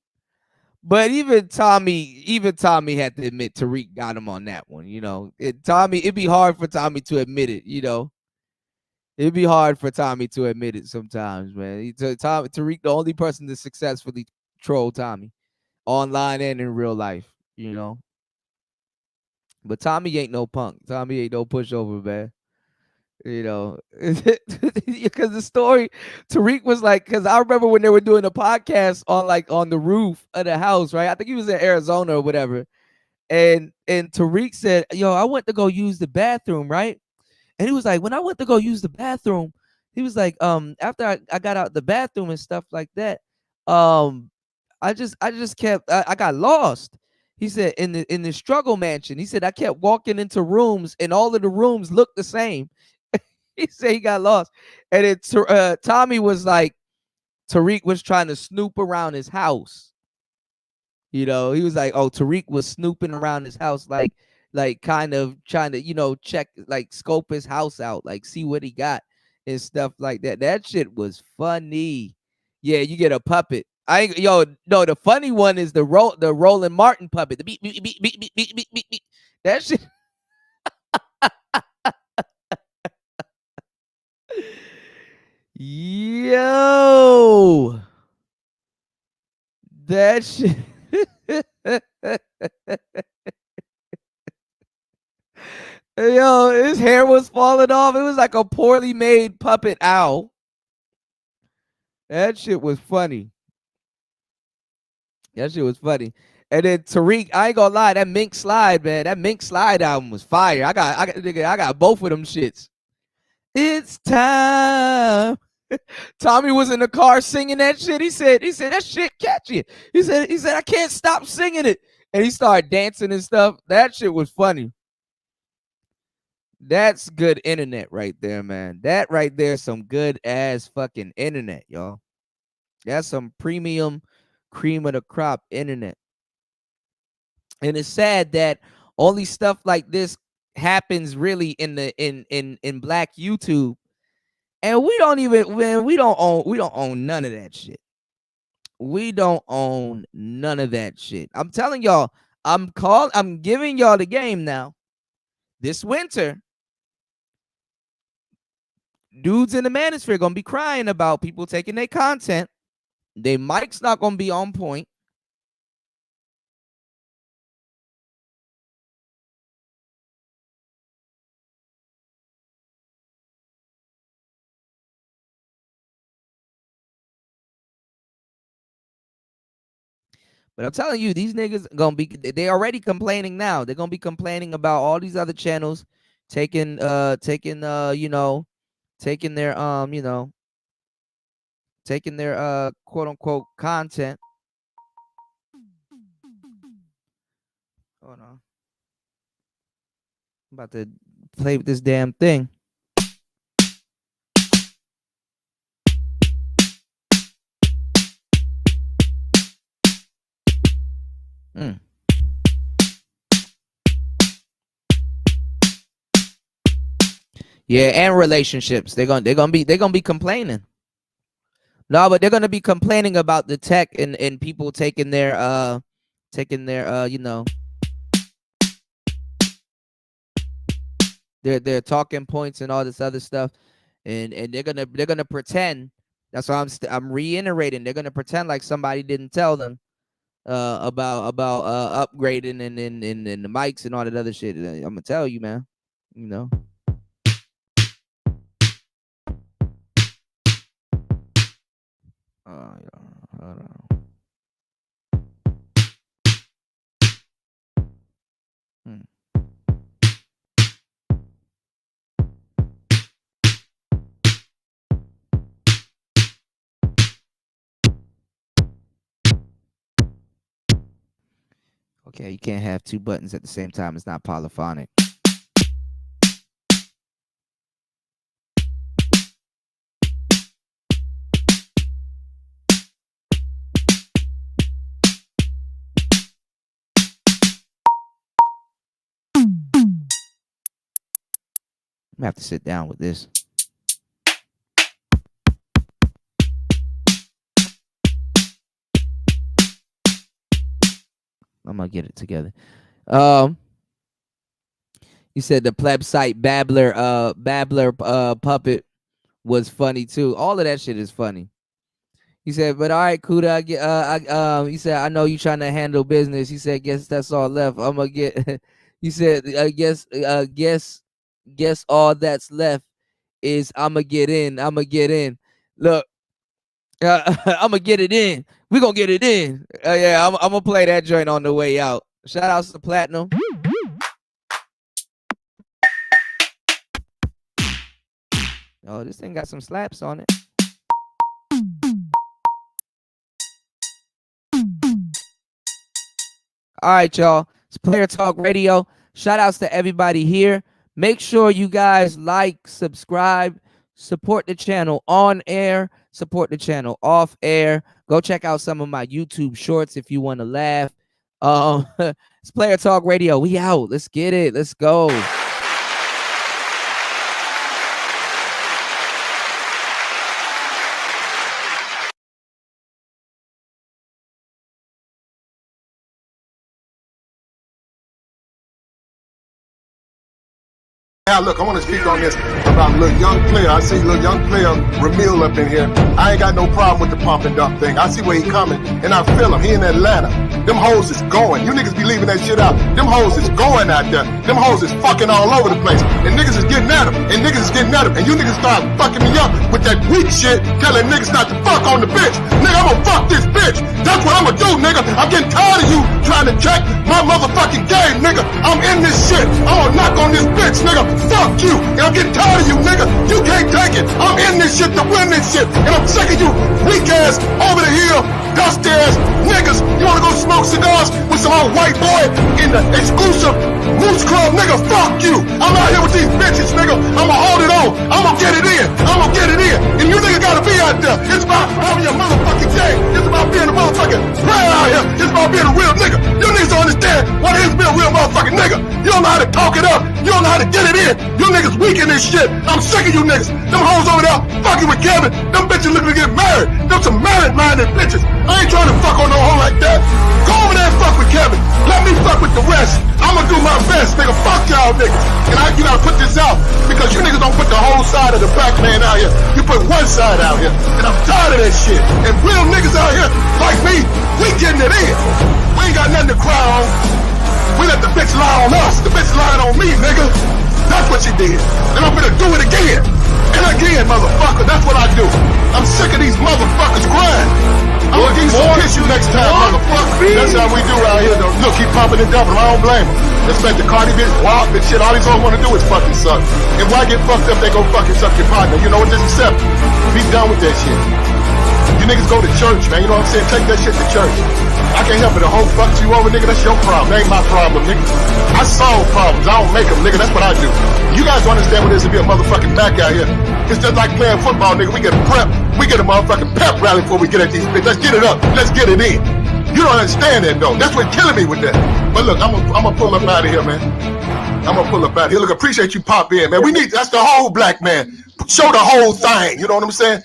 But even Tommy had to admit Tariq got him on that one. You know, it'd be hard for Tommy to admit it, you know. It'd be hard for Tommy to admit it sometimes, man. Tariq, the only person to successfully troll Tommy, online and in real life, you know. But Tommy ain't no punk. Tommy ain't no pushover, man. You know, because the story, Tariq was like, because I remember when they were doing a podcast on the roof of the house, right? I think he was in Arizona or whatever. And Tariq said, yo, I went to go use the bathroom, right? And he was like, when I went to go use the bathroom, he was like, after I got out the bathroom and stuff like that, I got lost. He said in the struggle mansion, he said I kept walking into rooms and all of the rooms looked the same. He said he got lost. And Tommy was like, Tariq was trying to snoop around his house. You know, he was like, oh, Tariq was snooping around his house, like kind of trying to, you know, check, like scope his house out, like see what he got and stuff like that. That shit was funny. Yeah, you get a puppet. No, the funny one is the Roland Martin puppet. The beep, beep, beep, beep, beep, beep, beep, beep, beep. That shit. Yo, that shit. Yo, his hair was falling off. It was like a poorly made puppet owl. That shit was funny. That shit was funny. And then Tariq, I ain't gonna lie, that Mink Slide, man, that Mink Slide album was fire. I got both of them shits. It's time. Tommy was in the car singing that shit. He said that shit catchy. He said I can't stop singing it. And he started dancing and stuff. That shit was funny. That's good internet right there, man. That right there is some good ass fucking internet, y'all. That's some premium cream of the crop internet. And it's sad that only stuff like this happens really in black YouTube. And we don't own none of that shit. We don't own none of that shit. I'm telling y'all, I'm giving y'all the game now. This winter, dudes in the manosphere gonna be crying about people taking their content. Their mic's not gonna be on point. But I'm telling you, these niggas gonna be, they already complaining now. They're gonna be complaining about all these other channels taking their taking their quote unquote content. Hold on. I'm about to play with this damn thing. Yeah, and relationships. They're gonna be complaining. No, but they're gonna be complaining about the tech and people taking their you know, their talking points and all this other stuff, and they're gonna pretend. That's why I'm reiterating. They're gonna pretend like somebody didn't tell them about upgrading and the mics and all that other shit. I'm gonna tell you, man. You know. Hold on. Okay, you can't have two buttons at the same time. It's not polyphonic. I'm gonna have to sit down with this. I'm gonna get it together. You said the plebscite babbler puppet was funny too. All of that shit is funny. He said, but all right, Kuda, he said, I know you trying to handle business. He said, guess that's all left. I'm gonna get. He said, guess all that's left is I'm gonna get in. I'm gonna get in. Look, I'm gonna get it in. We gonna get it in. Yeah, I'm gonna play that joint on the way out. Shout outs to Platinum. Oh, this thing got some slaps on it. All right, y'all. It's Player Talk Radio. Shout outs to everybody here. Make sure you guys like, subscribe, support the channel on air, support the channel off air. Go check out some of my YouTube shorts if you want to laugh. It's Player Talk Radio. We out. Let's get it. Let's go. Now, look, I want to speak on this about little young player. I see little young player Ramil up in here. I ain't got no problem with the pump and dump thing. I see where he coming, and I feel him. He in Atlanta. Them hoes is going. You niggas be leaving that shit out. Them hoes is going out there. Them hoes is fucking all over the place. And niggas is getting at him. And niggas is getting at him. And you niggas start fucking me up with that weak shit, telling niggas not to fuck on the bitch. Nigga, I'm gonna fuck this bitch. That's what I'm gonna do, nigga. I'm getting tired of you trying to check my motherfucking game, nigga. I'm in this shit. I'm gonna knock on this bitch, nigga. Fuck you. And I'm getting tired of you, nigga. You can't take it. I'm in this shit to win this shit. And I'm sick of you weak ass, over the hill, dust ass niggas. You wanna go smoke cigars with some old white boy in the exclusive Moose Club, nigga? Fuck you. I'm out here with these bitches, nigga. I'ma hold it on. I'ma get it in. I'ma get it in. And you niggas gotta be out there. It's about having your motherfucking game. It's about being a motherfucking player out here. It's about being a real nigga. You niggas don't understand what it is to be a real motherfucking nigga. You don't know how to talk it up. You don't know how to get it in. You niggas weak in this shit. I'm sick of you niggas. Them hoes over there fucking with Kevin. Them bitches looking to get married. Them some married-minded bitches. I ain't trying to fuck on no hoe like that. Go over there and fuck with Kevin. Let me fuck with the rest. I'ma do my best, nigga. Fuck y'all niggas. And you gotta put this out because you niggas don't put the whole side of the black man out here. You put one side out here. And I'm tired of that shit. And real niggas out here like me, we getting it in. We ain't got nothing to cry on. We let the bitch lie on us. The bitch lied on me, nigga. That's what you did. And I'm gonna do it again. And again, motherfucker. That's what I do. I'm sick of these motherfuckers crying. I'm gonna give you some tissue next time, motherfucker. That's how we do out here, though. Look, keep pumping and dumping. I don't blame him. Respect the Cardi bitch, WAP and shit. All these hoes wanna do is fucking suck. And why get fucked up, they go fucking suck your partner. You know what? Just accept it. Be done with that shit. You niggas go to church, man. You know what I'm saying? Take that shit to church. I can't help it. The hoe fucks you over, nigga. That's your problem. That ain't my problem, nigga. I solve problems. I don't make them, nigga. That's what I do. You guys don't understand what it is to be a motherfucking back out here. It's just like playing football, nigga. We get prep. We get a motherfucking pep rally before we get at these bitches. Let's get it up. Let's get it in. You don't understand that, though. That's what's killing me with that. But look, I'm gonna pull up out of here, man. I'm gonna pull up out of here. Look, appreciate you pop in, man. We need, that's the whole black man. Show the whole thing. You know what I'm saying?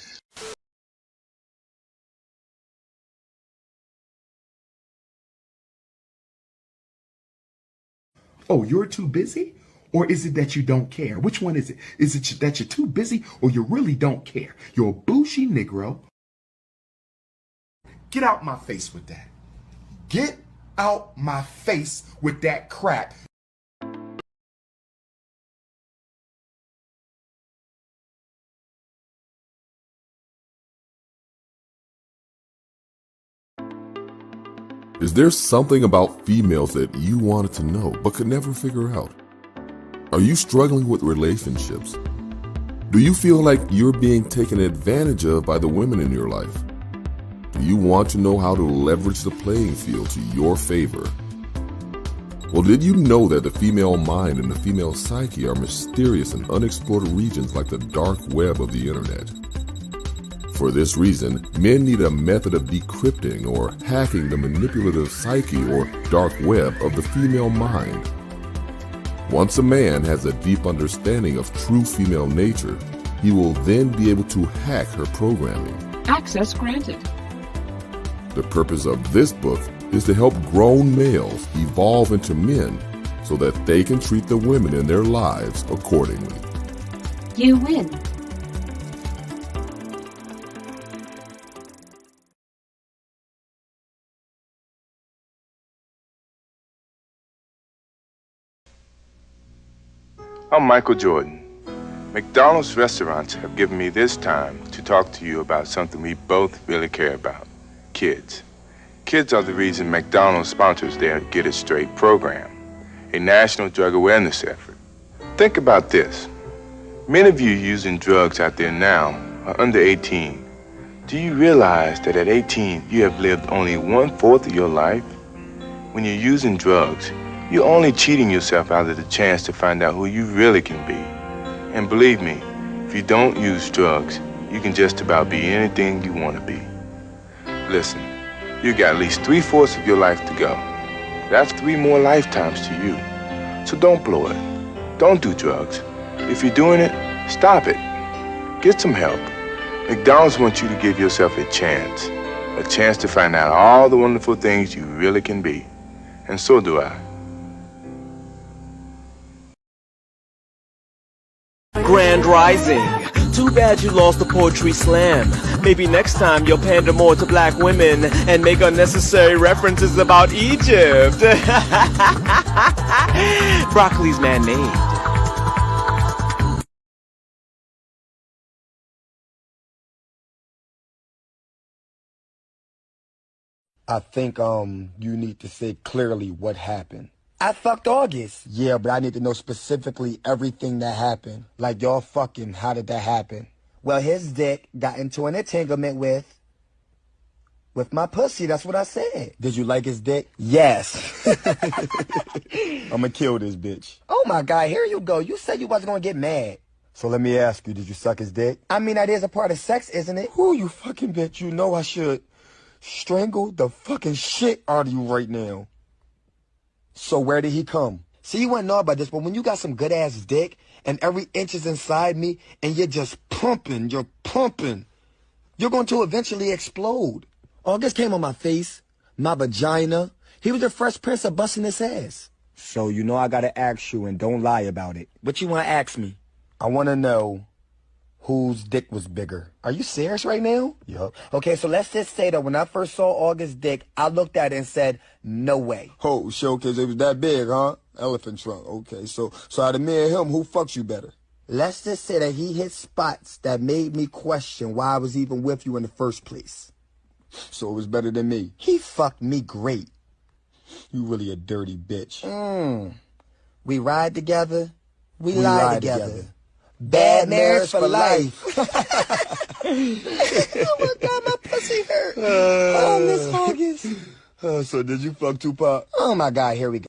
Oh, you're too busy? Or is it that you don't care? Which one is it? Is it that you're too busy or you really don't care? You're a bougie Negro. Get out my face with that. Get out my face with that crap. Is there something about females that you wanted to know but could never figure out? Are you struggling with relationships? Do you feel like you're being taken advantage of by the women in your life? Do you want to know how to leverage the playing field to your favor? Well, did you know that the female mind and the female psyche are mysterious and unexplored regions like the dark web of the internet? For this reason, men need a method of decrypting or hacking the manipulative psyche or dark web of the female mind. Once a man has a deep understanding of true female nature, he will then be able to hack her programming. Access granted. The purpose of this book is to help grown males evolve into men so that they can treat the women in their lives accordingly. You win. I'm Michael Jordan. McDonald's restaurants have given me this time to talk to you about something we both really care about, kids. Kids are the reason McDonald's sponsors their Get It Straight program, a national drug awareness effort. Think about this. Many of you using drugs out there now are under 18. Do you realize that at 18 you have lived only 1/4 of your life? When you're using drugs, you're only cheating yourself out of the chance to find out who you really can be. And believe me, if you don't use drugs, you can just about be anything you want to be. Listen, you got at least 3/4 of your life to go. That's 3 more lifetimes to you. So don't blow it. Don't do drugs. If you're doing it, stop it. Get some help. McDonald's wants you to give yourself a chance to find out all the wonderful things you really can be. And so do I. Grand Rising. Too bad you lost the poetry slam. Maybe next time you'll pander more to black women and make unnecessary references about Egypt. Broccoli's man-made. I think you need to say clearly what happened. I fucked August. Yeah, but I need to know specifically everything that happened. Like y'all fucking, how did that happen? Well, his dick got into an entanglement with my pussy. That's what I said. Did you like his dick? Yes. I'ma kill this bitch. Oh my God, here you go. You said you wasn't gonna get mad. So let me ask you, did you suck his dick? I mean, that is a part of sex, isn't it? Who you fucking bitch? You know I should strangle the fucking shit out of you right now. So where did he come? See, you wouldn't know about this, but when you got some good-ass dick and every inch is inside me and you're just pumping, you're going to eventually explode. August came on my face, my vagina. He was the Fresh Prince of busting his ass. So you know I gotta ask you and don't lie about it. What you want to ask me? I want to know whose dick was bigger. Are you serious right now? Yup. Okay, so let's just say that when I first saw August's dick, I looked at it and said, no way. Oh, sure, because it was that big, huh? Elephant trunk. Okay, so out of me and him, who fucks you better? Let's just say that he hit spots that made me question why I was even with you in the first place. So it was better than me. He fucked me great. You really a dirty bitch. We ride together. We lie together. Bad marriage for life. Oh my God, my pussy hurt. Oh, Miss August. So did you fuck Tupac? Oh my God, here we go.